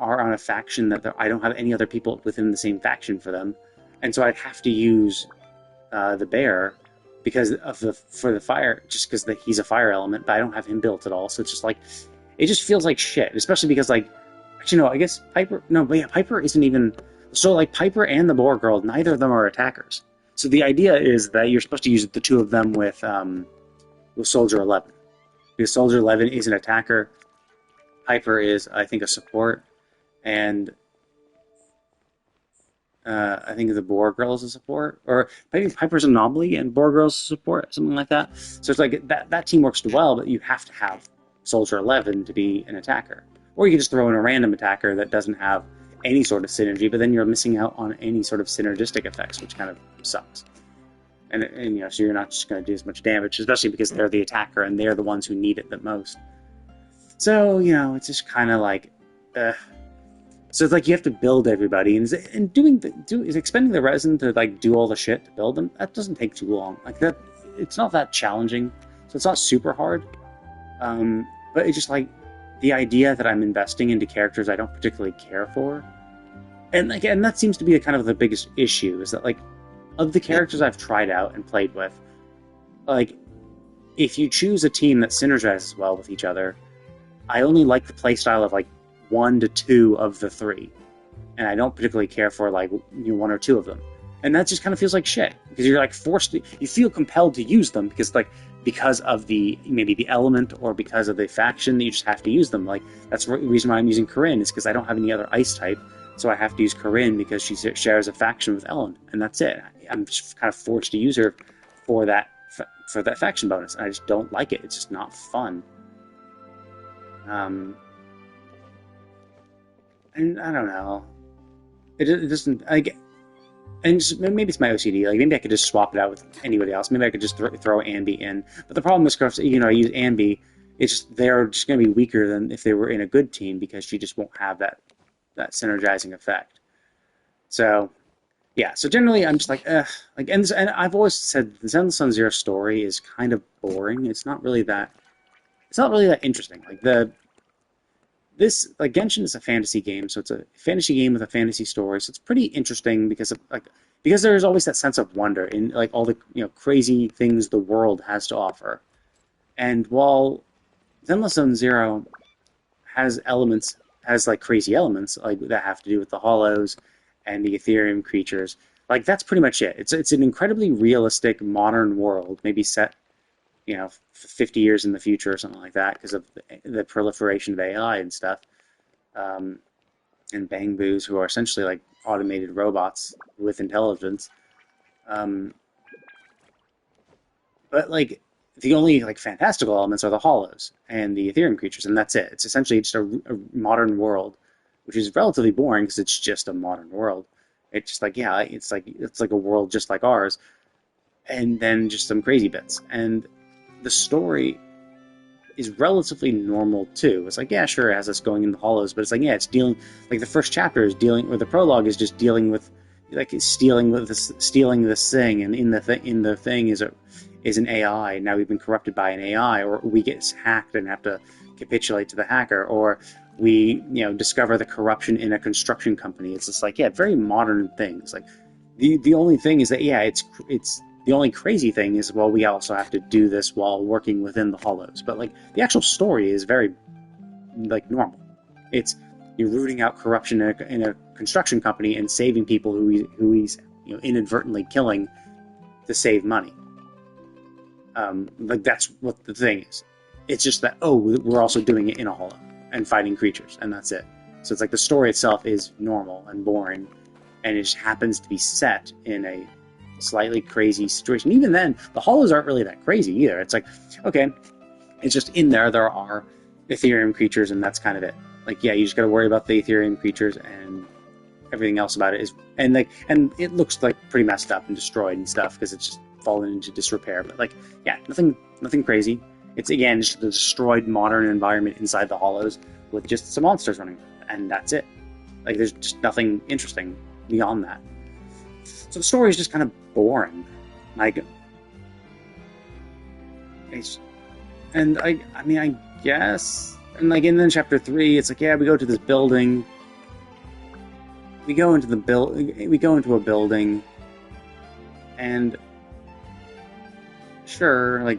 are on a faction that I don't have any other people within the same faction for them, and so I'd have to use the bear because for the fire, just because he's a fire element, but I don't have him built at all. So it's just like it just feels like shit, especially because like actually no, I guess Piper isn't even so like Piper and the Boar Girl, neither of them are attackers. So the idea is that you're supposed to use the two of them with Soldier 11, because Soldier 11 is an attacker. Piper is, I think, a support, and I think the Boar Girl is a support, or maybe Piper's an anomaly and Boar Girl's a support, something like that. So it's like that team works well, but you have to have Soldier 11 to be an attacker, or you can just throw in a random attacker that doesn't have any sort of synergy, but then you're missing out on any sort of synergistic effects, which kind of sucks. And you know, so you're not just going to do as much damage, especially because they're the attacker and they're the ones who need it the most. So, you know, it's just kind of like, so it's like you have to build everybody, and expending the resin to like do all the shit to build them. That doesn't take too long. Like that, it's not that challenging, so it's not super hard. But it's just like the idea that I'm investing into characters I don't particularly care for, and that seems to be kind of the biggest issue. Is that like of the characters I've tried out and played with, like if you choose a team that synergizes well with each other, I only like the playstyle of like 1 to 2 of the 3, and I don't particularly care for like 1 or 2 of them, and that just kind of feels like shit because you're like you feel compelled to use them because of maybe the element or because of the faction that you just have to use them. Like that's the reason why I'm using Corinne is because I don't have any other ice type, so I have to use Corinne because she shares a faction with Ellen, and that's it. I'm just kind of forced to use her for that faction bonus, and I just don't like it. It's just not fun. And I don't know. It doesn't. And maybe it's my OCD. Like maybe I could just swap it out with anybody else. Maybe I could just throw Ambi in. But the problem is, I use Ambi. It's just they're just going to be weaker than if they were in a good team because she just won't have that synergizing effect. So yeah. So generally, I'm just like, and I've always said the Zenless Sun Zero story is kind of boring. It's not really that interesting. Like Genshin is a fantasy game, so it's a fantasy game with a fantasy story. So it's pretty interesting because there's always that sense of wonder in like all the crazy things the world has to offer. And while Zenless Zone Zero has like crazy elements like that have to do with the hollows and the Ethereum creatures, like that's pretty much it. It's an incredibly realistic modern world, maybe set 50 years in the future or something like that because of the proliferation of AI and stuff, and Bang Boos, who are essentially like automated robots with intelligence. But like the only like fantastical elements are the hollows and the Ethereum creatures, and that's it. It's essentially just a modern world, which is relatively boring because it's just a modern world. It's just like it's like a world just like ours, and then just some crazy bits. And the story is relatively normal too. It's like, yeah, sure, it has us going in the hollows, but it's like, yeah, it's dealing, like the first chapter is dealing, or the prologue is just dealing with like stealing this thing, and in the thing is an AI. Now we've been corrupted by an AI, or we get hacked and have to capitulate to the hacker, or we discover the corruption in a construction company. It's just like, yeah, very modern things. Like the only thing is that, yeah, it's the only crazy thing is, well, we also have to do this while working within the Hollows. But like the actual story is very like normal. It's you're rooting out corruption in a construction company and saving people who he's inadvertently killing to save money. Like that's what the thing is. It's just that, oh, we're also doing it in a hollow and fighting creatures, and that's it. So it's like the story itself is normal and boring, and it just happens to be set in a slightly crazy situation. Even then, the hollows aren't really that crazy either. It's like, okay, it's just in there are Ethereum creatures, and that's kind of it. Like, yeah, you just got to worry about the Ethereum creatures, and everything else about it is, and it looks like pretty messed up and destroyed and stuff because it's just fallen into disrepair. But like, yeah, nothing crazy. It's again just the destroyed modern environment inside the hollows with just some monsters running, and that's it. Like, there's just nothing interesting beyond that. So the story is just kind of boring. Like, I guess, and like in then chapter 3, it's like, yeah, we go to this building. We go into a building, and sure, like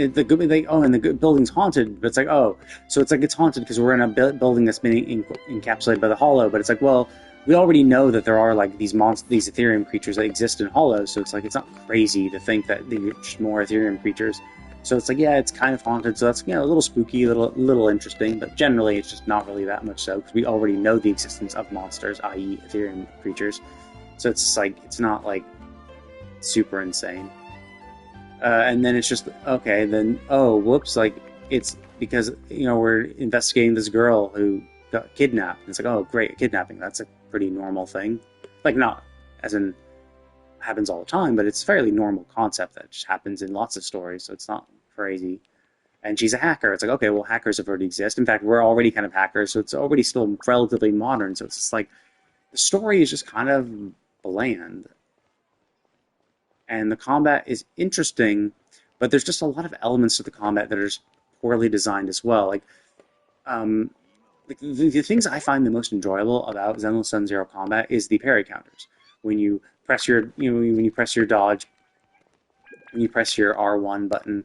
and the building's haunted, but it's like, oh, so it's like it's haunted because we're in a building that's been encapsulated by the hollow. But it's like, well, we already know that there are like these Ethereum creatures that exist in hollows, so it's like it's not crazy to think that there's just more Ethereum creatures. So it's like, yeah, it's kind of haunted, so that's a little spooky, a little interesting, but generally it's just not really that much so because we already know the existence of monsters, i.e., Ethereum creatures. So it's like it's not like super insane. And then it's just, okay, then, oh, whoops, like, it's because, we're investigating this girl who got kidnapped. And it's like, oh, great, kidnapping, that's a pretty normal thing. Like, not as in happens all the time, but it's a fairly normal concept that just happens in lots of stories, so it's not crazy. And she's a hacker. It's like, okay, well, hackers have already exist. In fact, we're already kind of hackers, so it's already still relatively modern, so it's just like, the story is just kind of bland. And the combat is interesting, but there's just a lot of elements to the combat that are just poorly designed as well. Like, the things I find the most enjoyable about Zenless Sun Zero combat is the parry counters. When you press your, when you press your dodge, when you press your R1 button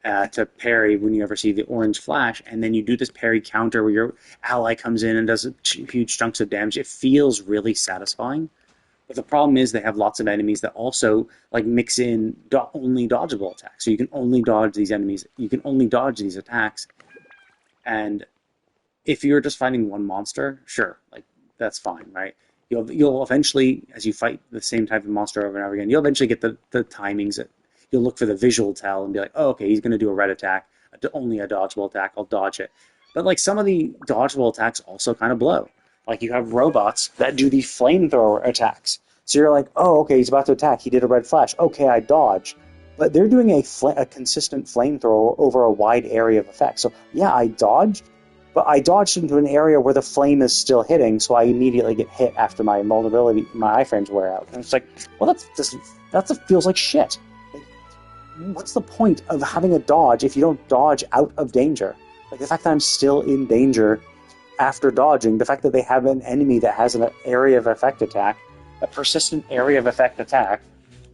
to parry, when you ever see the orange flash, and then you do this parry counter where your ally comes in and does huge chunks of damage, it feels really satisfying. But the problem is they have lots of enemies that also like mix in only dodgeable attacks. So you can only dodge these enemies. You can only dodge these attacks. And if you're just fighting one monster, sure, like that's fine, right? You'll eventually, as you fight the same type of monster over and over again, you'll eventually get the timings. You'll look for the visual tell and be like, oh, okay, he's going to do a red attack, only a dodgeable attack. I'll dodge it. But like some of the dodgeable attacks also kind of blow. Like, you have robots that do the flamethrower attacks. So you're like, oh, okay, he's about to attack. He did a red flash. Okay, I dodge. But they're doing a consistent flamethrower over a wide area of effect. So, yeah, I dodged, but I dodged into an area where the flame is still hitting, so I immediately get hit after my vulnerability, my iframes wear out. And it's like, well, that feels like shit. Like, what's the point of having a dodge if you don't dodge out of danger? Like, the fact that I'm still in danger after dodging, the fact that they have an enemy that has an area of effect attack, a persistent area of effect attack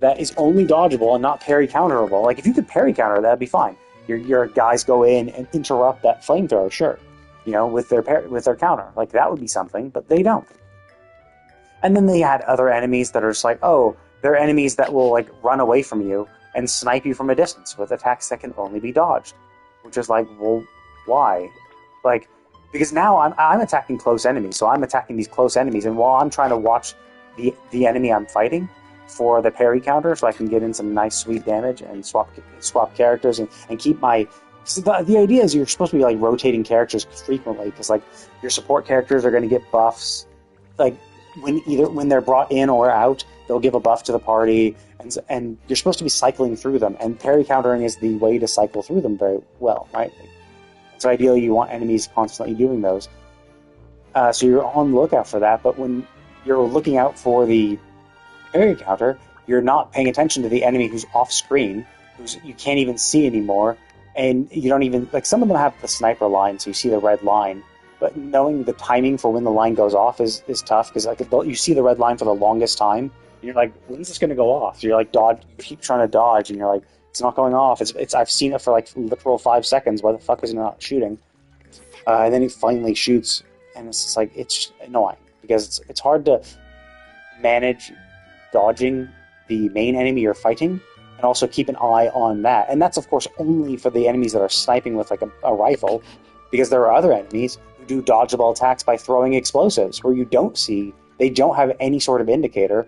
that is only dodgeable and not parry counterable. Like, if you could parry counter, that'd be fine. Your guys go in and interrupt that flamethrower, sure, with their counter. Like, that would be something, but they don't. And then they had other enemies that are just like, oh, they're enemies that will like run away from you and snipe you from a distance with attacks that can only be dodged, which is like, well, why? Like, because now I'm attacking close enemies, so I'm attacking these close enemies, and while I'm trying to watch the enemy I'm fighting for the parry counter, so I can get in some nice sweet damage and swap characters and keep my. So the idea is you're supposed to be like rotating characters frequently because like your support characters are going to get buffs, like when they're brought in or out, they'll give a buff to the party, and you're supposed to be cycling through them, and parry countering is the way to cycle through them very well, right? So ideally, you want enemies constantly doing those. So you're on the lookout for that, but when you're looking out for the parry counter, you're not paying attention to the enemy who's off screen, who's you can't even see anymore, and you don't even like some of them have the sniper line, so you see the red line. But knowing the timing for when the line goes off is tough because like you see the red line for the longest time, and you're like, when's this going to go off? So you're like dodge, you keep trying to dodge, and you're like, it's not going off. It's I've seen it for like literal 5 seconds. Why the fuck is it not shooting? And then he finally shoots, and it's just like it's just annoying because it's hard to manage dodging the main enemy you're fighting and also keep an eye on that. And that's of course only for the enemies that are sniping with like a rifle, because there are other enemies who do dodgeable attacks by throwing explosives where they don't have any sort of indicator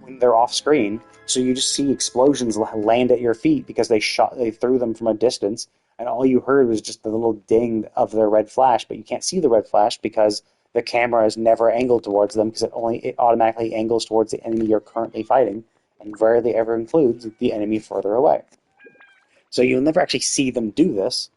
when they're off screen, so you just see explosions land at your feet because they threw them from a distance, and all you heard was just the little ding of their red flash, but you can't see the red flash because the camera is never angled towards them because it automatically angles towards the enemy you're currently fighting and rarely ever includes the enemy further away. So you'll never actually see them do this.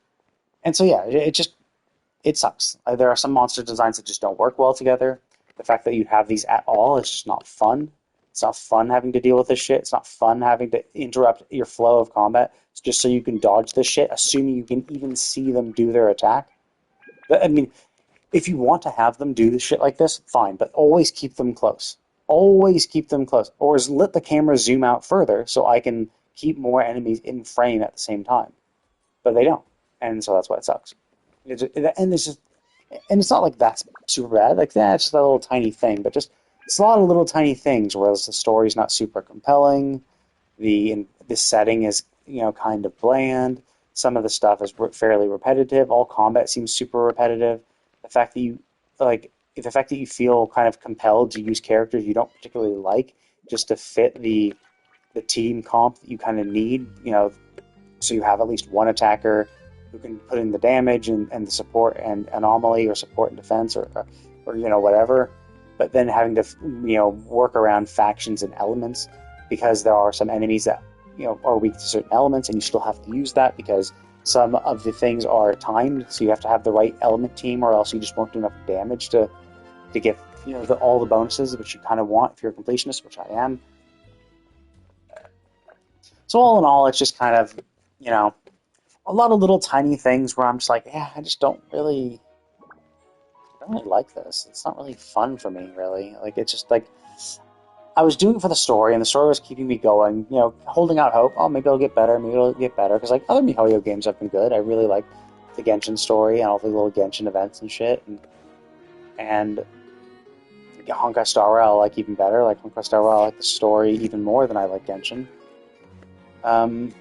And so yeah, it sucks. There are some monster designs that just don't work well together. The fact that you have these at all is just not fun. It's not fun having to deal with this shit. It's not fun having to interrupt your flow of combat. It's just so you can dodge this shit, assuming you can even see them do their attack. I mean, if you want to have them do this shit like this, fine, but always keep them close. Always keep them close. Or let the camera zoom out further so I can keep more enemies in frame at the same time. But they don't. And so that's why it sucks. And it's not like that's super bad. Like, that's just a little tiny thing, but just it's a lot of little tiny things, whereas the story's not super compelling. The setting is, kind of bland. Some of the stuff is fairly repetitive. All combat seems super repetitive. The fact that you feel kind of compelled to use characters you don't particularly like just to fit the team comp that you kind of need, so you have at least one attacker who can put in the damage and the support and anomaly or support and defense or whatever. But then having to work around factions and elements because there are some enemies that are weak to certain elements, and you still have to use that because some of the things are timed, so you have to have the right element team, or else you just won't do enough damage to get all the bonuses which you kind of want if you're a completionist, which I am. So all in all, it's just kind of a lot of little tiny things where I'm just like, yeah, I don't really like this. It's not really fun for me, really. Like, it's just like I was doing it for the story, and the story was keeping me going, holding out hope. Oh, maybe it'll get better, because like other MiHoYo games have been good. I really like the Genshin story and all the little Genshin events and shit, and Honkai Star Rail I like even better. Like Honkai Star Rail, I like the story even more than I like Genshin. I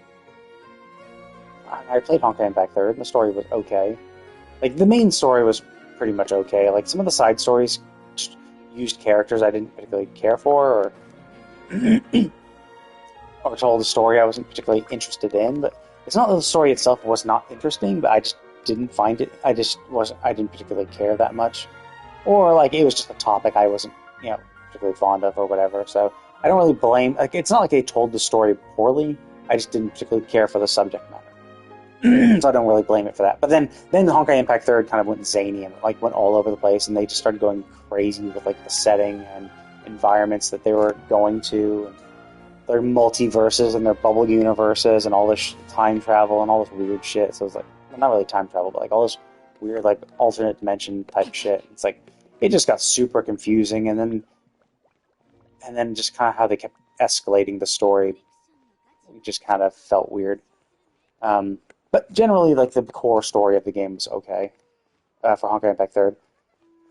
played Honkai Impact 3rd, and the story was okay. Like, the main story was pretty much okay. Like, some of the side stories used characters I didn't particularly care for, or told a story I wasn't particularly interested in. But it's not that the story itself was not interesting, but I just didn't find it. I didn't particularly care that much. Or, like, it was just a topic I wasn't, particularly fond of or whatever. So, I don't really blame... Like, it's not like they told the story poorly. I just didn't particularly care for the subject matter. So I don't really blame it for that. But then the Honkai Impact 3rd kind of went zany and like went all over the place, and they just started going crazy with like the setting and environments that they were going to, and their multiverses and their bubble universes and all this time travel and all this weird shit. So it's like, well, not really time travel, but like all this weird like alternate dimension type shit. It's like it just got super confusing, and then just kind of how they kept escalating the story, it just kind of felt weird. But generally, like, the core story of the game was okay for Honkai Impact 3rd.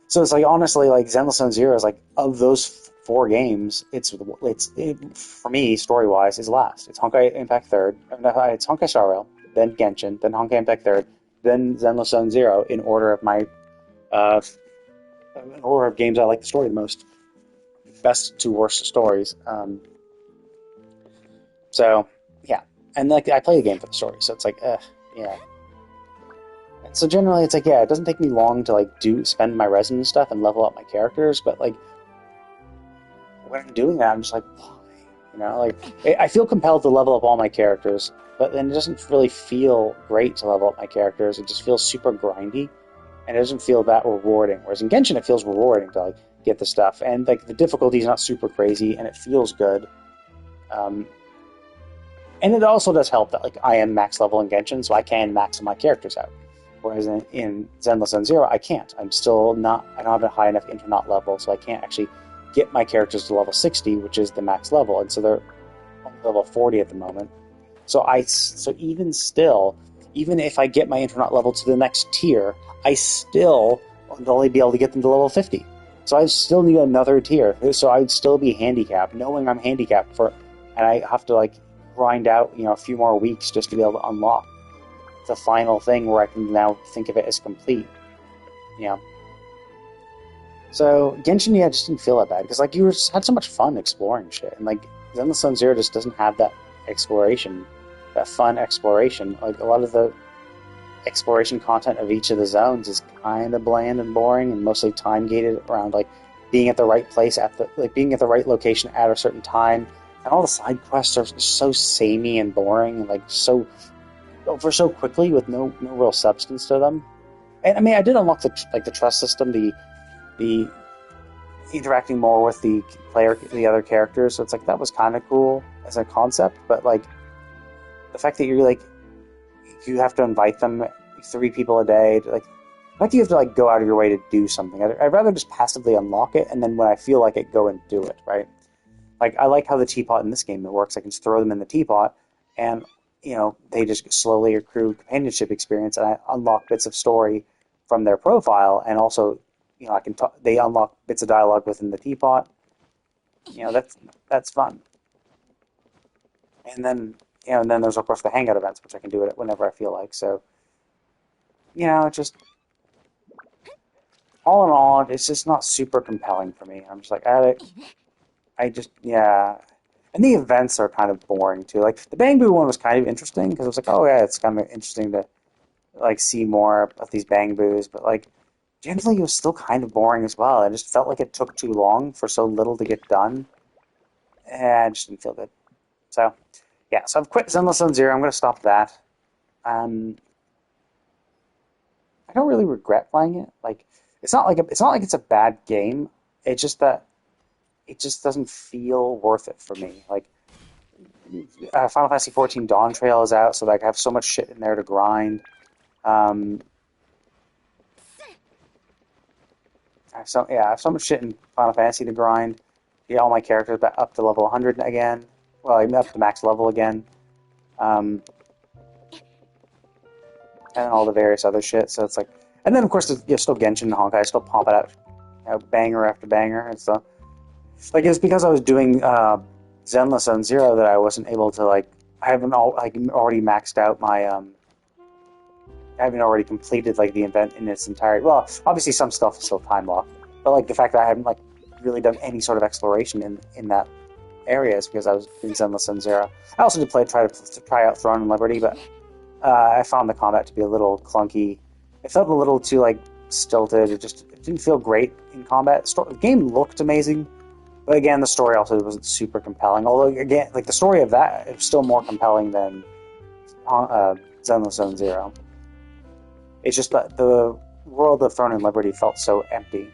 So it's like, honestly, like, Zenless Zone Zero is like, of those 4 games, it's for me, story-wise, is last. It's Honkai Impact 3rd, it's Honkai Star Rail, then Genshin, then Honkai Impact 3rd, then Zenless Zone Zero in order of my in order of games I like the story the most. Best to worst stories. So, yeah. And like I play the game for the story, so it's like, yeah. And so generally, it's like, yeah, it doesn't take me long to like spend my resin and stuff and level up my characters, but like when I'm doing that, I'm just like, why? Like I feel compelled to level up all my characters, but then it doesn't really feel great to level up my characters. It just feels super grindy, and it doesn't feel that rewarding. Whereas in Genshin, it feels rewarding to like get the stuff, and like the difficulty is not super crazy, and it feels good. And it also does help that like I am max level in Genshin, so I can max my characters out. Whereas in Zenless Zone Zero, I can't. I'm still not. I don't have a high enough Internaut level, so I can't actually get my characters to level 60, which is the max level, and so they're only level 40 at the moment. So even still, even if I get my Internaut level to the next tier, I still would only be able to get them to level 50. So I still need another tier. So I'd still be handicapped, knowing I'm handicapped and I have to like grind out, a few more weeks just to be able to unlock the final thing where I can now think of it as complete. So Genshin, I just didn't feel that bad because like you had so much fun exploring shit, and like Zenless Zone Zero just doesn't have that exploration, that fun exploration. Like a lot of the exploration content of each of the zones is kind of bland and boring, and mostly time gated around like being at the right place being at the right location at a certain time. And all the side quests are so samey and boring, and like over so quickly with no real substance to them. And I mean, I did unlock the trust system, the interacting more with the other characters. So it's like that was kind of cool as a concept, but like the fact that you're like you have to invite them 3 people a day, like the fact that you have to like go out of your way to do something. I'd rather just passively unlock it, and then when I feel like it, go and do it. Right. Like, I like how the teapot in this game works. I can just throw them in the teapot, and, they just slowly accrue companionship experience, and I unlock bits of story from their profile, and also, they unlock bits of dialogue within the teapot. That's fun. And then, there's, of course, the hangout events, which I can do it whenever I feel like, so, just, all in all, it's just not super compelling for me. I'm just like, and the events are kind of boring too. Like the Bangbu one was kind of interesting because it was like, oh yeah, it's kind of interesting to like see more of these Bangbus, but like generally it was still kind of boring as well. I just felt like it took too long for so little to get done, and I just didn't feel good. So yeah, so I've quit Zenless Zone Zero. I'm going to stop that. I don't really regret playing it. Like it's not like it's a bad game. It's just that it just doesn't feel worth it for me. Like, Final Fantasy XIV Dawn Trail is out, so like I have so much shit in there to grind. I have so much shit in Final Fantasy to grind. Get all my characters back up to level 100 again. Well, I'm up to max level again. And all the various other shit. So it's like, and then of course there's still Genshin and Honkai. I still pump it out, banger after banger, and so. Like, it's because I was doing Zenless Zone Zero that I wasn't able to, like, I haven't already maxed out my, I haven't already completed, like, the event in its entirety. Well, obviously some stuff is still time locked, but, like, the fact that I haven't, like, really done any sort of exploration in that area is because I was doing Zenless Zone Zero. I also did try out Throne and Liberty, but I found the combat to be a little clunky. It felt a little too, like, stilted. It didn't feel great in combat. The game looked amazing. But again, the story also wasn't super compelling. Although, again, like the story of that is still more compelling than Zenless Zone Zero. It's just that the world of Throne and Liberty felt so empty.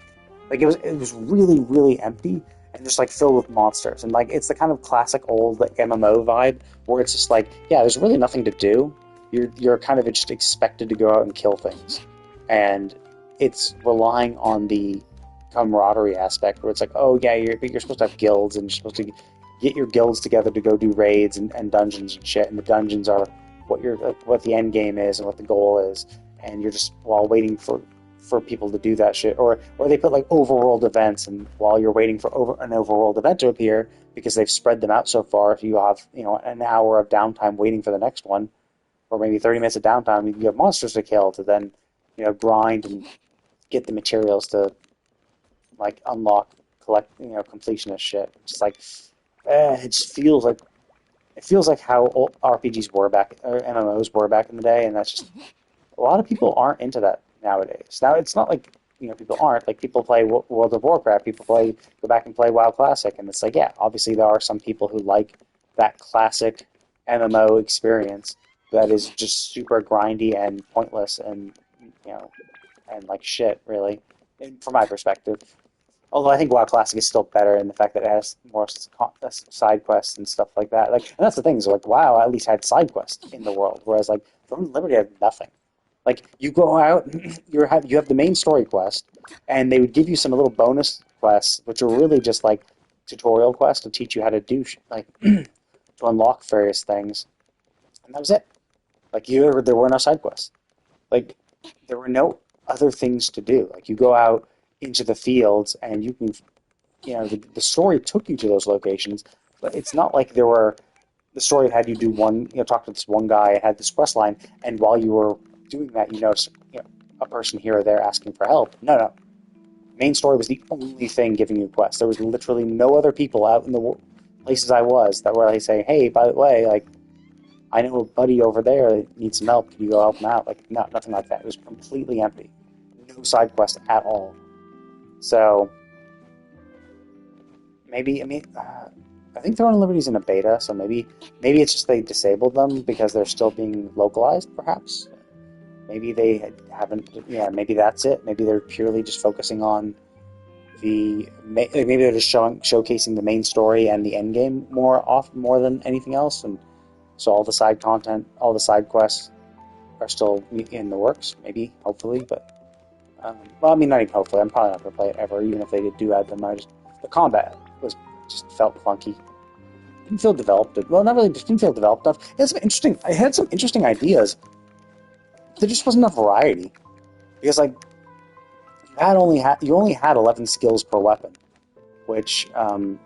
Like it was really, really empty and just like filled with monsters. And like it's the kind of classic old like MMO vibe where it's just like, yeah, there's really nothing to do. You're kind of just expected to go out and kill things, and it's relying on the camaraderie aspect where it's like, oh yeah, you're supposed to have guilds and you're supposed to get your guilds together to go do raids and dungeons and shit, and the dungeons are what the end game is and what the goal is, and you're just while waiting for people to do that shit, or they put like overworld events, and while you're waiting for an overworld event to appear because they've spread them out so far, if you have an hour of downtime waiting for the next one, or maybe 30 minutes of downtime, you have monsters to kill to then grind and get the materials to like unlock, collect, completionist shit. It's like, it just feels like how old RPGs were back, or MMOs were back in the day, and that's just a lot of people aren't into that nowadays. Now it's not like people aren't, like people play World of Warcraft, people go back and play WoW Classic, and it's like, yeah, obviously there are some people who like that classic MMO experience that is just super grindy and pointless and and like shit, really, from my perspective. Although I think WoW Classic is still better in the fact that it has more side quests and stuff like that. Like, and that's the thing is like WoW at least had side quests in the world, whereas like Throne of Liberty had nothing. Like you go out, you have the main story quest, and they would give you some little bonus quests, which are really just like tutorial quests to teach you how to do like to unlock various things, and that was it. Like there were no side quests. Like there were no other things to do. Like you go out into the fields and you can, the story took you to those locations, but it's not like the story had you do talk to this one guy and had this quest line, and while you were doing that, you notice, a person here or there asking for help. No. Main story was the only thing giving you quests. There was literally no other people out in the places I was that were like saying, hey, by the way, like, I know a buddy over there that needs some help. Can you go help him out? Like, no, nothing like that. It was completely empty. No side quest at all. So, maybe, I think Throne of Liberty's in a beta, so maybe it's just they disabled them because they're still being localized, perhaps. Maybe they haven't, maybe that's it. Maybe they're purely just focusing on maybe they're just showcasing the main story and the end game more than anything else, and so all the side content, all the side quests are still in the works, maybe, hopefully, but well, I mean, not even hopefully. I'm probably not going to play it ever, even if they do add them. The combat just felt clunky. Didn't feel developed. Well, not really. Just didn't feel developed enough. I had some interesting ideas. There just wasn't enough variety because, like, you only had 11 skills per weapon, which you're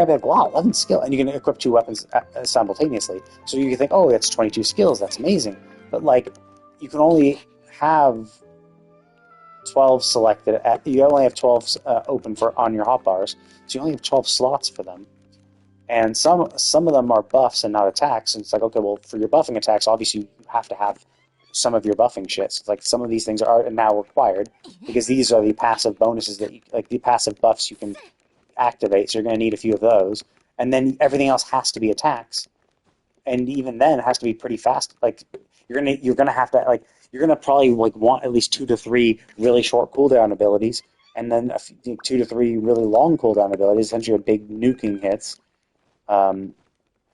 gonna be like, wow, 11 skill, and you can equip 2 weapons simultaneously. So you can think, oh, that's 22 skills. That's amazing. But like, you can only have 12 selected. You only have 12 open on your hotbars, so you only have 12 slots for them. And some of them are buffs and not attacks. And it's like, okay, well, for your buffing attacks, obviously you have to have some of your buffing shits. It's like some of these things are now required because these are the passive bonuses the passive buffs you can activate. So you're going to need a few of those, and then everything else has to be attacks. And even then, it has to be pretty fast. Like you're gonna have to you're gonna probably want at least 2 to 3 really short cooldown abilities, and then 2 to 3 really long cooldown abilities. Essentially, big nuking hits. And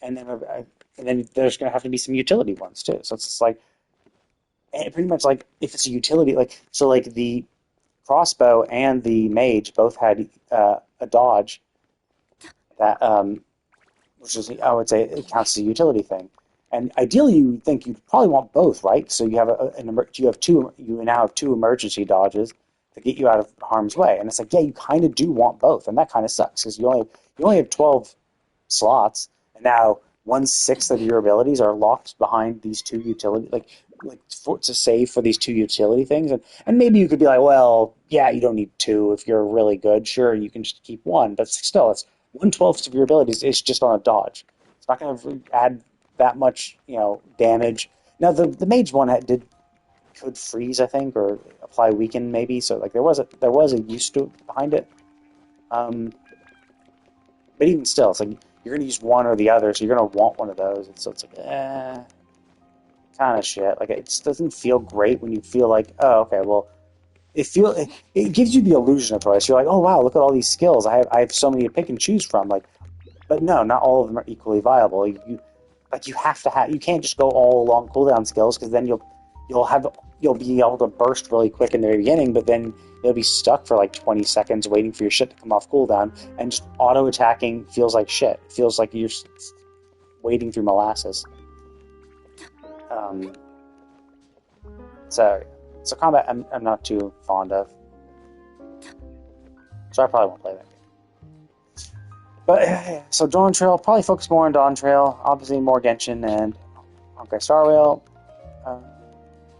then there's going to have to be some utility ones too. So it's just like, pretty much like if it's a utility, the crossbow and the mage both had a dodge that, which is, I would say, it counts as a utility thing. And ideally, you would think you'd probably want both, right? So you have you now have 2 emergency dodges to get you out of harm's way. And it's like, yeah, you kind of do want both, and that kind of sucks because you only have 12 slots, and now 1/6 of your abilities are locked behind these 2 utility, to save for these 2 utility things, and maybe you could be like, well, yeah, you don't need 2 if you're really good. Sure, you can just keep 1, but still, it's 1/12 of your abilities is just on a dodge. It's not going to add that much, damage. Now the mage one could freeze, I think, or apply weaken maybe. So like there was a use to it behind it. But even still, it's like you're going to use one or the other, so you're going to want one of those. And so it's like, kind of shit. Like, it just doesn't feel great when you feel like, oh, okay, well, it gives you the illusion of choice. You're like, oh, wow, look at all these skills. I have so many to pick and choose from. Like, but no, not all of them are equally viable. You can't just go all long cooldown skills, because then you'll be able to burst really quick in the beginning, but then you'll be stuck for like 20 seconds waiting for your shit to come off cooldown, and just auto-attacking feels like shit. It feels like you're wading through molasses. So combat I'm not too fond of. So I probably won't play that game. But, so Dawn Trail, probably focus more on Dawn Trail, obviously more Genshin and Honkai Star Rail.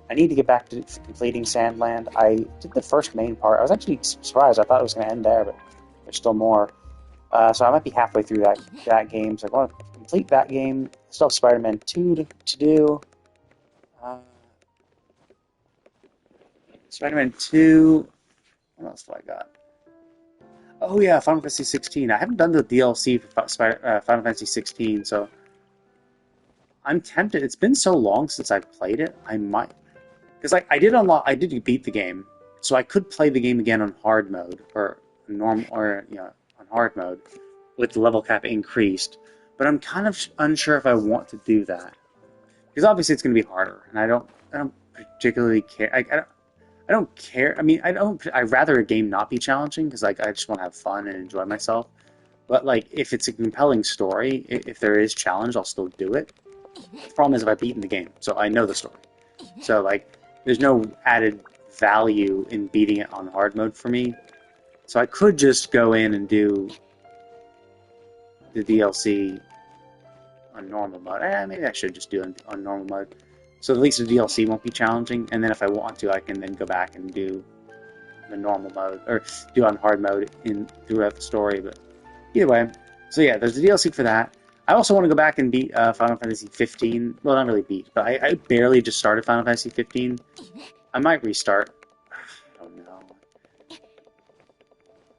I need to get back to completing Sandland. I did the first main part. I was actually surprised. I thought it was going to end there, but there's still more. So I might be halfway through that game. So I want to complete that game. Still have Spider-Man 2 to do. Spider-Man 2. What else do I got? Oh yeah, Final Fantasy 16. I haven't done the DLC for Final Fantasy 16, so I'm tempted. It's been so long since I've played it. I might, because I did beat the game, So I could play the game again on hard mode, or normal, or on hard mode, with the level cap increased. But I'm kind of unsure if I want to do that, because obviously it's going to be harder, and I don't particularly care. I don't care. I mean, I'd rather a game not be challenging, because like I just want to have fun and enjoy myself. But like, if it's a compelling story, if there is challenge, I'll still do it. The problem is if I've beaten the game, so I know the story. So like, there's no added value in beating it on hard mode for me. So I could just go in and do the DLC on normal mode. Maybe I should just do it on normal mode. So at least the DLC won't be challenging, and then if I want to, I can then go back and do the normal mode, or do on hard mode throughout the story. But either way, so yeah, there's the DLC for that. I also want to go back and beat Final Fantasy 15. Well, not really beat, but I barely just started Final Fantasy 15. I might restart. I don't know.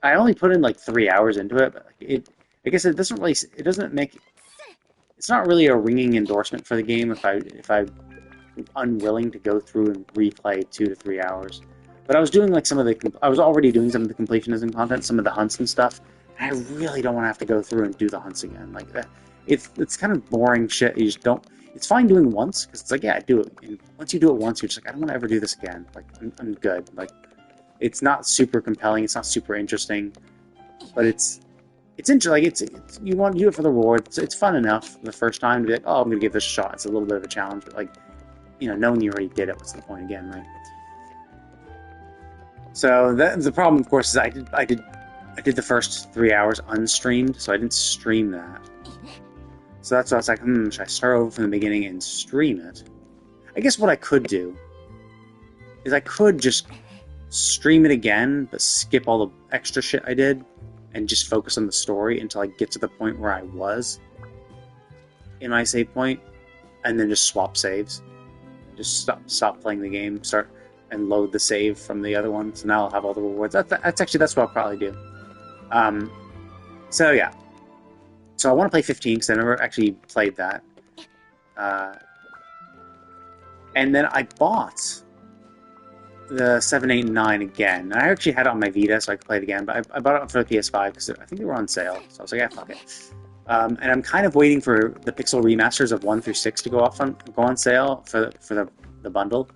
I only put in like 3 hours into it, but I guess it doesn't really. It doesn't make. It's not really a ringing endorsement for the game if I'm unwilling to go through and replay 2 to 3 hours. But I was doing like I was already doing some of the completionism content, some of the hunts and stuff. And I really don't want to have to go through and do the hunts again. Like it's kind of boring shit. You just don't. It's fine doing once, because it's like, yeah, I do it. And once you do it once, you're just like, I don't want to ever do this again. Like, I'm good. Like, it's not super compelling. It's not super interesting, but it's interesting. Like, it's you want to do it for the reward. It's fun enough the first time to be like, oh, I'm gonna give this a shot. It's a little bit of a challenge, but like, knowing you already did it, what's the point again, right? So the problem, of course, is I did the first 3 hours unstreamed, so I didn't stream that. So that's why I was like, should I start over from the beginning and stream it? I guess what I could do is I could just stream it again, but skip all the extra shit I did, and just focus on the story until I get to the point where I was in my save point, and then just swap saves. Just stop playing the game, start and load the save from the other one. So now I'll have all the rewards. That's what I'll probably do. So yeah. So I want to play 15 because I never actually played that. And then I bought the 7, 8, and 9 again. I actually had it on my Vita, so I could play it again. But I bought it for the PS5 because I think they were on sale. So I was like, yeah, fuck it. And I'm kind of waiting for the Pixel remasters of 1 through 6 to go on sale for the bundle.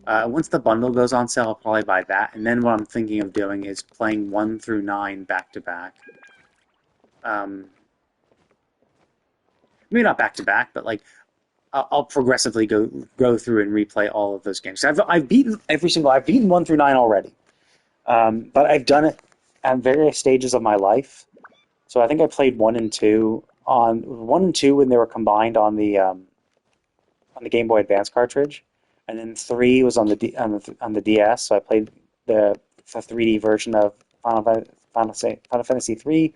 Once the bundle goes on sale, I'll probably buy that. And then what I'm thinking of doing is playing 1 through 9 back to back. Maybe not back to back, but like I'll progressively go through and replay all of those games. I've beaten I've beaten 1 through 9 already, but I've done it at various stages of my life. So I think I played 1 and 2 when they were combined on the Game Boy Advance cartridge, and then 3 was on the DS. So I played the 3D version of Final Fantasy 3.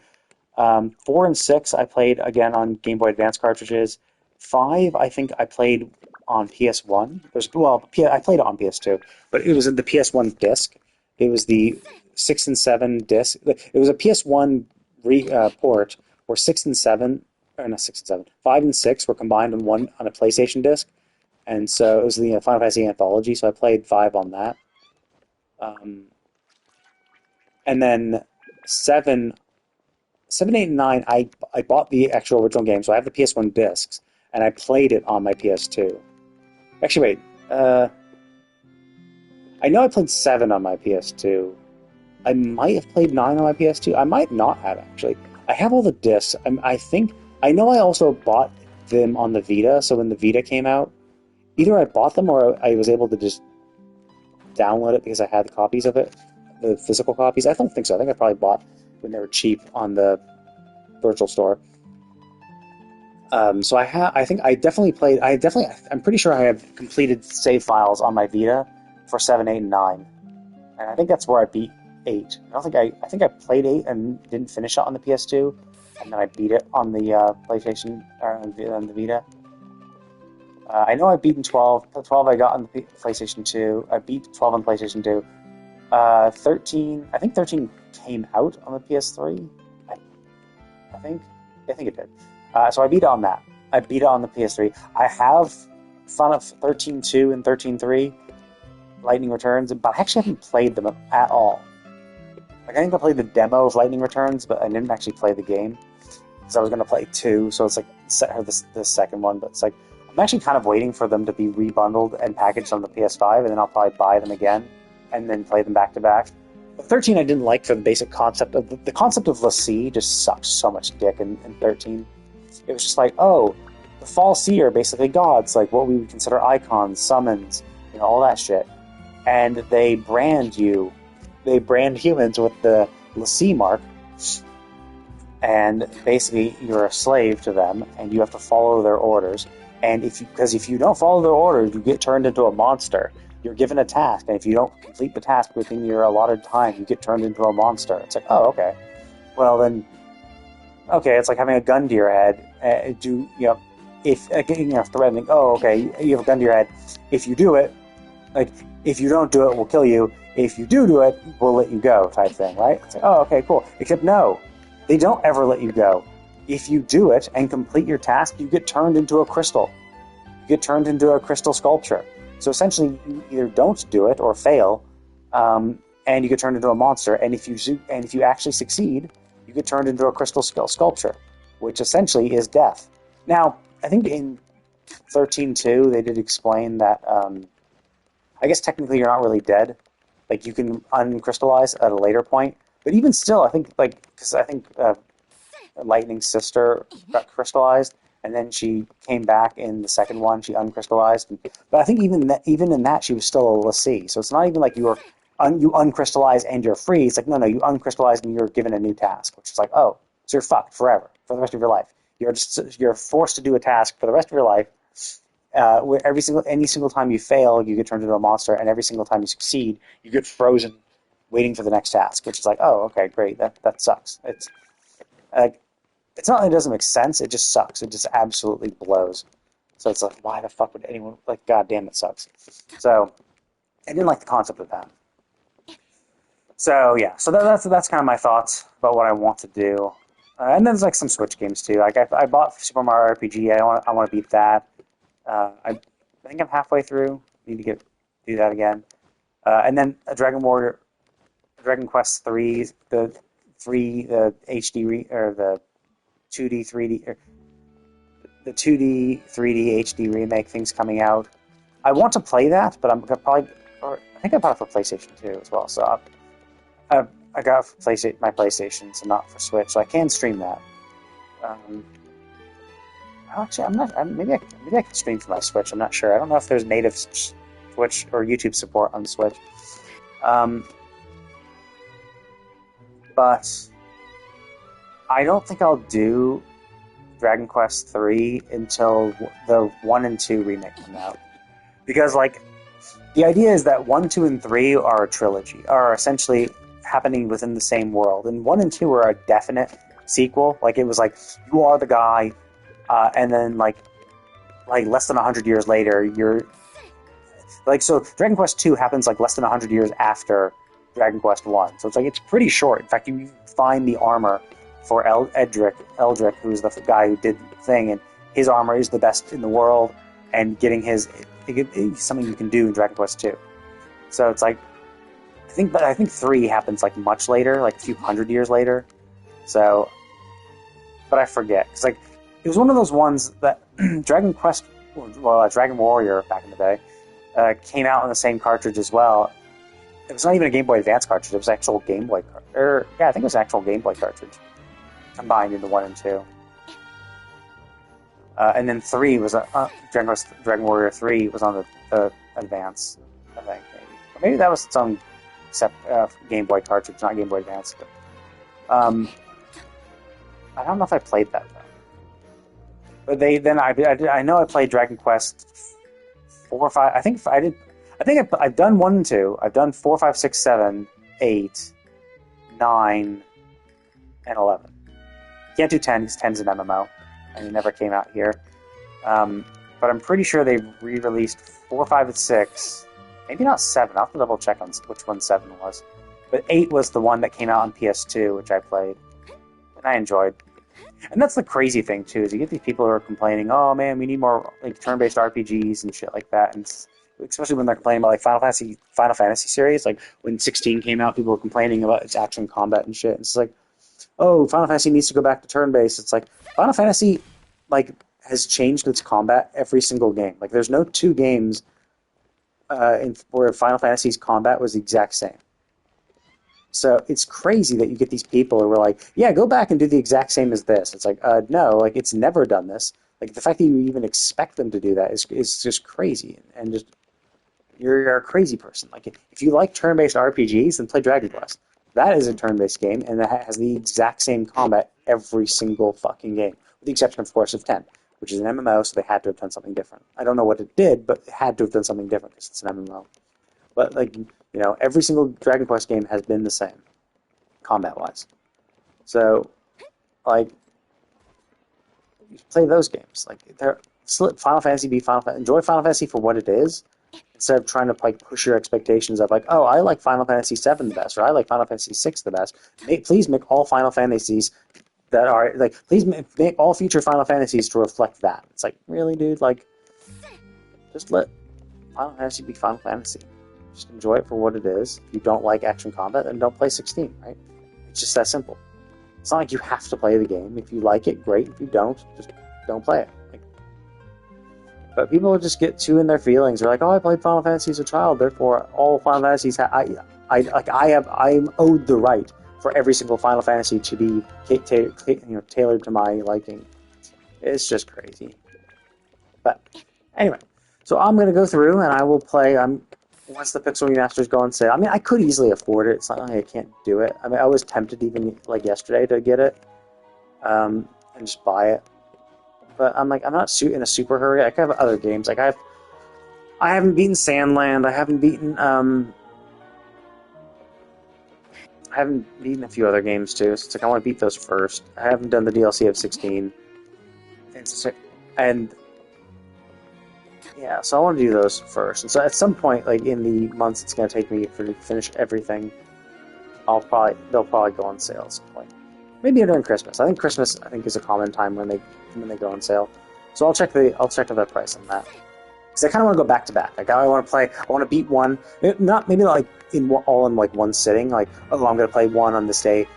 4 and 6 I played again on Game Boy Advance cartridges. 5 I think I played on PS1. I played it on PS2, but it was the PS1 disc. It was the 6 and 7 disc. It was a PS1 port where 6 and 7, or not 6 and 7, 5 and 6 were combined on a PlayStation disc, and so it was the Final Fantasy Anthology. So I played 5 on that, and then 7, 8, and 9. I bought the actual original game, so I have the PS1 discs, and I played it on my PS2. Actually, wait. I know I played 7 on my PS2. I might have played 9 on my PS2. I might not have, actually. I have all the discs. I know I also bought them on the Vita, so when the Vita came out, either I bought them or I was able to just download it because I had the copies of it, the physical copies. I don't think so. I think I probably bought when they were cheap on the virtual store. So I'm pretty sure I have completed save files on my Vita for 7, 8, and 9. And I think that's where I beat 8. I think I played 8 and didn't finish it on the PS2, and then I beat it on the PlayStation, or on the Vita. I know I've beaten 12. 12 I got on the PlayStation 2. I beat 12 on PlayStation 2. 13, I think 13 came out on the PS3. I think it did. So I beat it on that. I beat it on the PS3. I have Final 13.2 and 13.3. Lightning Returns, but I actually haven't played them at all. Like, I think I played the demo of Lightning Returns, but I didn't actually play the game. Because I was going to play 2, so it's like the second one, but it's like, I'm actually kind of waiting for them to be rebundled and packaged on the PS5, and then I'll probably buy them again, and then play them back to back. But 13 I didn't like for the basic concept of, the concept of l'Cie just sucked so much dick in 13. It was just like, oh, the fal'Cie are basically gods, like what we would consider icons, summons, all that shit. And they brand humans with the l'Cie mark, and basically you're a slave to them, and you have to follow their orders. And if you don't follow their orders, you get turned into a monster. You're given a task, and if you don't complete the task within your allotted time, you get turned into a monster. It's like, oh, okay. Well then, okay, it's like having a gun to your head. Threatening, oh, okay, you have a gun to your head. If you do it, like, if you don't do it, we'll kill you. If you do it, we'll let you go, type thing, right? It's like, oh, okay, cool. Except no, they don't ever let you go. If you do it and complete your task, you get turned into a crystal. You get turned into a crystal sculpture. So essentially, you either don't do it or fail, and you get turned into a monster. And if you actually succeed, you get turned into a crystal sculpture, which essentially is death. Now, I think in 13.2 they did explain that. I guess technically you're not really dead. Like, you can uncrystallize at a later point, but even still, I think because Lightning's sister got crystallized, and then she came back in the second one. She uncrystallized, but I think even in that she was still a l'Cie. So it's not even like you uncrystallize and you're free. It's like no, you uncrystallize and you're given a new task, which is like, oh, so you're fucked forever for the rest of your life. You're forced to do a task for the rest of your life. Where any single time you fail, you get turned into a monster, and every single time you succeed, you get frozen, waiting for the next task. Which is like, oh, okay, great. That sucks. It's not that it doesn't make sense. It just sucks. It just absolutely blows. So it's like, why the fuck would anyone, like, God damn, it sucks. So I didn't like the concept of that. So yeah, so that's kind of my thoughts about what I want to do. And then there's like some Switch games too. Like I bought Super Mario RPG. I want to beat that. I think I'm halfway through. Need to do that again. And then Dragon Quest 3, the HD or the 2D 3D or the 2D 3D HD remake thing's coming out. I want to play that, but I'm probably, or I think I bought it for PlayStation 2 as well. So I got my PlayStation, so not for Switch, so I can stream that. Actually, I'm not. Maybe I can stream from my Switch. I'm not sure. I don't know if there's native Switch or YouTube support on Switch. But I don't think I'll do Dragon Quest 3 until the 1 and 2 remake come out, because like the idea is that 1, 2, and 3 are a trilogy, are essentially happening within the same world, and 1 and 2 are a definite sequel. Like it was like you are the guy. And then, like less than 100 years later, you're like, so Dragon Quest 2 happens like less than 100 years after Dragon Quest 1. So it's like, it's pretty short. In fact, you find the armor for Eldrick, who's the guy who did the thing, and his armor is the best in the world, and getting his, it's something you can do in Dragon Quest 2. So it's like, I think 3 happens like much later, like a few hundred years later. So, but I forget, because like, it was one of those ones that Dragon Warrior back in the day came out on the same cartridge as well. It was not even a Game Boy Advance cartridge. It was an actual Game Boy cartridge. Yeah, I think it was an actual Game Boy cartridge combined into 1 and 2. And then 3 was Dragon Warrior 3 was on the Advance, I think. Maybe that was its own Game Boy cartridge, not Game Boy Advance. But, I don't know if I played that though. But I know I played Dragon Quest 4 or 5. I think I've done 1 and 2. I've done 4, 5, 6, 7, 8, 9, and 11. Can't do 10 because 10's an MMO, and it never came out here. But I'm pretty sure they re-released 4, 5, and 6. Maybe not 7. I'll have to double check on which one 7 was. But 8 was the one that came out on PS2, which I played, and I enjoyed. And that's the crazy thing too, is you get these people who are complaining, oh man, we need more like turn-based RPGs and shit like that, and especially when they're complaining about like Final Fantasy series. Like when 16 came out, people were complaining about its action combat and shit. It's like, oh, Final Fantasy needs to go back to turn-based. It's like Final Fantasy like has changed its combat every single game. Like there's no two games where Final Fantasy's combat was the exact same. So it's crazy that you get these people who are like, yeah, go back and do the exact same as this. It's like, no, like it's never done this. Like the fact that you even expect them to do that is just crazy, and just you're a crazy person. Like if you like turn-based RPGs, then play Dragon Quest. That is a turn-based game, and it has the exact same combat every single fucking game, with the exception, of course, of 10, which is an MMO, so they had to have done something different. I don't know what it did, but it had to have done something different because it's an MMO. But like, you know, every single Dragon Quest game has been the same, combat-wise. So, like, you play those games. Like, Final Fantasy be Final Fantasy. Enjoy Final Fantasy for what it is, instead of trying to like push your expectations of like, oh, I like Final Fantasy VII the best, or I like Final Fantasy VI the best. Please make all Final Fantasies that are like, please make all future Final Fantasies to reflect that. It's like, really, dude? Like, just let Final Fantasy be Final Fantasy. Just enjoy it for what it is. If you don't like action combat, then don't play 16, right? It's just that simple. It's not like you have to play the game. If you like it, great. If you don't, just don't play it. Like, but people just get too in their feelings. They're like, "Oh, I played Final Fantasy as a child, therefore all Final Fantasies I'm owed the right for every single Final Fantasy to be tailored to my liking." It's just crazy. But anyway, so I'm gonna go through and I will play. Once the Pixel Remasters go on sale. I mean, I could easily afford it. It's not like I can't do it. I mean, I was tempted even like yesterday to get it and just buy it. But I'm like, I'm not in a super hurry. I could have other games. Like I haven't beaten Sandland. I haven't beaten a few other games too. So it's like I want to beat those first. I haven't done the DLC of 16. And yeah, so I want to do those first. And so at some point, like in the months it's going to take me to finish everything, they'll probably go on sale at some point. Maybe during Christmas. I think Christmas is a common time when they go on sale. So I'll check the price on that. Because I kind of want to go back to back. Like I want to beat one, maybe like all in like one sitting. Like, oh, I'm going to play one on this day.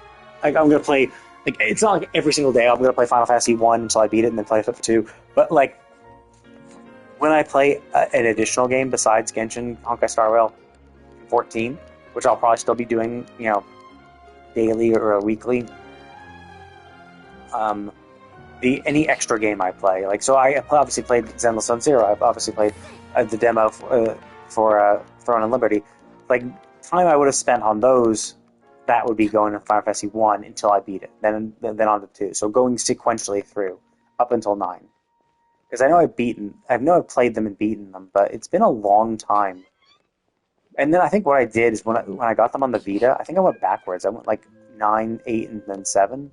Like I'm going to play, like it's not like every single day I'm going to play Final Fantasy 1 until I beat it and then play it for 2. But like, when I play an additional game besides Genshin Honkai Star Rail 14, which I'll probably still be doing, you know, daily or weekly, any extra game I play, like, so I obviously played Zenless Zone Zero. I've obviously played the demo for Throne and Liberty. Like, time I would have spent on those, that would be going to Final Fantasy 1 until I beat it, then on to 2. So going sequentially through up until 9. Because I know I've played them and beaten them, but it's been a long time. And then I think what I did is when I got them on the Vita, I think I went backwards. I went like 9, 8, and then 7.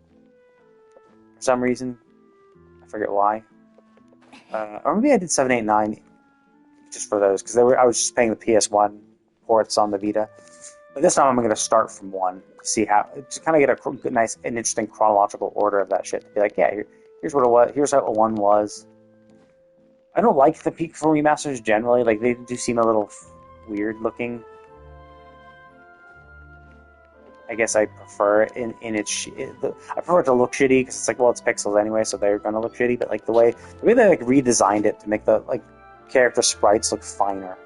For some reason. I forget why. Or maybe I did 7, 8, 9 just for those, because I was just playing the PS1 ports on the Vita. But this time I'm going to start from 1 to see how, to kind of get a good, nice and interesting chronological order of that shit. To be like, yeah, here's what it was, here's how 1 was. I don't like the Pixel remasters generally. Like, they do seem a little weird looking. I guess I prefer it in its. I prefer it to look shitty because it's like, well, it's pixels anyway, so they're gonna look shitty. But like the way they like redesigned it to make the like character sprites look finer,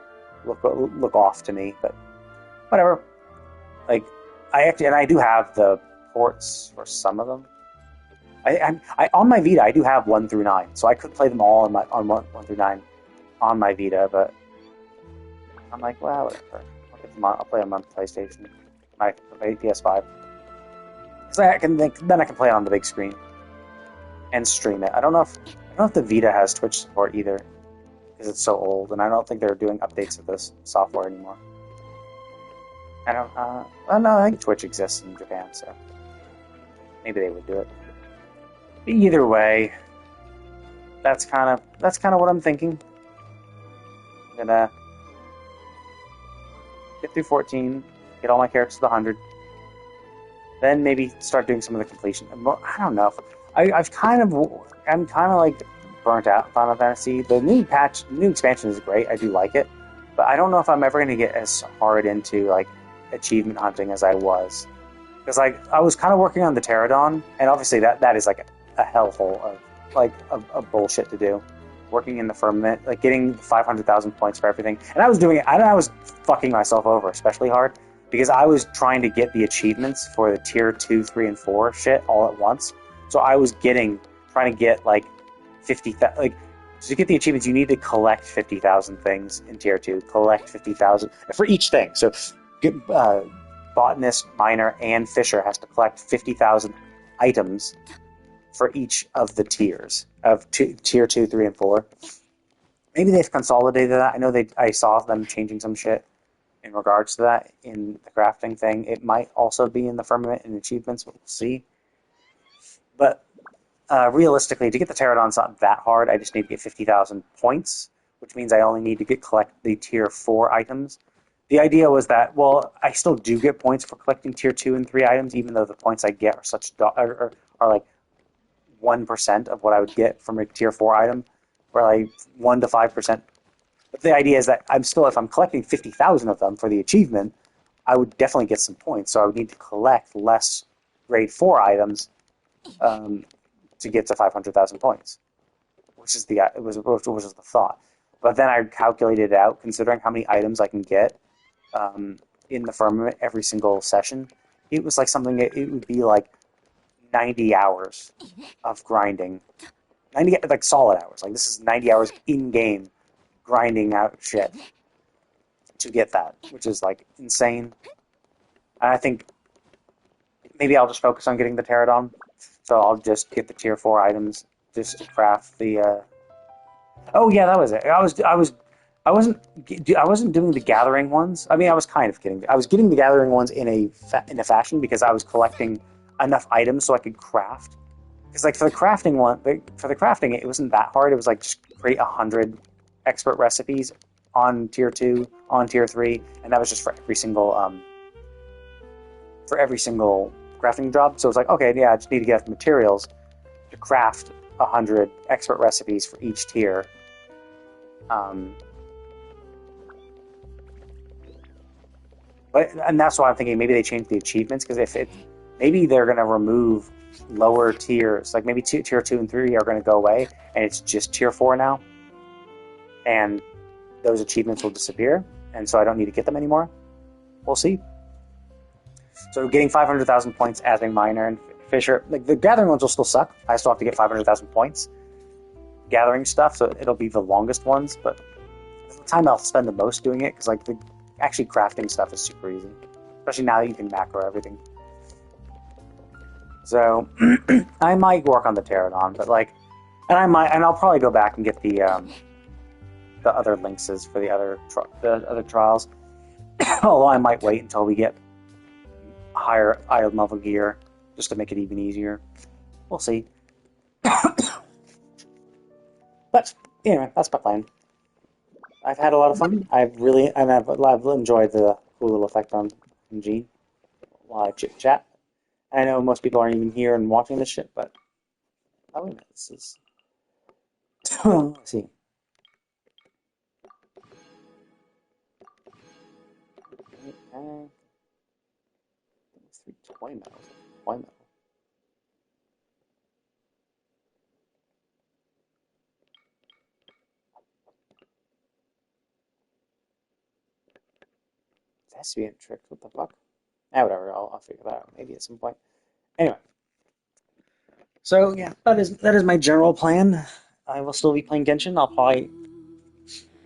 look off to me. But whatever. Like I do have the ports for some of them. I on my Vita I do have 1 through 9, so I could play them all on 1 through 9 on my Vita, but I'm like, well, whatever. I'll play them on PlayStation, my PS5, because then I can play it on the big screen and stream it. I don't know if the Vita has Twitch support either, because it's so old, and I don't think they're doing updates of this software anymore. I think Twitch exists in Japan, so maybe they would do it. Either way, that's kind of what I'm thinking. I'm gonna get through 14, get all my characters to 100, then maybe start doing some of the completion. I don't know. I'm kind of like burnt out Final Fantasy. The new expansion is great. I do like it, But I don't know if I'm ever going to get as hard into like achievement hunting as I was, because like I was kind of working on the Pterodon, and obviously that is like a hellhole of like a bullshit to do. Working in the firmament, like getting 500,000 points for everything, and I was doing it. I was fucking myself over especially hard because I was trying to get the achievements for the tier 2, 3, and 4 shit all at once. So I was trying to get like 50,000 like. To get the achievements, you need to collect 50,000 things in Tier 2. Collect 50,000 for each thing. So, Botanist, Miner, and Fisher has to collect 50,000 items for each of the tiers of Tier 2, 3, and 4. Maybe they've consolidated that. I know I saw them changing some shit in regards to that in the crafting thing. It might also be in the firmament and achievements, but we'll see. But realistically, to get the Pterodon's not that hard. I just need to get 50,000 points, which means I only need to collect the Tier 4 items. The idea was that, well, I still do get points for collecting Tier 2 and 3 items, even though the points I get are like 1% of what I would get from a Tier 4 item, or like 1 to 5%. But the idea is that if I'm collecting 50,000 of them for the achievement, I would definitely get some points. So I would need to collect less Grade 4 items to get to 500,000 points, which was the thought. But then I calculated it out, considering how many items I can get in the firmament every single session. It was like something. It would be like 90 hours of grinding, 90 like solid hours. Like this is 90 hours in game grinding out shit to get that, which is like insane. And I think maybe I'll just focus on getting the Pterodon. So I'll just get the Tier 4 items just to craft the. Oh yeah, that was it. I wasn't doing the gathering ones. I mean, I was getting the gathering ones in a fashion because I was collecting enough items so I could craft. Because like for the crafting, it wasn't that hard. It was like just create 100 expert recipes on Tier 2, on Tier 3, and that was just for every single crafting job. So it's like, okay, yeah, I just need to get the materials to craft 100 expert recipes for each tier. And that's why I'm thinking maybe they changed the achievements, because maybe they're going to remove lower tiers, like maybe tier 2 and 3 are going to go away, and it's just tier 4 now, and those achievements will disappear, and so I don't need to get them anymore. We'll see. So getting 500,000 points as a miner and Fisher, like the gathering ones will still suck. I still have to get 500,000 points gathering stuff, so it'll be the longest ones, but the time I'll spend the most doing it, because like the actually crafting stuff is super easy, especially now that you can macro everything. So I might work on the Pterodon, but like, and I'll probably go back and get the other lynxes for the other trials. Although I might wait until we get higher item level gear just to make it even easier. We'll see. But anyway, that's my plan. I've had a lot of fun. I've enjoyed the cool little effect on Gene while I chit chat. I know most people aren't even here and watching this shit, but oh, this is. Let's see. Toy metal. It has to be a trick. What the fuck? Whatever. I'll figure that out maybe at some point. Anyway. So yeah, that is my general plan. I will still be playing Genshin. I'll probably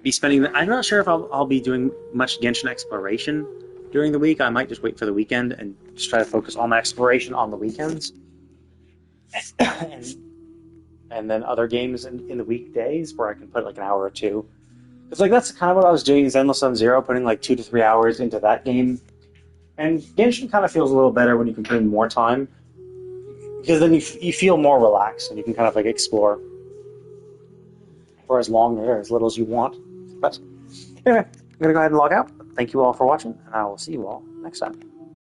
be spending. I'm not sure if I'll be doing much Genshin exploration during the week. I might just wait for the weekend and just try to focus all my exploration on the weekends, and then other games in the weekdays where I can put like an hour or two. It's like that's kind of what I was doing in Zenless Sun Zero, putting like 2 to 3 hours into that game. And Genshin kind of feels a little better when you can put in more time, because then you feel more relaxed and you can kind of like explore for as long or as little as you want. But anyway, I'm gonna go ahead and log out. Thank you all for watching, and I will see you all next time.